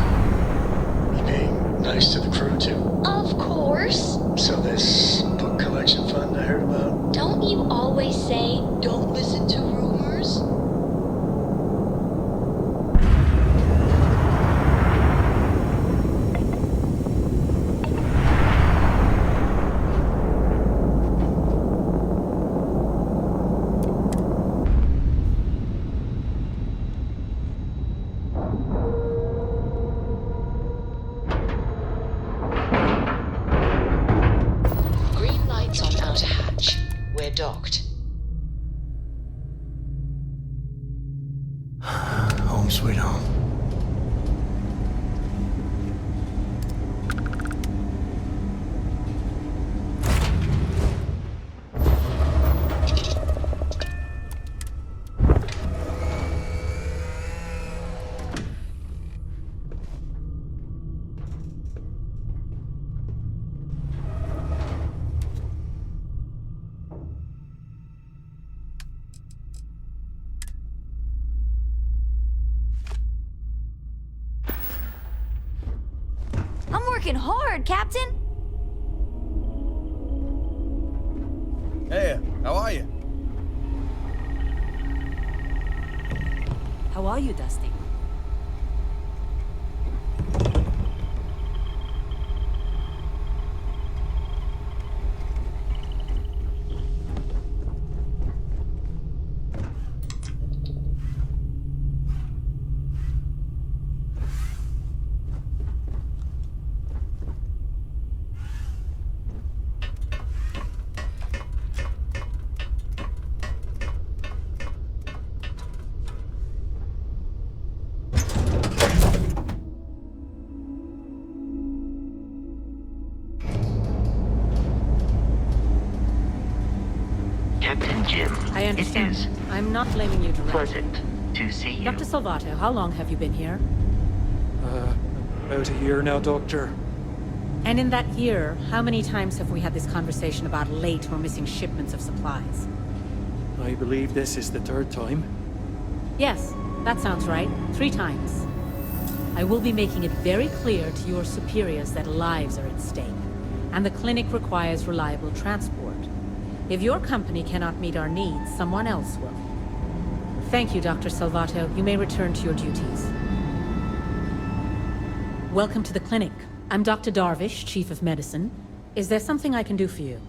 You being nice to the crew, too? Of course. So this book collection fund I heard about? Don't you always say, don't listen to rumors? Green lights on outer hatch. We're docked. Home sweet home. I'm working hard, Captain. Hey, how are you? How are you, Dusty? Captain Jim. I understand. It is I'm not blaming you directly. pleasant to see you. Dr. Salvato, how long have you been here? About a year now, Doctor. And in that year, how many times have we had this conversation about late or missing shipments of supplies? I believe this is the third time. Yes, that sounds right. 3 times. I will be making it very clear to your superiors that lives are at stake, and the clinic requires reliable transport. If your company cannot meet our needs, someone else will. Thank you, Dr. Salvato. You may return to your duties. Welcome to the clinic. I'm Dr. Darvish, Chief of Medicine. Is there something I can do for you?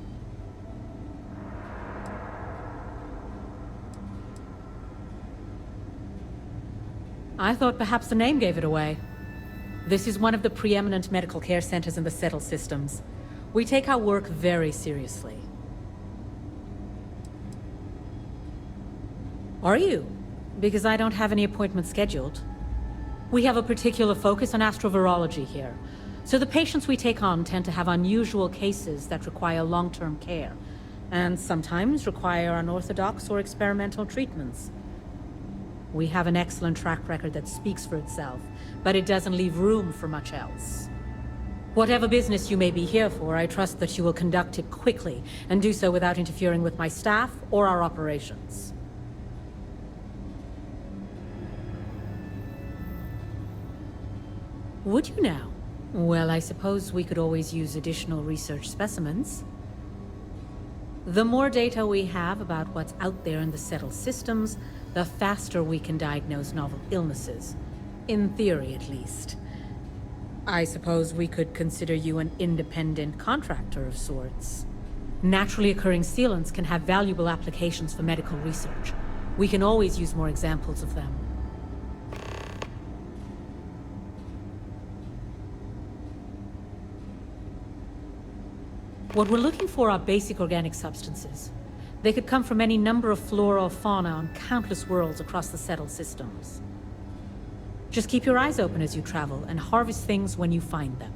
I thought perhaps the name gave it away. This is one of the preeminent medical care centers in the Settle systems. We take our work very seriously. Are you? Because I don't have any appointments scheduled. We have a particular focus on astrovirology here, so the patients we take on tend to have unusual cases that require long-term care, and sometimes require unorthodox or experimental treatments. We have an excellent track record that speaks for itself, but it doesn't leave room for much else. Whatever business you may be here for, I trust that you will conduct it quickly, and do so without interfering with my staff or our operations. Would you now? Well, I suppose we could always use additional research specimens. The more data we have about what's out there in the Settle systems, the faster we can diagnose novel illnesses. In theory, at least. I suppose we could consider you an independent contractor of sorts. Naturally occurring sealants can have valuable applications for medical research. We can always use more examples of them. What we're looking for are basic organic substances. They could come from any number of flora or fauna on countless worlds across the Settled systems. Just keep your eyes open as you travel and harvest things when you find them.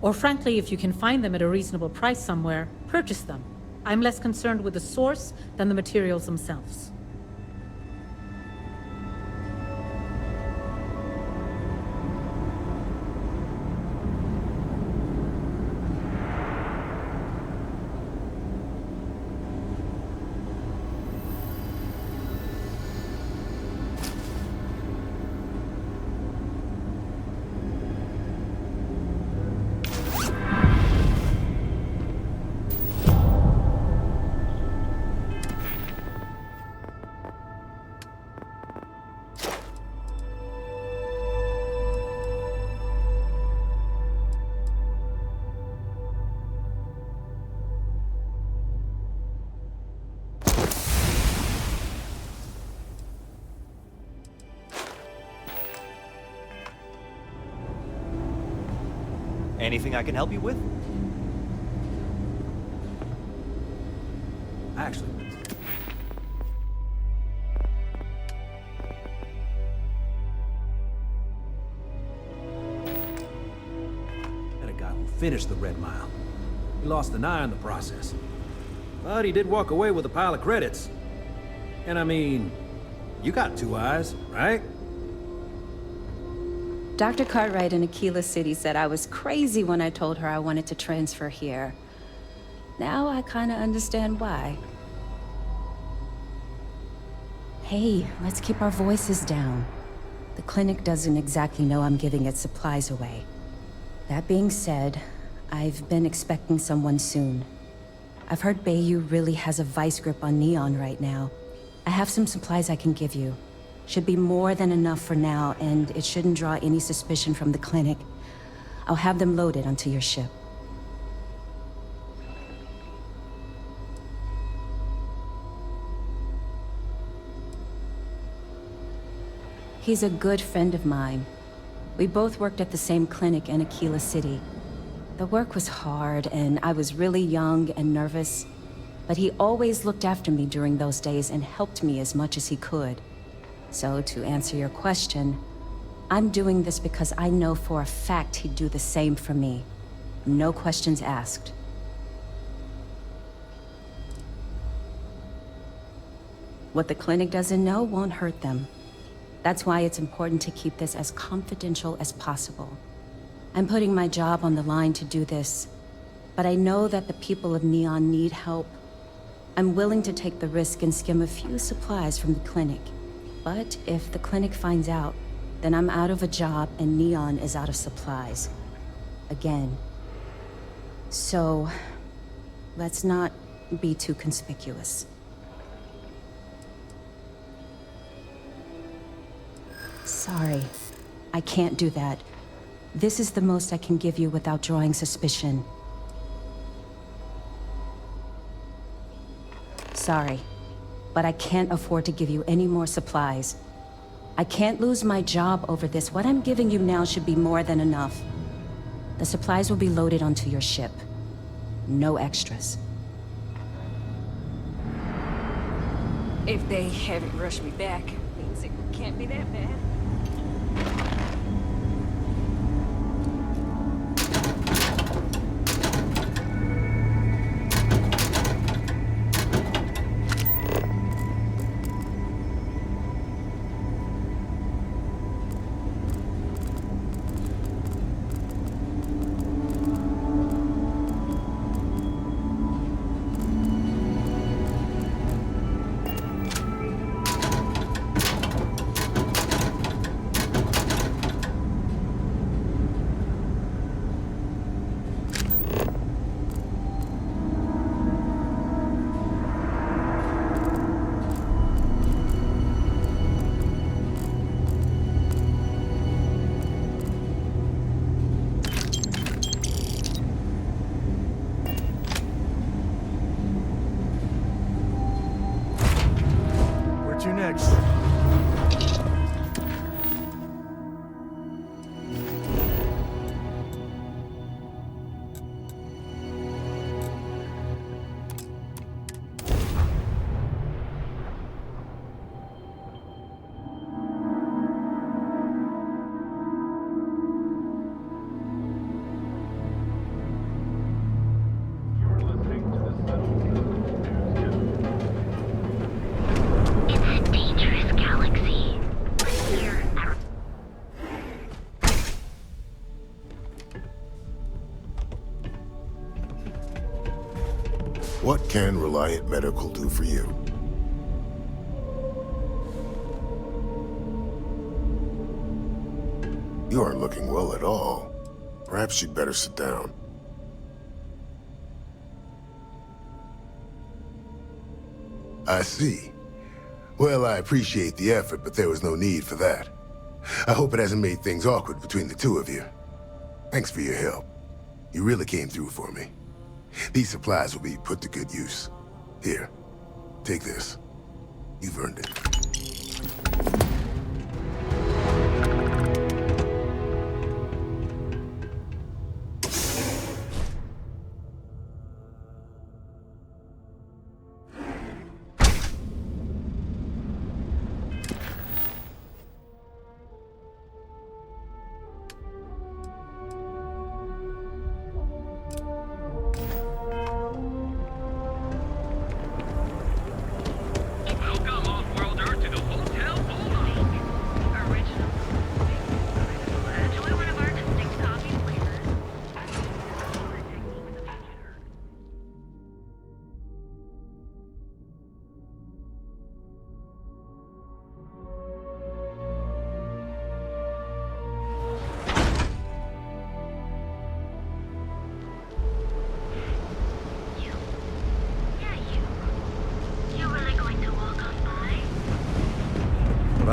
Or frankly, if you can find them at a reasonable price somewhere, purchase them. I'm less concerned with the source than the materials themselves. Anything I can help you with? Actually... Met a guy who finished the Red Mile. He lost an eye in the process. But he did walk away with a pile of credits. And I mean, you got 2 eyes, right? Dr. Cartwright in Aquila City said I was crazy when I told her I wanted to transfer here. Now I kinda understand why. Hey, let's keep our voices down. The clinic doesn't exactly know I'm giving its supplies away. That being said, I've been expecting someone soon. I've heard Bayou really has a vice grip on Neon right now. I have some supplies I can give you. Should be more than enough for now, and it shouldn't draw any suspicion from the clinic. I'll have them loaded onto your ship. He's a good friend of mine. We both worked at the same clinic in Aquila City. The work was hard, and I was really young and nervous, but he always looked after me during those days and helped me as much as he could. So, to answer your question, I'm doing this because I know for a fact he'd do the same for me. No questions asked. What the clinic doesn't know won't hurt them. That's why it's important to keep this as confidential as possible. I'm putting my job on the line to do this, but I know that the people of Neon need help. I'm willing to take the risk and skim a few supplies from the clinic. But if the clinic finds out, then I'm out of a job and Neon is out of supplies. Again. So, let's not be too conspicuous. Sorry, I can't do that. This is the most I can give you without drawing suspicion. Sorry, but I can't afford to give you any more supplies. I can't lose my job over this. What I'm giving you now should be more than enough. The supplies will be loaded onto your ship. No extras. If they haven't rushed me back, means it can't be that bad. What can Reliant Medical do for you? You aren't looking well at all. Perhaps you'd better sit down. I see. Well, I appreciate the effort, but there was no need for that. I hope it hasn't made things awkward between the two of you. Thanks for your help. You really came through for me. These supplies will be put to good use. Here, take this. You've earned it.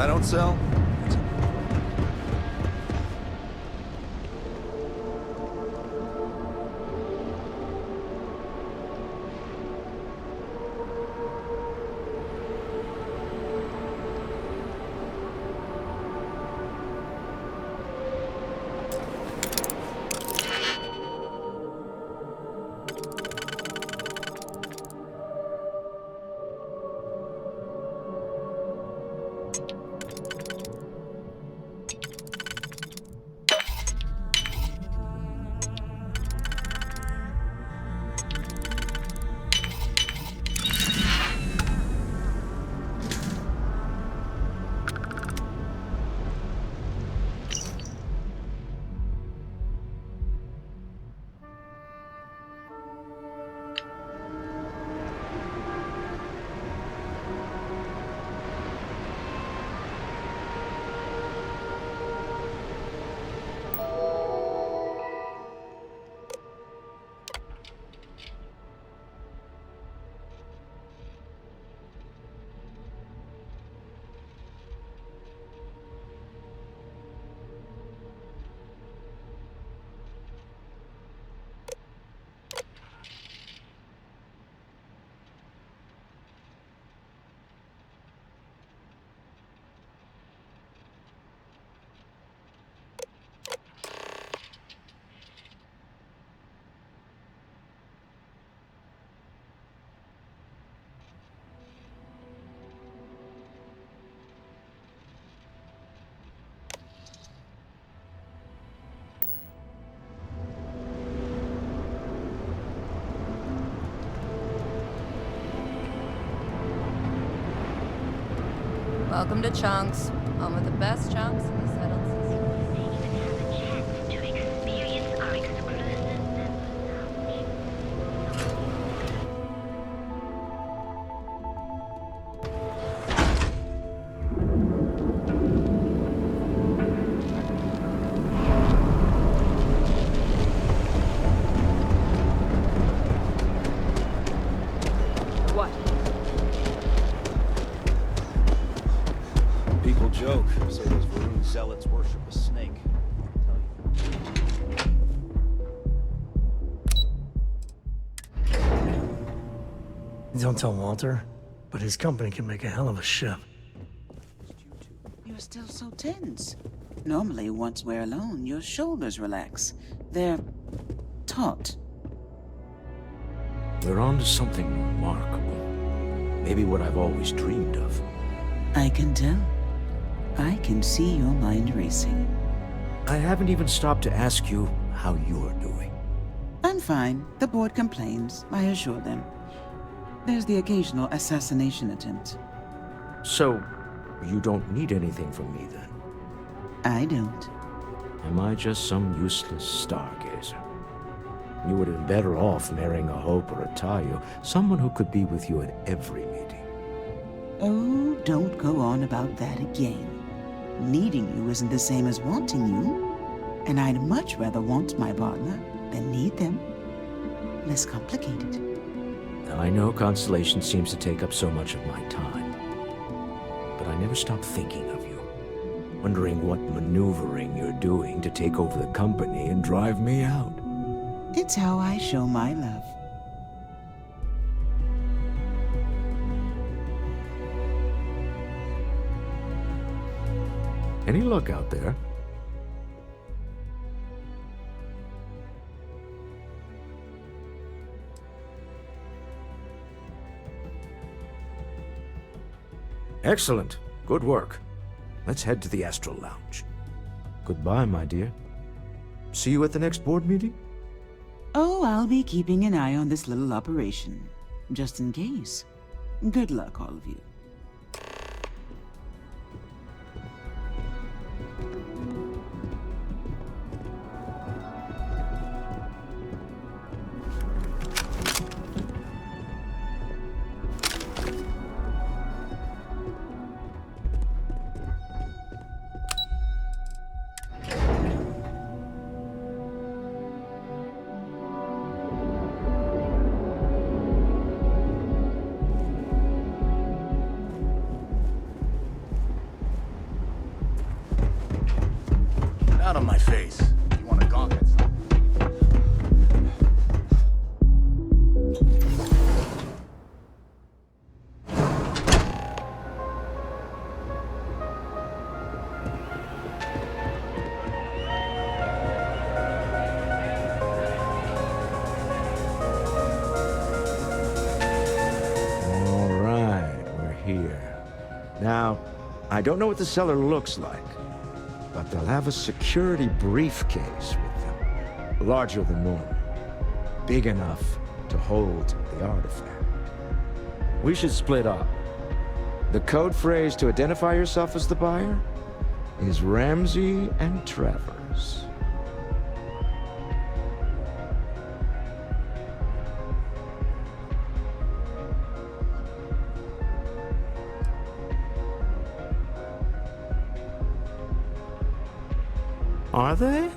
I don't sell, Welcome to Chunks, home of the best chunks in the settled system. To experience our exclusive What? People joke, say those Varun zealots worship a snake. Don't tell Walter, but his company can make a hell of a ship. You're still so tense. Normally, once we're alone, your shoulders relax. They're taut. We're on to something remarkable. Maybe what I've always dreamed of. I can tell. I can see your mind racing. I haven't even stopped to ask you how you're doing. I'm fine. The board complains. I assure them. There's the occasional assassination attempt. So, you don't need anything from me then? I don't. Am I just some useless stargazer? You would have been better off marrying a Hope or a Tayo, someone who could be with you at every meeting. Oh, don't go on about that again. Needing you isn't the same as wanting you. And I'd much rather want my partner than need them. Less complicated. I know Constellation seems to take up so much of my time. But I never stop thinking of you. Wondering what maneuvering you're doing to take over the company and drive me out. It's how I show my love. Any luck out there? Excellent. Good work. Let's head to the Astral Lounge. Goodbye, my dear. See you at the next board meeting? Oh, I'll be keeping an eye on this little operation. Just in case. Good luck, all of you. face. You want to gawk at something? All right, we're here. Now, I don't know what the cellar looks like, but they'll have a security briefcase with them. Larger than normal. Big enough to hold the artifact. We should split up. The code phrase to identify yourself as the buyer is Ramsey and Travers. Are they?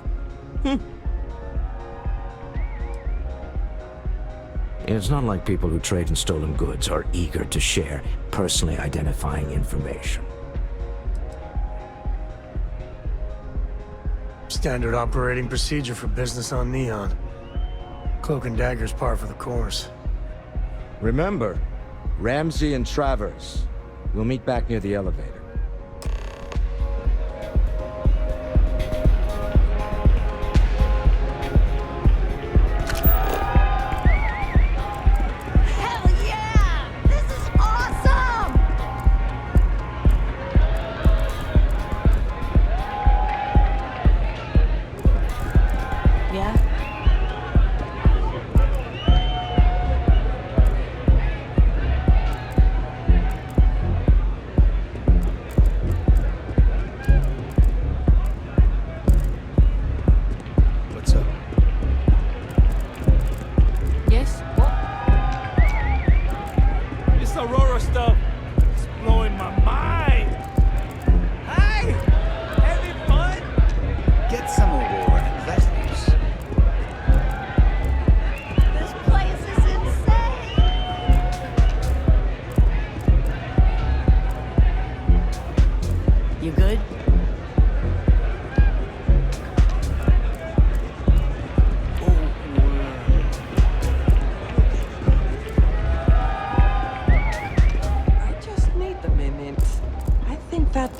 It's not like people who trade in stolen goods are eager to share personally identifying information. Standard operating procedure for business on Neon. Cloak and dagger's par for the course. Remember, Ramsey and Travers. We'll meet back near the elevator.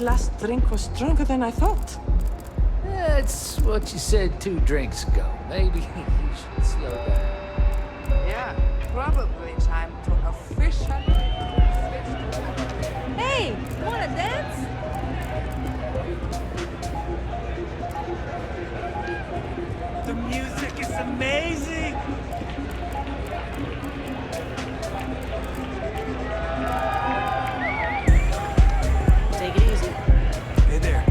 Last drink was stronger than I thought. That's what you said 2 drinks ago. Maybe you should slow down. Yeah, probably time to officially... Hey, wanna dance? The music is amazing! Take it easy. Hey there.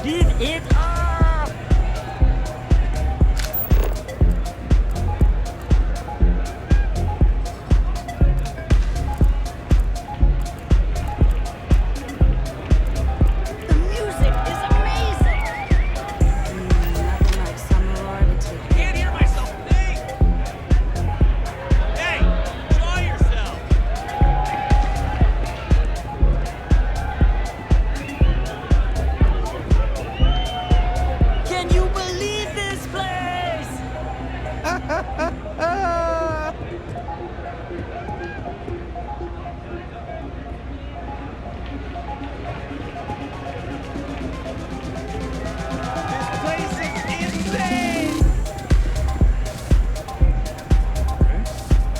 Give it up! The music is amazing! Nothing like summer roar to take. Can't hear myself think! Hey, enjoy yourself! Can you believe this place? This place is insane!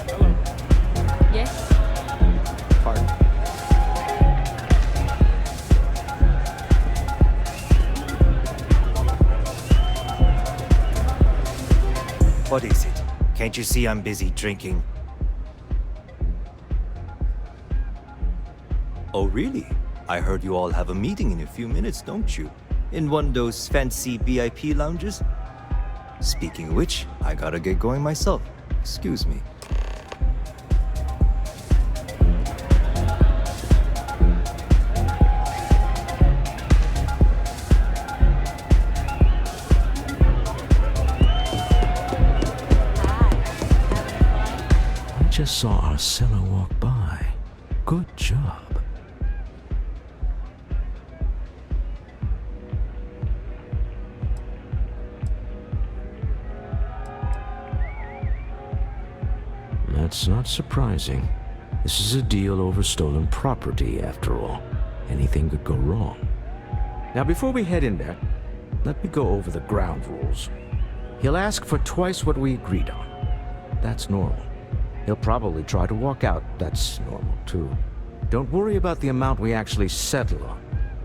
Hello. Yes. Pardon. What is it? Can't you see I'm busy drinking? Oh, really? I heard you all have a meeting in a few minutes, don't you? In one of those fancy VIP lounges? Speaking of which, I gotta get going myself. Excuse me. saw our seller walk by. Good job. That's not surprising. This is a deal over stolen property, after all. Anything could go wrong. Now, before we head in there, let me go over the ground rules. He'll ask for twice what we agreed on. That's normal. He'll probably try to walk out. That's normal, too. Don't worry about the amount we actually settle on.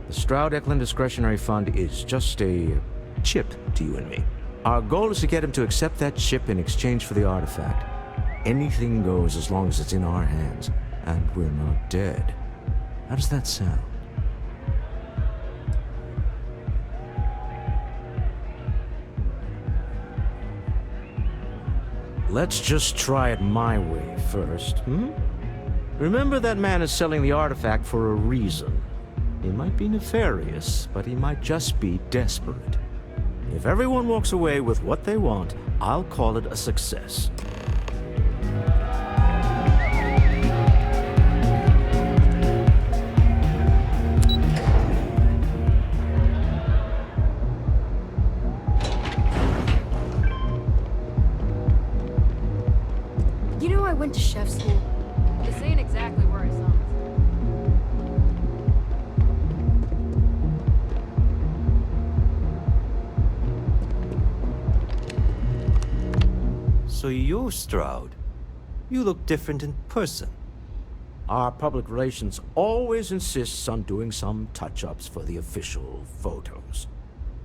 The Stroud-Eklund Discretionary Fund is just a chip to you and me. Our goal is to get him to accept that chip in exchange for the artifact. Anything goes as long as it's in our hands, and we're not dead. How does that sound? Let's just try it my way first, Remember, that man is selling the artifact for a reason. He might be nefarious, but he might just be desperate. If everyone walks away with what they want, I'll call it a success. You know, I went to chef school. This ain't exactly where I saw it. So you're Stroud. You look different in person. Our public relations always insists on doing some touch-ups for the official photos.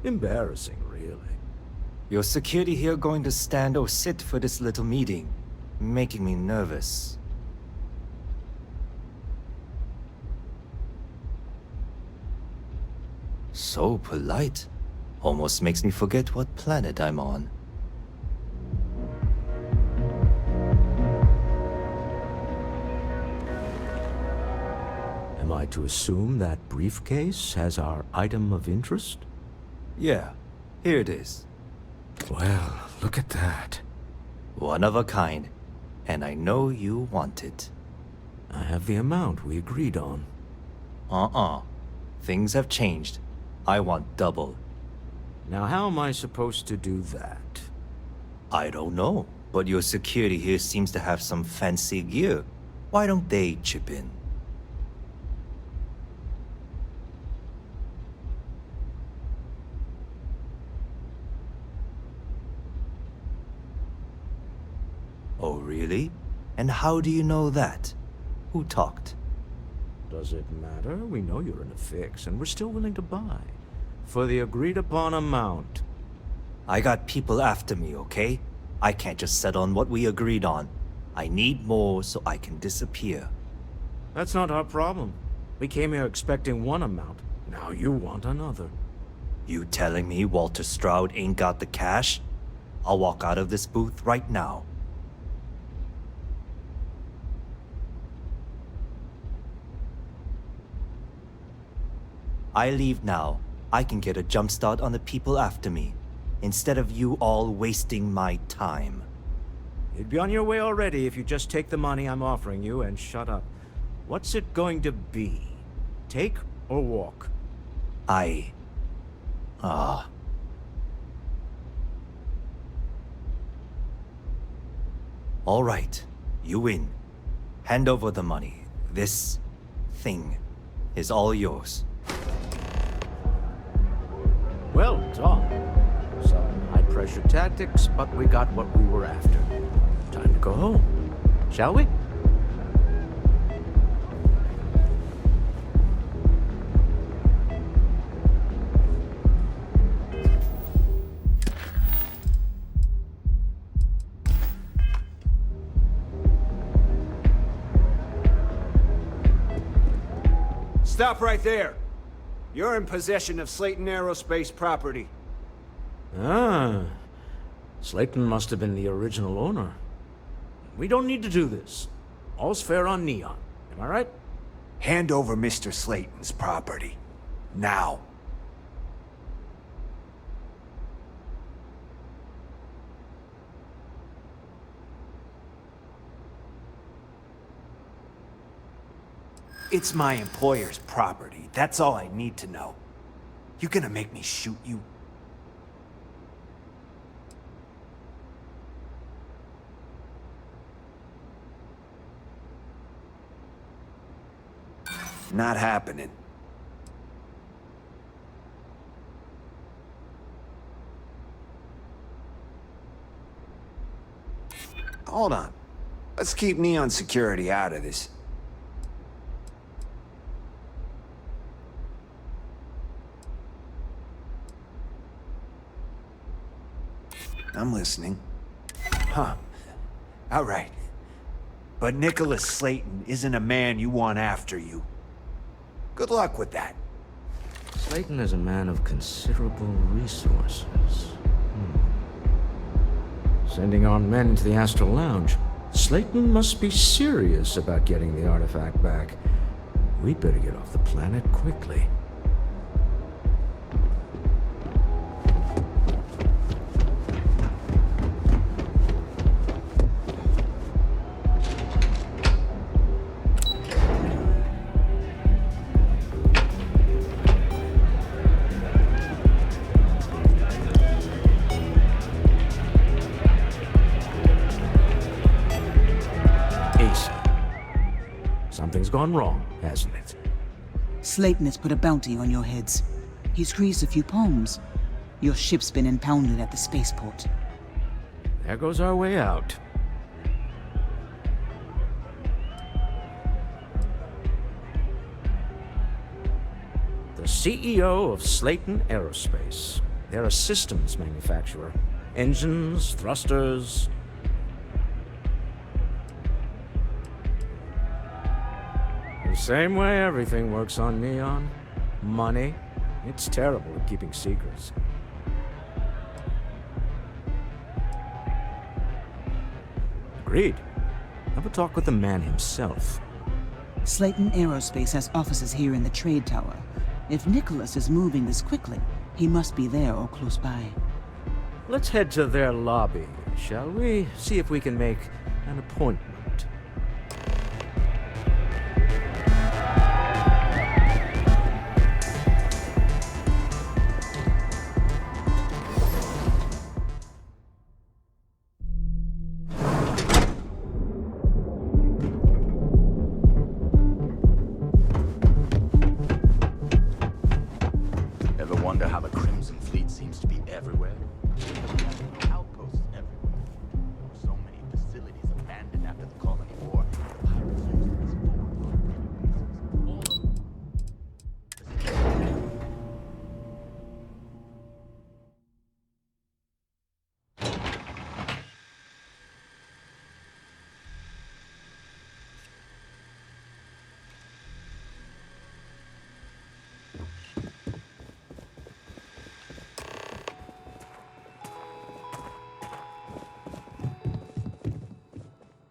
Embarrassing, really. Your security here going to stand or sit for this little meeting, making me nervous. So polite. Almost makes me forget what planet I'm on. Am I to assume that briefcase has our item of interest? Yeah, here it is. Well, look at that. One of a kind, and I know you want it. I have the amount we agreed on. Things have changed. I want double. Now, how am I supposed to do that? I don't know, but your security here seems to have some fancy gear. Why don't they chip in? Oh, really? And how do you know that? Who talked? Does it matter? We know you're in a fix, and we're still willing to buy. For the agreed-upon amount. I got people after me, okay? I can't just settle on what we agreed on. I need more so I can disappear. That's not our problem. We came here expecting one amount. Now you want another. You telling me Walter Stroud ain't got the cash? I'll walk out of this booth right now. I leave now. I can get a jump start on the people after me, instead of you all wasting my time. You'd be on your way already if you just take the money I'm offering you and shut up. What's it going to be? Take or walk? All right, you win. Hand over the money. This thing is all yours. Well done. Some high-pressure tactics, but we got what we were after. Time to go home, shall we? Stop right there. You're in possession of Slayton Aerospace property. Ah. Slayton must have been the original owner. We don't need to do this. All's fair on Neon. Am I right? Hand over Mr. Slayton's property. Now. It's my employer's property. That's all I need to know. You gonna make me shoot you? Not happening. Hold on. Let's keep Neon Security out of this. I'm listening. Huh. All right. But Nicholas Slayton isn't a man you want after you. Good luck with that. Slayton is a man of considerable resources. Sending armed men into the Astral Lounge. Slayton must be serious about getting the artifact back. We'd better get off the planet quickly. Something's gone wrong, hasn't it? Slayton has put a bounty on your heads. He's greased a few palms. Your ship's been impounded at the spaceport. There goes our way out. The CEO of Slayton Aerospace. They're a systems manufacturer. Engines, thrusters. The same way everything works on Neon. Money. It's terrible at keeping secrets. Agreed. Have a talk with the man himself. Slayton Aerospace has offices here in the trade tower. If Nicholas is moving this quickly, he must be there or close by. Let's head to their lobby, shall we? See if we can make an appointment.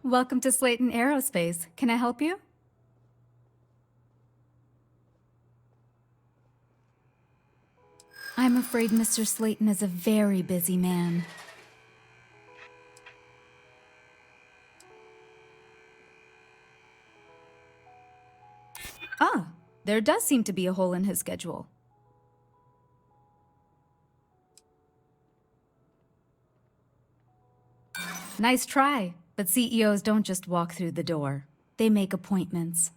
Welcome to Slayton Aerospace. Can I help you? I'm afraid Mr. Slayton is a very busy man. Ah, there does seem to be a hole in his schedule. Nice try. But CEOs don't just walk through the door. They make appointments.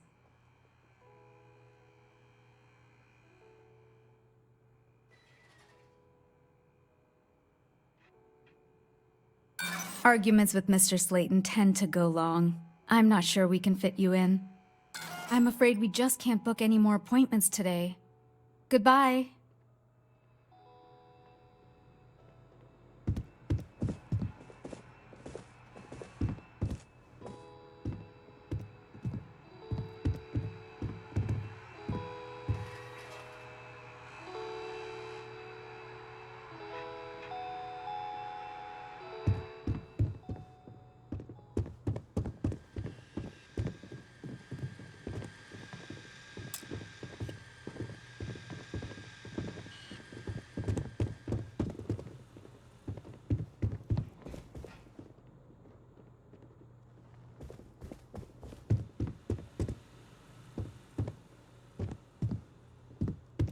Arguments with Mr. Slayton tend to go long. I'm not sure we can fit you in. I'm afraid we just can't book any more appointments today. Goodbye.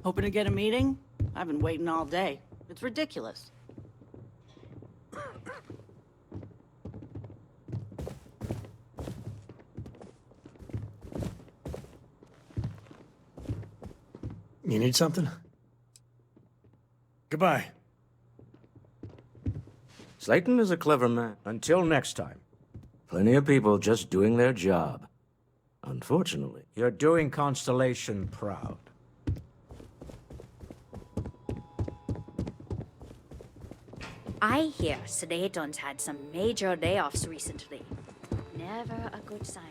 Hoping to get a meeting? I've been waiting all day. It's ridiculous. You need something? Goodbye. Slayton is a clever man. Until next time. Plenty of people just doing their job. Unfortunately, you're doing Constellation proud. I hear Slayton's had some major layoffs recently. Never a good sign.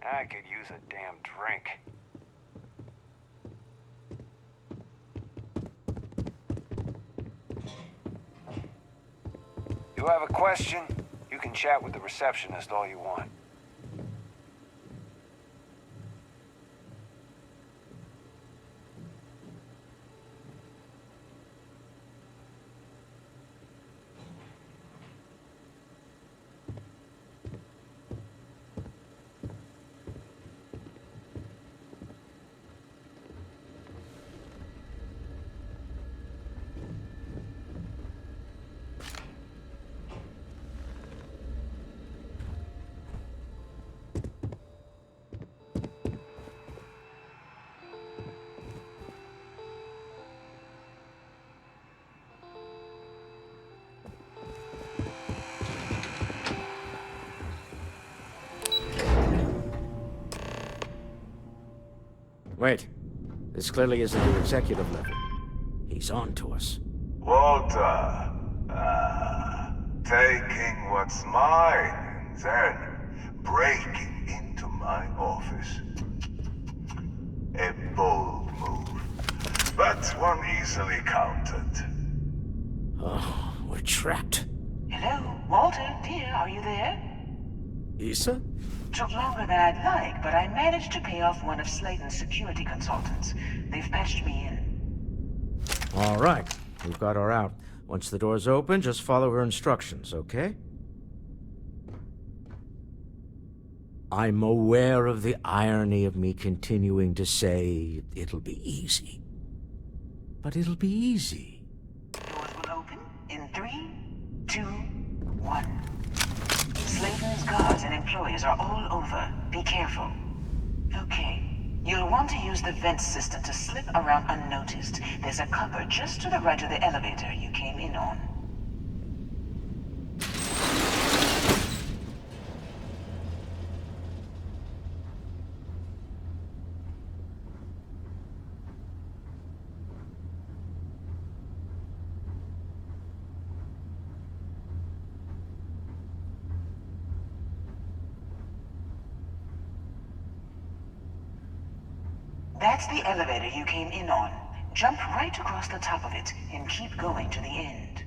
I could use a damn drink. You have a question? You can chat with the receptionist all you want. Wait. This clearly isn't the executive level. He's on to us. Walter, taking what's mine and then breaking into my office. A bold move, but one easily countered. Oh, we're trapped. Hello, Walter, dear, are you there? Issa? Took longer than I'd like, but I managed to pay off one of Slayton's security consultants. They've patched me in. All right. We've got her out. Once the door's open, just follow her instructions, okay? I'm aware of the irony of me continuing to say it'll be easy. But it'll be easy. Doors will open in 3, 2, 1. Slayton's guards and employees are all over. Be careful. Okay. You'll want to use the vent system to slip around unnoticed. There's a cupboard just to the right of the elevator you came in on. That's the elevator you came in on. Jump right across the top of it and keep going to the end.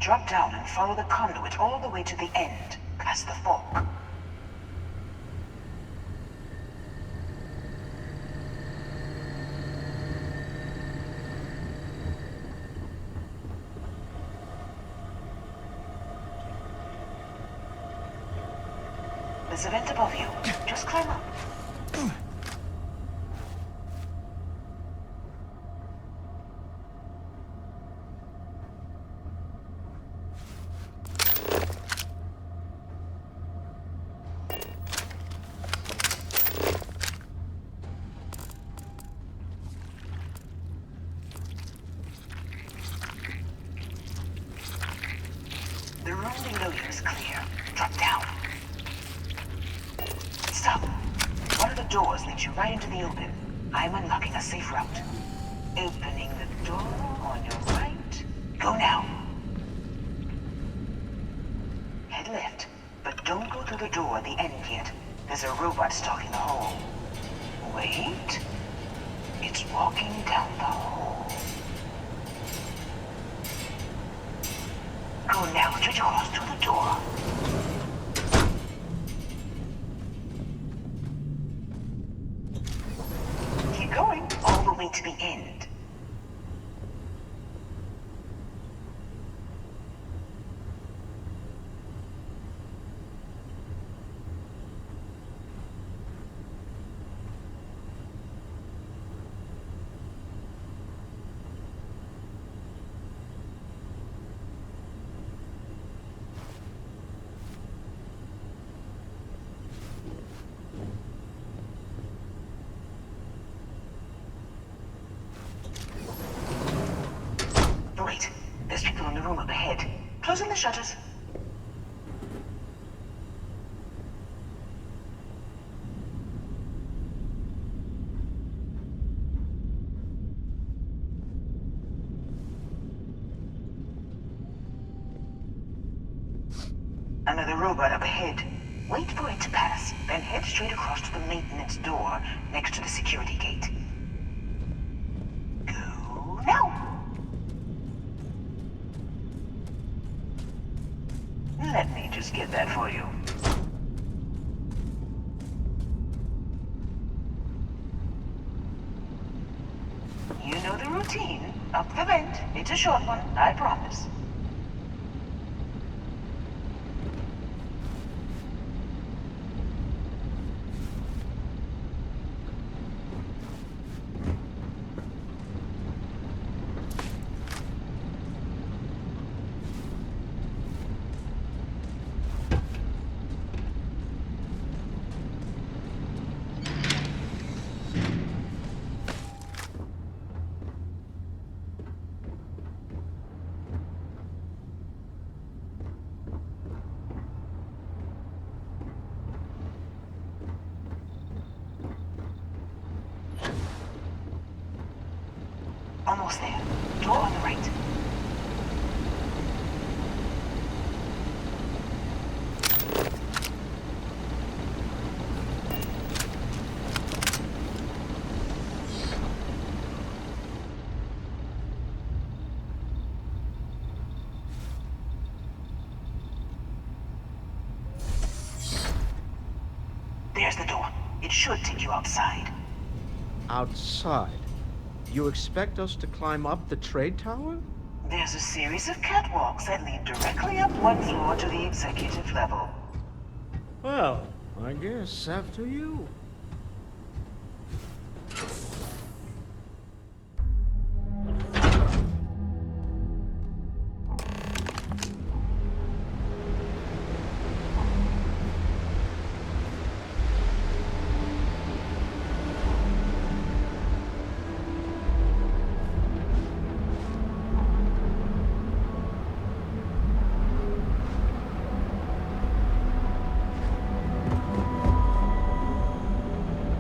Drop down and follow the conduit all the way to the end, past the fork. There's a vent above you. Just climb up. The room below you is clear. Drop down. Stop. One of the doors leads you right into the open. I'm unlocking a safe route. Opening the door on your right. Go now. Head left, but don't go through the door at the end yet. There's a robot stalking the hall. Wait. It's walking down the hall. Go now, stretch across to the door. Keep going all the way to the end. Wait, there's people in the room up ahead. Closing the shutters. Another robot up ahead. Wait for it to pass, then head straight across to the maintenance door next to the security gate. Go now! Let me just get that for you. You know the routine. Up the vent. It's a short one, I promise. Almost there. Door on the right. There's the door. It should take you outside. Outside? You expect us to climb up the trade tower? There's a series of catwalks that lead directly up one floor to the executive level. Well, I guess after you.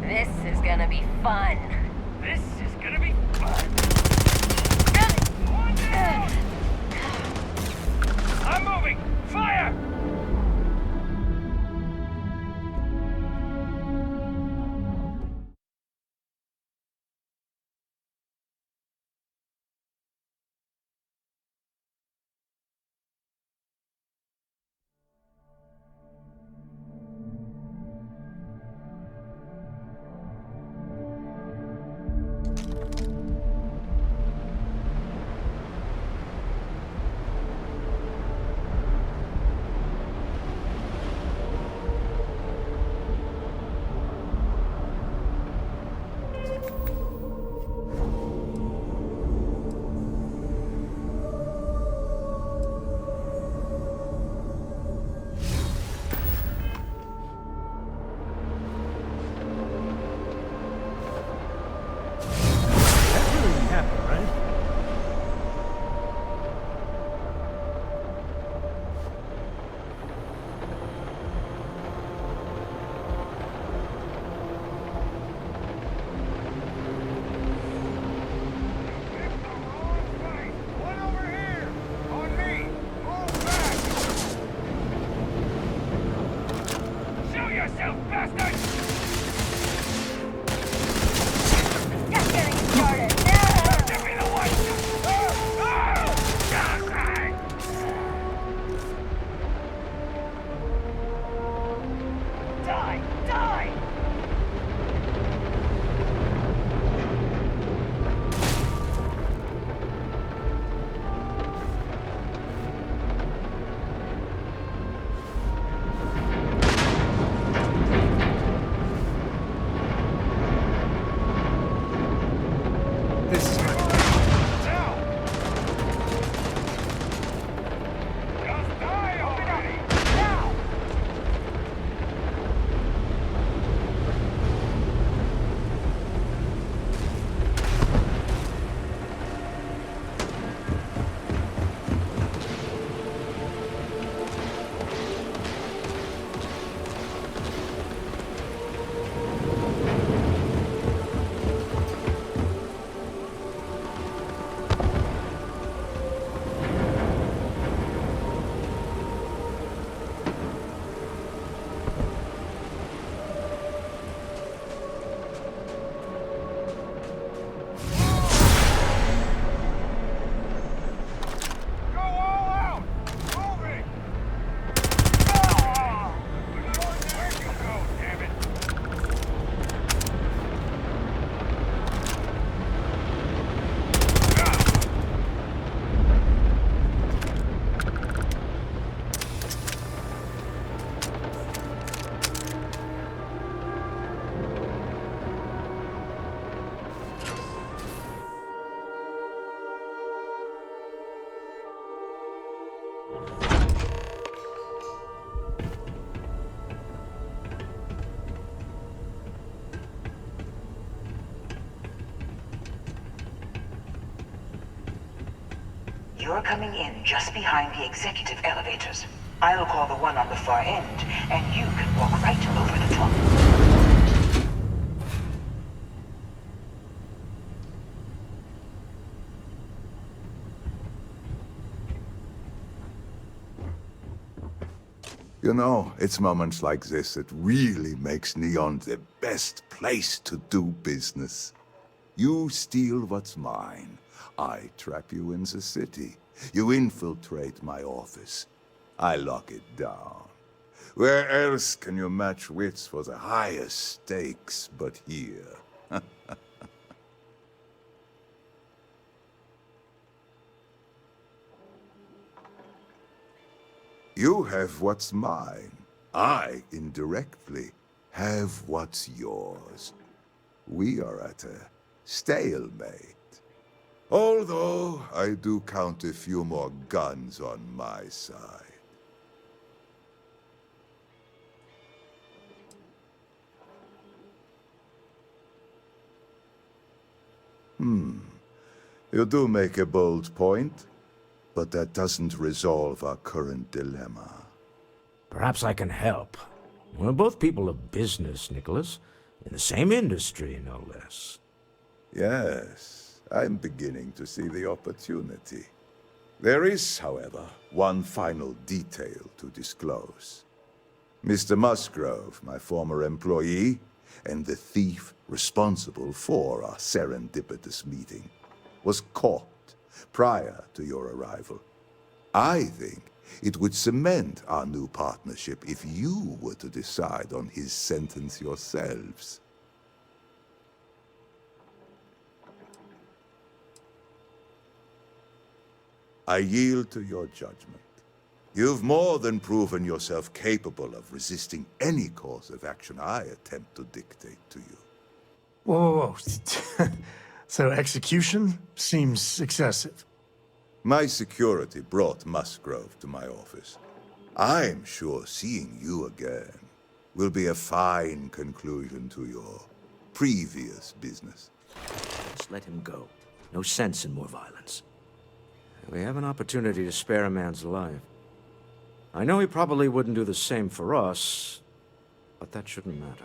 This is gonna be fun. This is gonna be fun. I'm moving! Fire! you're coming in just behind the executive elevators. I'll call the one on the far end, and you can walk right over the top. You know, it's moments like this that really makes Neon the best place to do business. You steal what's mine. I trap you in the city. You infiltrate my office. I lock it down. Where else can you match wits for the highest stakes but here? You have what's mine. I, indirectly, have what's yours. We are at a stalemate. Although, I do count a few more guns on my side. You do make a bold point, but that doesn't resolve our current dilemma. Perhaps I can help. We're both people of business, Nicholas. In the same industry, no less. Yes, I'm beginning to see the opportunity. There is, however, one final detail to disclose. Mr. Musgrove, my former employee, and the thief responsible for our serendipitous meeting, was caught prior to your arrival. I think it would cement our new partnership if you were to decide on his sentence yourselves. I yield to your judgment. You've more than proven yourself capable of resisting any course of action I attempt to dictate to you. Whoa, whoa. So execution seems excessive. My security brought Musgrove to my office. I'm sure seeing you again will be a fine conclusion to your previous business. Just let him go. No sense in more violence. We have an opportunity to spare a man's life. I know he probably wouldn't do the same for us, but that shouldn't matter.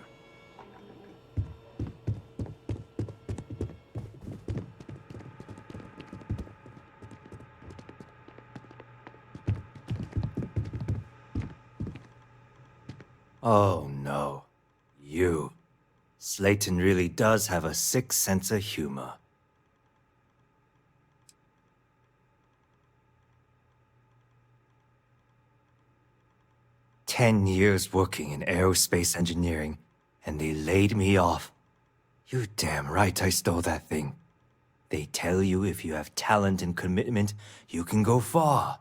Oh no. You. Slayton really does have a sick sense of humor. "10 years working in aerospace engineering, and they laid me off. You damn right I stole that thing. They tell you if you have talent and commitment, you can go far.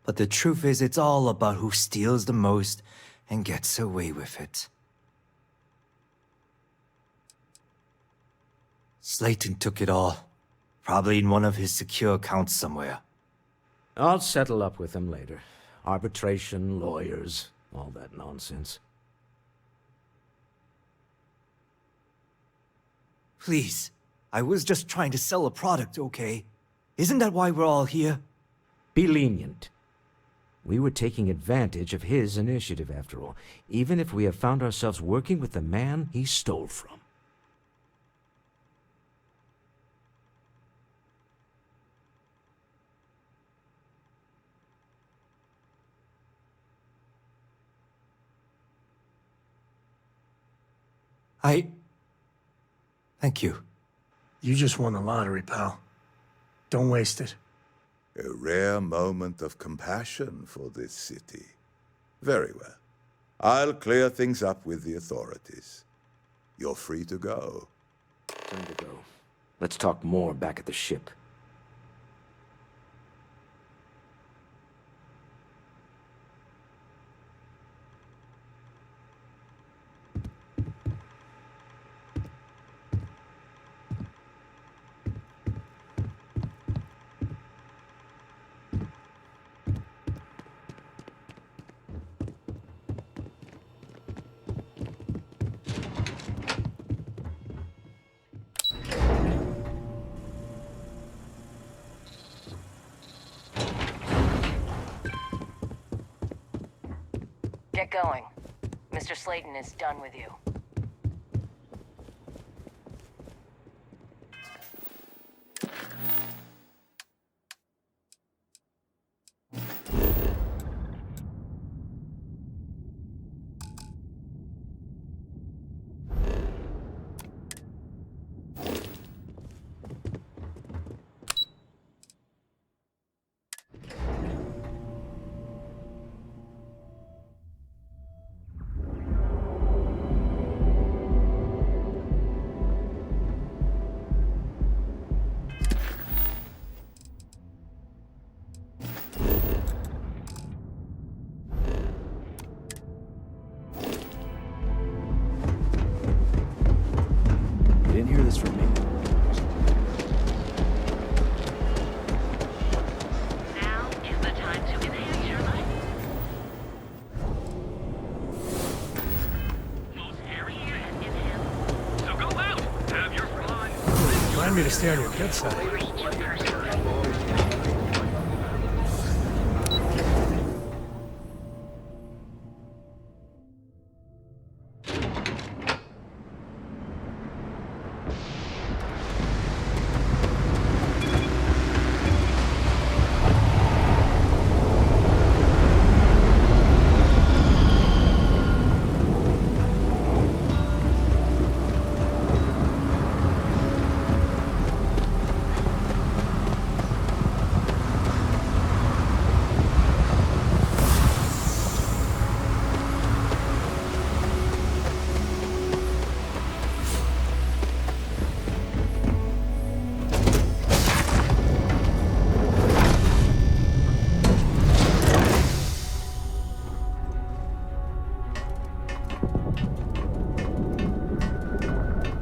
But the truth is, it's all about who steals the most and gets away with it. Slayton took it all. Probably in one of his secure accounts somewhere. I'll settle up with him later. Arbitration, lawyers, all that nonsense. Please, I was just trying to sell a product, okay? Isn't that why we're all here? Be lenient. We were taking advantage of his initiative, after all, even if we have found ourselves working with the man he stole from. Thank you. You just won the lottery, pal. Don't waste it. A rare moment of compassion for this city. Very well. I'll clear things up with the authorities. You're free to go. Time to go. Let's talk more back at the ship. Get going. Mr. Slayton is done with you. You didn't hear this from me. Now is the time to enhance your life. Most area and enhance. So go out, have your fun. Remind me to stay on your good side.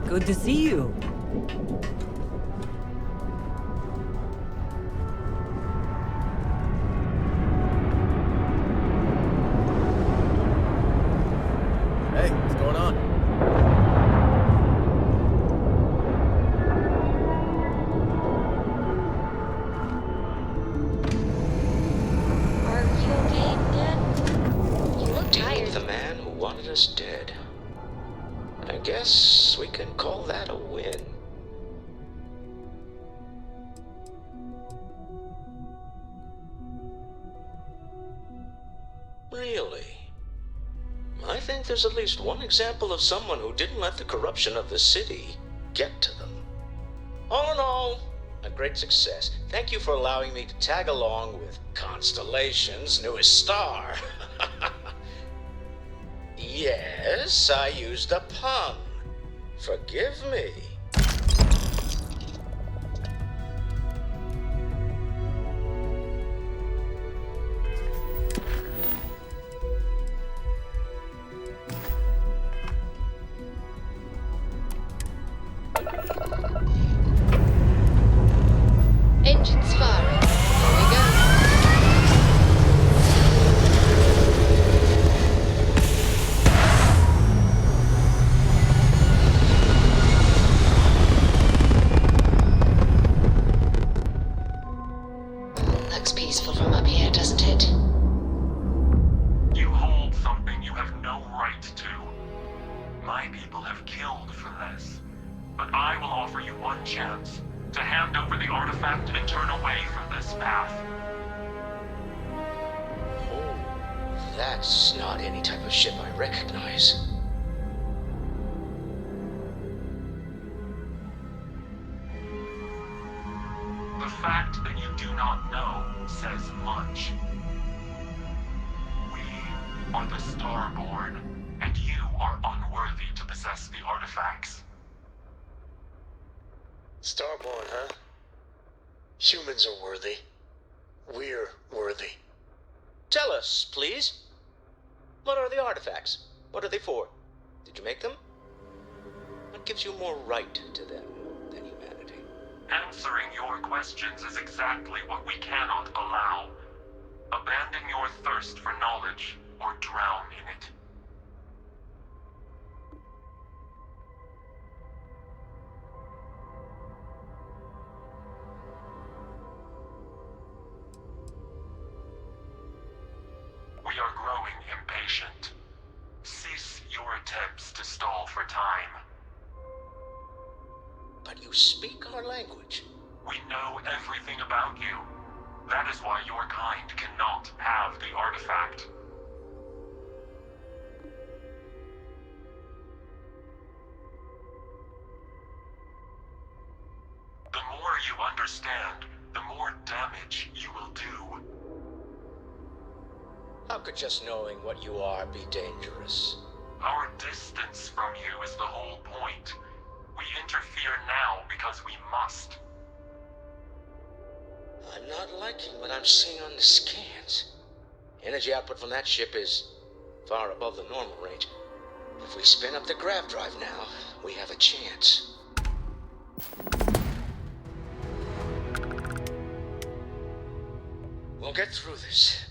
Good to see you. Hey, what's going on? Are you okay, Dad? You look tired. The man who wanted us dead. I guess we can call that a win. Really? I think there's at least one example of someone who didn't let the corruption of the city get to them. All in all, a great success. Thank you for allowing me to tag along with Constellation's newest star. Yes, I used a pun. Forgive me. Engines firing. Here we go. Looks peaceful from up here, doesn't it? You hold something you have no right to. My people have killed for this. But I will offer you one chance to hand over the artifact and turn away from this path. Oh, that's not any type of ship I recognize. The fact that you do not know says much. We are the Starborn, and you are unworthy to possess the artifacts. Starborn, huh? Humans are worthy. We're worthy. Tell us, please. What are the artifacts? What are they for? Did you make them? What gives you more right to them than humanity? Answering your questions is exactly what we cannot allow. Abandon your thirst for knowledge, or drown in it. We are growing impatient. but you speak our language. We know everything about you. That is why your kind cannot have the artifact. The more you understand, the more damage you will do. How could just knowing what you are be dangerous? Our distance from you is the whole point. We interfere now because we must. I'm not liking what I'm seeing on the scans. Energy output from that ship is far above the normal range. If we spin up the grav drive now, we have a chance. We'll get through this.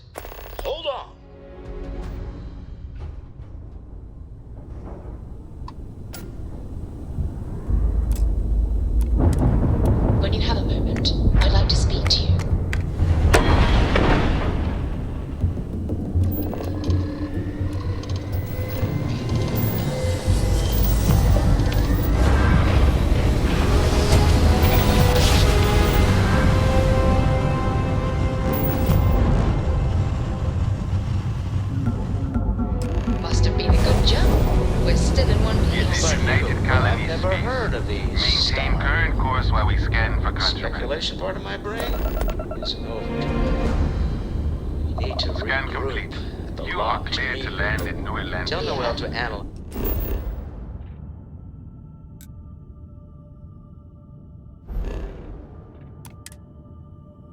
Hold on. When you have a moment, I'd like to speak to you. Must have been a good jump. We're still in one piece. I've never heard of these. Maintain current course while we scan for contraband. Speculation part of my brain isn't over. We need to Scan complete. You are clear to land in New Atlantis. Tell Noel to analyze.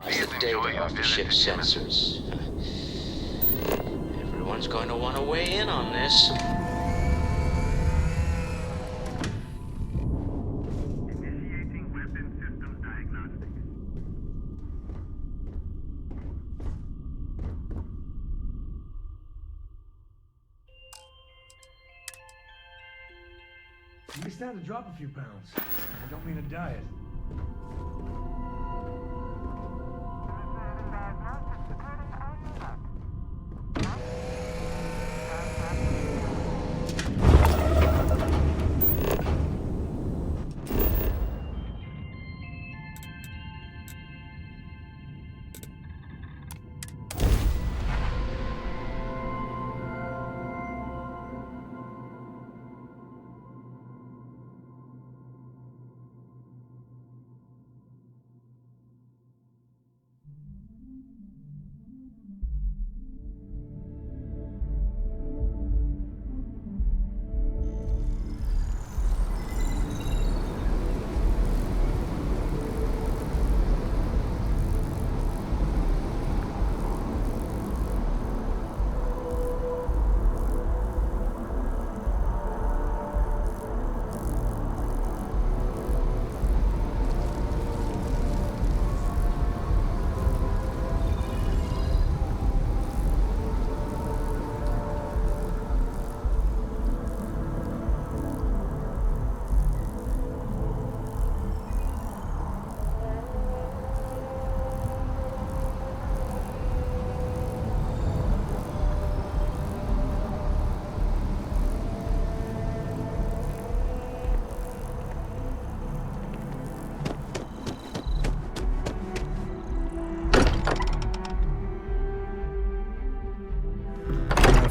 The data off the ship's sensors. Everyone's going to want to weigh in on this. You stand to drop a few pounds. I don't mean a diet.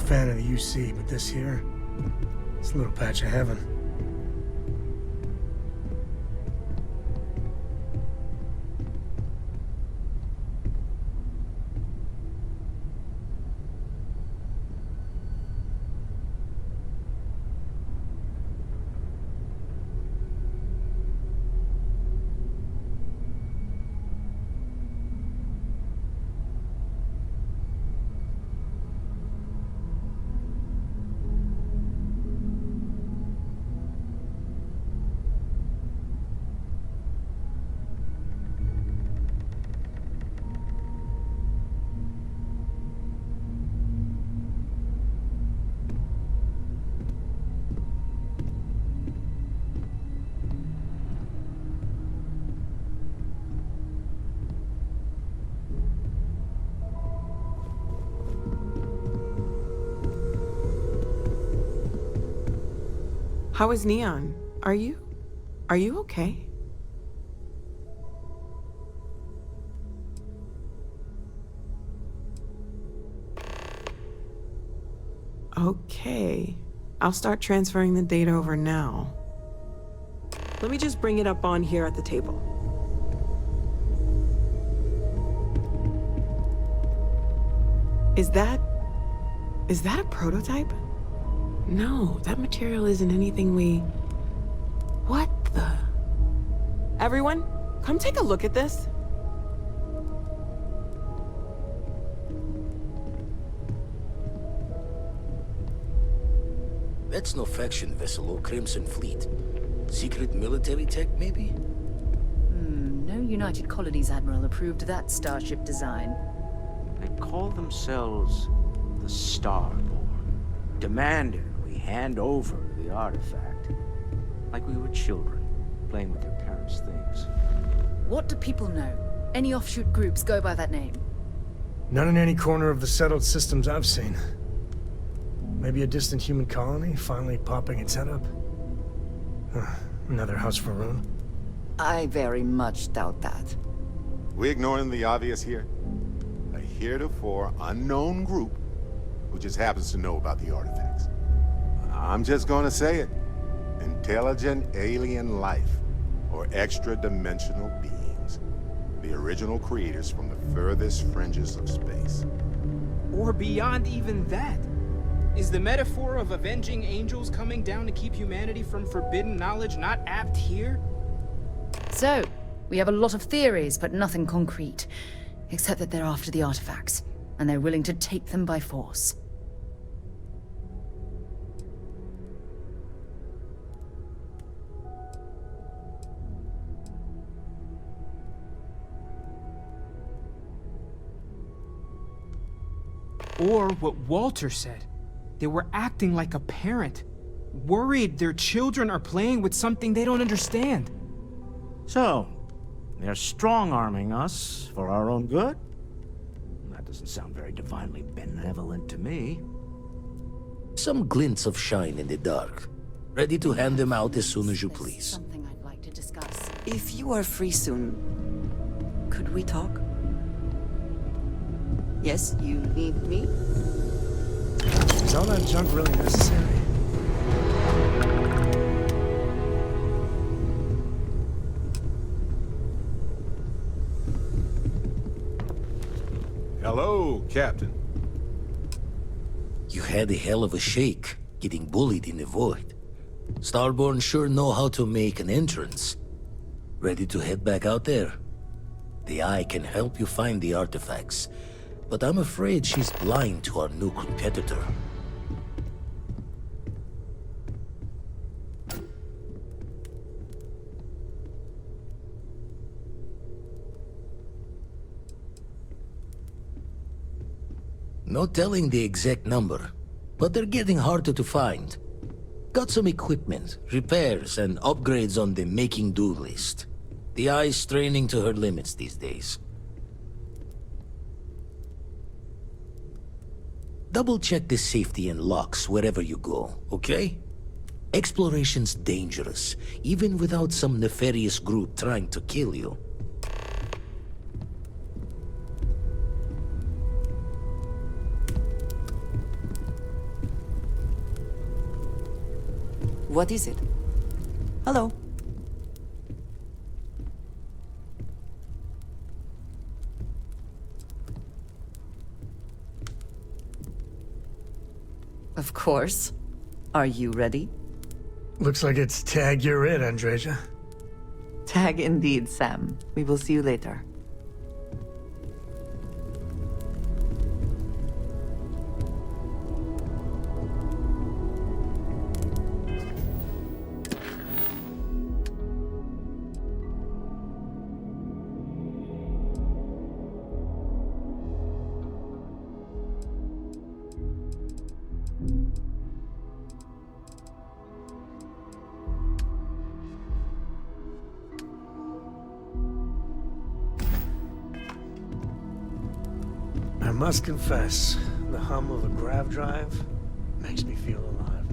Fan of the UC, but this here, it's a little patch of heaven. How is Neon? Are you okay? Okay. I'll start transferring the data over now. Let me just bring it up on here at the table. Is that a prototype? No, that material isn't anything we... What the... Everyone, come take a look at this. That's no faction vessel or Crimson Fleet. Secret military tech, maybe? No United Colonies Admiral approved that starship design. They call themselves the Starborn, demanding we hand over the artifact. Like we were children, playing with their parents' things. What do people know? Any offshoot groups go by that name? Not in any corner of the settled systems I've seen. Maybe a distant human colony finally popping its head up. Another house for Rune. I very much doubt that. We ignoring the obvious here? A heretofore unknown group who just happens to know about the artifacts. I'm just gonna say it. Intelligent alien life, or extra-dimensional beings. The original creators from the furthest fringes of space. Or beyond even that. Is the metaphor of avenging angels coming down to keep humanity from forbidden knowledge not apt here? So, we have a lot of theories, but nothing concrete. Except that they're after the artifacts, and they're willing to take them by force. Or what Walter said. They were acting like a parent, worried their children are playing with something they don't understand. So, they're strong-arming us for our own good? That doesn't sound very divinely benevolent to me. Some glints of shine in the dark. Ready to hand them out as soon as you please. Something I'd like to discuss. If you are free soon, could we talk? Yes, you need me? Is all that junk really necessary? Hello, Captain. You had a hell of a shake, getting bullied in the void. Starborn sure know how to make an entrance. Ready to head back out there? The Eye can help you find the artifacts, but I'm afraid she's blind to our new competitor. No telling the exact number, but they're getting harder to find. Got some equipment, repairs, and upgrades on the making-do list. The Eye's straining to her limits these days. Double-check the safety and locks wherever you go, okay? Exploration's dangerous, even without some nefarious group trying to kill you. What is it? Hello? Of course. Are you ready? Looks like it's tag you're it, Andreja. Tag indeed, Sam. We will see you later. I must confess, the hum of a grav drive makes me feel alive.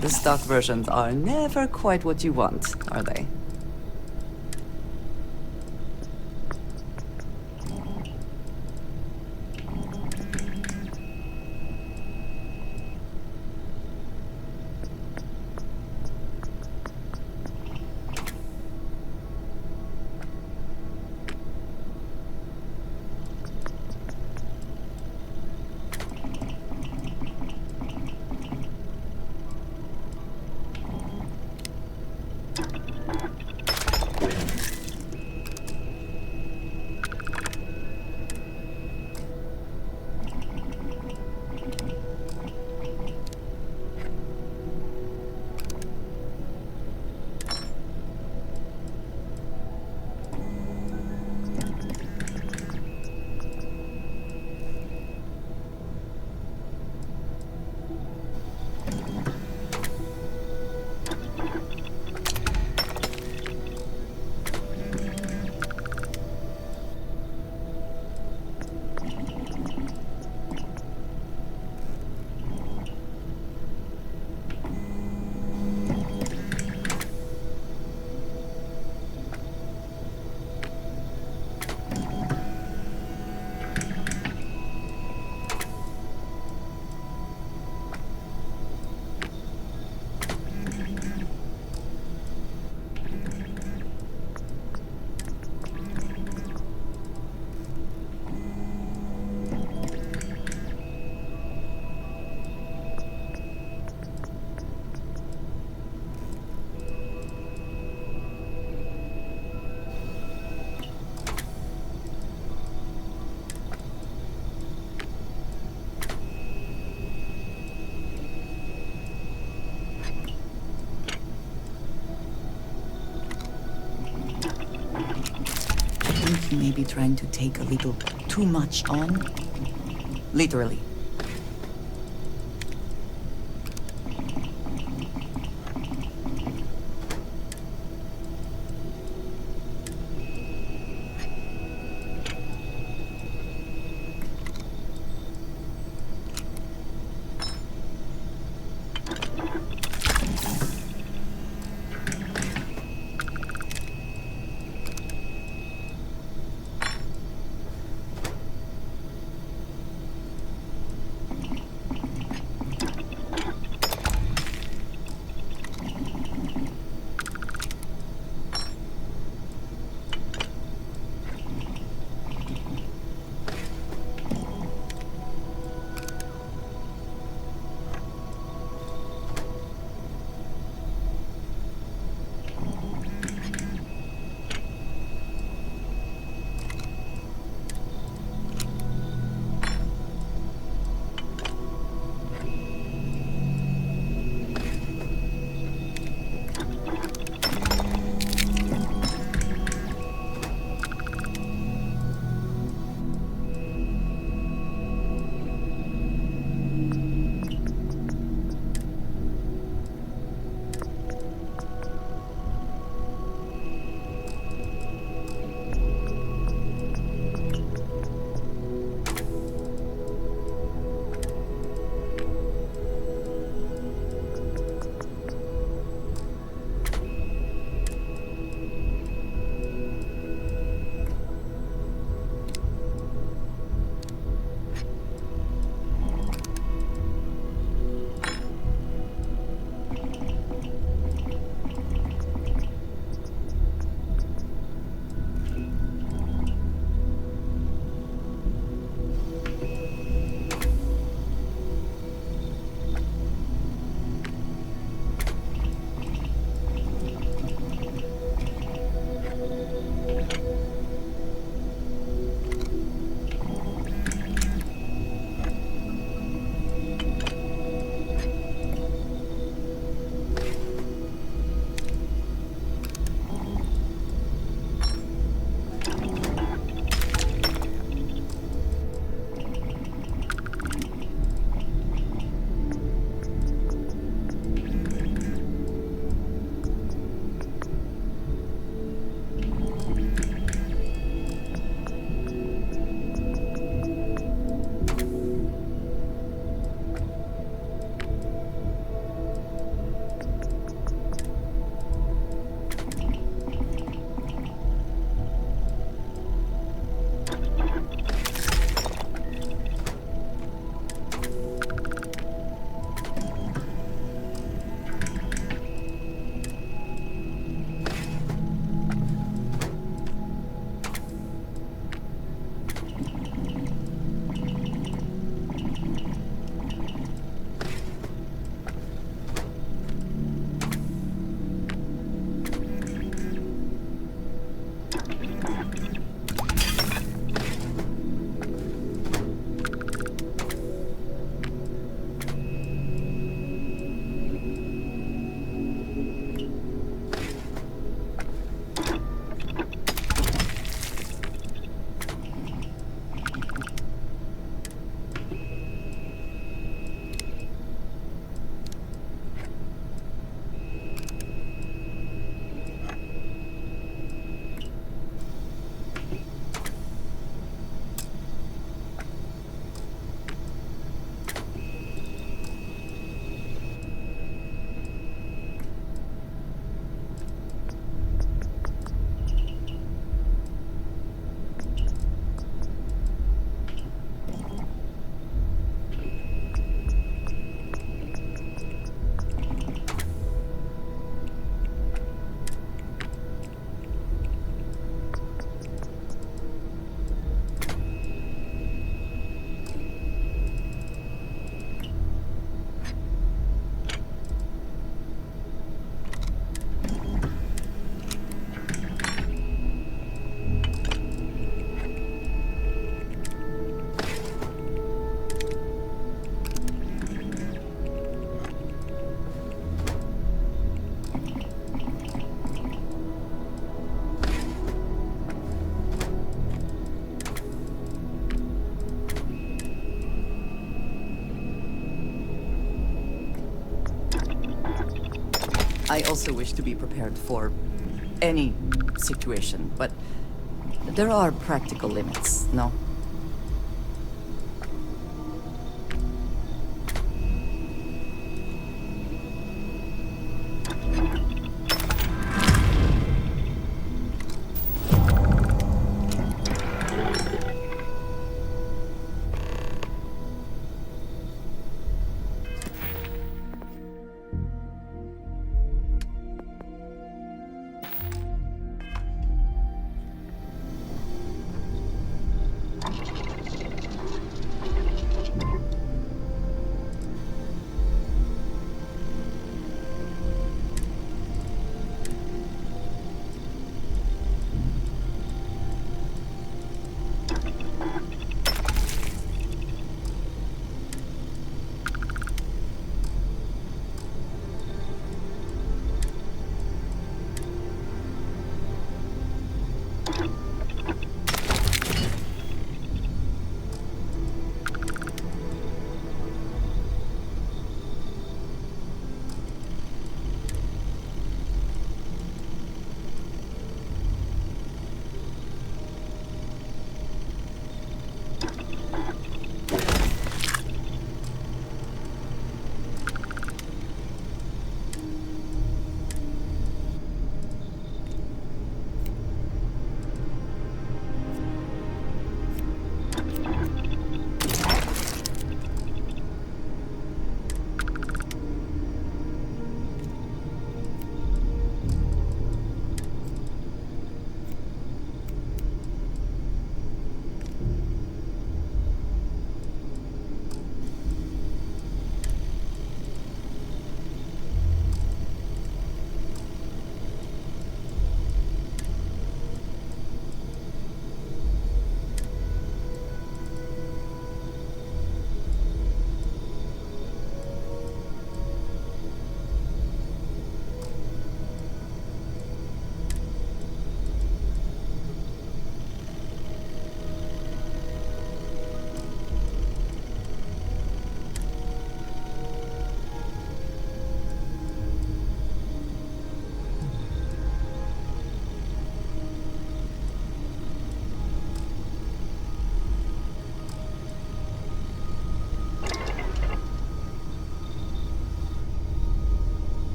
The stock versions are never quite what you want, are they? You may be trying to take a little too much on. Literally. also wish to be prepared for any situation, but there are practical limits, no?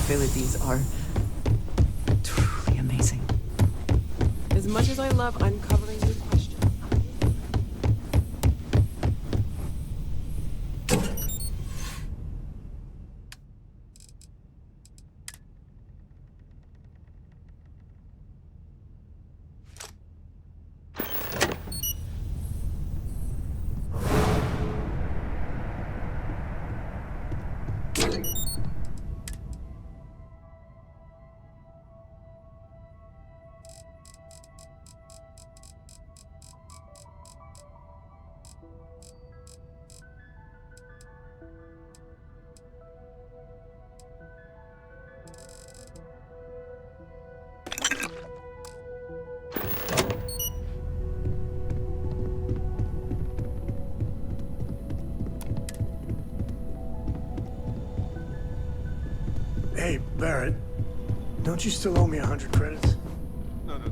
Abilities are truly amazing. As much as I love uncovering new questions. Hey, Barrett, don't you still owe me 100 credits? No. You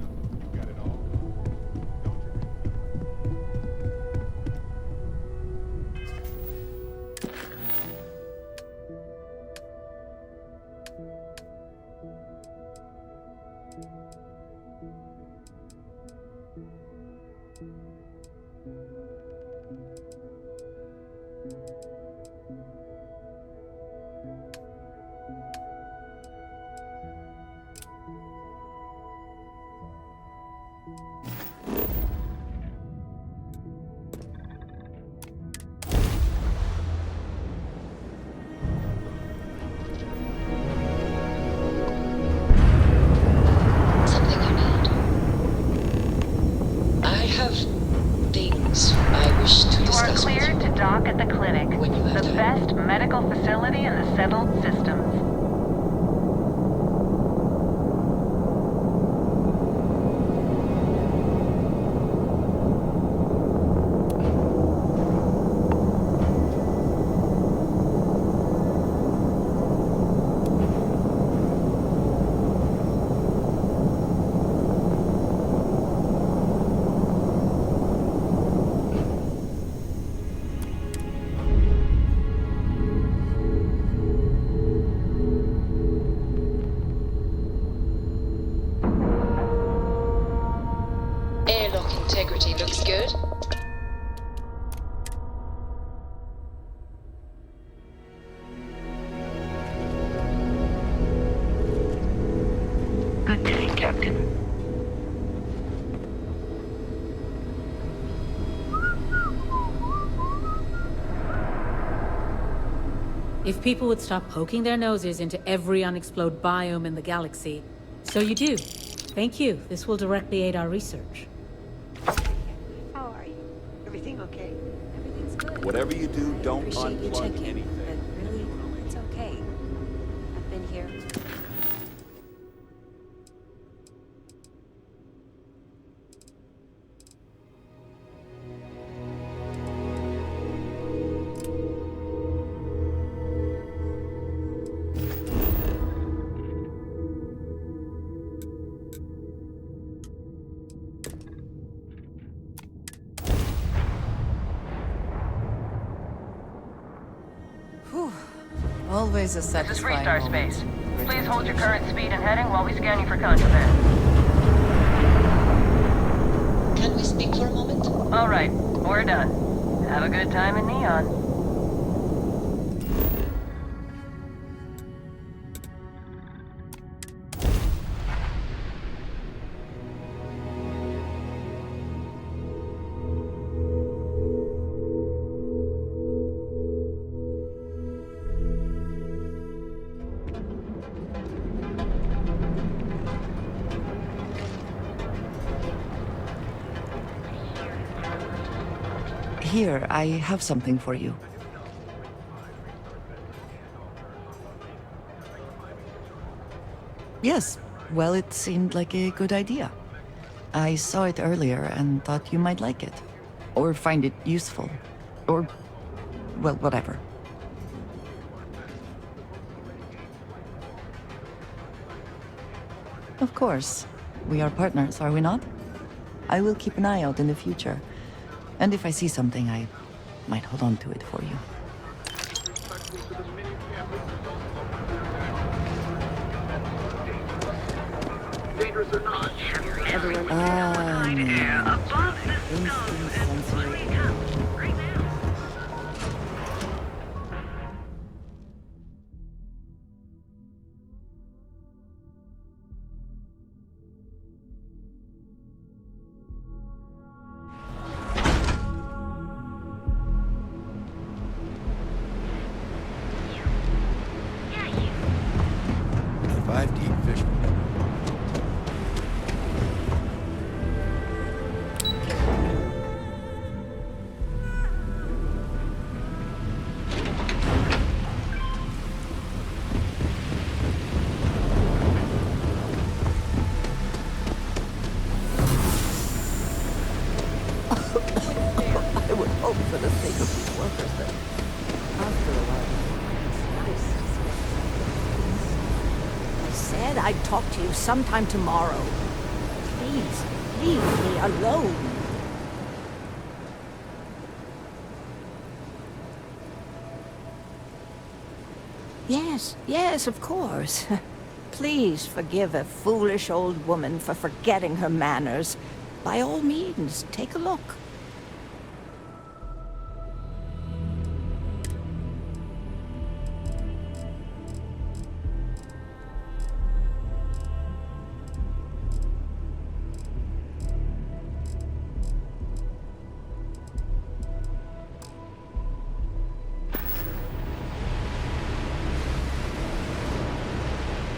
got it all. Something you need. have things I wish to discuss with you. You are cleared to dock at the clinic, the best medical facility in the settled systems. Airlock integrity looks good. Good day, Captain. If people would stop poking their noses into every unexplored biome in the galaxy. So you do. Thank you. This will directly aid our research. How are you? Everything okay? Everything's good. Whatever you do, don't Appreciate you unplug checking. anything. But really, it's okay. I've been here. Whew. Always a This is satisfying Restart moment. Space. Please hold your current speed and heading while we scan you for contraband. Can we speak for a moment? All right, we're done. Have a good time in Neon. Here, I have something for you. Yes, well, it seemed like a good idea. I saw it earlier and thought you might like it. Or find it useful. Or, well, whatever. Of course. We are partners, are we not? I will keep an eye out in the future. And if I see something, I might hold on to it for you. Five deep fish. I would hope for the sake of these workers that after a while, it's nice. I said I'd talk to you sometime tomorrow. Please, leave me alone. Yes, of course. Please forgive a foolish old woman for forgetting her manners. By all means, take a look.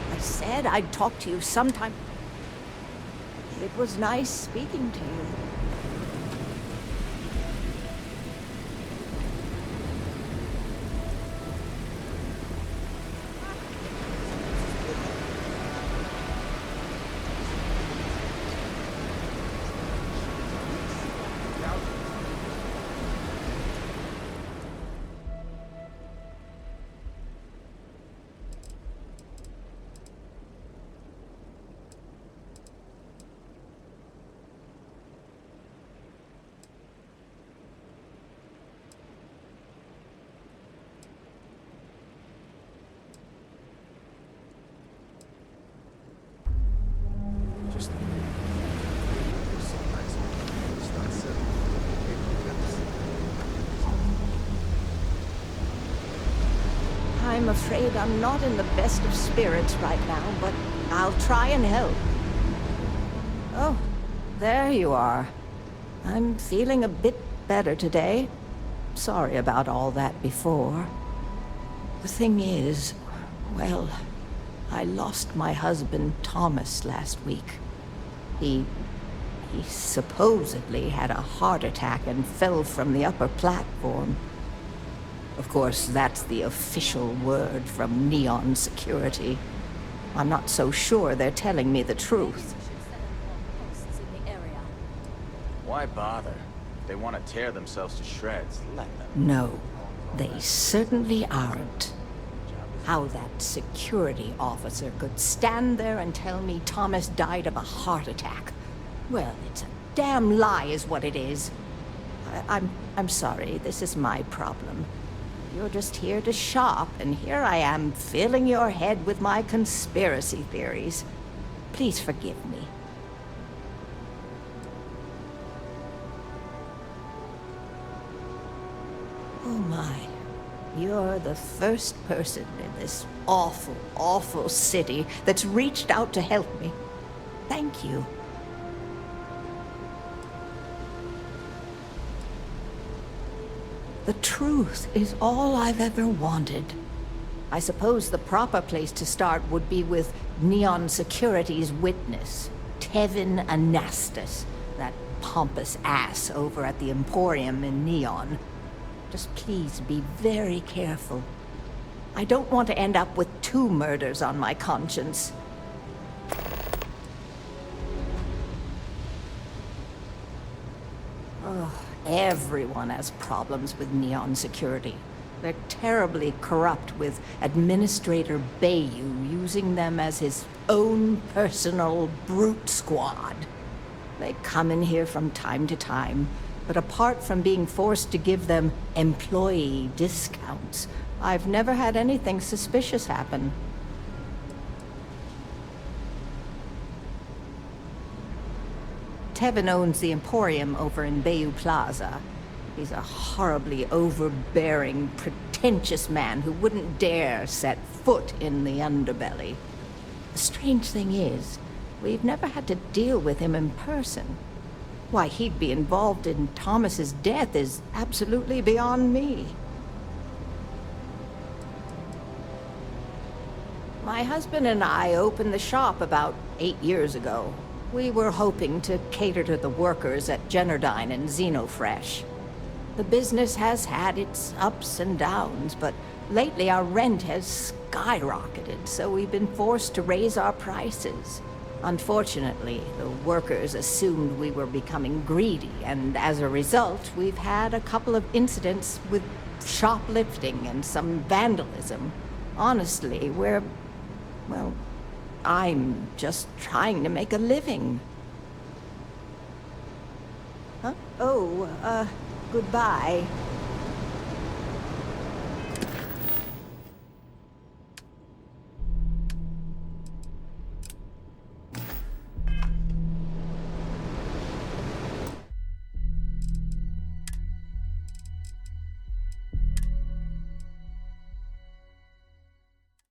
I said I'd talk to you sometime. It was nice speaking to you. I'm afraid I'm not in the best of spirits right now, but I'll try and help. Oh, there you are. I'm feeling a bit better today. Sorry about all that before. The thing is, well, I lost my husband Thomas last week. He supposedly had a heart attack and fell from the upper platform. Of course, that's the official word from Neon Security. I'm not so sure they're telling me the truth. Why bother? If they want to tear themselves to shreds, let them. No, they certainly aren't. How that security officer could stand there and tell me Thomas died of a heart attack. Well, it's a damn lie is what it is. I'm sorry, this is my problem. You're just here to shop, and here I am filling your head with my conspiracy theories. Please forgive me. Oh my. You're the first person in this awful, awful city that's reached out to help me. Thank you. The truth is all I've ever wanted. I suppose the proper place to start would be with Neon Security's witness, Tevin Anastas, that pompous ass over at the Emporium in Neon. Just please be very careful. I don't want to end up with 2 murders on my conscience. Oh, everyone has problems with Neon Security. They're terribly corrupt, with Administrator Bayou using them as his own personal brute squad. They come in here from time to time, but apart from being forced to give them employee discounts, I've never had anything suspicious happen. Tevin owns the Emporium over in Bayou Plaza. He's a horribly overbearing, pretentious man who wouldn't dare set foot in the underbelly. The strange thing is, we've never had to deal with him in person. Why he'd be involved in Thomas's death is absolutely beyond me. My husband and I opened the shop about 8 years ago. We were hoping to cater to the workers at Generdyne and Xenofresh. The business has had its ups and downs, but lately our rent has skyrocketed, so we've been forced to raise our prices. Unfortunately, the workers assumed we were becoming greedy, and as a result, we've had a couple of incidents with shoplifting and some vandalism. Honestly, well, I'm just trying to make a living. Huh? Oh, goodbye.